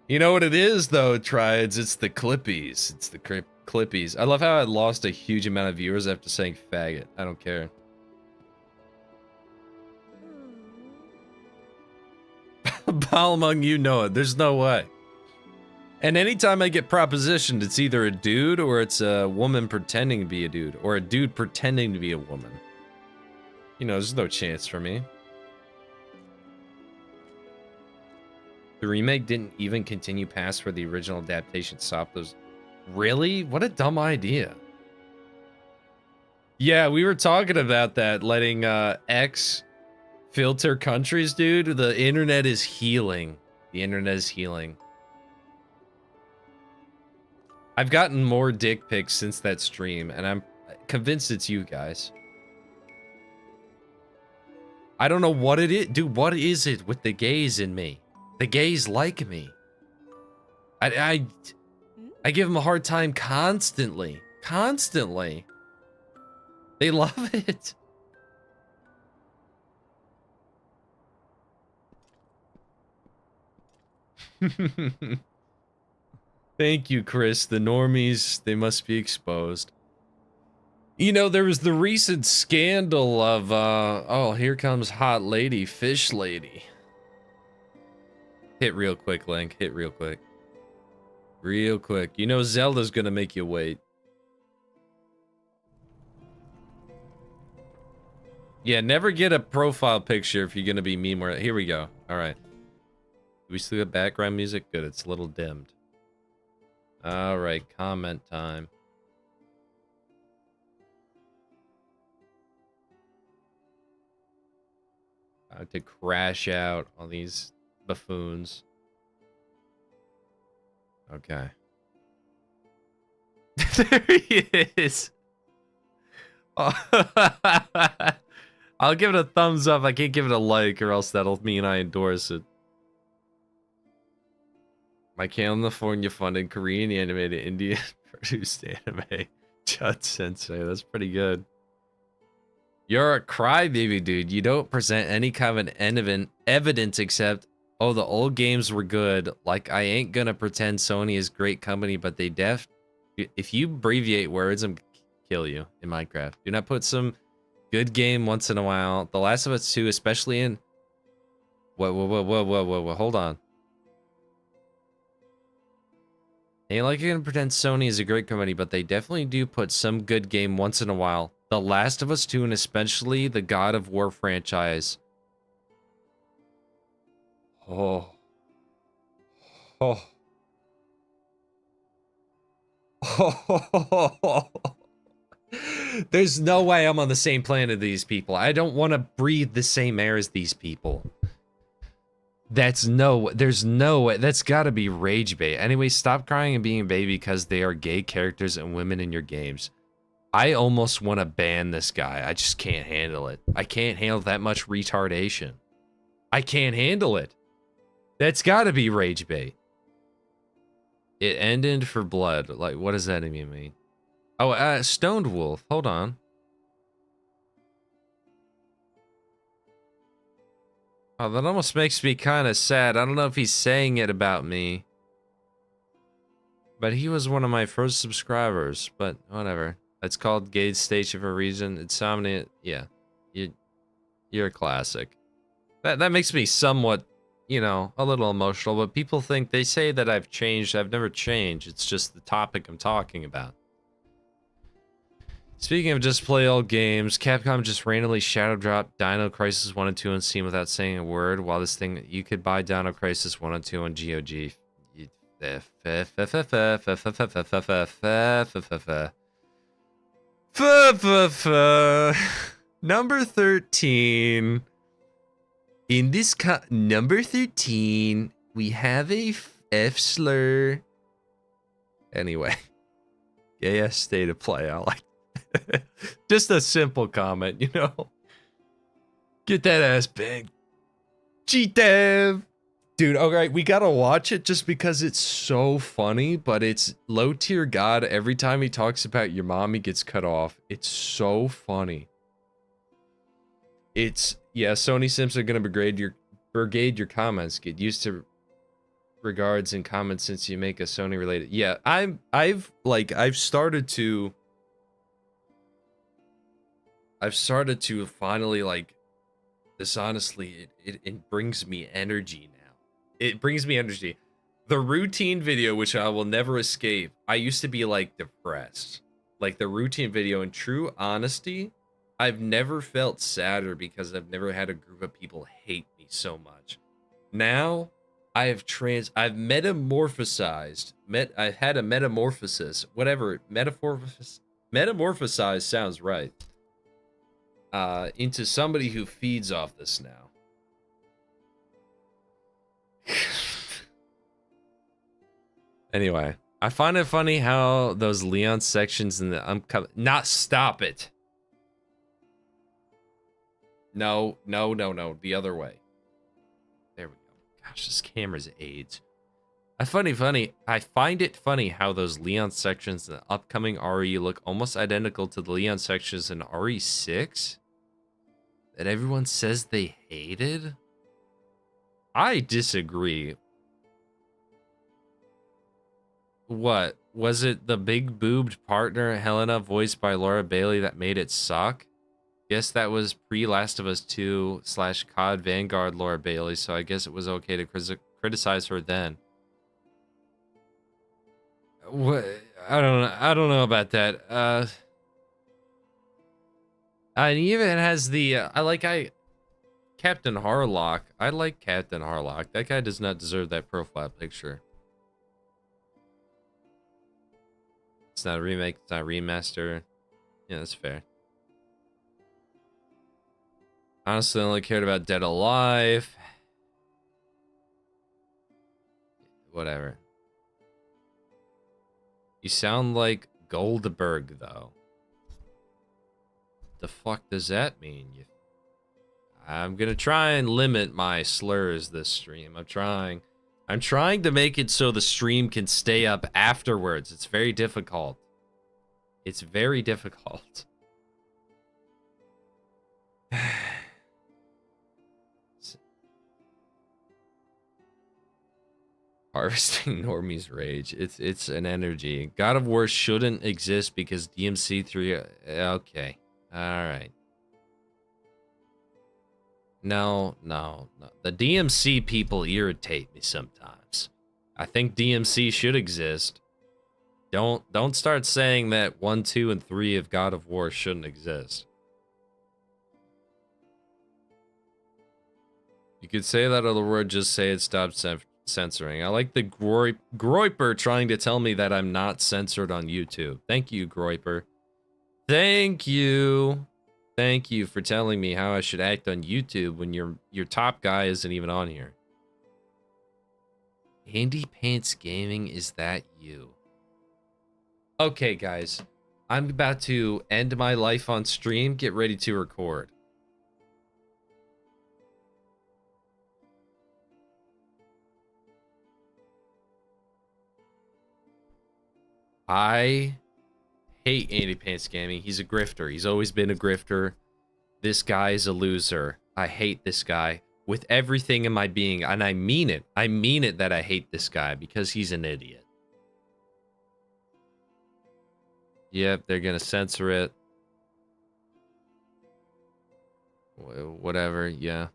You know what it is, though, Triads? It's the Clippies. It's the Clippies. I love how I lost a huge amount of viewers after saying faggot. I don't care. Balmung, you know it. There's no way. And anytime I get propositioned, it's either a dude or it's a woman pretending to be a dude, or a dude pretending to be a woman. You know, there's no chance for me. The remake didn't even continue past where the original adaptation stopped those. Really? What a dumb idea. Yeah, we were talking about that, letting X filter countries, dude. The internet is healing. The internet is healing. I've gotten more dick pics since that stream, and I'm convinced it's you guys. I don't know what it is. Dude, what is it with the gays in me? The gays like me. I give them a hard time constantly. Constantly. They love it. Thank you, Chris. The normies, they must be exposed. You know, there was the recent scandal of, oh, here comes hot lady, fish lady. Hit real quick, Link. Hit real quick. Real quick. You know Zelda's gonna make you wait. Yeah, never get a profile picture if you're gonna be meme or here we go. Alright. Do we still have background music? Good, it's a little dimmed. Alright, comment time. To crash out on these buffoons. Okay. There he is. Oh. I'll give it a thumbs up. I can't give it a like or else that'll mean I endorse it. My California funded Korean animated Indian produced anime. Chud Sensei. That's pretty good. You're a crybaby, dude. You don't present any kind of evidence except, oh, the old games were good. Like, I ain't gonna pretend Sony is great company, but they if you abbreviate words, I'm gonna kill you in Minecraft. Do not put some good game once in a while. The Last of Us 2, especially in... Whoa, hold on. Ain't like you're gonna pretend Sony is a great company, but they definitely do put some good game once in a while. The Last of Us 2 and especially the God of War franchise. Oh. Oh. Oh. There's no way I'm on the same planet as these people. I don't want to breathe the same air as these people. There's no way. That's gotta be rage bait. Anyway, stop crying and being a baby because they are gay characters and women in your games. I almost want to ban this guy. I just can't handle it. I can't handle that much retardation. I can't handle it. That's gotta be rage bait. It ended for blood. Like, what does that even mean? Oh, Stoned Wolf. Hold on. Oh, that almost makes me kind of sad. I don't know if he's saying it about me. But he was one of my first subscribers. But whatever. It's called Gage Station for a reason. Insomnia. Yeah. You're a classic. That makes me somewhat, you know, a little emotional. But people think, they say that I've changed. I've never changed. It's just the topic I'm talking about. Speaking of just play old games, Capcom just randomly shadow dropped Dino Crisis 1 and 2 on Steam without saying a word. While this thing, you could buy Dino Crisis 1 and 2 on GOG. Number 13. In this number 13, we have a F slur. Anyway, gay ass state of play. I like. Just a simple comment, you know. Get that ass big. G-Dev. Dude, alright, we gotta watch it just because it's so funny, but it's low tier god. Every time he talks about your mom, he gets cut off. It's so funny. It's, yeah, Sony Sims are gonna brigade your comments. Get used to regards and comments since you make a Sony related. Yeah, I've started to finally, like, this honestly, it brings me energy now. It brings me energy. The routine video, which I will never escape, I used to be, like, depressed. Like, the routine video, in true honesty, I've never felt sadder because I've never had a group of people hate me so much. Now, I've metamorphosized. I've had a metamorphosis. Whatever, metamorphosized sounds right. Into somebody who feeds off this now. Anyway, I find it funny how those Leon sections in the not stop it. No, the other way. There we go. Gosh, this camera's AIDS. I find it funny how those Leon sections in the upcoming RE look almost identical to the Leon sections in RE6 that everyone says they hated. I disagree. What? Was it the big boobed partner Helena voiced by Laura Bailey that made it suck? Guess that was pre Last of Us 2 / COD Vanguard Laura Bailey, so I guess it was okay to criticize her then. What? I don't know about that. And even has the Captain Harlock. I like Captain Harlock. That guy does not deserve that profile picture. It's not a remake, it's not a remaster. Yeah, that's fair. Honestly, I only cared about Dead Alive. Whatever. You sound like Goldberg, though. The fuck does that mean? I'm gonna try and limit my slurs this stream. I'm trying to make it so the stream can stay up afterwards. It's very difficult. It's very difficult. Harvesting Normie's rage. It's an energy. God of War shouldn't exist because DMC3. Okay. All right. No. The DMC people irritate me sometimes. I think DMC should exist. Don't start saying that 1, 2, and 3 of God of War shouldn't exist. You could say that other word, just say it, stop censoring. I like the Groiper trying to tell me that I'm not censored on YouTube. Thank you, Groiper. Thank you. Thank you for telling me how I should act on YouTube when your top guy isn't even on here. Andy Pants Gaming, is that you? Okay, guys. I'm about to end my life on stream. Get ready to record. I hate Andy Pants Gaming. He's a grifter. He's always been a grifter. This guy is a loser. I hate this guy with everything in my being, and I mean it. I mean it that I hate this guy because he's an idiot. Yep, they're gonna censor it. Whatever, yeah.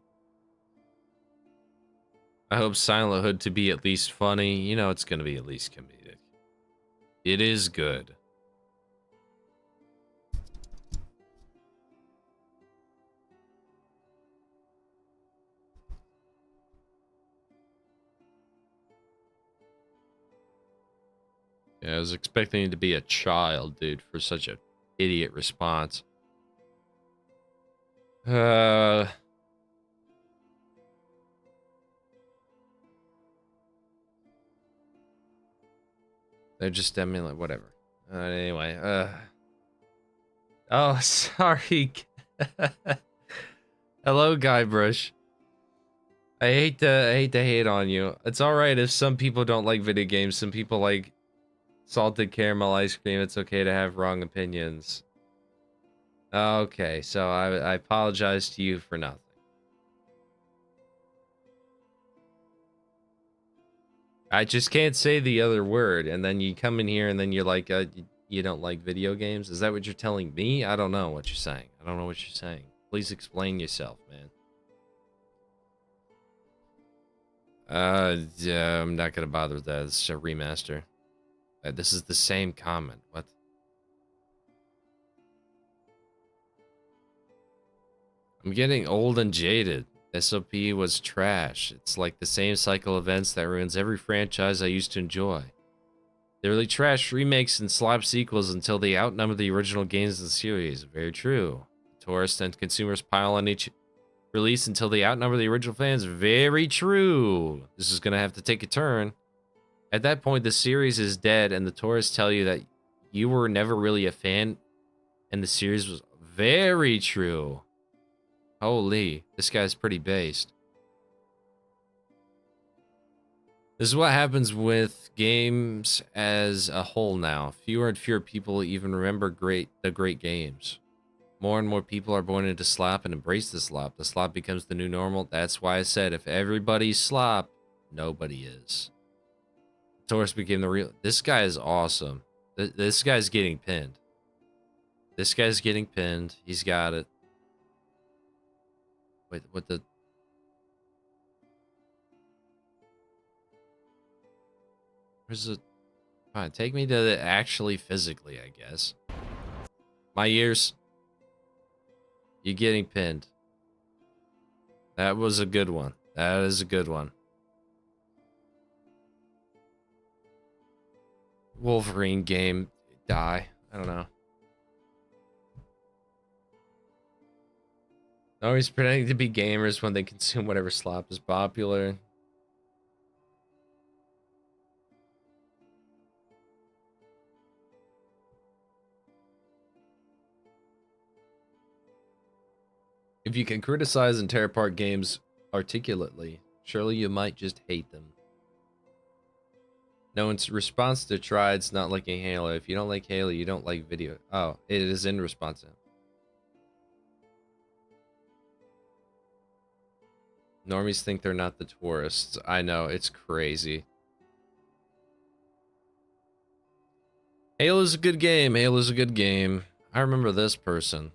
I hope Silent Hood to be at least funny. You know it's gonna be at least comedic. It is good. Yeah, I was expecting it to be a child, dude, for such an idiot response. They're just emulating, whatever. Anyway, oh, sorry. Hello, Guybrush. I hate to hate on you. It's all right if some people don't like video games. Some people like salted caramel ice cream. It's okay to have wrong opinions. Okay, so I apologize to you for nothing. I just can't say the other word, and then you come in here and then you're like, you don't like video games? Is that what you're telling me? I don't know what you're saying. I don't know what you're saying. Please explain yourself, man. Yeah, I'm not gonna bother with that. It's a remaster. This is the same comment. What? I'm getting old and jaded. SOP was trash. It's like the same cycle of events that ruins every franchise I used to enjoy. They really trash remakes and slap sequels until they outnumber the original games in the series. Very true. Tourists and consumers pile on each release until they outnumber the original fans. Very true. This is gonna have to take a turn. At that point, the series is dead, and the tourists tell you that you were never really a fan, and the series was very true. Holy, this guy's pretty based. This is what happens with games as a whole now. Fewer and fewer people even remember the great games. More and more people are born into slop and embrace the slop. The slop becomes the new normal. That's why I said if everybody's slop, nobody is. Taurus became the real. This guy is awesome. This guy's getting pinned. This guy's getting pinned. He's got it. Wait, what the? Where's it? Fine, take me to the actually physically, I guess. My ears. You getting pinned. That was a good one. That is a good one. Wolverine game. Die. I don't know. Always pretending to be gamers when they consume whatever slop is popular. If you can criticize and tear apart games articulately, surely you might just hate them. No, in response to Tried's not liking Halo. If you don't like Halo, you don't like video. Oh, it is in response to him. Normies think they're not the tourists. I know, it's crazy. Halo's a good game. Halo's a good game. I remember this person.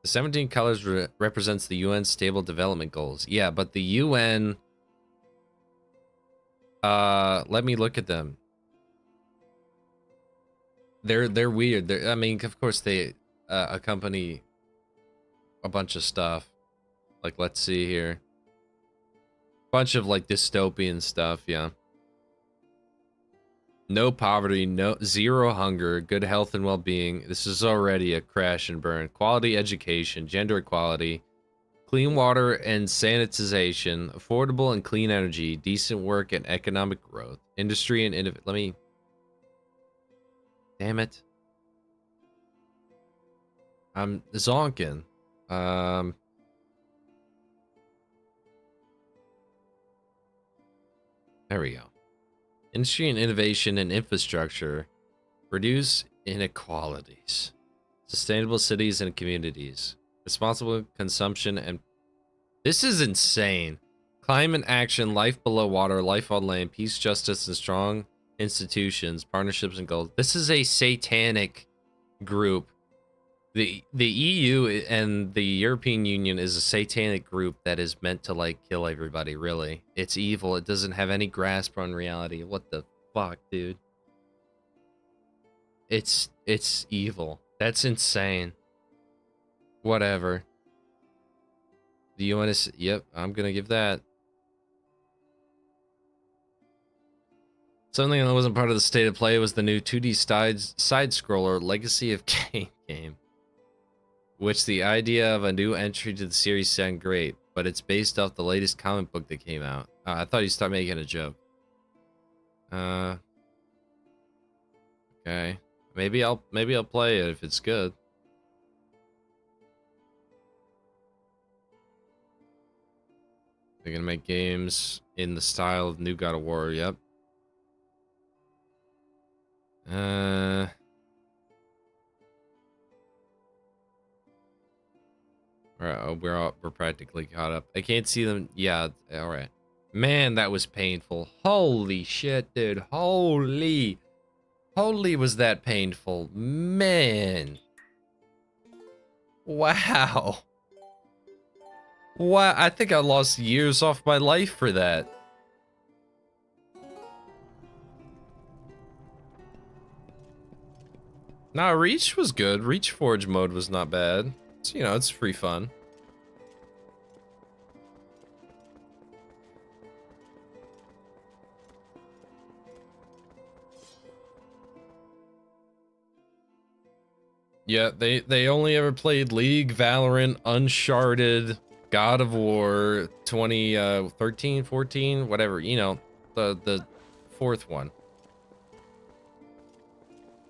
The 17 colors represents the UN Stable Development Goals. Yeah, but the UN... let me look at them. They're weird. I mean, of course they accompany a bunch of stuff. Like, let's see here. Bunch of like dystopian stuff, yeah. No poverty, zero hunger, good health and well-being. This is already a crash and burn. Quality education, gender equality, clean water and sanitization, affordable and clean energy, decent work and economic growth, industry and let me... Damn it. I'm zonking. There we go. Industry and innovation and infrastructure reduce inequalities. Sustainable cities and communities. Responsible consumption and... This is insane. Climate action, life below water, life on land, peace, justice, and strong institutions, partnerships, and goals. This is a satanic group. The EU and the European Union is a satanic group that is meant to like kill everybody, really. It's evil. It doesn't have any grasp on reality. What the fuck, dude? It's evil. That's insane. Whatever. The UN is... Yep, I'm gonna give that. Something that wasn't part of the state of play was the new 2D side-scroller Legacy of Kain game. Which the idea of a new entry to the series sound great, but it's based off the latest comic book that came out. I thought you'd start making a joke. Okay. Maybe I'll play it if it's good. They're gonna make games in the style of New God of War, yep. We're practically caught up. I can't see them. Yeah, all right. Man, that was painful. Holy shit, dude. Holy was that painful. Man. Wow. Wow, I think I lost years off my life for that. Nah, Reach was good. Reach Forge mode was not bad. So, you know, it's free fun. Yeah, they only ever played League, Valorant, Uncharted, God of War, 2013, 14, whatever, you know, the fourth one.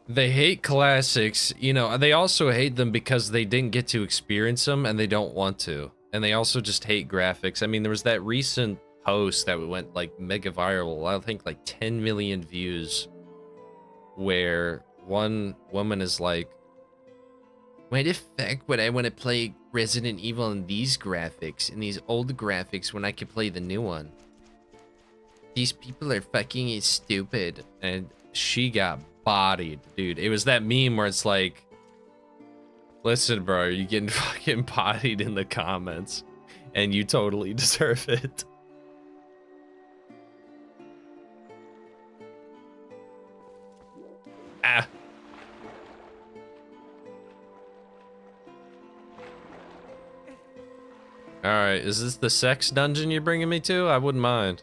They hate classics, you know, they also hate them because they didn't get to experience them and they don't want to. And they also just hate graphics. I mean, there was that recent post that went like mega viral, I think like 10 million views, where one woman is like, why the fuck would I want to play Resident Evil in these graphics, in these old graphics, when I could play the new one? these people are fucking stupid. And she got bodied, dude. It was that meme where it's like, listen, bro, you're getting fucking bodied in the comments. And you totally deserve it. Ah. Alright, is this the sex dungeon you're bringing me to? I wouldn't mind.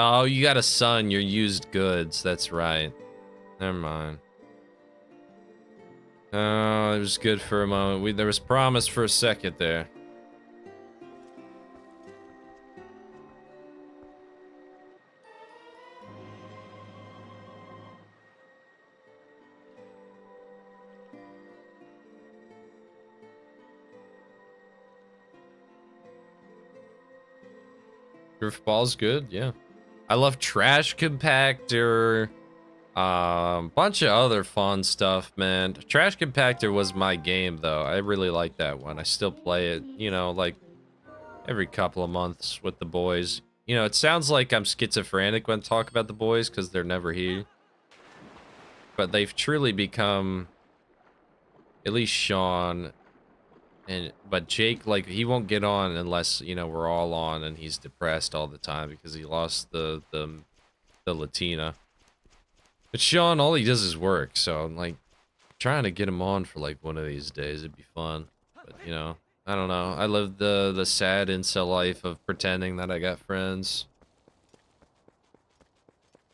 Oh, you got a son, you're used goods. That's right. Never mind. Oh, it was good for a moment. There was promise for a second there. Driftball's good, yeah. I love Trash Compactor. Bunch of other fun stuff, man. Trash Compactor was my game, though. I really like that one. I still play it, you know, like every couple of months with the boys. You know, it sounds like I'm schizophrenic when I talk about the boys because they're never here. But they've truly become, at least Sean, but Jake, like, he won't get on unless, you know, we're all on, and he's depressed all the time because he lost the Latina. But Sean, all he does is work, so I'm like trying to get him on for like one of these days. It'd be fun. But you know, I don't know. I live the sad incel life of pretending that I got friends.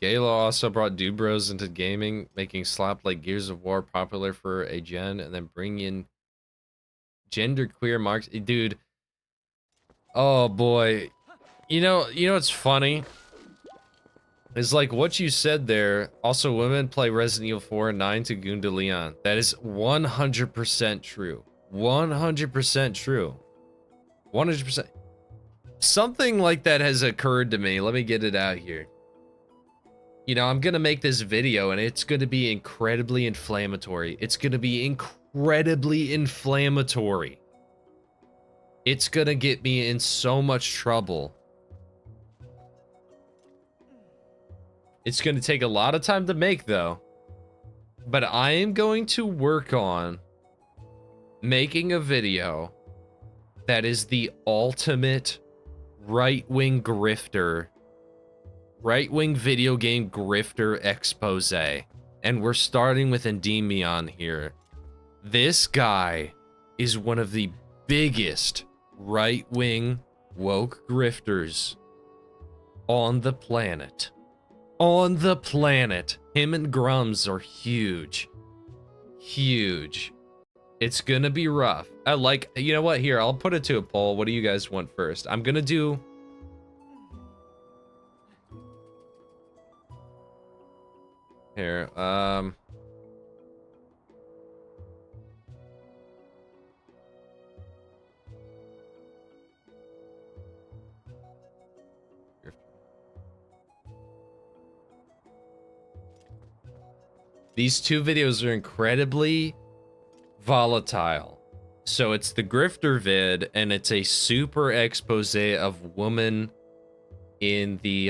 Galo also brought Dude Bros into gaming, making slap like Gears of War popular for a gen, and then bring in genderqueer marks. Dude, oh boy. You know what's funny? It's like what you said there. Also, women play Resident Evil 4 and 9 to Gunda Leon. That is 100% true. 100% true. 100%. Something like that has occurred to me. Let me get it out here. You know, I'm going to make this video and it's going to be incredibly inflammatory. It's going to be incredibly inflammatory. It's going to get me in so much trouble. It's going to take a lot of time to make, though. But I am going to work on making a video that is the ultimate right-wing grifter, right-wing video game grifter expose. And we're starting with Endymion here. This guy is one of the biggest right-wing woke grifters on the planet. On the planet. Him and Grums are huge. Huge. It's gonna be rough. I like, you know what? Here, I'll put it to a poll. What do you guys want first? I'm gonna do... Here, these two videos are incredibly volatile. So it's the grifter vid, and it's a super expose of women in the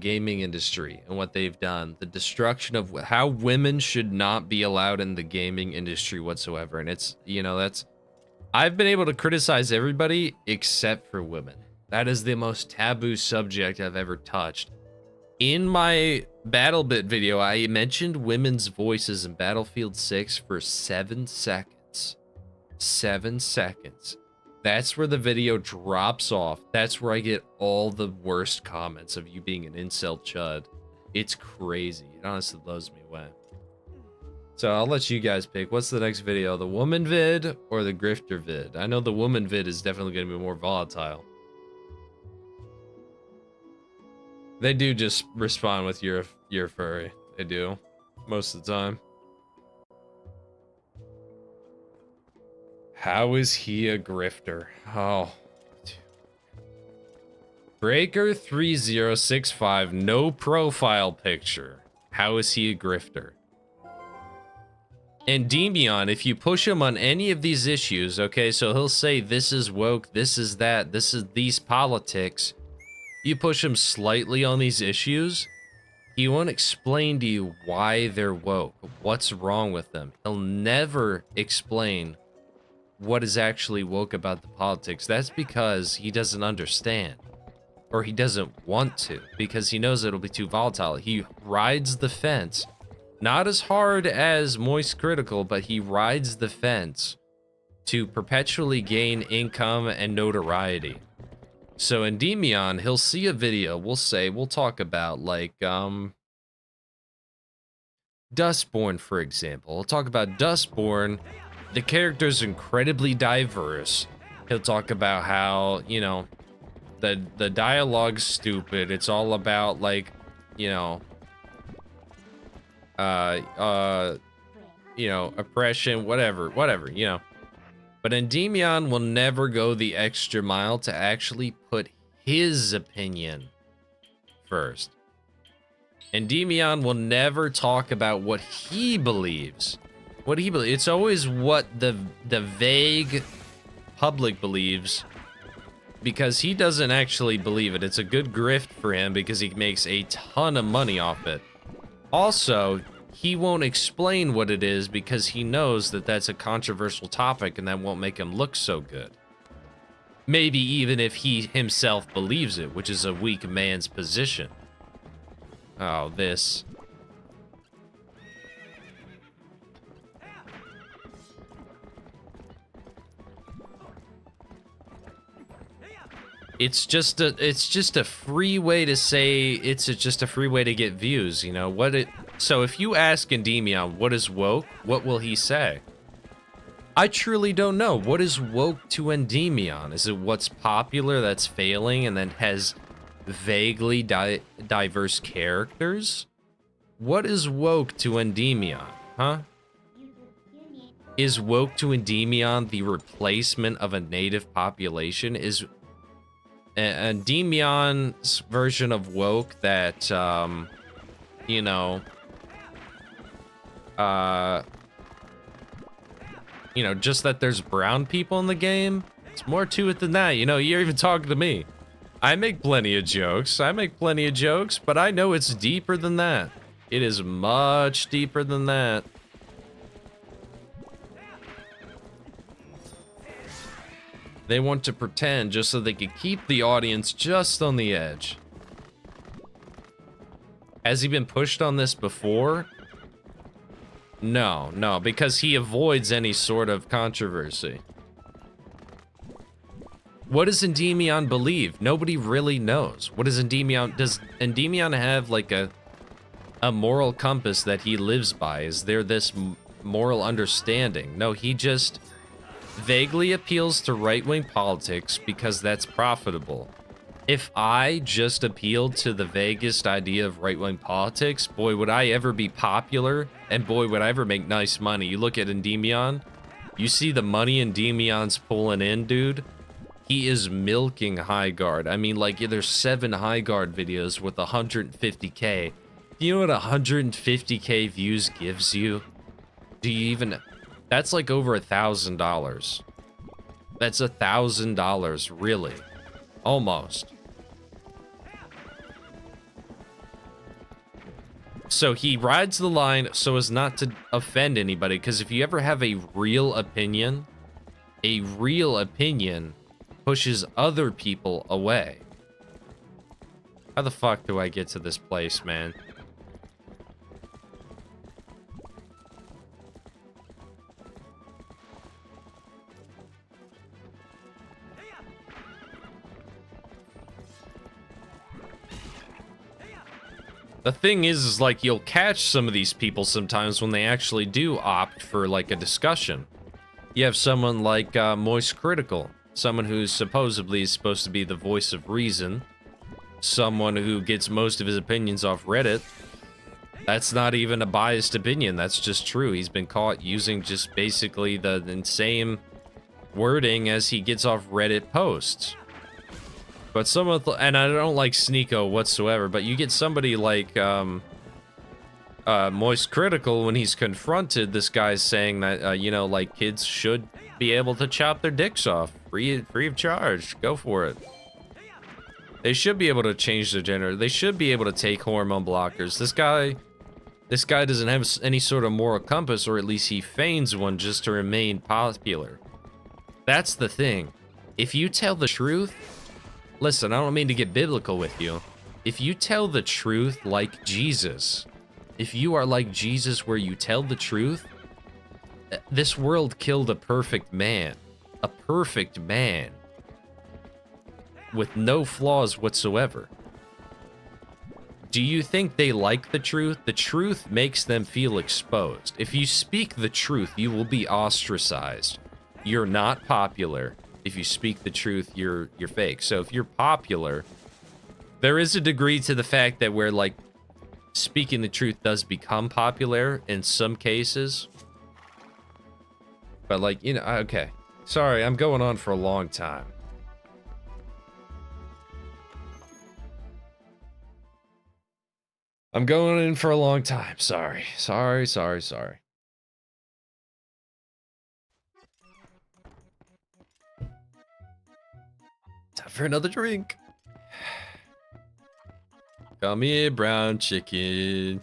gaming industry and what they've done, the destruction of how women should not be allowed in the gaming industry whatsoever. And it's, you know, that's, I've been able to criticize everybody except for women. That is the most taboo subject I've ever touched. In my BattleBit video, I mentioned women's voices in Battlefield 6 for 7 seconds. 7 seconds. That's where the video drops off. That's where I get all the worst comments of you being an incel chud. It's crazy. It honestly blows me away. So I'll let you guys pick. What's the next video? The woman vid or the grifter vid? I know the woman vid is definitely going to be more volatile. They do just respond with your furry. They do. Most of the time. How is he a grifter? Oh. Breaker3065, no profile picture. How is he a grifter? Endymion, if you push him on any of these issues, okay, so he'll say this is woke, this is that, this is these politics. You push him slightly on these issues, he won't explain to you why they're woke, what's wrong with them. He'll never explain what is actually woke about the politics. That's because he doesn't understand. Or he doesn't want to, because he knows it'll be too volatile. He rides the fence. Not as hard as Moist Critical, but he rides the fence to perpetually gain income and notoriety. So Endymion, he'll see a video, we'll talk about like, Dustborn, for example. We'll talk about Dustborn. The character's incredibly diverse. He'll talk about how, you know, the dialogue's stupid. It's all about like, you know, oppression, whatever, you know. But Endymion will never go the extra mile to actually put his opinion first. Endymion will never talk about what he believes. It's always what the vague public believes, because he doesn't actually believe it. It's a good grift for him because he makes a ton of money off it. Also, he won't explain what it is because he knows that that's a controversial topic and that won't make him look so good. Maybe even if he himself believes it, which is a weak man's position. Oh, this. It's just a free way to say, just a free way to get views, you know. So if you ask Endymion what is woke, what will he say? I truly don't know. What is woke to Endymion? Is it what's popular that's failing and then has vaguely diverse characters? What is woke to Endymion, huh? Is woke to Endymion the replacement of a native population? Is Endymion's version of woke that, you know, just that there's brown people in the game? It's more to it than that. You know, you're even talking to me. I make plenty of jokes, but I know it's deeper than that. It is much deeper than that. They want to pretend just so they can keep the audience just on the edge. Has he been pushed on this before? No, because he avoids any sort of controversy. What does Endymion believe? Nobody really knows. What does Endymion have like a moral compass that he lives by? Is there this moral understanding? No, he just vaguely appeals to right-wing politics because that's profitable. If I just appealed to the vaguest idea of right-wing politics, boy, would I ever be popular, and boy, would I ever make nice money. You look at Endymion, you see the money Endymion's pulling in, dude. He is milking High Guard. I mean, like, there's 7 High Guard videos with 150K. Do you know what 150K views gives you? Do you even... That's like over $1,000. That's $1,000, really. Almost. So he rides the line so as not to offend anybody, because if you ever have a real opinion pushes other people away. How the fuck do I get to this place, man? The thing is like, you'll catch some of these people sometimes when they actually do opt for, like, a discussion. You have someone like Moist Critical, someone who's supposedly supposed to be the voice of reason, someone who gets most of his opinions off Reddit. That's not even a biased opinion, that's just true. He's been caught using just basically the insane wording as he gets off Reddit posts. But and I don't like Sneeko whatsoever, but you get somebody like, Moist Critical, when he's confronted, this guy's saying that, you know, like, kids should be able to chop their dicks off. Free of charge. Go for it. They should be able to change their gender. They should be able to take hormone blockers. This guy doesn't have any sort of moral compass, or at least he feigns one just to remain popular. That's the thing. If you tell the truth, listen, I don't mean to get biblical with you. If you tell the truth like Jesus, if you are like Jesus where you tell the truth, this world killed a perfect man. A perfect man. With no flaws whatsoever. Do you think they like the truth? The truth makes them feel exposed. If you speak the truth, you will be ostracized. You're not popular. If you speak the truth, you're fake. So if you're popular, there is a degree to the fact that where, like, speaking the truth does become popular in some cases. But, like, you know, okay. Sorry, I'm going on for a long time. I'm going in for a long time. Sorry. Sorry. Time for another drink. Come here, brown chicken.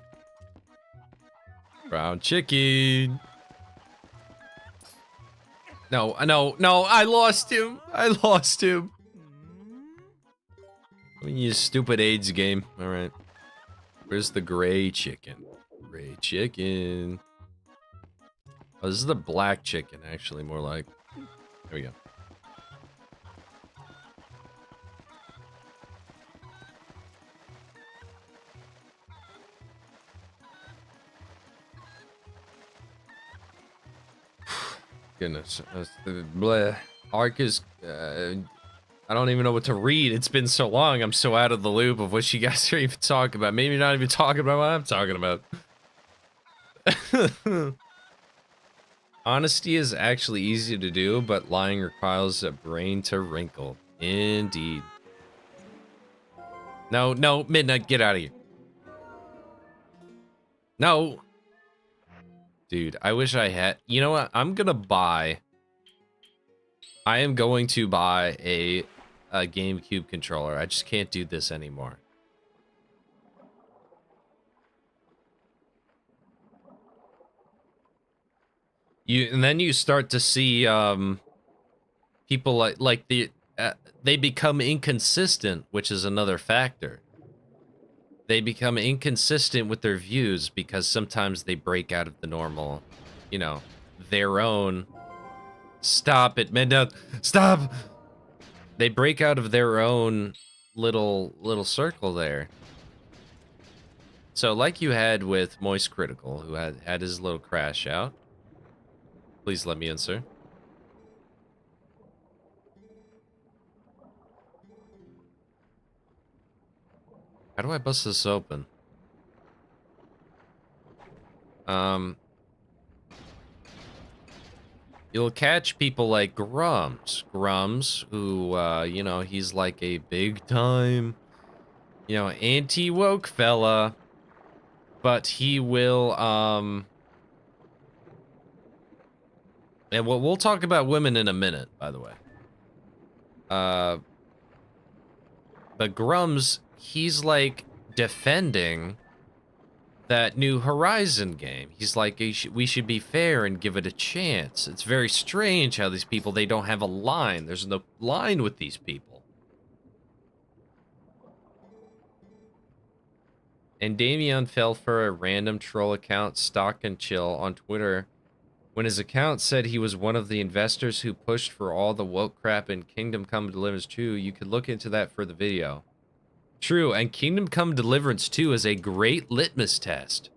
Brown chicken. No, I lost him. You stupid AIDS game. All right. Where's the gray chicken? Gray chicken. Oh, this is the black chicken, actually, more like. Here we go. Goodness. Bleh. Ark is... I don't even know what to read. It's been so long. I'm so out of the loop of what you guys are even talking about. Maybe not even talking about what I'm talking about. Honesty is actually easy to do, but lying requires a brain to wrinkle. Indeed. No, Midnight, get out of here. No. Dude, I wish I had... You know what? I am going to buy a GameCube controller. I just can't do this anymore. And then you start to see people they become inconsistent, which is another factor. They become inconsistent with their views because sometimes they break out of the normal, you know, their own. Stop it, Midnight. Stop. They break out of their own little circle there. So like you had with Moist Critical, who had his little crash out. Please let me in, sir. How do I bust this open? You'll catch people like Grums, who, you know, he's like a big time, you know, anti-woke fella, but he will, and we'll talk about women in a minute, by the way. But Grums, he's like defending that new Horizon game. He's like, we should be fair and give it a chance. It's very strange how these people, they don't have a line. There's no line with these people. And Damien fell for a random troll account, Stock and Chill, on Twitter when his account said he was one of the investors who pushed for all the woke crap in Kingdom Come Deliverance 2. You could look into that for the video. True, and Kingdom Come Deliverance 2 is a great litmus test.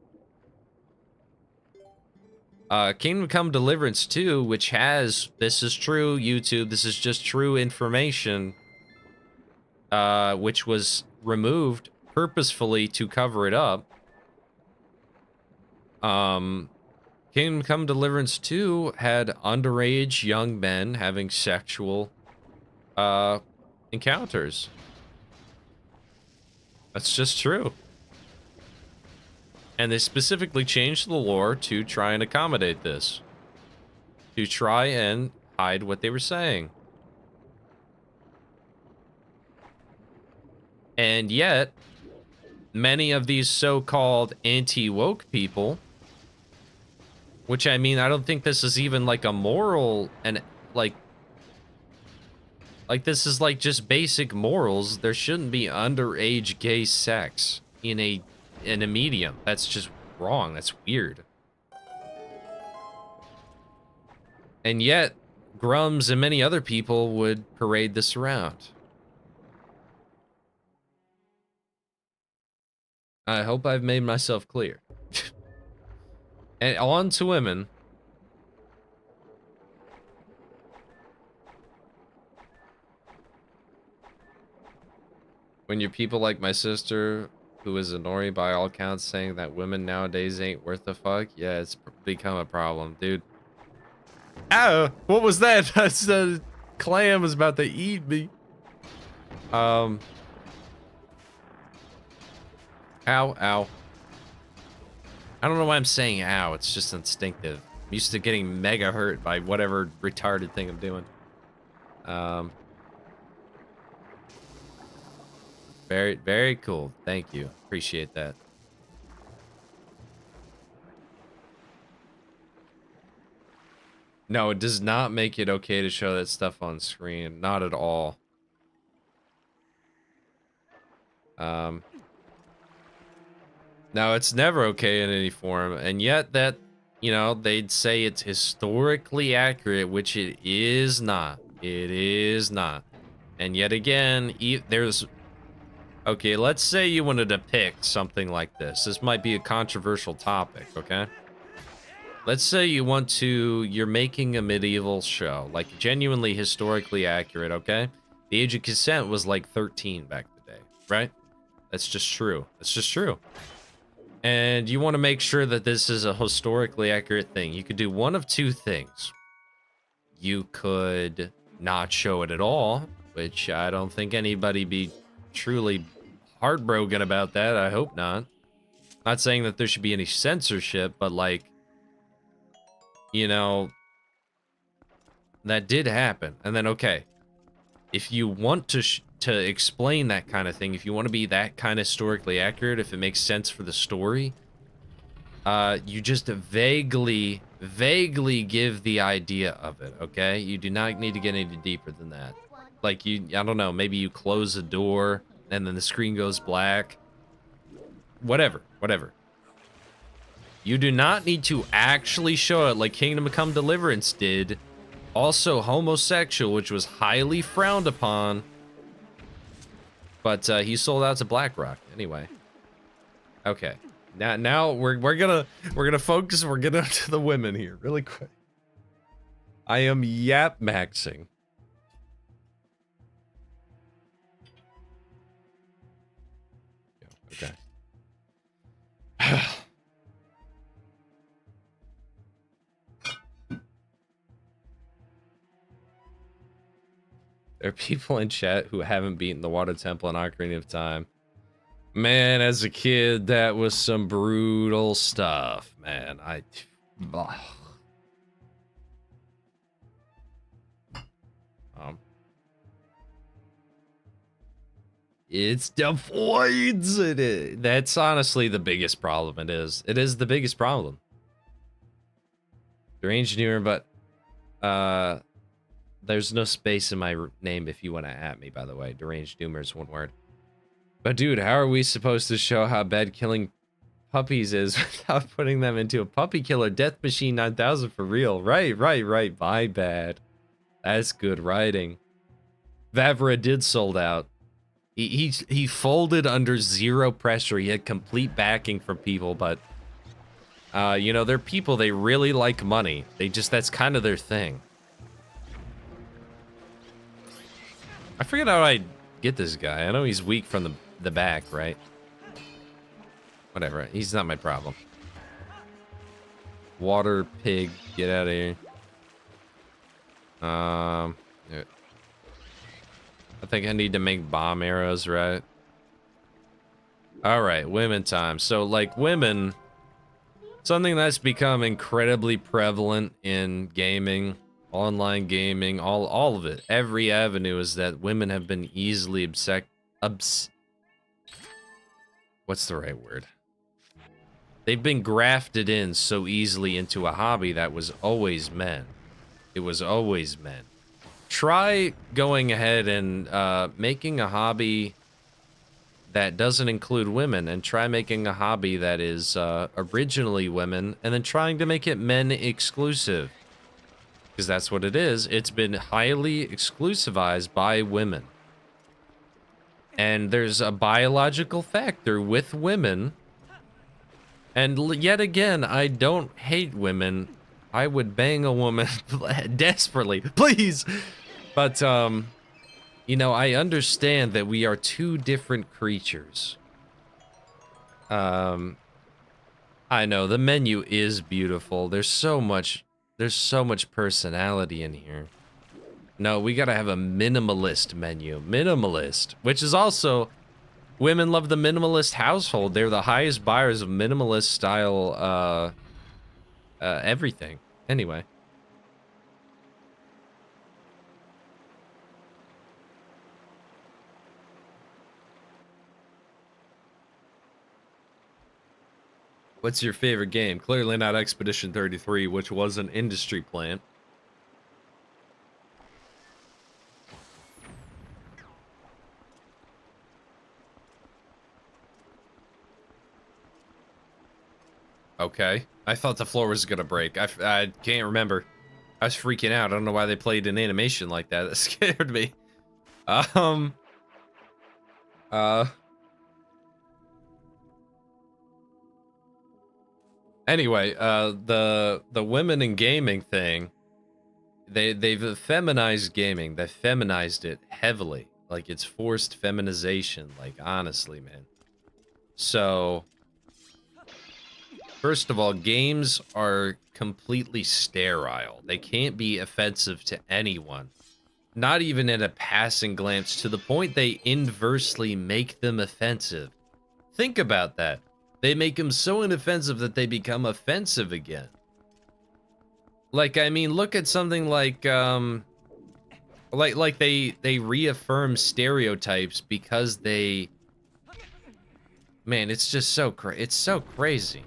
Kingdom Come Deliverance 2, which has, this is true, YouTube, this is just true information, which was removed purposefully to cover it up. Kingdom Come Deliverance 2 had underage young men having sexual encounters. That's just true. And they specifically changed the lore to try and accommodate this. To try and hide what they were saying. And yet, many of these so-called anti-woke people, which I mean, I don't think this is even like a moral and like this is like just basic morals. There shouldn't be underage gay sex in a medium. That's just wrong. That's weird. And yet, Grums and many other people would parade this around. I hope I've made myself clear. And on to women. When you're people like my sister, who is a Nori by all counts, saying that women nowadays ain't worth a fuck, yeah, it's become a problem, dude. Ow! What was that? That's the clam was about to eat me. Ow, ow. I don't know why I'm saying ow, it's just instinctive. I'm used to getting mega hurt by whatever retarded thing I'm doing. Very, very cool. Thank you. Appreciate that. No, it does not make it okay to show that stuff on screen. Not at all. No, it's never okay in any form. And yet that, you know, they'd say it's historically accurate, which it is not. It is not. And yet again, there's... Okay, let's say you want to depict something like this. This might be a controversial topic, okay? Let's say you're making a medieval show, like genuinely historically accurate, okay? The age of consent was like 13 back in the day, right? That's just true. That's just true. And you want to make sure that this is a historically accurate thing. You could do one of two things. You could not show it at all, which I don't think anybody be truly heartbroken about that. I hope not. Not saying that there should be any censorship, but like, you know, that did happen. And then, okay, if you want to explain that kind of thing, if you want to be that kind of historically accurate, if it makes sense for the story, you just vaguely give the idea of it, okay? You do not need to get any deeper than that. Like, I don't know, maybe you close a door and then the screen goes black. Whatever. You do not need to actually show it like Kingdom Come Deliverance did. Also homosexual, which was highly frowned upon. But he sold out to BlackRock anyway. Okay. Now we're gonna focus. We're gonna to the women here really quick. I am yap maxing. Okay. There are people in chat who haven't beaten the Water Temple in Ocarina of Time. Man, as a kid, that was some brutal stuff, man. It's the voids. That's honestly the biggest problem. It is the biggest problem. Deranged Newer, but there's no space in my name if you want to at me, by the way. Deranged Doomer is one word. But dude, how are we supposed to show how bad killing puppies is without putting them into a puppy killer? Death Machine 9000 for real. Right. My bad. That's good writing. Vavra did sold out. He folded under zero pressure. He had complete backing from people, but you know, they're people, they really like money. That's kind of their thing. I forget how I get this guy. I know he's weak from the back, right? Whatever. He's not my problem. Water pig, get out of here. I think I need to make bomb arrows, right? All right, women time. So like women, Something that's become incredibly prevalent in gaming, online gaming, all of it. Every avenue is that women have been easily what's the right word? They've been grafted in so easily into a hobby that was always men. It was always men. Try going ahead and making a hobby that doesn't include women, and try making a hobby that is originally women, and then trying to make it men exclusive. Because that's what it is. It's been highly exclusivized by women. And there's a biological factor with women. And yet again, I don't hate women. I would bang a woman desperately, please. But, you know, I understand that we are two different creatures. I know, the menu is beautiful. There's so much personality in here. No, we gotta have a minimalist menu. Minimalist, which is also, women love the minimalist household. They're the highest buyers of minimalist style, everything. Anyway. What's your favorite game? Clearly not Expedition 33, which was an industry plant. Okay. I thought the floor was gonna break. I can't remember. I was freaking out. I don't know why they played an animation like that. That scared me. Anyway, the women in gaming thing, they've feminized gaming. They feminized it heavily. Like, it's forced feminization, like, honestly, man. So, first of all, games are completely sterile. They can't be offensive to anyone. Not even at a passing glance, to the point they inversely make them offensive. Think about that. They make them so inoffensive that they become offensive again. Like, I mean, look at something like they reaffirm stereotypes because they, man, it's just so it's so crazy.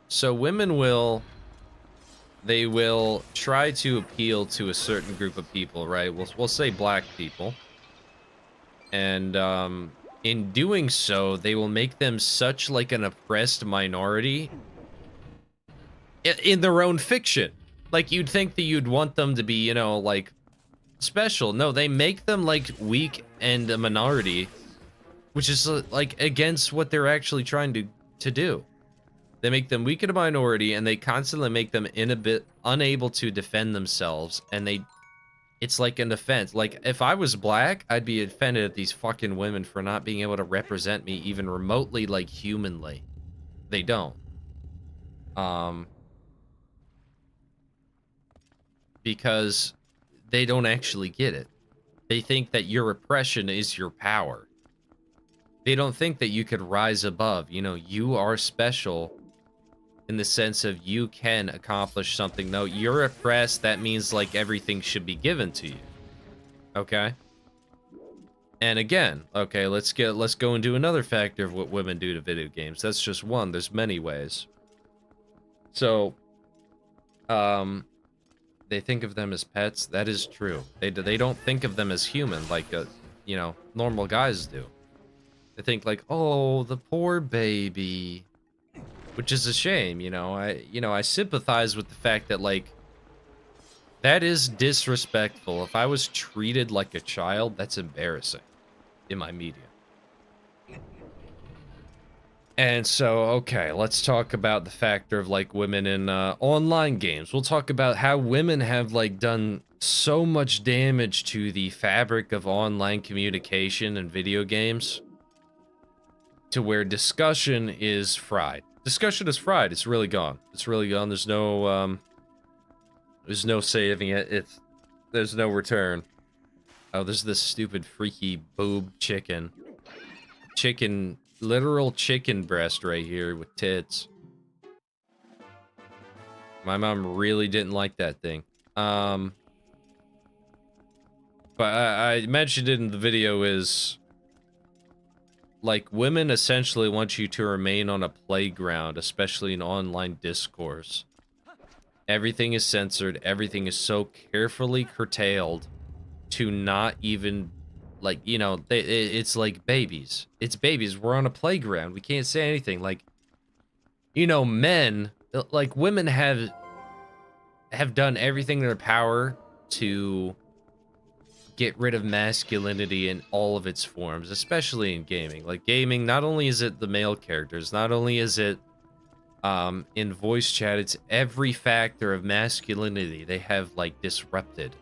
So women they will try to appeal to a certain group of people, right? We'll say black people. And in doing so, they will make them such like an oppressed minority in their own fiction. Like, you'd think that you'd want them to be, you know, like, special. No, they make them like weak and a minority, which is like against what they're actually trying to do. They make them weak and a minority, and they constantly make them unable to defend themselves, and it's like an offense. Like, if I was black, I'd be offended at these fucking women for not being able to represent me even remotely, like, humanly. They don't. Because they don't actually get it. They think that your oppression is your power. They don't think that you could rise above. You know, you are special in the sense of you can accomplish something. No, you're oppressed. That means, like, everything should be given to you. Okay? And again, okay, let's go into another factor of what women do to video games. That's just one. There's many ways. So, they think of them as pets. That is true. They don't think of them as human like, you know, normal guys do. They think like, oh, the poor baby, which is a shame. You know, I sympathize with the fact that, like, that is disrespectful. If I was treated like a child, that's embarrassing in my media. And so, okay, let's talk about the factor of, like, women in online games. We'll talk about how women have, like, done so much damage to the fabric of online communication and video games to where discussion is fried. Discussion is fried. It's really gone. It's really gone. There's no saving it. There's no return. Oh, there's this stupid freaky boob chicken. Literal chicken breast right here with tits. My mom really didn't like that thing. But I mentioned it in the video is like women essentially want you to remain on a playground, especially in online discourse. Everything is censored. Everything is so carefully curtailed to not even, like, you know, it's like babies. It's babies. We're on a playground. We can't say anything. Like, you know, men, like women have done everything in their power to get rid of masculinity in all of its forms, especially in gaming. Like gaming, not only is it the male characters, not only is it in voice chat, it's every factor of masculinity they have like disrupted.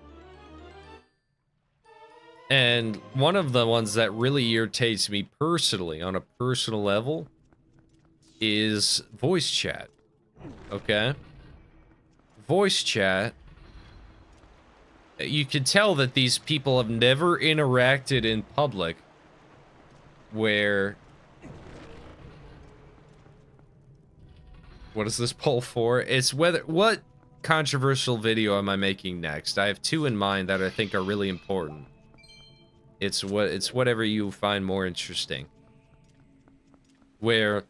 And one of the ones that really irritates me personally on a personal level is voice chat. Okay? Voice chat, you can tell that these people have never interacted in public where... What is this poll for? It's whether... What controversial video am I making next? I have two in mind that I think are really important. It's whatever you find more interesting. Where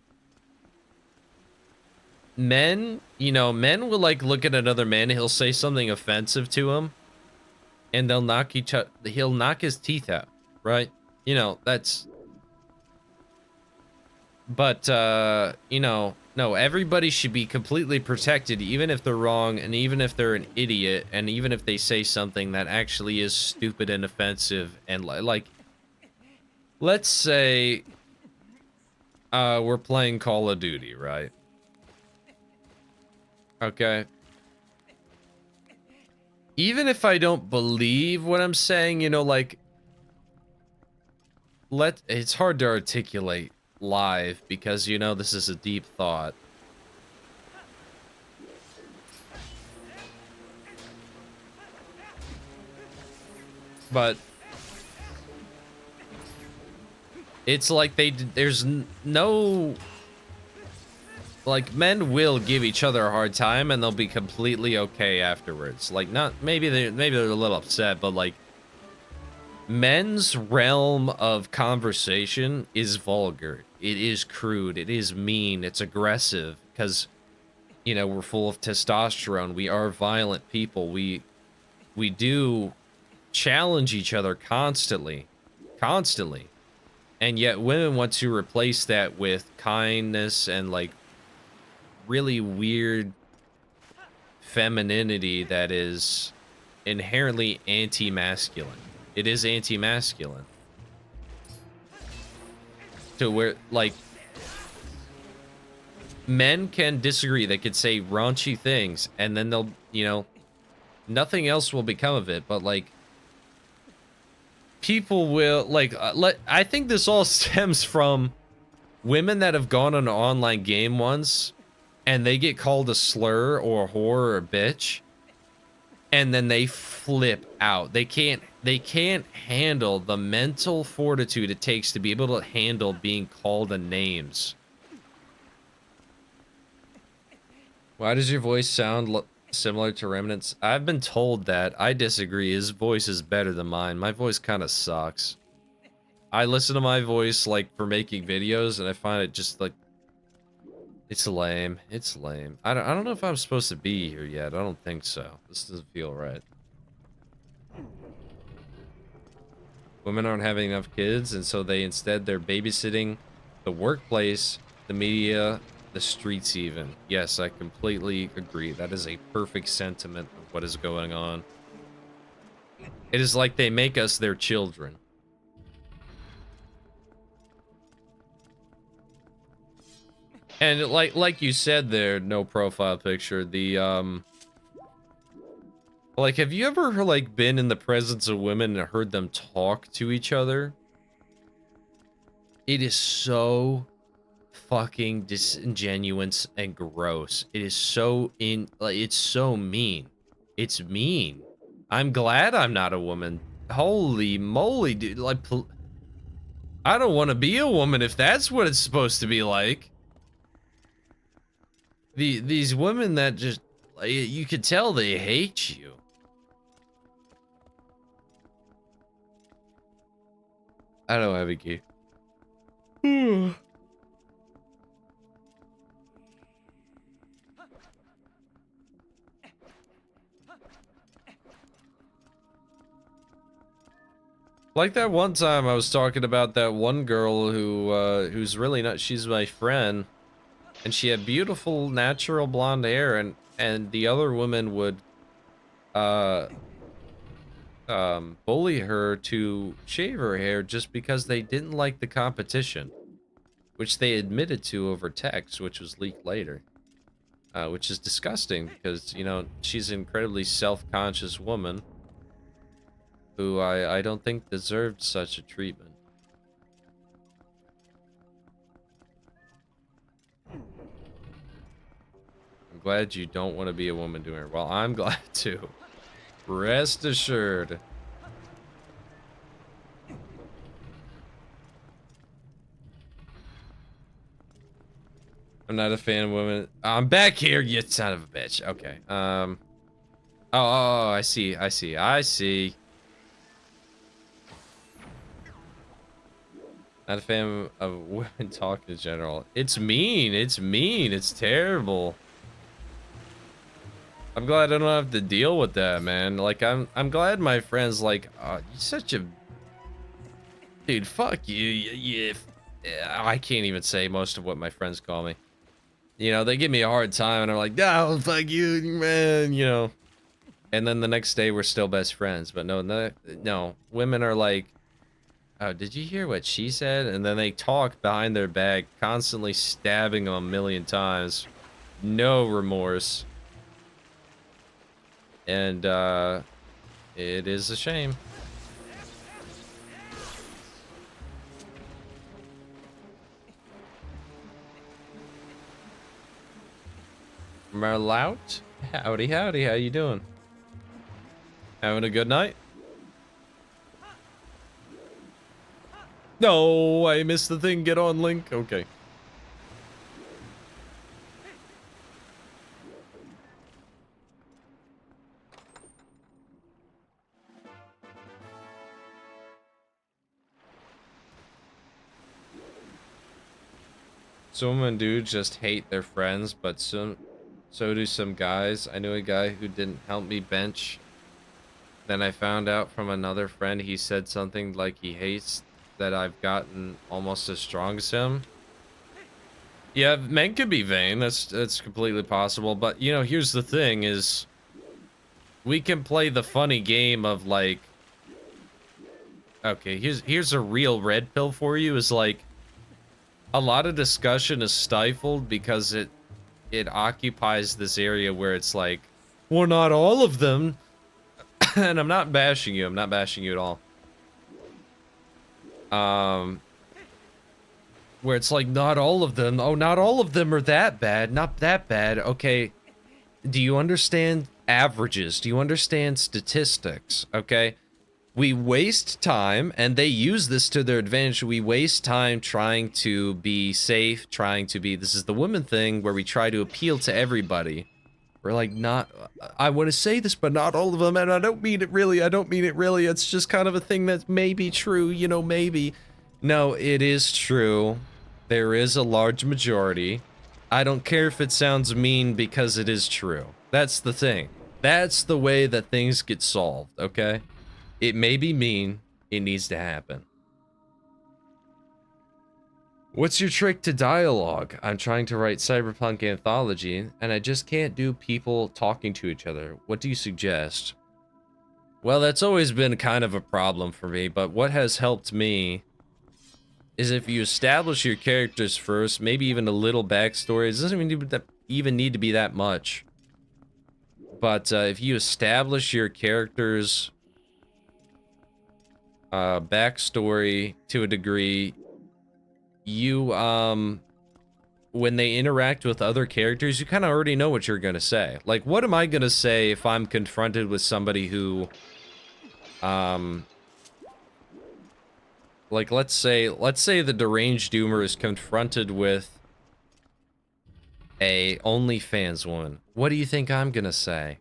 men, you know, men will like look at another man, he'll say something offensive to him, and they'll knock he'll knock his teeth out, right? You know, that's... But, you know, no, everybody should be completely protected, even if they're wrong, and even if they're an idiot, and even if they say something that actually is stupid and offensive, and like, let's say, we're playing Call of Duty, right? Okay. Even if I don't believe what I'm saying, you know, like, it's hard to articulate live because, you know, this is a deep thought. But it's like there's no, like, men will give each other a hard time and they'll be completely okay afterwards. Like, not, maybe they're a little upset, but like, men's realm of conversation is vulgar. It is crude. It is mean. It's aggressive because, you know, we're full of testosterone. We are violent people. We do challenge each other constantly. And yet women want to replace that with kindness and like really weird femininity that is inherently anti-masculine. It is anti-masculine. To where, like, men can disagree. They could say raunchy things, and then they'll, you know, nothing else will become of it. But, like, people will, like, I think this all stems from women that have gone on an online game once, and they get called a slur or a whore or a bitch, and then they flip out. They can't handle the mental fortitude it takes to be able to handle being called a names. Why does your voice sound similar to Remnant's? I've been told that. I disagree. His voice is better than mine. My voice kind of sucks. I listen to my voice like for making videos, and I find it just like, it's lame. It's lame. I don't know if I'm supposed to be here yet. I don't think so. This doesn't feel right. Women aren't having enough kids, and so they're babysitting the workplace, the media, the streets even. Yes, I completely agree. That is a perfect sentiment of what is going on. It is like they make us their children. And like you said there, no profile picture, the like, have you ever like been in the presence of women and heard them talk to each other? It is so fucking disingenuous and gross. It is so it's so mean. It's mean. I'm glad I'm not a woman. Holy moly, dude. Like, I don't want to be a woman if that's what it's supposed to be like. These women that just, Like, you could tell they hate you. I don't have a key. Like that one time I was talking about that one girl who's really not, she's my friend, and she had beautiful natural blonde hair, and the other women would bully her to shave her hair just because they didn't like the competition, which they admitted to over text, which was leaked later. Which is disgusting because, you know, she's an incredibly self-conscious woman who I don't think deserved such a treatment. I'm glad you don't want to be a woman doing it. Well, I'm glad too. Rest assured. I'm not a fan of women. I'm back here, you son of a bitch. Okay. Oh, I see. Not a fan of women talking in general. It's mean. It's terrible. I'm glad I don't have to deal with that, man. Like, I'm glad my friends like, you're such a dude. Fuck you. I can't even say most of what my friends call me. You know, they give me a hard time, and I'm like, oh, fuck you, man. You know. And then the next day, we're still best friends. But no. Women are like, oh, did you hear what she said? And then they talk behind their back, constantly stabbing them a million times. No remorse. And, it is a shame. Merlout? Howdy, how you doing? Having a good night? No, I missed the thing. Get on, Link. Okay. Some dudes just hate their friends, but so do some guys. I knew a guy who didn't help me bench. Then I found out from another friend he said something like he hates that I've gotten almost as strong as him. Yeah, men could be vain. That's completely possible. But, you know, here's the thing is we can play the funny game of like, okay, here's a real red pill for you is like a lot of discussion is stifled because it occupies this area where it's like, well, not all of them. And I'm not bashing you. I'm not bashing you at all. Where it's like, not all of them. Oh, not all of them are that bad. Not that bad. Okay. Do you understand averages? Do you understand statistics? Okay. We waste time, and they use this to their advantage. We waste time trying to be safe, trying to be... This is the women thing where we try to appeal to everybody. We're like, not... I want to say this, but not all of them, and I don't mean it really. I don't mean it really. It's just kind of a thing that may be true, you know, maybe. No, it is true. There is a large majority. I don't care if it sounds mean because it is true. That's the thing. That's the way that things get solved, okay? It may be mean. It needs to happen. What's your trick to dialogue? I'm trying to write cyberpunk anthology, and I just can't do people talking to each other. What do you suggest? Well, that's always been kind of a problem for me, but what has helped me is if you establish your characters first, maybe even a little backstory. It doesn't even need to be that much. But if you establish your characters' backstory to a degree, you, when they interact with other characters, you kind of already know what you're going to say. Like, what am I going to say if I'm confronted with somebody who, like, let's say the deranged doomer is confronted with a OnlyFans woman. What do you think I'm gonna say?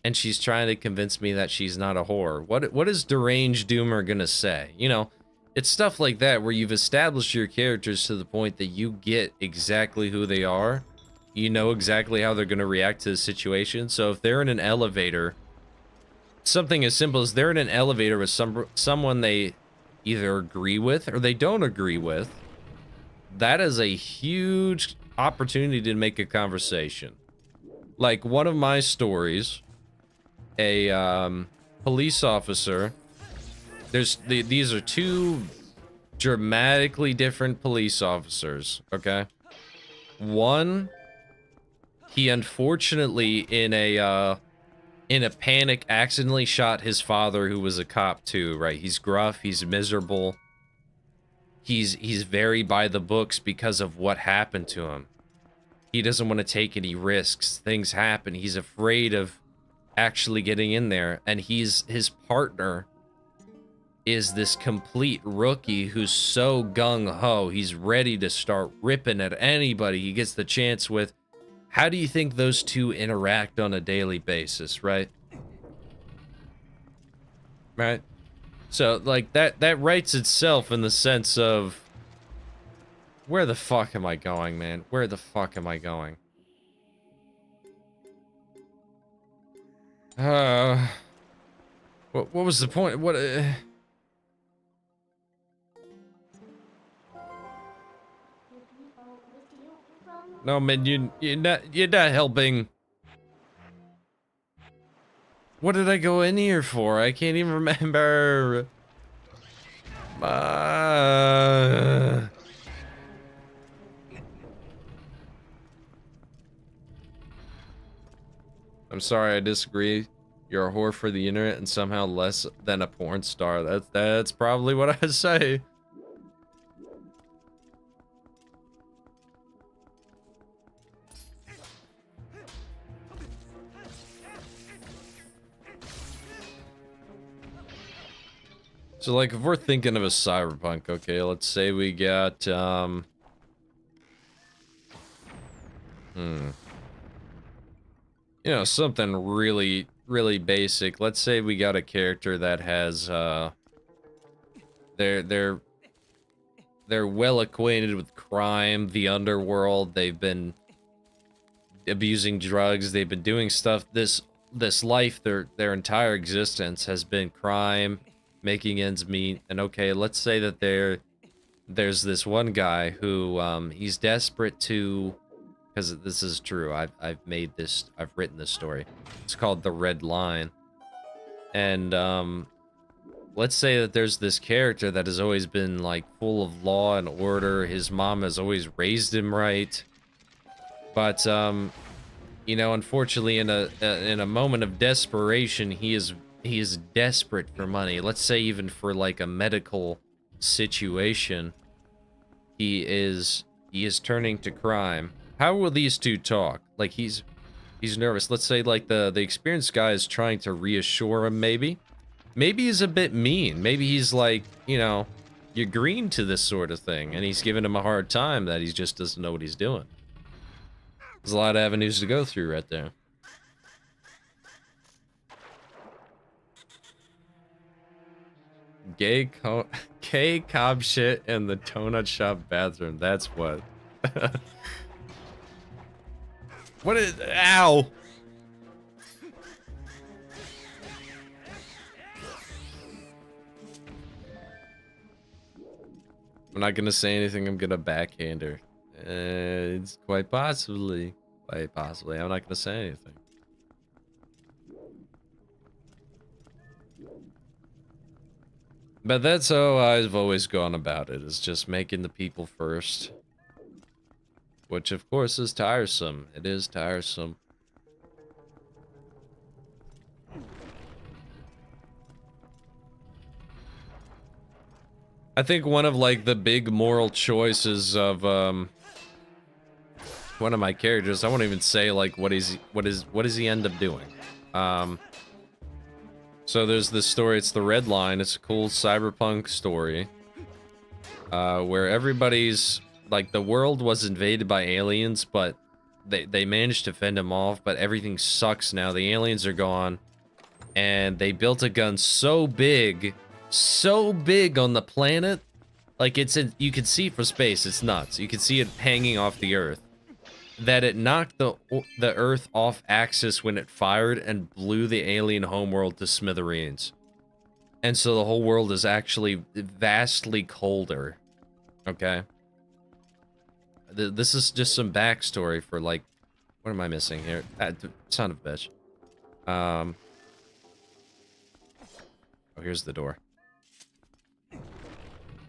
And she's trying to convince me that she's not a whore. What is deranged doomer gonna say? You know, it's stuff like that where you've established your characters to the point that you get exactly who they are. You know exactly how they're gonna react to the situation. So if they're in an elevator, something as simple as they're in an elevator with someone they either agree with or they don't agree with, that is a huge opportunity to make a conversation. Like one of my stories, a police officer, these are two dramatically different police officers, okay? One, he unfortunately in a panic accidentally shot his father, who was a cop too, right? He's gruff, he's miserable. He's very by the books because of what happened to him. He doesn't want to take any risks. Things happen. He's afraid of actually getting in there, and his partner is this complete rookie who's so gung-ho. He's ready to start ripping at anybody he gets the chance with. How do you think those two interact on a daily basis, right? Right? So, like, that writes itself in the sense of, where the fuck am I going, man? Where the fuck am I going? What was the point? What, No, man, you're not helping. What did I go in here for? I can't even remember. I'm sorry, I disagree. You're a whore for the internet and somehow less than a porn star. That's probably what I'd say. So, like, if we're thinking of a cyberpunk, okay, let's say we got, you know, something really, really basic. Let's say we got a character that has, they're well acquainted with crime, the underworld. They've been abusing drugs. They've been doing stuff. This life, their entire existence has been crime, making ends meet. And okay, let's say that there's this one guy who he's desperate to, because this is true, I've written this story. It's called The Red Line. And let's say that there's this character that has always been like full of law and order. His mom has always raised him right, but you know, unfortunately, in a moment of desperation, he is desperate for money. Let's say even for like a medical situation, he is turning to crime. How will these two talk? Like he's nervous. Let's say like the experienced guy is trying to reassure him. Maybe he's a bit mean. Maybe he's like, you know, you're green to this sort of thing, and he's giving him a hard time that he just doesn't know what he's doing. There's a lot of avenues to go through right there. Gay cob shit in the donut shop bathroom. That's what. What is? Ow! I'm not gonna say anything. I'm gonna backhand her. It's quite possibly. I'm not gonna say anything. But that's how I've always gone about it, is just making the people first. Which, of course, is tiresome. It is tiresome. I think one of, like, the big moral choices of, one of my characters, I won't even say, like, what does he end up doing? So there's this story, it's The Red Line. It's a cool cyberpunk story, where everybody's, like, the world was invaded by aliens, but they managed to fend him off, but everything sucks now. The aliens are gone, and they built a gun so big on the planet, like you can see it from space. It's nuts. You can see it hanging off the Earth. That it knocked the Earth off axis when it fired and blew the alien homeworld to smithereens. And so the whole world is actually vastly colder. Okay? This is just some backstory for, like... What am I missing here? Son of a bitch. Oh, here's the door.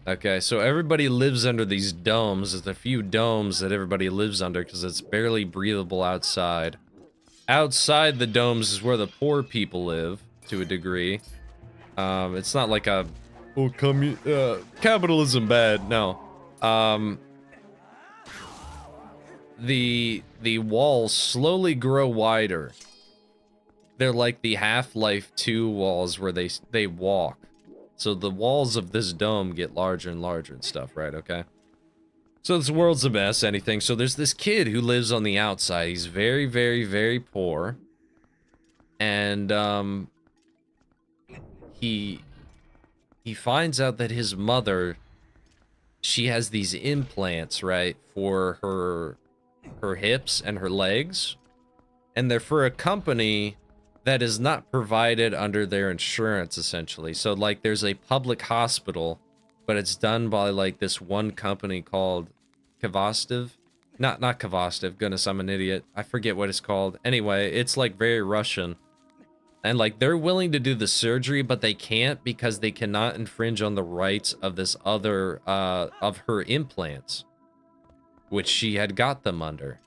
Okay, so everybody lives under these domes. There's a few domes that everybody lives under because it's barely breathable outside. Outside the domes is where the poor people live, to a degree. It's not like a... Oh, capitalism bad. No. The walls slowly grow wider. They're like the Half-Life 2 walls where they walk. So the walls of this dome get larger and larger and stuff, right? Okay. So this world's a mess, anything. So there's this kid who lives on the outside. He's very, very, very poor. And, he finds out that his mother, she has these implants, right, for her hips and her legs. And they're for a company that is not provided under their insurance, essentially. So, like, there's a public hospital, but it's done by, like, this one company called Kavastiv. Not Kavastiv. Goodness, I'm an idiot. I forget what it's called. Anyway, it's, like, very Russian. And, like, they're willing to do the surgery, but they can't because they cannot infringe on the rights of this other, of her implants, which she had got them under.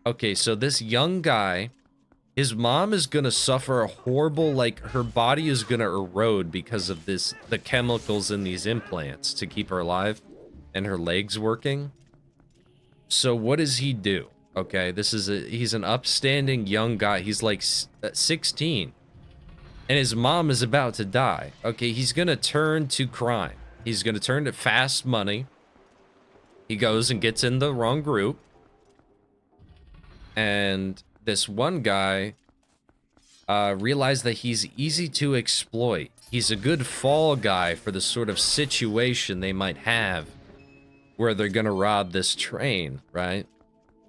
Okay, so this young guy... His mom is gonna suffer a horrible, like, her body is gonna erode because of the chemicals in these implants to keep her alive and her legs working. So what does he do? Okay, he's an upstanding young guy. He's like 16. And his mom is about to die. Okay, he's gonna turn to crime. He's gonna turn to fast money. He goes and gets in the wrong group. And... this one guy realized that he's easy to exploit. He's a good fall guy for the sort of situation they might have where they're gonna rob this train, right?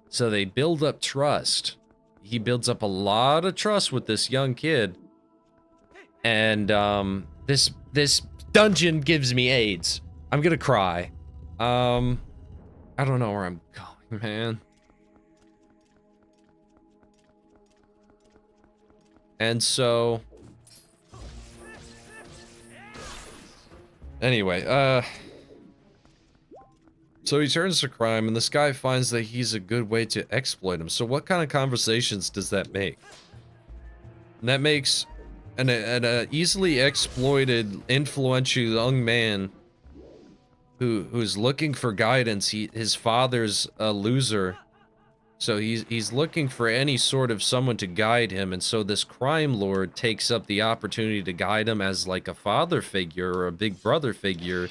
So they build up trust. He builds up a lot of trust with this young kid. And this dungeon gives me AIDS. I'm gonna cry. I don't know where I'm going, man. And so... Anyway, so he turns to crime, and this guy finds that he's a good way to exploit him. So what kind of conversations does that make? And that makes an easily exploited, influential young man who's looking for guidance. His father's a loser. So he's looking for any sort of someone to guide him, and so this crime lord takes up the opportunity to guide him as like a father figure or a big brother figure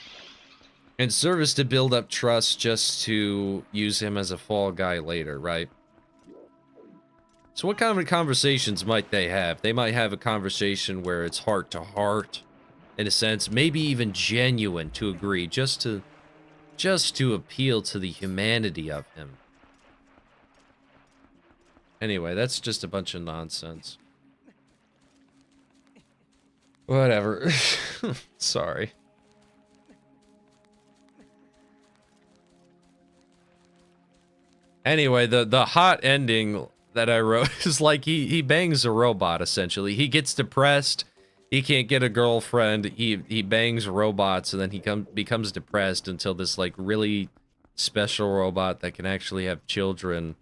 in service to build up trust just to use him as a fall guy later, right? So what kind of conversations might they have? They might have a conversation where it's heart to heart, in a sense, maybe even genuine to agree, just to appeal to the humanity of him. Anyway, that's just a bunch of nonsense. Whatever. Sorry. Anyway, the hot ending that I wrote is like he bangs a robot, essentially. He gets depressed. He can't get a girlfriend. He bangs robots, and then he becomes depressed until this, like, really special robot that can actually have children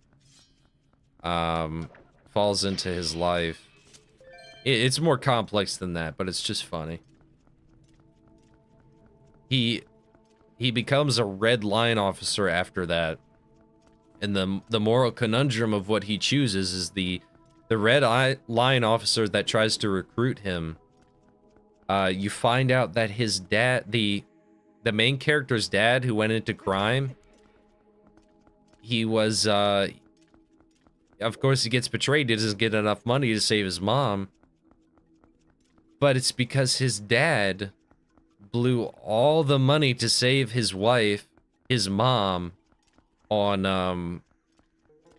falls into his life. It's more complex than that, but it's just funny. He becomes a red line officer after that, and the moral conundrum of what he chooses is the red line officer that tries to recruit him. You find out that his dad, the main character's dad, who went into crime, he was of course he gets betrayed. He doesn't get enough money to save his mom. But it's because his dad blew all the money to save his wife, his mom, on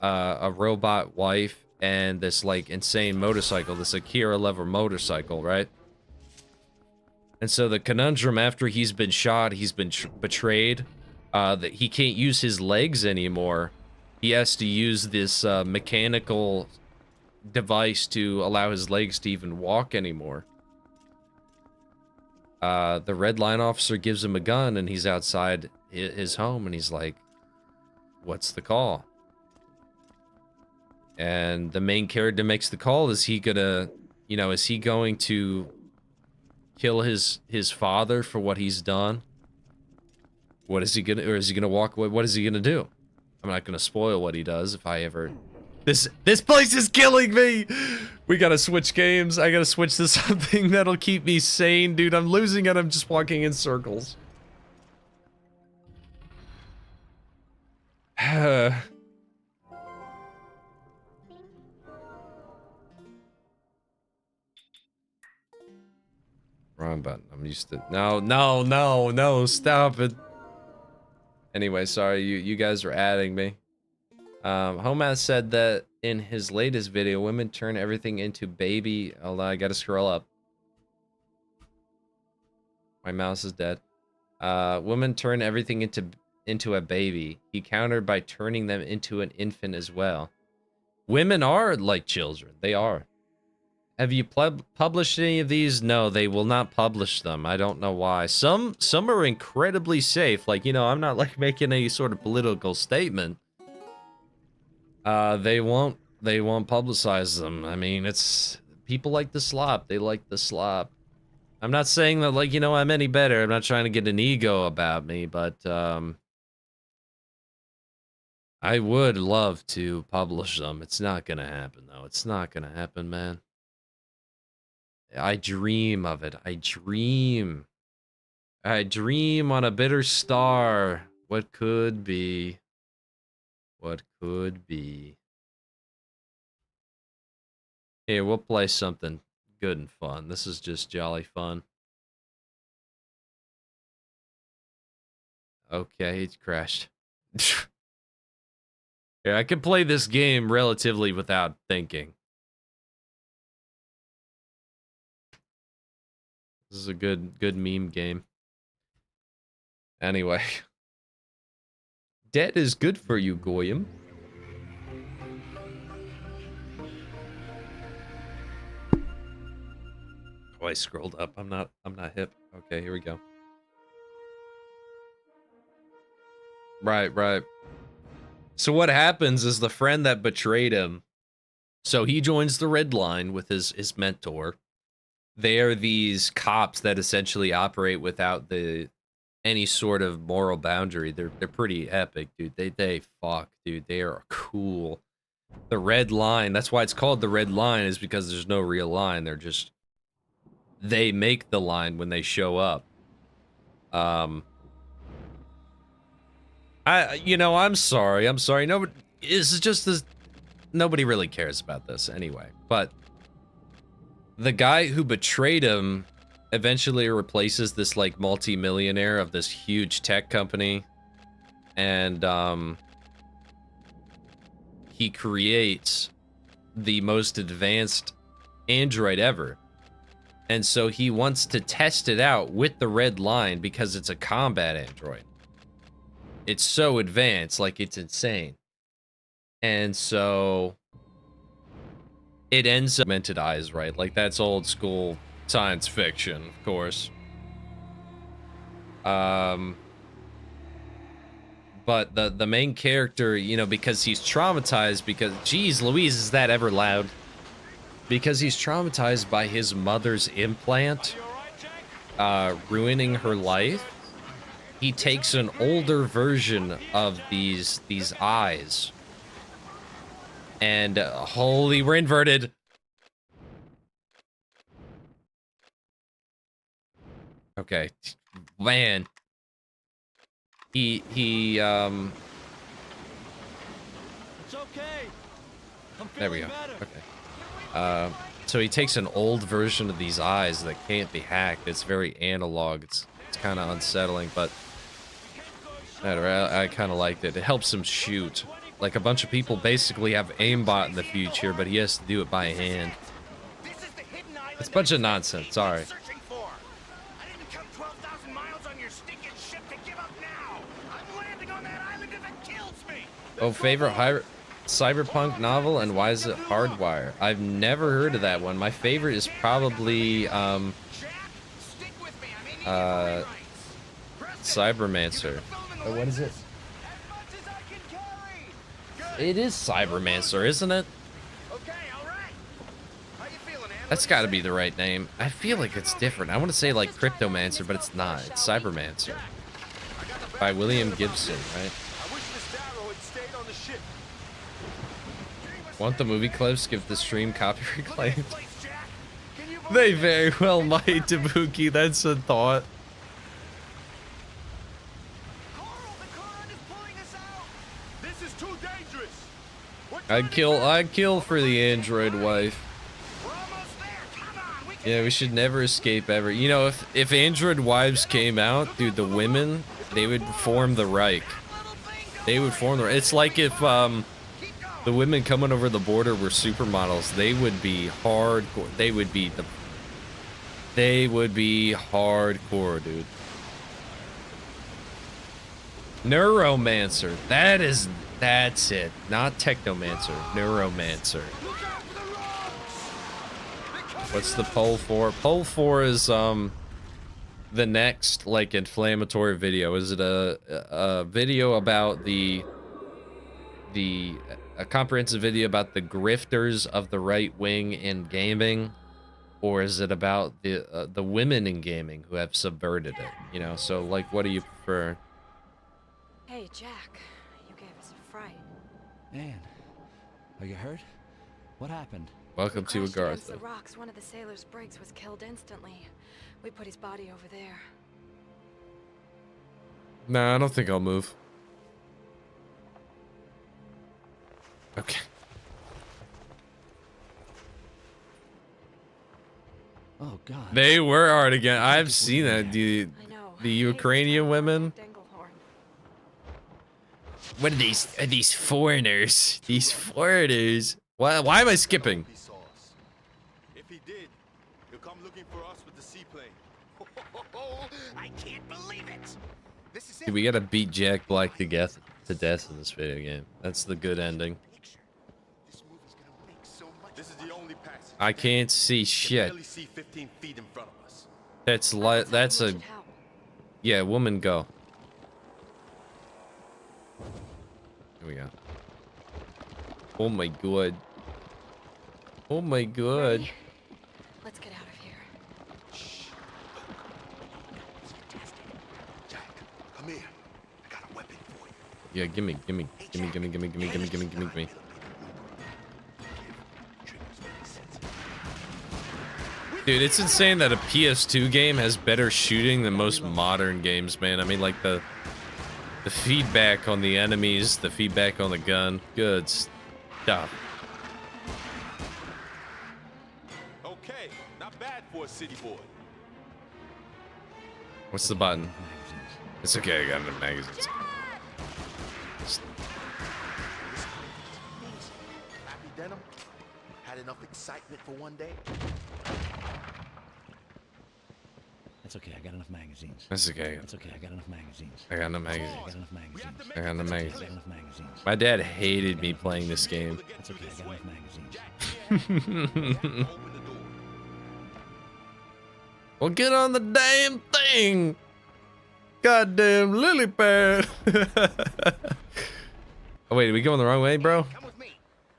a robot wife and this like insane motorcycle, this Akira level motorcycle, right? And so the conundrum after he's been shot, he's been betrayed, that he can't use his legs anymore. He has to use this mechanical device to allow his legs to even walk anymore. The red line officer gives him a gun and he's outside his home and he's like, what's the call? And the main character makes the call. Is he gonna, you know, is he going to kill his father for what he's done? What is he gonna, or is he gonna walk away? What is he gonna do? I'm not gonna spoil what he does if I ever... This place is killing me! We gotta switch games. I gotta switch to something that'll keep me sane, dude. I'm losing it. I'm just walking in circles. Wrong button. I'm used to... No, stop it. Anyway, sorry, you guys are adding me. Homas said that in his latest video, women turn everything into baby... Hold on, I gotta scroll up. My mouse is dead. Women turn everything into a baby. He countered by turning them into an infant as well. Women are like children. They are. Have you published any of these? No, they will not publish them. I don't know why. Some are incredibly safe. Like, you know, I'm not like making any sort of political statement. They won't publicize them. I mean, it's people like the slop. They like the slop. I'm not saying that, like, you know, I'm any better. I'm not trying to get an ego about me, but I would love to publish them. It's not gonna happen though. It's not gonna happen, man. I dream of it. I dream on a bitter star. What could be? What could be? Here, we'll play something good and fun. This is just jolly fun. Okay, it crashed. Yeah, I can play this game relatively without thinking. This is a good meme game. Anyway. Dead is good for you, Goyim. Oh, I scrolled up. I'm not hip. Okay, here we go. Right. So what happens is the friend that betrayed him, so he joins the Red Line with his mentor. They are these cops that essentially operate without any sort of moral boundary. They're pretty epic, dude. They fuck, dude. They are cool. The Red Line, that's why it's called the Red Line, is because there's no real line. They make the line when they show up. I'm sorry. Nobody, this is just this, nobody really cares about this anyway. But the guy who betrayed him eventually replaces this like multi-millionaire of this huge tech company, and he creates the most advanced android ever. And so he wants to test it out with the Red Line because it's a combat android. It's so advanced, like it's insane. And so it ends up augmented eyes, right? Like that's old school science fiction, of course. But the main character, you know, because he's traumatized, because geez Louise, is that ever loud? Because he's traumatized by his mother's implant ruining her life. He takes an older version of these eyes. And holy, we're inverted. Okay, man. He It's okay. There we go. Okay. So he takes an old version of these eyes that can't be hacked. It's very analog. It's kind of unsettling, but I kind of liked it. It helps him shoot. Like a bunch of people basically have aimbot in the future, but he has to do it by hand. It's a bunch of nonsense. Sorry. Oh, favorite cyberpunk novel, and why is it Hardwire? I've never heard of that one. My favorite is probably Cybermancer. Oh, what is it? It is Cybermancer, isn't it? That's got to be the right name. I feel like it's different. I want to say like Cryptomancer, but it's not. It's Cybermancer. By William Gibson, right? Want the movie clips? Give the stream copyright claim. They very well might, Tabuki. That's a thought. I'd kill for the android wife. Yeah, we should never escape ever. You know, if android wives came out, dude, the women, they would form the Reich. They would form the Reich. It's like if the women coming over the border were supermodels, they would be hardcore. They would be hardcore, dude. Neuromancer. That's it. Not Technomancer. Neuromancer. What's the poll for? Poll for is the next like inflammatory video. Is it a video about a comprehensive video about the grifters of the right wing in gaming, or is it about the women in gaming who have subverted it? You know, so like, what do you prefer? Hey, Jack, you gave us a fright. Man, are you hurt? What happened? Welcome to Against Agartha. the rocks, one of the sailor's brigs was killed instantly. We put his body over there. Nah, I don't think I'll move. Okay. Oh God. They were hard again. I've seen that, dude. The Ukrainian women. What are these? Are these foreigners? These foreigners. Why am I skipping? If he did, he'll come looking for us with the seaplane. I can't believe it. This is Dude, we gotta beat Jack Black to death in this video game. That's the good ending. This is the only passage. I can't see shit. Barely see 15 feet in front of us. That's a yeah, woman go. Here we go. Oh my god. Oh my god. Ready? Let's get out of here. Jack, come here. I got a weapon for you. Yeah, gimme. Dude, it's insane that a PS2 game has better shooting than most modern games, man. I mean, like the feedback on the enemies, the feedback on the gun. Good stuff. Okay, not bad for a city boy. What's the button? It's okay, I got enough magazines. Happy Denim? Had enough excitement for one day? That's okay, I got enough magazines. That's okay. That's okay, I got enough magazines. I got enough magazines. I got enough magazines. I got enough magazines. I got enough magazines. My dad hated me playing this game. That's okay, I got enough magazines. Well, get on the damn thing! Goddamn lily pad! Oh wait, are we going the wrong way, bro?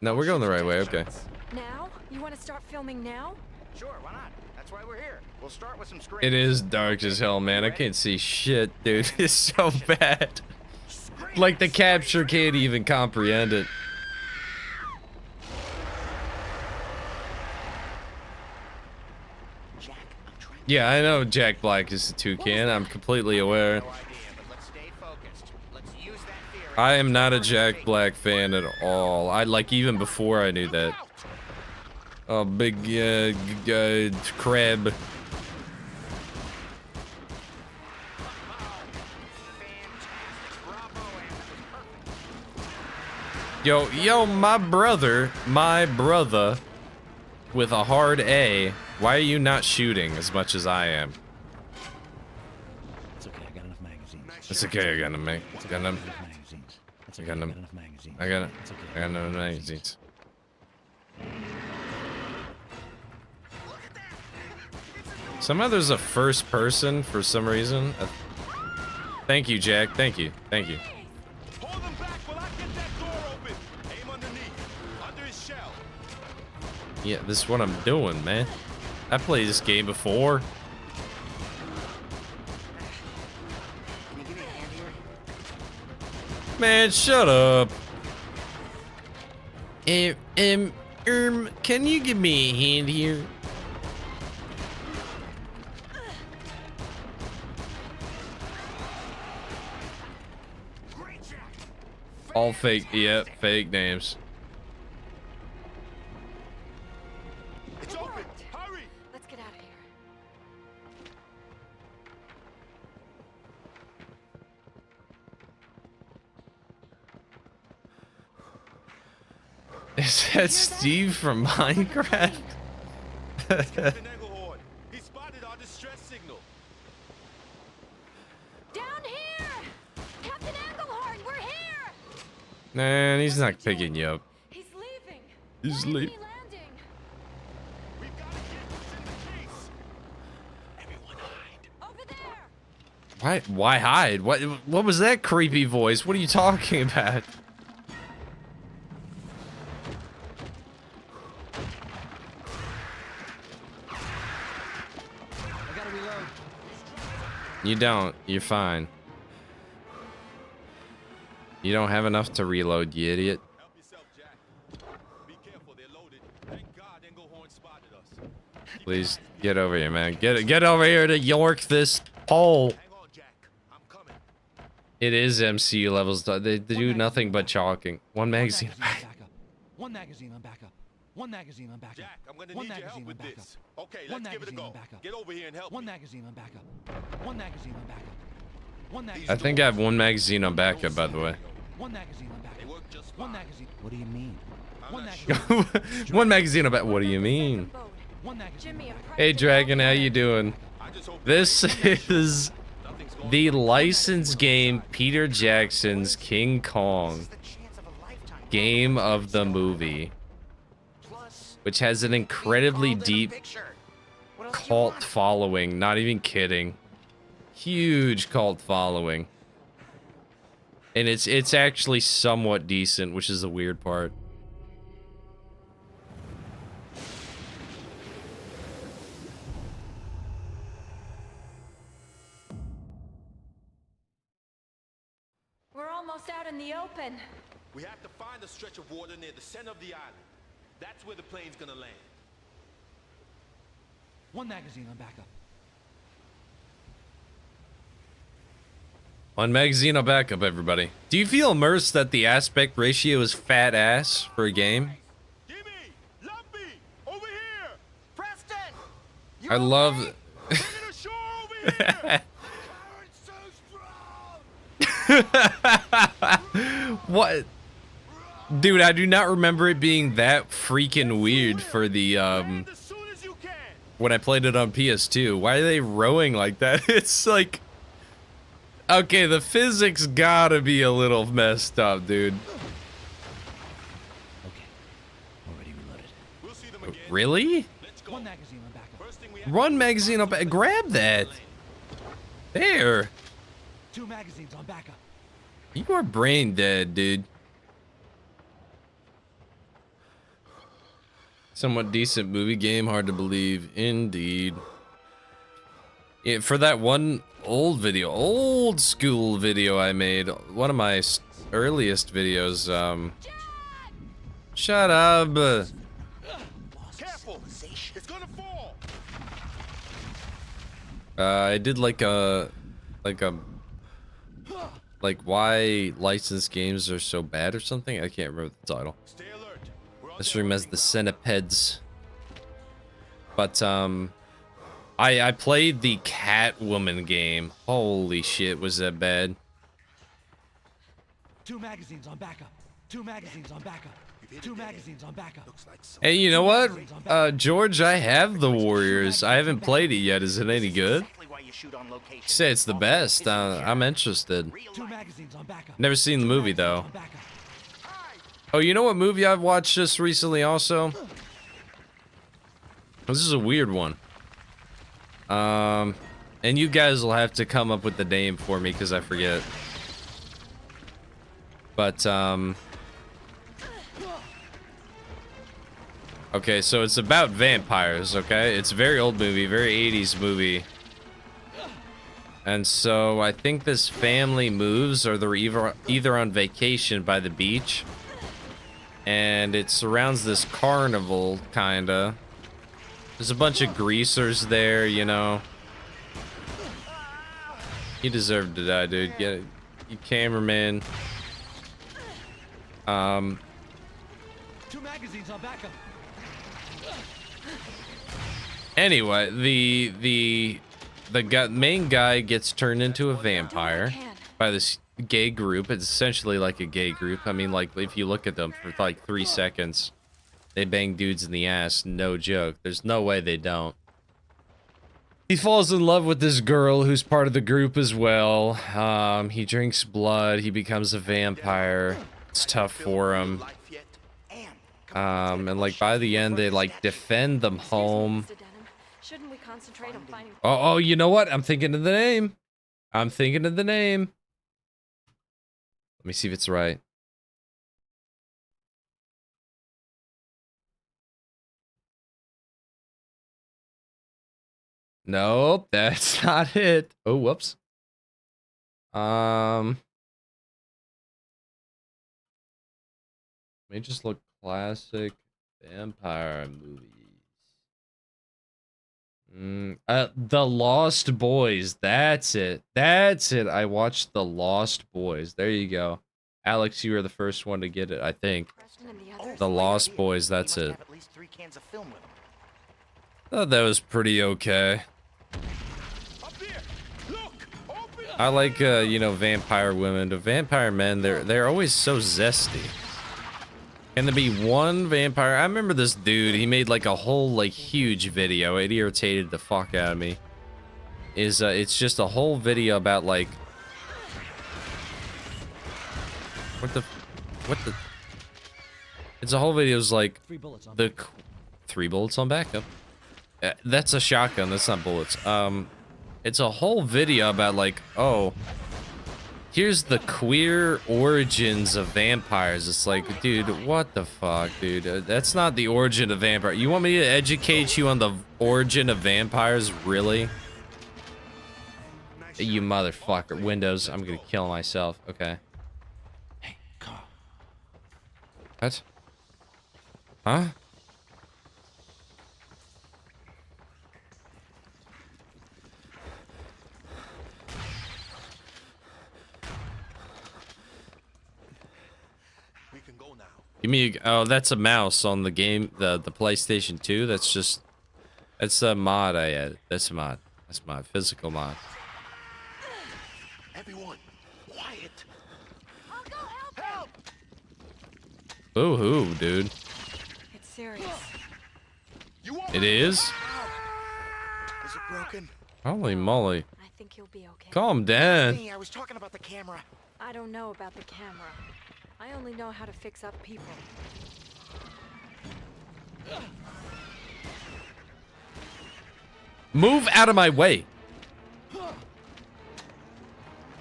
No, we're going the right way, okay. Now? You want to start filming now? Sure, why not? That's why we're here. We'll start with some screens. It is dark as hell, man. I can't see shit, dude. It's so bad. Like, the capture can't even comprehend it. Yeah, I know Jack Black is the toucan. I'm completely aware. Let's stay focused. Let's use that fear I am not a Jack Black fan at all. I like even before I knew that. Oh, big crab. Yo, my brother, with a hard A. Why are you not shooting as much as I am? It's okay, I got enough magazines. It's okay, I got enough It's okay, I got enough magazines. It's okay, I got enough magazines. I got It's okay, I got enough magazines. Somehow there's a first person for some reason. Thank you, Jack. Thank you. Thank you. Hold him back while I get that door open. Aim underneath, under his shell. Yeah, this is what I'm doing, man. I played this game before. Can you give me a hand here? Man, shut up. Can you give me a hand here? All fake, yeah, fake names. It's open. Hurry. Let's get out of here. Is that Steve from Minecraft? Captain Engelhorn. He spotted our distress signal. Down here! Captain Engelhorn, we're here! Man, he's not picking you up. He's leaving. He's Why leaving. isn't he landing? We've got to get what's in the case. Everyone hide. Over there! Why hide? What was that creepy voice? What are you talking about? I gotta reload. You don't. You're fine. You don't have enough to reload, you idiot. Help yourself, Jack. Be careful, they're loaded. Thank God Engelhorn spotted us. Please get over here, man. Get over here to York this pole. Hang on, Jack. I'm coming. It is MCU levels. They do nothing but chalking. One magazine. One magazine on backup. One magazine on backup. Jack, I'm gonna One need your help magazine with on backup. this. Okay, One let's give it a magazine go. on backup. Get over here and help One me. magazine on backup. One magazine on backup. One magazine. I think I have one magazine on backup, by the way. One magazine on backup. They work just One fine. magazine. What do you mean? I'm One not magazine. One magazine on back. What do you mean? One magazine. Jimmy, on a backup. Hey, Dragon, how you doing? I just hope This is nothing's going the on. licensed game Peter Jackson's King Kong game of the movie, which has an incredibly deep cult following. Not even kidding. Huge cult following. And it's actually somewhat decent, which is the weird part. We're almost out in the open. We have to find a stretch of water near the center of the island. That's where the plane's gonna land. One magazine on backup. One magazine on backup, everybody. Do you feel immersed that the aspect ratio is fat ass for a game? Gimme! Lumpy! Over here! Preston! I love... Bring it ashore over here! What? Dude, I do not remember it being that freaking weird for the, Land as soon as you can! when I played it on PS2. Why are they rowing like that? It's like... Okay, the physics gotta be a little messed up, dude. Okay. Already reloaded. We'll see them again. Really? Let's go. One magazine on backup. First thing we have One magazine up. Grab that. There. Two magazines on backup. You are brain dead, dude. Somewhat decent movie game, hard to believe. Indeed. Yeah, for that one old school video I made, one of my earliest videos, shut up. Careful! It's gonna fall! I did like a like why licensed games are so bad or something. I can't remember the title. This room has the centipedes. But I played the Catwoman game. Holy shit, was that bad? 2 magazines on backup. 2 magazines on backup. 2 magazines on backup. Hey, you know what? George, I have the Warriors. I haven't played it yet. Is it any good? You say it's the best. I'm interested. 2 magazines on backup. Never seen the movie though. Oh, you know what movie I've watched just recently also? This is a weird one. And you guys will have to come up with the name for me because I forget. But, okay, so it's about vampires, okay? It's a very old movie, very 80s movie. And so I think this family moves, or they're either on vacation by the beach. And it surrounds this carnival, kinda. There's a bunch of greasers there, you know. You deserve to die, dude. Get it. You cameraman. 2 magazines on backup. Anyway, the main guy gets turned into a vampire by this gay group. It's essentially like a gay group. I mean, like, if you look at them for like 3 seconds, they bang dudes in the ass. No joke. There's no way they don't. He falls in love with this girl who's part of the group as well. He drinks blood. He becomes a vampire. It's tough for him. And like by the end, they like defend them home. Shouldn't we concentrate on finding... Oh, you know what? I'm thinking of the name. I'm thinking of the name. Let me see if it's right. Nope, that's not it. Oh, whoops. Let me just look classic vampire movies. The Lost Boys. That's it. That's it. I watched The Lost Boys. There you go. Alex, you were the first one to get it, I think. The Lost Boys, that's it. Thought that was pretty okay. I like, you know, vampire women. The vampire men, they're always so zesty. Can there be one vampire? I remember this dude, he made like a whole like huge video. It irritated the fuck out of me. It's just a whole video about like what the it's a whole video is like 3 bullets on the 3 bullets on backup. That's a shotgun, that's not bullets. It's a whole video about like, oh, here's the queer origins of vampires. It's like, dude, what the fuck, dude? That's not the origin of vampire. You want me to educate you on the origin of vampires? Really? You motherfucker. Windows, I'm gonna kill myself. Okay. Hey, come on. What? Huh? Give me oh, that's a mouse on the game, the PlayStation 2. That's a mod I added. That's a mod. That's my physical mod. Everyone, quiet. I'll go help. Boo-hoo, dude. It's serious. It is? Is it broken? Holy moly. I think you'll be okay. Calm down. Hey, I was talking about the camera. I don't know about the camera. I only know how to fix up people. Move out of my way.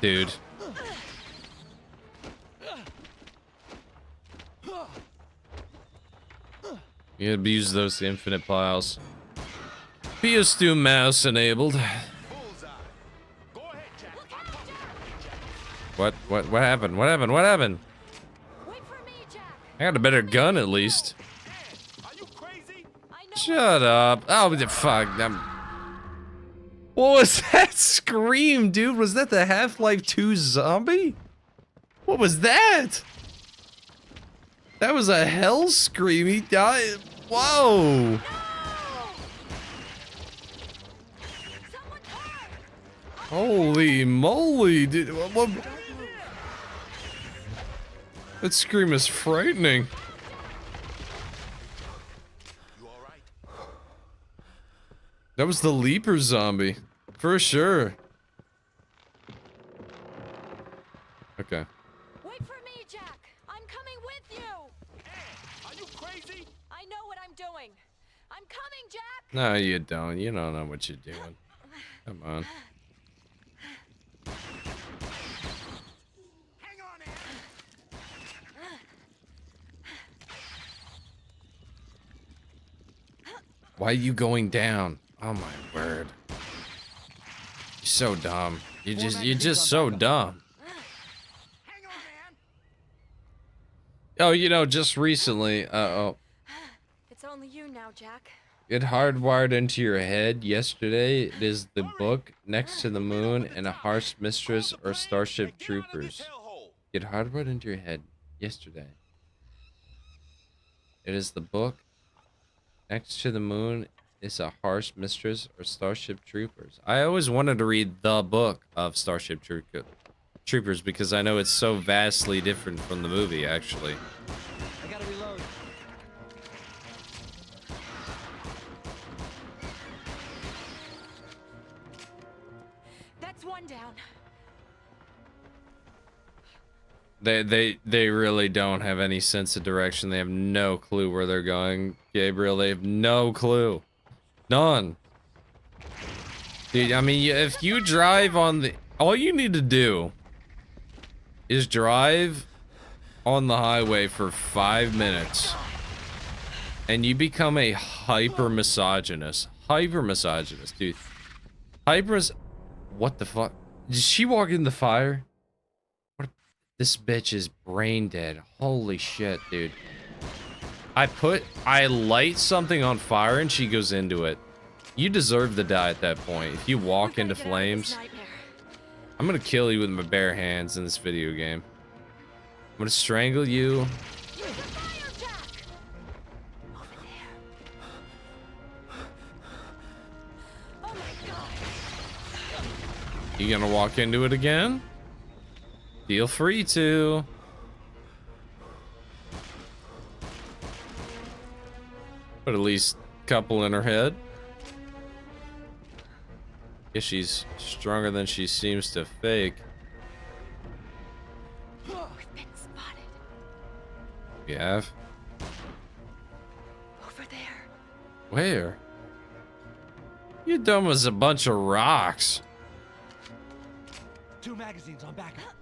Dude. You abuse those infinite piles. PS2 mouse enabled. What happened? What happened? What happened? I got a better gun at least. Shut up. Oh, fuck. What was that scream, dude? Was that the Half-Life 2 zombie? What was that? That was a hell scream. He died. Whoa. Holy moly, dude. What? That scream is frightening. That was the leaper zombie. For sure. Okay. Wait for me, Jack. I'm coming with you. Hey, are you crazy? I know what I'm doing. I'm coming, Jack. No, you don't. You don't know what you're doing. Come on. Hang on, Ann. Why are you going down? Oh my word. You're so dumb. You're just so dumb. Hang on, Ann. Oh, you know, just recently, It's only you now, Jack. it hardwired into your head yesterday. It is the book Next to the Moon and a Harsh Mistress or Starship Troopers. It hardwired into your head yesterday. It is the book Next to the Moon is a Harsh Mistress or Starship Troopers. I always wanted to read the book of Starship Troopers because I know it's so vastly different from the movie, actually. I gotta reload. That's one down. They really don't have any sense of direction. They have no clue where they're going, Gabriel. They have no clue. None. Dude, I mean, if you drive on the... All you need to do is drive on the highway for 5 minutes. And you become a hyper-misogynist. Hyper-misogynist, dude. What the fuck? Did she walk in the fire? This bitch is brain dead. Holy shit, dude. I light something on fire and she goes into it. You deserve to die at that point. If you walk into flames, I'm gonna kill you with my bare hands in this video game. I'm gonna strangle you. You gonna walk into it again? Feel free to. Put at least a couple in her head. Guess she's stronger than she seems to fake. We've been spotted. You have? Over there. Where? You dumb as a bunch of rocks. 2 magazines on backup.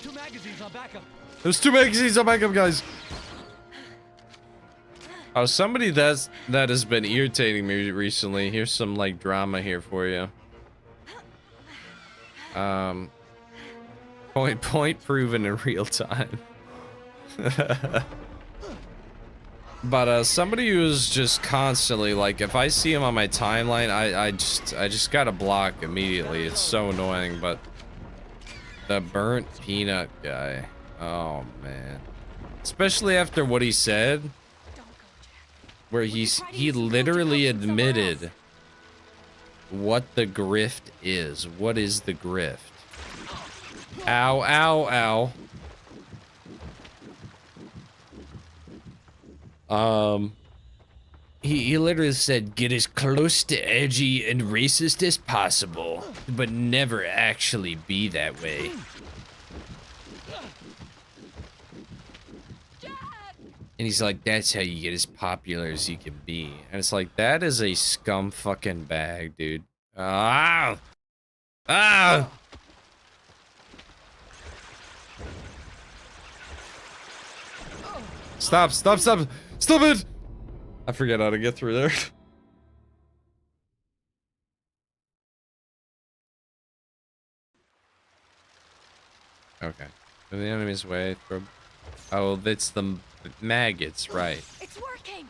2 magazines on backup. There's 2 magazines on backup, guys. Oh, somebody that has been irritating me recently. Here's some like drama here for you. Point proven in real time. But somebody who's just constantly like, if I see him on my timeline, I just gotta block immediately. It's so annoying. But the burnt peanut guy, oh man, especially after what he said, where he literally admitted what the grift is. What is the grift? Ow, ow, ow. He literally said, get as close to edgy and racist as possible, but never actually be that way. And he's like, that's how you get as popular as you can be. And it's like, that is a scum fucking bag, dude. Ah! Ah! Stop, stop, stop! Stop it! I forget how to get through there. Okay. In the enemy's way, throw... Oh, that's the maggots, right. It's working.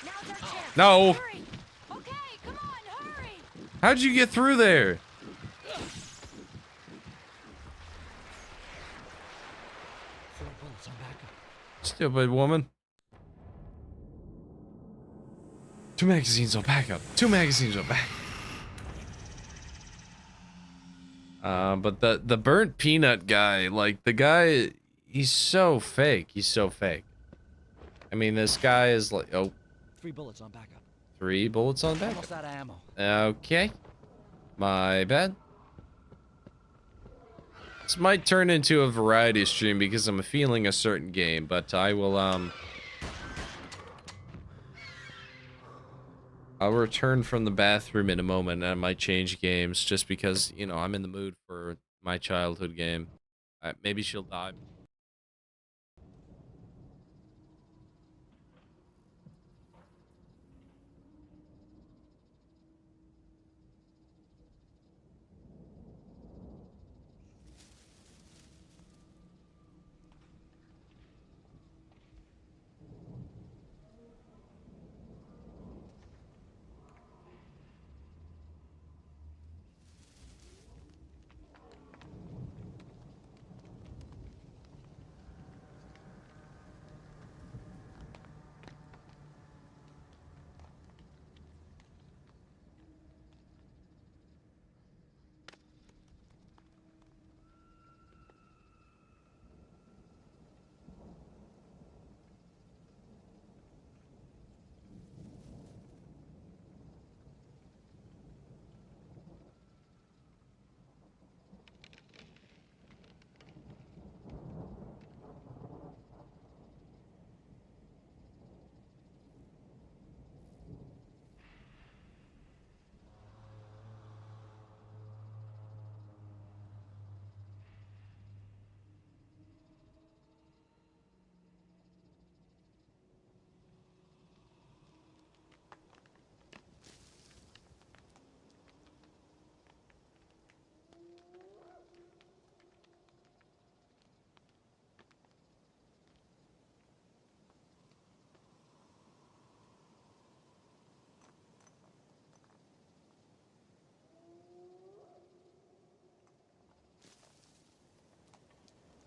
Now's our chance. No! Hurry. Okay, come on, hurry. How'd you get through there? bullets on backup. Stupid woman. 2 magazines on backup. 2 magazines on back. But the burnt peanut guy, like the guy, he's so fake. He's so fake. I mean, this guy is like, oh, 3 bullets on backup. 3 bullets on backup. Almost out of ammo. Okay, my bad. This might turn into a variety stream because I'm feeling a certain game, but I will I'll return from the bathroom in a moment and I might change games just because, you know, I'm in the mood for my childhood game. Maybe she'll die.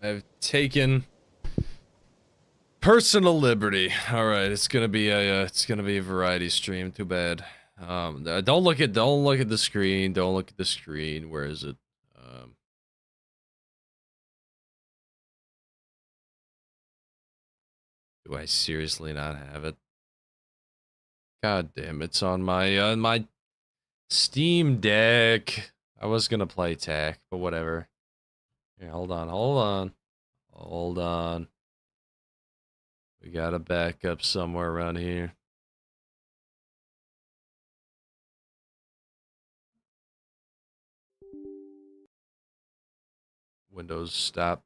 I've taken personal liberty. All right, it's gonna be a variety stream. Too bad. Don't look at the screen. Don't look at the screen. Where is it? Do I seriously not have it? God damn, it's on my Steam Deck. I was gonna play tech, but whatever. Here, hold on. We got a backup somewhere around here. Windows stop.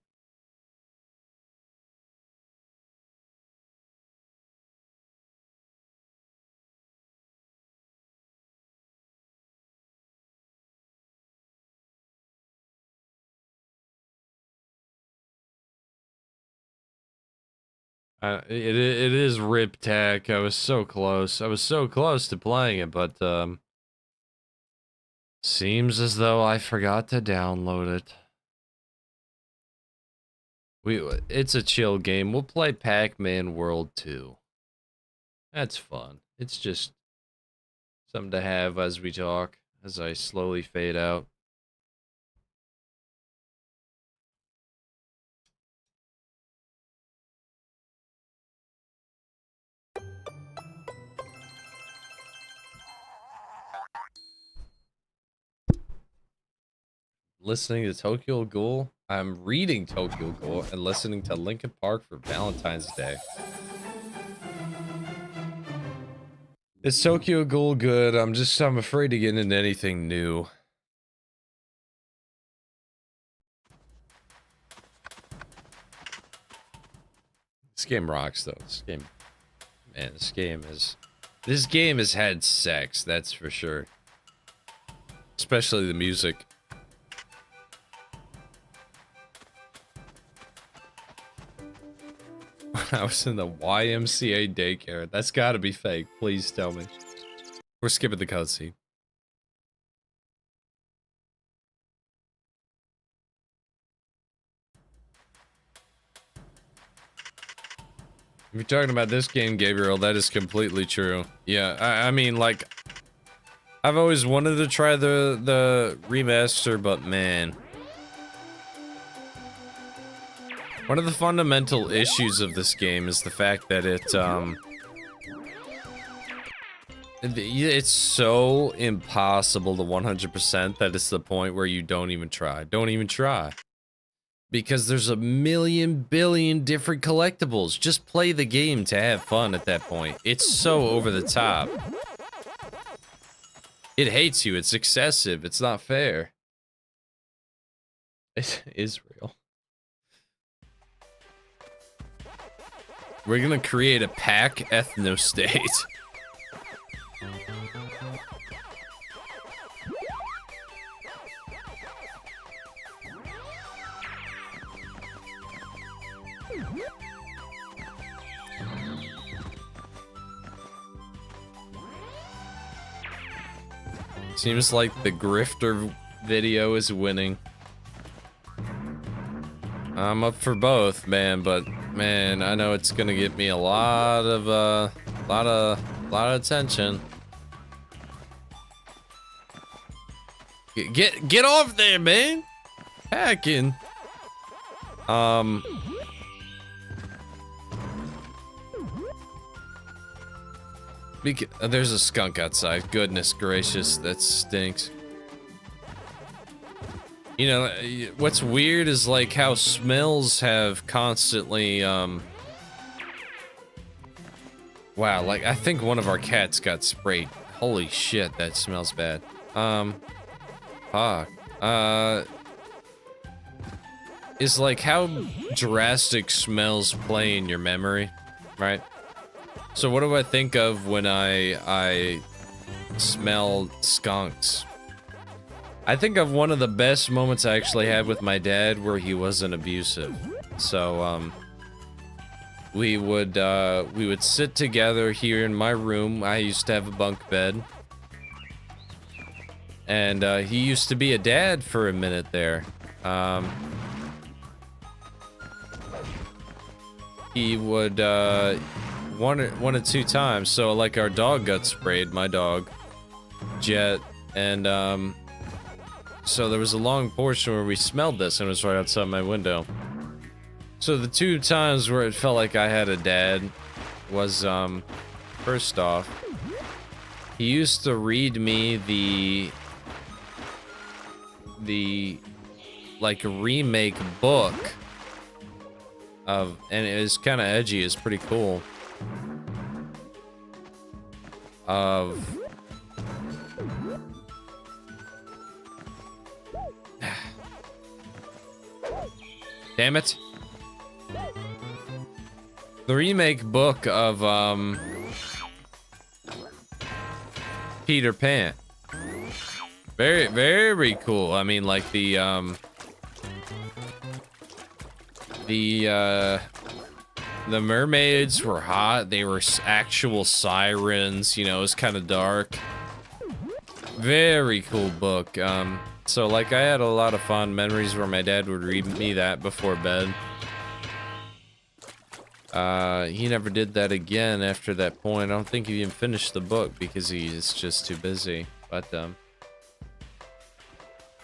It is Rip Tech. I was so close. I was so close to playing it, but seems as though I forgot to download it. It's a chill game. We'll play Pac-Man World 2. That's fun. It's just something to have as we talk, as I slowly fade out. Listening to Tokyo Ghoul. I'm reading Tokyo Ghoul and listening to Linkin Park for Valentine's Day. Is Tokyo Ghoul good? I'm afraid to get into anything new. This game rocks though. This game has had sex, that's for sure. Especially the music. I was in the YMCA daycare. That's gotta be fake. Please tell me. We're skipping the cutscene. If you're talking about this game, Gabriel, that is completely true. Yeah, I mean, like, I've always wanted to try the remaster, but man. One of the fundamental issues of this game is the fact that it's so impossible to 100% that it's the point where you don't even try. Don't even try. Because there's a million billion different collectibles. Just play the game to have fun at that point. It's so over the top. It hates you. It's excessive. It's not fair. It is real. We're gonna create a pack ethno-state. Seems like the grifter video is winning. I'm up for both, man, but man, I know it's gonna get me a lot of attention. Get off there, man! Hacking. There's a skunk outside. Goodness gracious, that stinks. You know, what's weird is like how smells have constantly, wow, like I think one of our cats got sprayed. Holy shit, that smells bad. Fuck. Is like how drastic smells play in your memory, right? So what do I think of when I smell skunks? I think of one of the best moments I actually had with my dad where he wasn't abusive. So, we would sit together here in my room. I used to have a bunk bed. And, he used to be a dad for a minute there. He would, one or two times. So, like, our dog got sprayed, my dog, Jet, and, so there was a long portion where we smelled this and it was right outside my window. So the two times where it felt like I had a dad was, first off, he used to read me the like remake book of, and it was kind of edgy, it's pretty cool, of damn it. The remake book of, Peter Pan. Very, very cool. I mean, like, the mermaids were hot. They were actual sirens, you know, it was kind of dark. Very cool book. So, like, I had a lot of fond memories where my dad would read me that before bed. He never did that again after that point. I don't think he even finished the book because he's just too busy. But,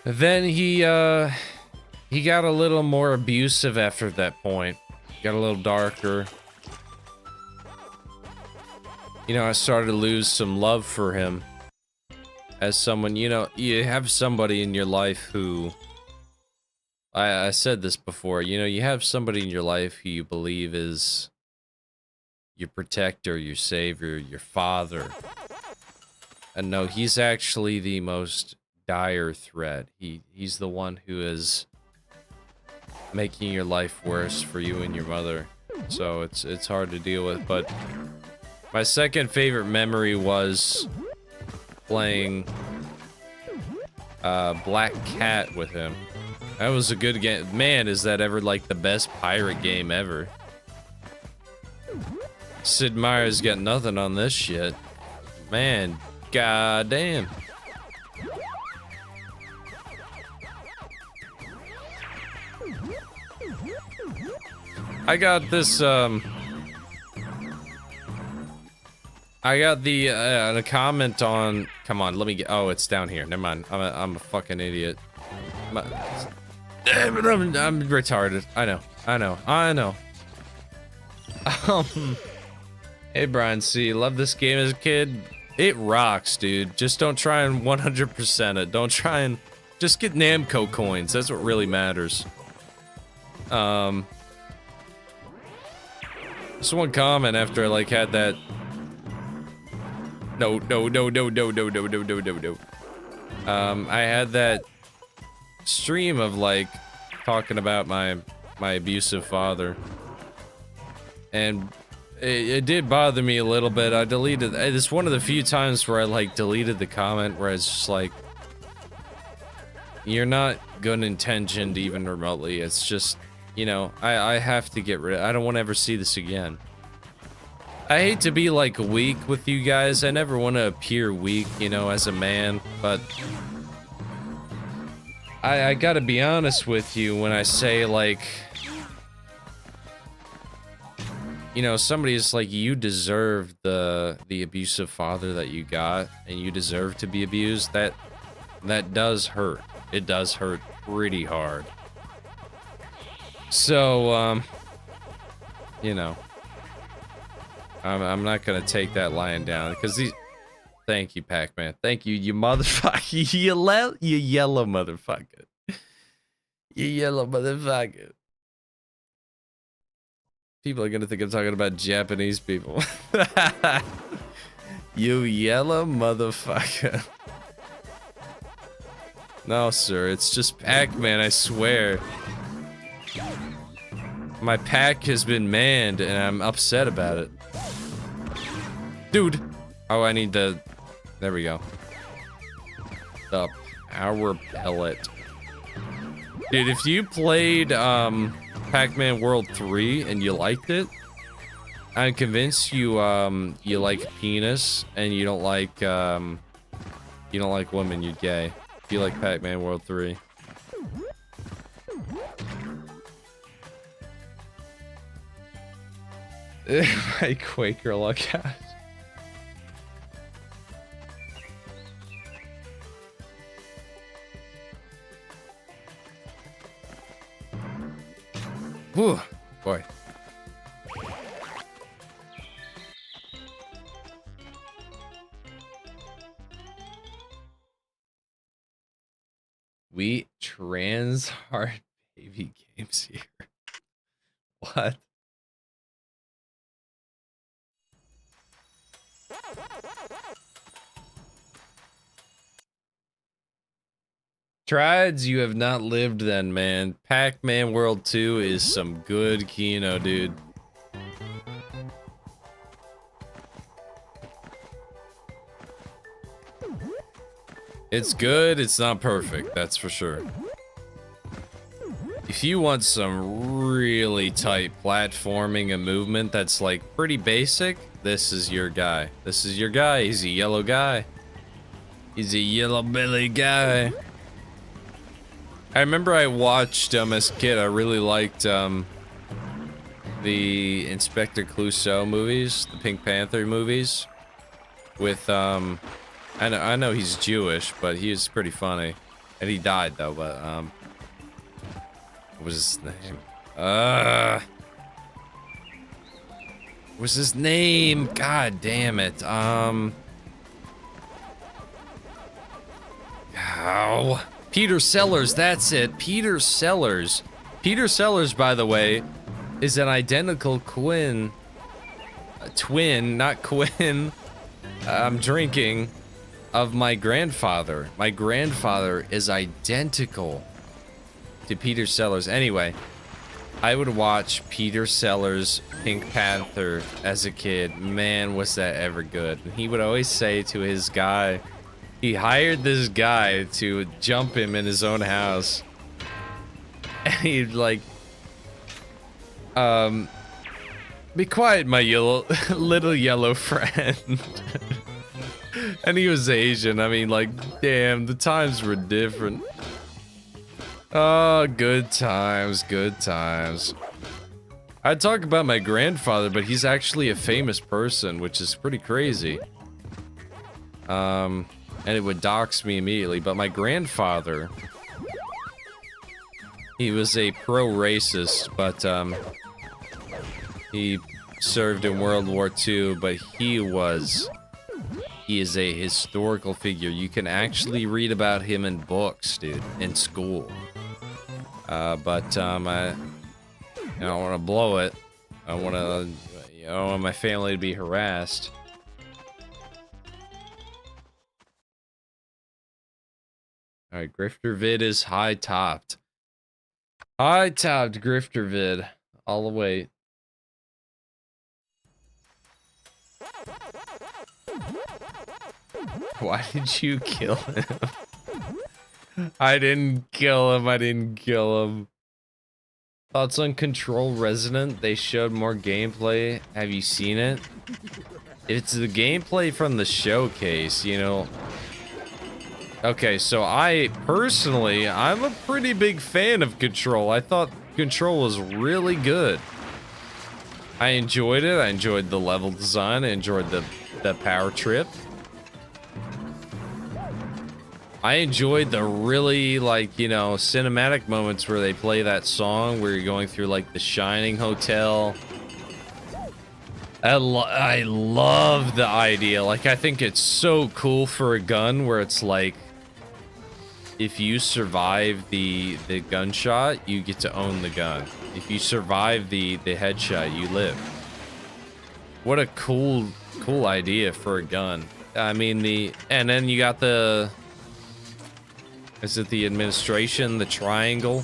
then he got a little more abusive after that point. Got a little darker. You know, I started to lose some love for him. As someone, you know, you have somebody in your life who, I said this before, you know, you have somebody in your life who you believe is your protector, your savior, your father. And no, he's actually the most dire threat. He's the one who is making your life worse for you and your mother. So it's hard to deal with, but my second favorite memory was playing Black Cat with him. That was a good game. Man, is that ever like the best pirate game ever. Sid Meier's got nothing on this shit. Man, goddamn. I got this I got the comment on. Come on, let me get. Oh, it's down here. Never mind. I'm a fucking idiot. I'm retarded. I know. Hey Brian C, love this game as a kid. It rocks, dude. Just don't try and 100% it. Don't try and just get Namco coins. That's what really matters. Just one comment after I like had that. No. I had that stream of like talking about my abusive father, and it did bother me a little bit. I deleted. It's one of the few times where I like deleted the comment where it's just like, you're not good intentioned even remotely. It's just, you know, I have to get rid of. I don't want to ever see this again. I hate to be like weak with you guys. I never want to appear weak, you know, as a man, but I gotta be honest with you when I say like, you know, somebody's like, you deserve the abusive father that you got, and you deserve to be abused. That does hurt. It does hurt pretty hard. So, you know, I'm not gonna take that lying down because these. Thank you, Pac-Man. Thank you, you motherfucker. You yellow motherfucker. You yellow motherfucker. People are gonna think I'm talking about Japanese people. You yellow motherfucker. No, sir. It's just Pac-Man, I swear. My pack has been manned, and I'm upset about it. Dude! Oh, I need the... There we go. The power pellet. Dude, if you played, Pac-Man World 3 and you liked it, I'm convinced you, you like penis and you don't like women, you're gay. If you like Pac-Man World 3. My Quaker look out. Whew, boy. We trans hard baby games here. What? Trides, you have not lived then, man. Pac-Man World 2 is some good kino, dude. It's good, it's not perfect, that's for sure. If you want some really tight platforming and movement that's like pretty basic, this is your guy. This is your guy. He's a yellow guy. He's a yellow belly guy. I remember I watched as a kid. I really liked the Inspector Clouseau movies, the Pink Panther movies. With I know he's Jewish, but he is pretty funny, and he died though. But what was his name? What was his name? God damn it. Ow. Peter Sellers, that's it. Peter Sellers. Peter Sellers, by the way, is an identical twin, not Quinn. I'm drinking, of my grandfather. My grandfather is identical to Peter Sellers. Anyway, I would watch Peter Sellers' Pink Panther as a kid. Man, was that ever good. And he would always say to his guy, he hired this guy to jump him in his own house. And he'd like, be quiet, my little yellow friend. And he was Asian. I mean, like, damn, the times were different. Oh, good times, good times. I'd talk about my grandfather, but he's actually a famous person, which is pretty crazy. And it would dox me immediately, but my grandfather, he was a pro-racist, but, he served in World War II, but he is a historical figure. You can actually read about him in books, dude, in school. I don't want to blow it. I don't want my family to be harassed. Alright, Grifter Vid is high-topped. High-topped Grifter Vid. All the way. Why did you kill him? I didn't kill him. Thoughts on Control Resonant? They showed more gameplay. Have you seen it? It's the gameplay from the showcase, you know. Okay, so I'm a pretty big fan of Control. I thought Control was really good. I enjoyed it. I enjoyed the level design. I enjoyed the power trip. I enjoyed the really, like, you know, cinematic moments where they play that song where you're going through, like, the Shining Hotel. I love the idea. Like, I think it's so cool for a gun where it's like, if you survive the gunshot, you get to own the gun. If you survive the headshot, you live. What a cool idea for a gun. I mean, and then you got is it the administration, the triangle?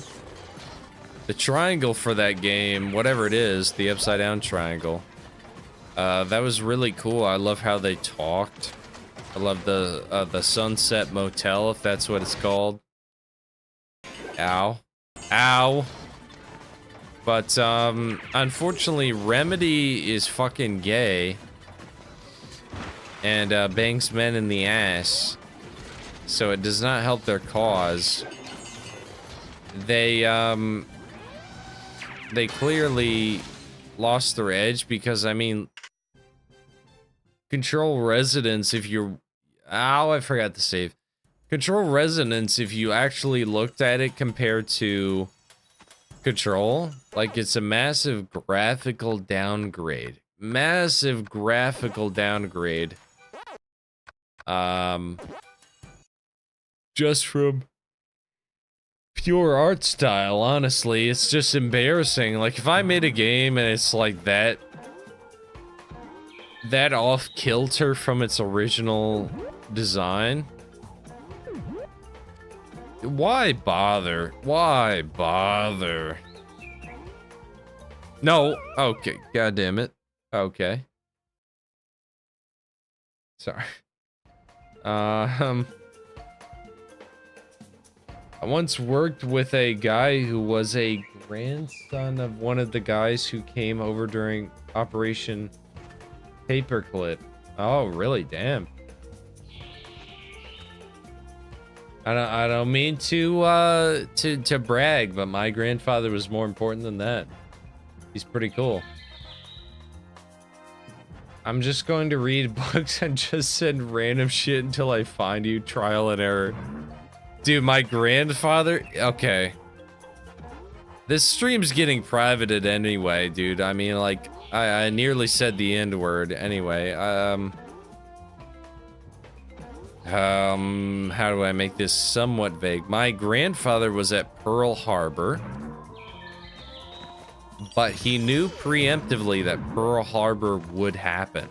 The triangle for that game, whatever it is, the upside down triangle. That was really cool. I love how they talked. I love the Sunset Motel, if that's what it's called. Ow. Ow. But, unfortunately, Remedy is fucking gay. And, bangs men in the ass. So it does not help their cause. They clearly lost their edge because, I mean, Control Resonance, if you're... Ow, I forgot to save. Control Resonance, if you actually looked at it compared to Control, like, it's a massive graphical downgrade. Massive graphical downgrade. Just from pure art style, honestly. It's just embarrassing. Like, if I made a game and it's like that off kilter from its original design, why bother? Why bother? No. Okay. God damn it. Okay. Sorry. I once worked with a guy who was a grandson of one of the guys who came over during Operation Paperclip. Oh, really? Damn. I don't mean to brag, but my grandfather was more important than that. He's pretty cool. I'm just going to read books and just send random shit until I find you. Trial and error. Dude, my grandfather... Okay. This stream's getting privated anyway, dude. I mean, like, I nearly said the N-word anyway. How do I make this somewhat vague? My grandfather was at Pearl Harbor, but he knew preemptively that Pearl Harbor would happen.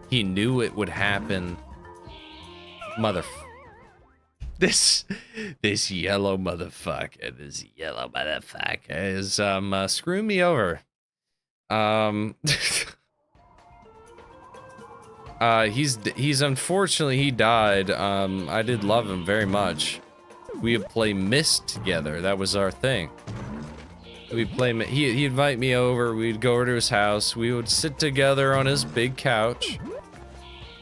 He knew it would happen. This yellow motherfucker. This yellow motherfucker is screwing me over. He's unfortunately, he died. I did love him very much. We would play Myst together. That was our thing. We'd play, he'd invite me over, we'd go over to his house, we would sit together on his big couch.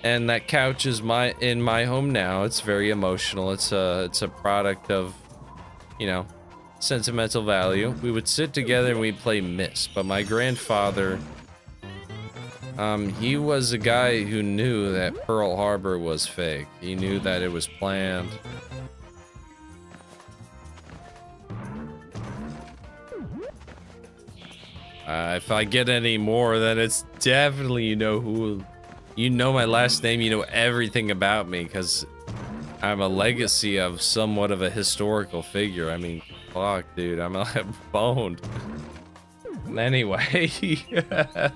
And that couch is in my home now. It's very emotional. It's a product of, you know, sentimental value. We would sit together and we'd play Myst. But my grandfather, he was a guy who knew that Pearl Harbor was fake. He knew that it was planned. If I get any more, then it's definitely you know who. You know my last name, you know everything about me, because I'm a legacy of somewhat of a historical figure. I mean, fuck, dude, I'm boned. Anyway, yeah,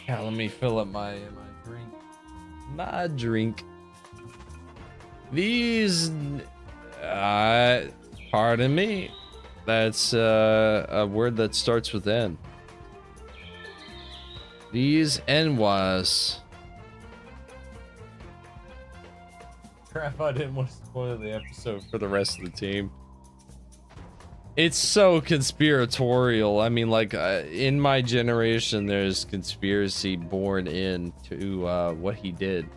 let me fill up my drink. My drink. These, pardon me. That's a word that starts with N. These NYs. Crap, I didn't want to spoil the episode for the rest of the team. It's so conspiratorial. I mean, like, in my generation, there's conspiracy born into what he did.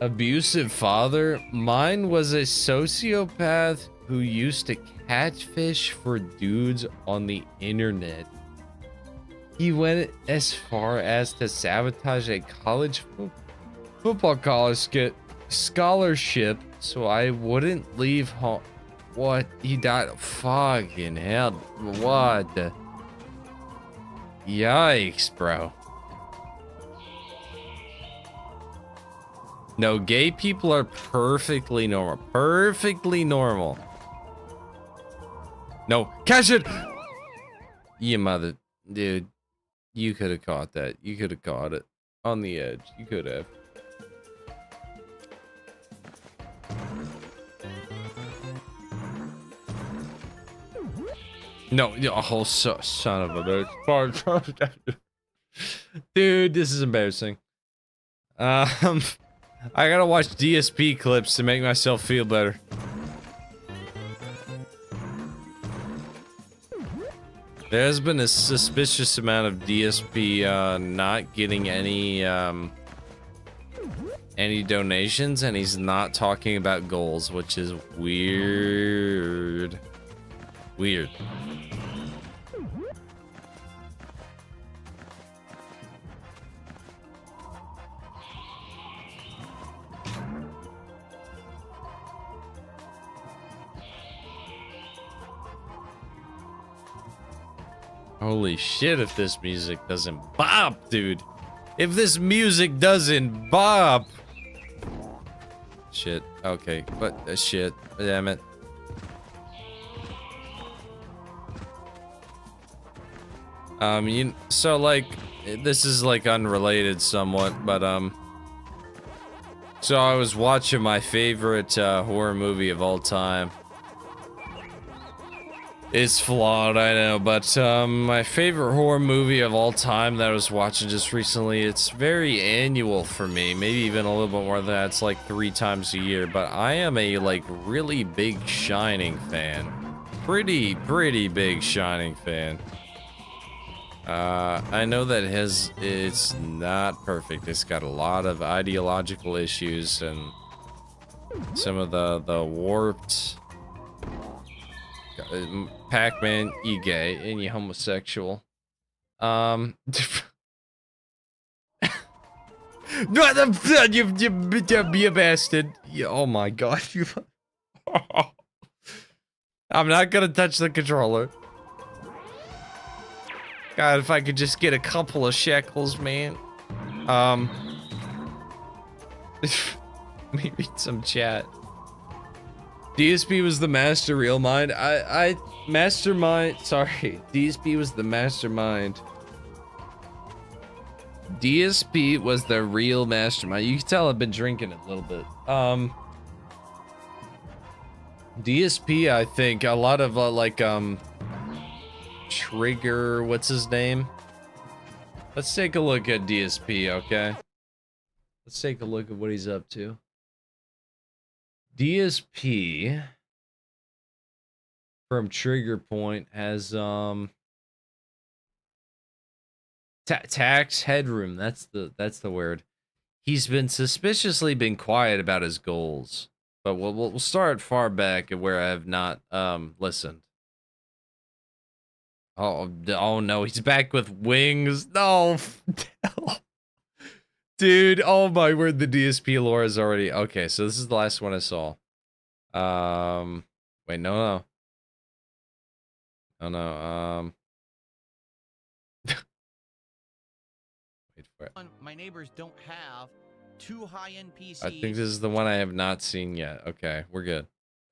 Abusive father? Mine was a sociopath who used to catfish for dudes on the internet. He went as far as to sabotage a college football scholarship so I wouldn't leave home. What? He died? Fucking hell. What the? Yikes, bro. No, gay people are perfectly normal. Perfectly normal. No, catch it! You mother... Dude, you could have caught that. You could have caught it. On the edge. You could have. No, oh, son of a bitch. Dude, this is embarrassing. I gotta watch DSP clips to make myself feel better. There's been a suspicious amount of DSP not getting any donations, and he's not talking about goals, which is weird. Weird. Holy shit, if this music doesn't bop, dude. If this music doesn't bop. Shit. Okay, but shit. Damn it. So like, this is like unrelated somewhat, but so I was watching my favorite horror movie of all time. It's flawed, I know, but my favorite horror movie of all time that I was watching just recently, it's very annual for me, maybe even a little bit more than that. It's like 3 times a year, but I am a like really big Shining fan. Pretty big Shining fan. I know that it's not perfect. It's got a lot of ideological issues and some of the warped. Pac-Man, you gay and you homosexual. You bastard. Oh my god. I'm not gonna touch the controller. God, if I could just get a couple of shekels, man. Let me read some chat. DSP was the master real mind. Mastermind, sorry. DSP was the mastermind. DSP was the real mastermind. You can tell I've been drinking a little bit. DSP, I think a lot of Trigger, what's his name? Let's take a look at DSP, okay? Let's take a look at what he's up to. DSP from Trigger Point has Tax headroom. That's the word. He's been suspiciously been quiet about his goals, but we'll start far back where I have not listened. Oh no, he's back with wings. No, dude. Oh my word, the DSP lore is already okay. So this is the last one I saw. Wait, no. Wait for it. My neighbors don't have 2 high-end PCs. I think this is the one I have not seen yet. Okay, we're good.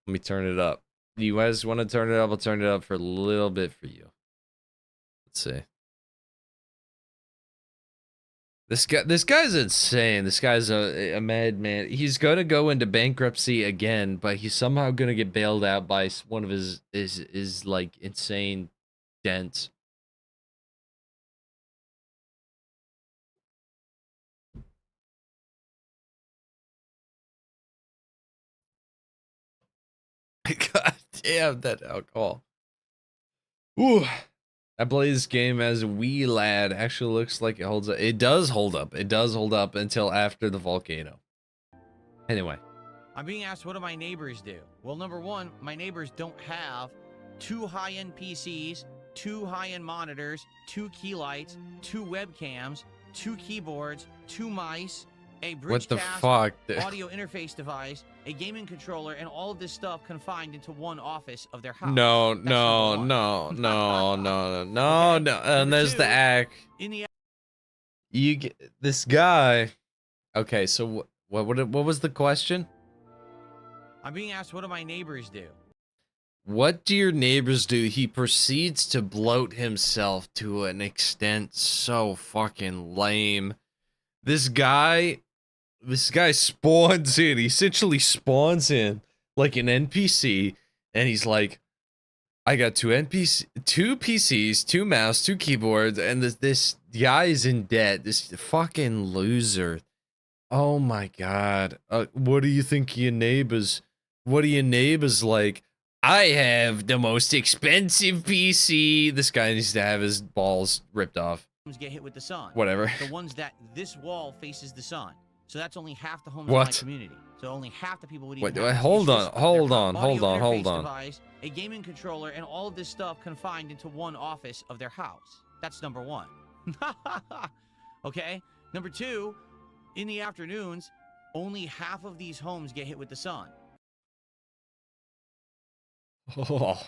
Let me turn it up. You guys want to turn it up? I'll turn it up for a little bit for you. Let's see. This guy's insane. This guy's a madman. He's gonna go into bankruptcy again, but he's somehow gonna get bailed out by one of his like insane dents. God damn that alcohol. Ooh. I play this game as a wee lad. Actually looks like it holds up. It does hold up. It does hold up until after the volcano. Anyway. I'm being asked, what do my neighbors do? Well, number one, my neighbors don't have 2 high-end PCs, 2 high-end monitors, 2 key lights, 2 webcams, 2 keyboards, 2 mice, a What the Bridgecast fuck? audio interface device, a gaming controller, and all of this stuff confined into one office of their house. No. Okay? And there's the act. You get this guy. Okay, so what was the question? I'm being asked, what do my neighbors do? What do your neighbors do? He proceeds to bloat himself to an extent so fucking lame. This guy spawns in. He essentially spawns in like an NPC, and he's like, I got 2 PCs, 2 mouse, 2 keyboards, and this guy is in debt. This fucking loser. Oh my god. What do you think of your neighbors? What are your neighbors like? I have the most expensive PC. This guy needs to have his balls ripped off. Get hit with the sun. Whatever. The ones that this wall faces the sun. So that's only half the homes What? in my community. So only half the people would even Wait, hold on. A gaming controller and all of this stuff confined into one office of their house. That's number one. Okay? Number two, in the afternoons, only half of these homes get hit with the sun. Oh.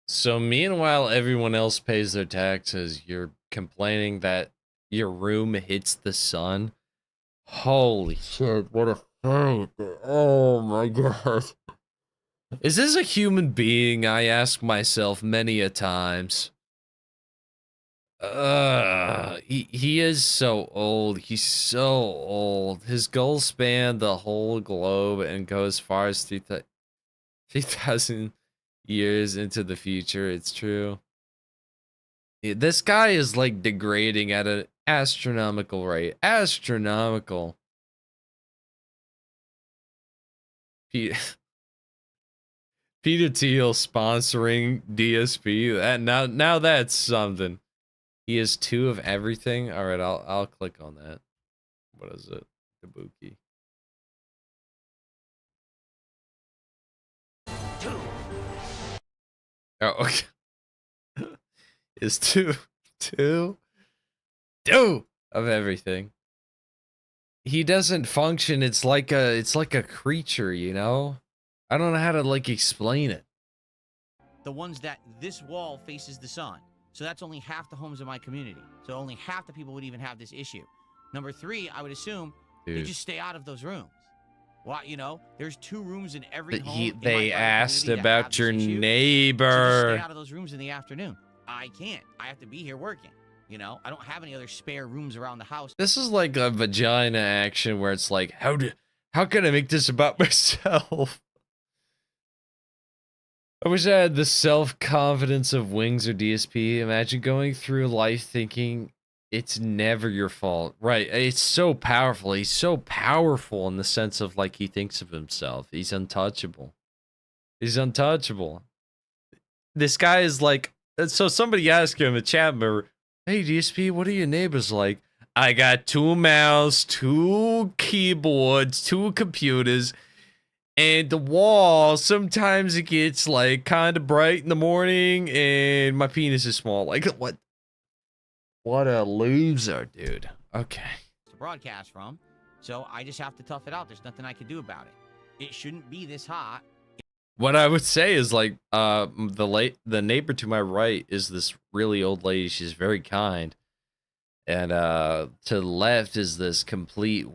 So meanwhile, everyone else pays their taxes. You're complaining that your room hits the sun. Holy shit, what a fight. Oh my god. Is this a human being? I ask myself many a times. He is so old. He's so old. His goals span the whole globe and go as far as 3,000 years into the future. It's true. This guy is like degrading at an astronomical rate. Astronomical. Peter Thiel sponsoring DSP. That now that's something. He has 2 of everything. All right, I'll click on that. What is it? Kabuki. Oh, okay. Is two of everything. He doesn't function. It's like a creature, you know? I don't know how to like explain it. The ones that this wall faces the sun. So that's only half the homes in my community. So only half the people would even have this issue. Number 3, I would assume they just stay out of those rooms. Well, you know, there's 2 rooms in every home. They asked about your neighbor. So just stay out of those rooms in the afternoon. I can't. I have to be here working. You know, I don't have any other spare rooms around the house. This is like a vagina action where it's like, how can I make this about myself? I wish I had the self-confidence of Wings or DSP. Imagine going through life thinking it's never your fault. Right, it's so powerful. He's so powerful in the sense of like he thinks of himself. He's untouchable. He's untouchable. This guy is like, so somebody asked him, a chat member, Hey, DSP, what are your neighbors like? I got 2 mouses, 2 keyboards, 2 computers, and the wall, sometimes it gets, like, kind of bright in the morning, and my penis is small. Like, what? What a loser, dude. Okay. To broadcast from, so I just have to tough it out. There's nothing I can do about it. It shouldn't be this hot. What I would say is, like, the neighbor to my right is this really old lady. She's very kind. And to the left is this complete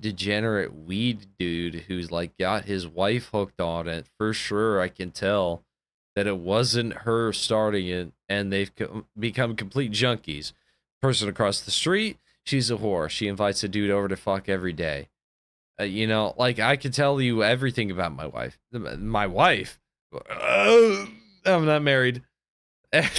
degenerate weed dude who's like got his wife hooked on it. For sure, I can tell that it wasn't her starting it, and they've become complete junkies. Person across the street, she's a whore. She invites a dude over to fuck every day. You know, like, I could tell you everything about my wife. My wife? I'm not married. I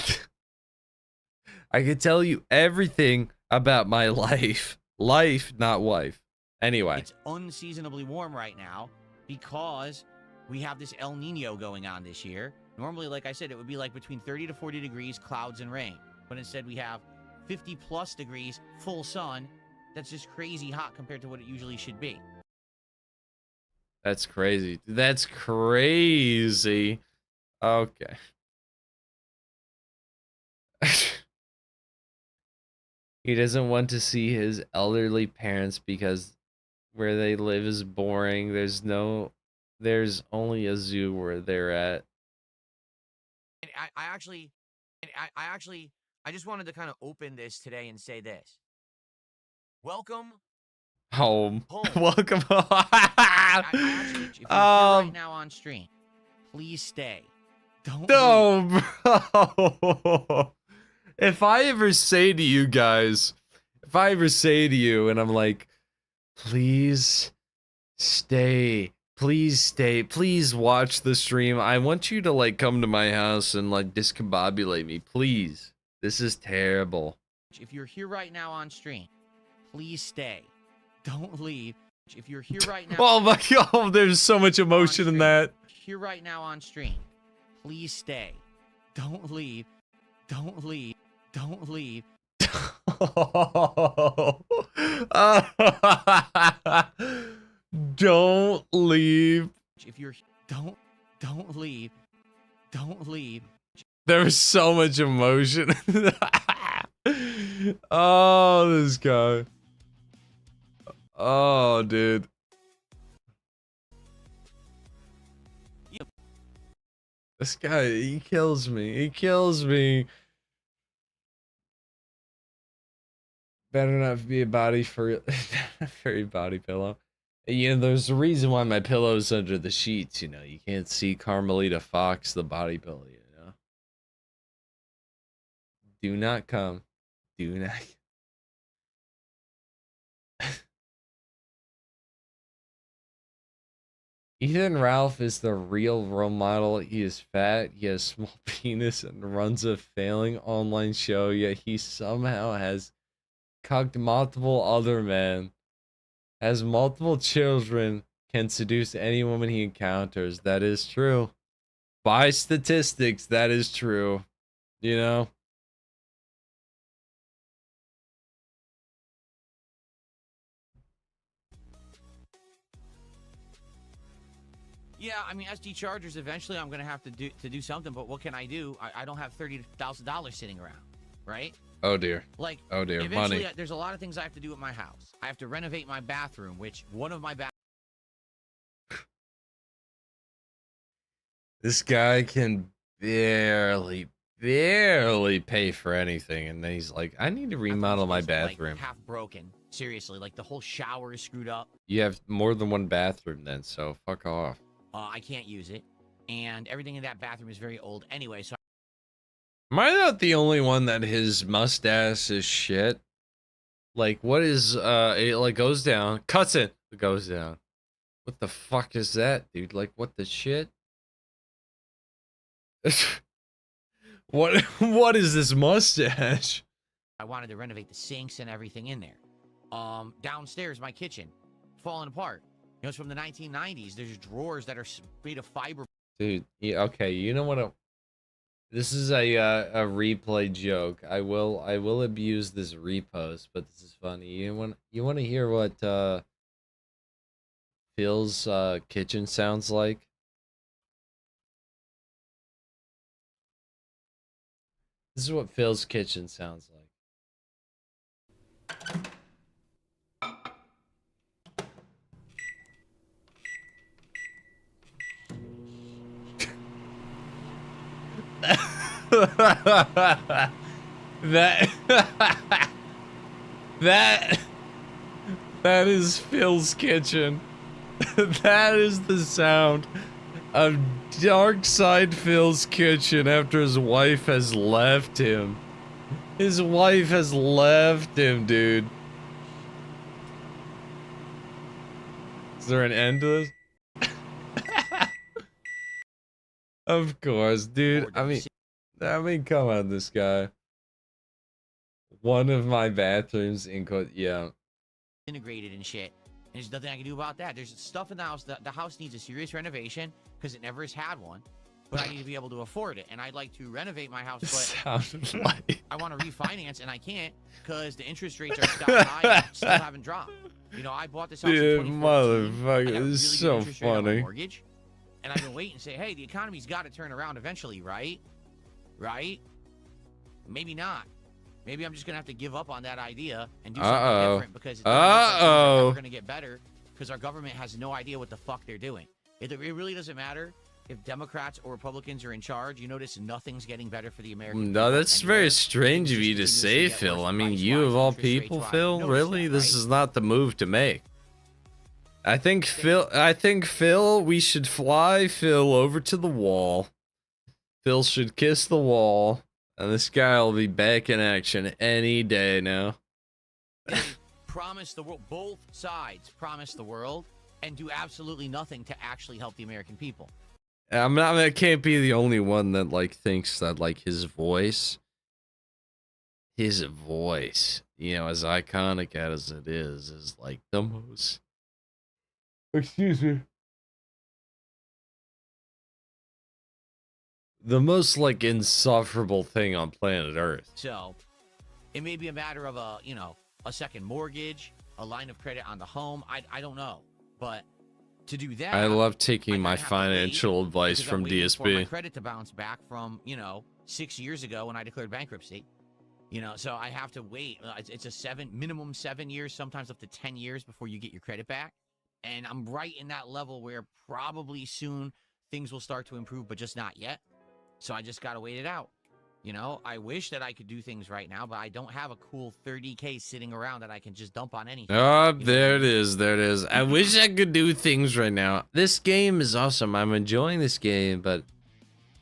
could tell you everything about my life. Life, not wife. Anyway. It's unseasonably warm right now because we have this El Nino going on this year. Normally, like I said, it would be like between 30 to 40 degrees, clouds and rain. But instead we have 50 plus degrees, full sun. That's just crazy hot compared to what it usually should be. That's crazy. That's crazy. Okay. He doesn't want to see his elderly parents because where they live is boring. There's only a zoo where they're at. And I just wanted to kind of open this today and say this. Welcome Home. home. Welcome home. Actually, if you're here right now on stream, please stay. Don't No, bro. If I ever say to you guys, and I'm like, please stay, please watch the stream. I want you to like come to my house and like discombobulate me, please. This is terrible. If you're here right now on stream, please stay. Don't leave. If you're here right now. Oh my god, there's so much emotion in that. Here right now on stream, please stay. Don't leave. Don't leave. Don't leave. Don't leave. If you're don't leave. Don't leave. There was so much emotion. Oh, this guy. Oh, dude. This guy, he kills me. He kills me. Better not be a body for furry body pillow. You know, there's a reason why my pillow's under the sheets, you know. You can't see Carmelita Fox, the body pillow, you know. Do not come. Do not. Ethan Ralph is the real role model. He is fat, he has small penis, and runs a failing online show, yet he somehow has cucked multiple other men, has multiple children, can seduce any woman he encounters. That is true. By statistics, that is true. You know? Yeah, I mean, SD Chargers, eventually I'm going to have to do something, but what can I do? I don't have $30,000 sitting around, right? Oh, dear. Like, oh, dear. Eventually, Money. There's a lot of things I have to do at my house. I have to renovate my bathroom, which one of my This guy can barely pay for anything, and then he's like, I need to remodel my bathroom. Like, half broken. Seriously, like the whole shower is screwed up. You have more than one bathroom then, so fuck off. I can't use it, and everything in that bathroom is very old anyway, so Am I not the only one that his mustache is shit? Like, what is, it like goes down, cuts it goes down. What the fuck is that, dude? Like, what the shit? What is this mustache? I wanted to renovate the sinks and everything in there. Downstairs, my kitchen, falling apart. You know, it's from the 1990s. There's drawers that are made of fiber. Dude, yeah, okay, you know what? This is a replay joke. I will abuse this repost, but this is funny. You want to hear what Phil's kitchen sounds like? This is what Phil's kitchen sounds like. that that is Phil's kitchen. That is the sound of Dark Side Phil's kitchen after his wife has left him. His wife has left him, dude. Is there an end to this? Of course, dude. I mean, come on, this guy. One of my bathrooms in yeah. Integrated and shit. And there's nothing I can do about that. There's stuff in the house. The house needs a serious renovation because it never has had one. But I need to be able to afford it. And I'd like to renovate my house, but I want to refinance and I can't because the interest rates are sky high and still haven't dropped. You know, I bought this house Dude, in 2014. motherfucker, Really this is so funny. Mortgage, and I've been waiting to say, hey, the economy's got to turn around eventually, right? Right? Maybe not. Maybe I'm just gonna have to give up on that idea and do something different because it's never gonna get better because our government has no idea what the fuck they're doing. It really doesn't matter if Democrats or Republicans are in charge. You notice nothing's getting better for the American No, people that's very strange of you to say, Phil. I mean, you of all people, Phil, really? This is not the move to make. I think Phil, we should fly Phil over to the wall. Phil should kiss the wall. And this guy will be back in action any day now. Promise the world, both sides promise the world and do absolutely nothing to actually help the American people. I can't be the only one that like thinks that like his voice, you know, as iconic as it is like the most. Excuse me. The most like insufferable thing on planet Earth. So it may be a matter of a second mortgage, a line of credit on the home. I don't know, but to do that, I love taking my financial advice from DSP. For my credit to bounce back from 6 years ago when I declared bankruptcy. So I have to wait. It's a minimum 7 years, sometimes up to 10 years before you get your credit back. And I'm right in that level where probably soon things will start to improve, but just not yet. So I just got to wait it out. I wish that I could do things right now, but I don't have a cool 30K sitting around that I can just dump on anything. Oh, there it is. There it is. I wish I could do things right now. This game is awesome. I'm enjoying this game, but,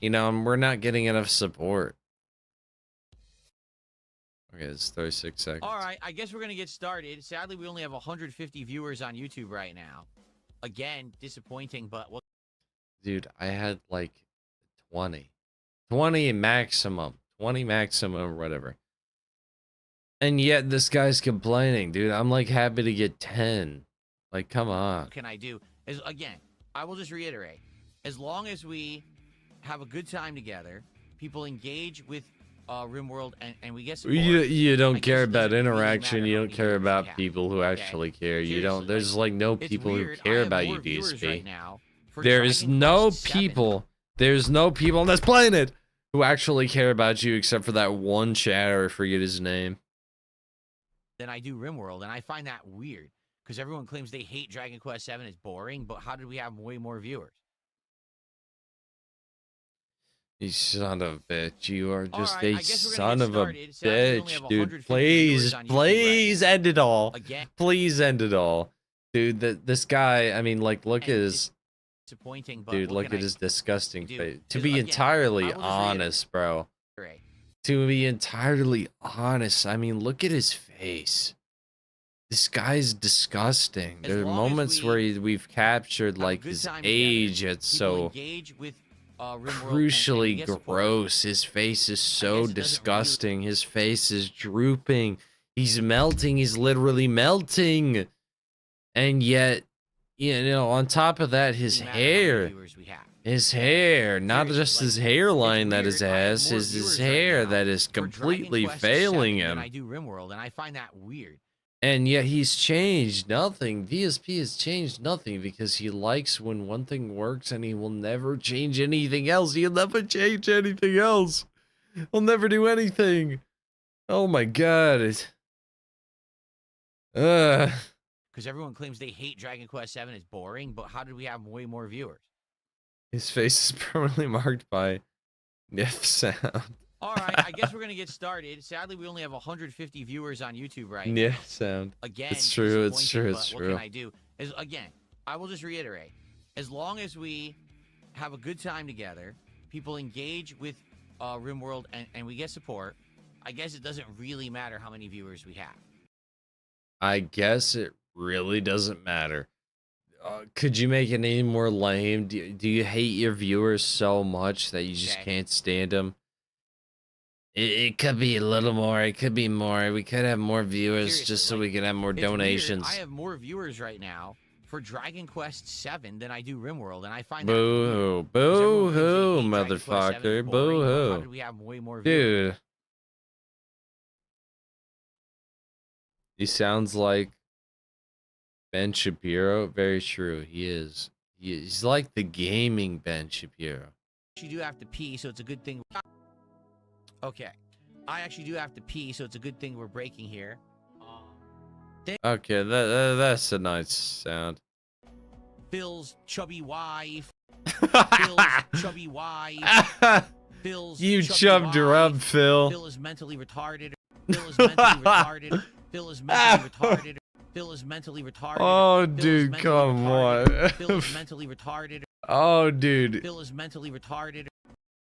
we're not getting enough support. Okay, it's 36 seconds. All right, I guess we're going to get started. Sadly, we only have 150 viewers on YouTube right now. Again, disappointing, but... Dude, I had like 20 maximum, 20 maximum or whatever. And yet this guy's complaining, dude. I'm like happy to get 10. Like, come on. What can I do? Again, I will just reiterate. As long as we have a good time together, people engage with RimWorld and we get support. You don't care about interaction. Really, you don't care about people who actually care. You don't. There's like no people who care about you, DSP. Right now There's no people. There's no people on this planet who actually care about you except for that one chatter. I forget his name. Then I do RimWorld, and I find that weird because everyone claims they hate Dragon Quest VII. It's boring, but how did we have way more viewers? You son of a bitch. You are just a son of a bitch, dude. Please end it all. Please end it all. Dude, this guy, I mean, like, look at his... Disappointing, but dude, look at his disgusting face. To be entirely honest, bro. To be entirely honest, I mean, look at his face. This guy's disgusting. There are moments where we've captured like his age. It's so crucially gross. His face is so disgusting. His face is drooping. He's melting. He's literally melting. And yet on top of that, his hair, not just his hairline that his ass, his hair that is completely failing him. I do RimWorld, and I find that weird. And yet he's changed nothing. DSP has changed nothing because he likes when one thing works and he will never change anything else. He'll never change anything else. He'll never do anything. Oh my god. Because everyone claims they hate Dragon Quest VII, it's boring, but how did we have way more viewers? His face is permanently marked by Niff sound. All right, I guess we're going to get started. Sadly, we only have 150 viewers on YouTube right now. Yeah, sound. Again, it's true, it's true, it's what true. What can I do? Again, I will just reiterate. As long as we have a good time together, people engage with RimWorld, and we get support, I guess it doesn't really matter how many viewers we have. I guess it really doesn't matter. Could you make it any more lame? Do you hate your viewers so much that you just can't stand them? It could be a little more. It could be more. We could have more viewers. Seriously, just so we can have more donations. Weird. I have more viewers right now for Dragon Quest VII than I do RimWorld, and I find boo-hoo, boo-hoo, motherfucker, boo-hoo. How did we have way more viewers? Dude. He sounds like Ben Shapiro. Very true. He is. He's like the gaming Ben Shapiro. You do have to pee, so it's a good thing. Okay, I actually do have to pee, so it's a good thing we're breaking here. Okay, that's a nice sound. Phil's chubby wife. Phil's chubby wife. Phil's you chubby chubbed wife. her up, Phil. Phil is mentally retarded. Phil is mentally retarded. Phil is mentally retarded. Phil is mentally retarded. Oh, dude, come on. Phil is mentally retarded. Oh, dude. Phil is mentally retarded.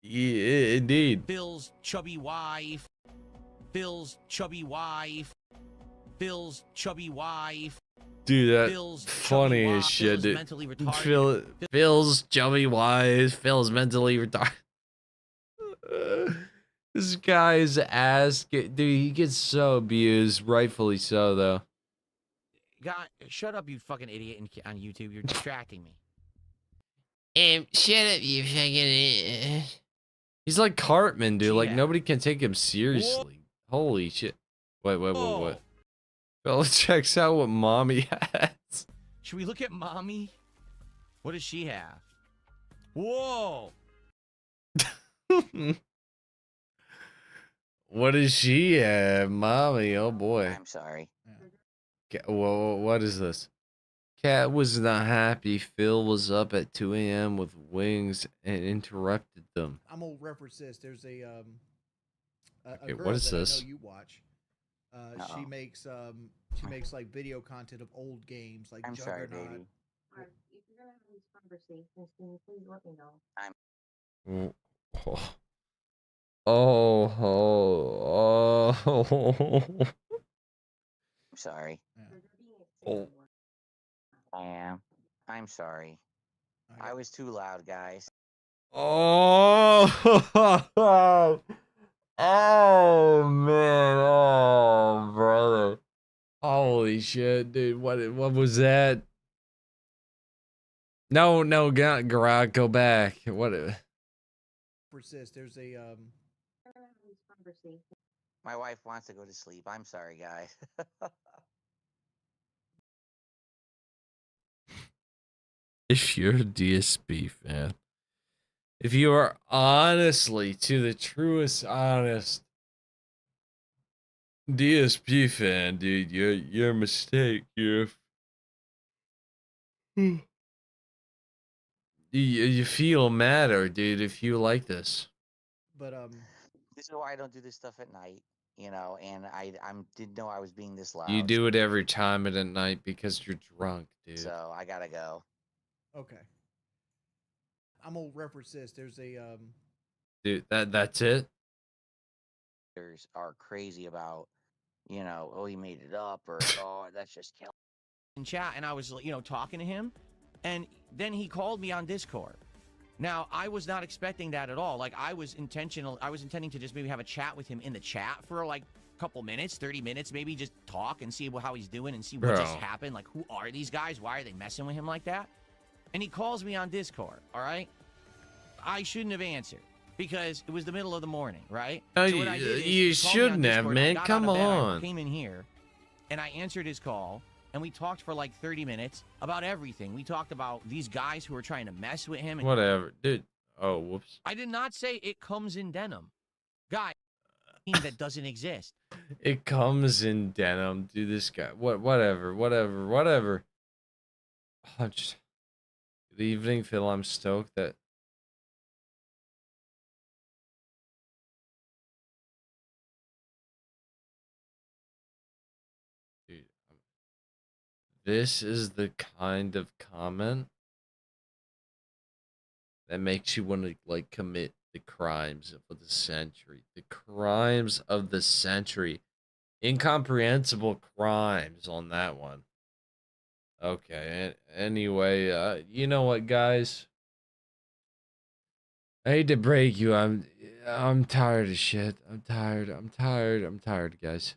Yeah, indeed. Phil's chubby wife. Phil's chubby wife. Phil's chubby wife. Dude, that's Phil's funny as shit, dude. Phil's chubby wife. Phil's mentally retarded. This guy's ass, dude, he gets so abused, rightfully so, though. God, shut up, you fucking idiot on YouTube. You're distracting me. Shut up, you fucking... He's like Cartman, dude. Like, nobody can take him seriously. Whoa. Holy shit. Wait, what? Phil checks out what mommy has. Should we look at mommy? What does she have? Whoa! What does she have? Mommy, oh boy. I'm sorry. Whoa, what is this? Cat was not happy. Phil was up at 2 a.m. with wings and interrupted them. I'm gonna reference this. There's a Okay, girl what is that this? I know you watch. She makes like video content of old games like Juggernaut. Sorry, baby. If you're gonna have these conversations, can you please let me know? I'm sorry. Oh. I am. I'm sorry. I was too loud, guys. Oh, oh man, oh brother, holy shit, dude! What was that? No, Garage, go back. What? Persist. There's a My wife wants to go to sleep. I'm sorry, guys. If you're a DSP fan, if you are honestly, to the truest honest DSP fan, dude, you're a mistake. You feel madder, dude, if you like this. But this is why I don't do this stuff at night, you know. And I didn't know I was being this loud. You do it every time at night because you're drunk, dude. So I gotta go. okay. I'm gonna reference this. There's a Dude, that's it. Are crazy about, you know, oh, he made it up, or oh, that's just killing. In chat, and I was, you know, talking to him, and then he called me on Discord. Now, I was not expecting that at all. Like, I was intending to just maybe have a chat with him in the chat for like couple minutes, 30 minutes, maybe just talk and see how he's doing and see what just Bro. happened. Like, who are these guys? Why are they messing with him like that? And he calls me on Discord, all right? I shouldn't have answered because it was the middle of the morning, right? No, So what I did is you he called me on shouldn't have, Discord, I man. got Come out of bed, on. I came in here, and I answered his call, and we talked for like 30 minutes about everything. We talked about these guys who were trying to mess with him. And Whatever, dude. Oh, whoops. I did not say it comes in denim. Guy, that doesn't exist. It comes in denim. Dude, this guy. Whatever. Oh, just, good evening, Phil. I'm stoked that. Dude, this is the kind of comment that makes you want to like commit the crimes of the century. The crimes of the century. Incomprehensible crimes on that one. Okay, anyway, you know what, guys? I hate to break you. I'm tired of shit. I'm tired, guys.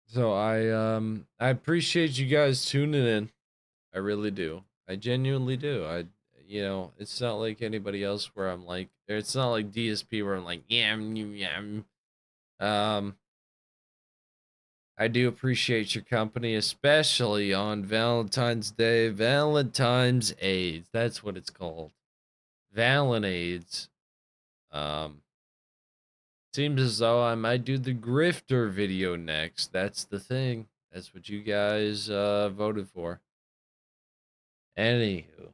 So I appreciate you guys tuning in. I really do. I genuinely do. It's not like anybody else where I'm like, it's not like DSP where I'm like, yeah. I do appreciate your company, especially on Valentine's Day. Valentine's AIDS. That's what it's called. Valentades. Seems as though I might do the grifter video next. That's the thing. That's what you guys voted for. Anywho,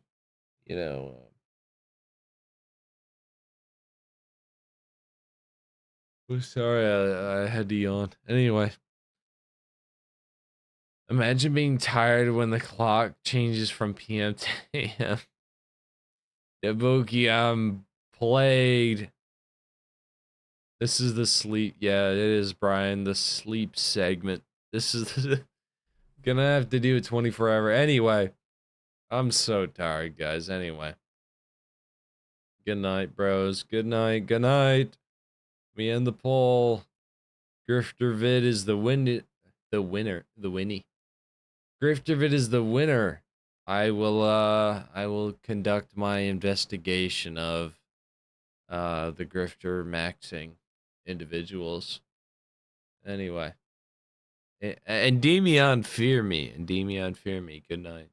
you know. Sorry, I had to yawn. Anyway. Imagine being tired when the clock changes from PM to AM. Ibuki, I'm plagued. This is the sleep. Yeah, it is, Brian. The sleep segment. This is gonna have to do it 24 hour. Anyway, I'm so tired, guys. Anyway. Good night, bros. Good night. Good night. We end the poll. Grifter Vid is the winner. The winnie. Grifter Vid is the winner. I will conduct my investigation of the grifter maxing individuals. Anyway. And Endymion fear me. Good night.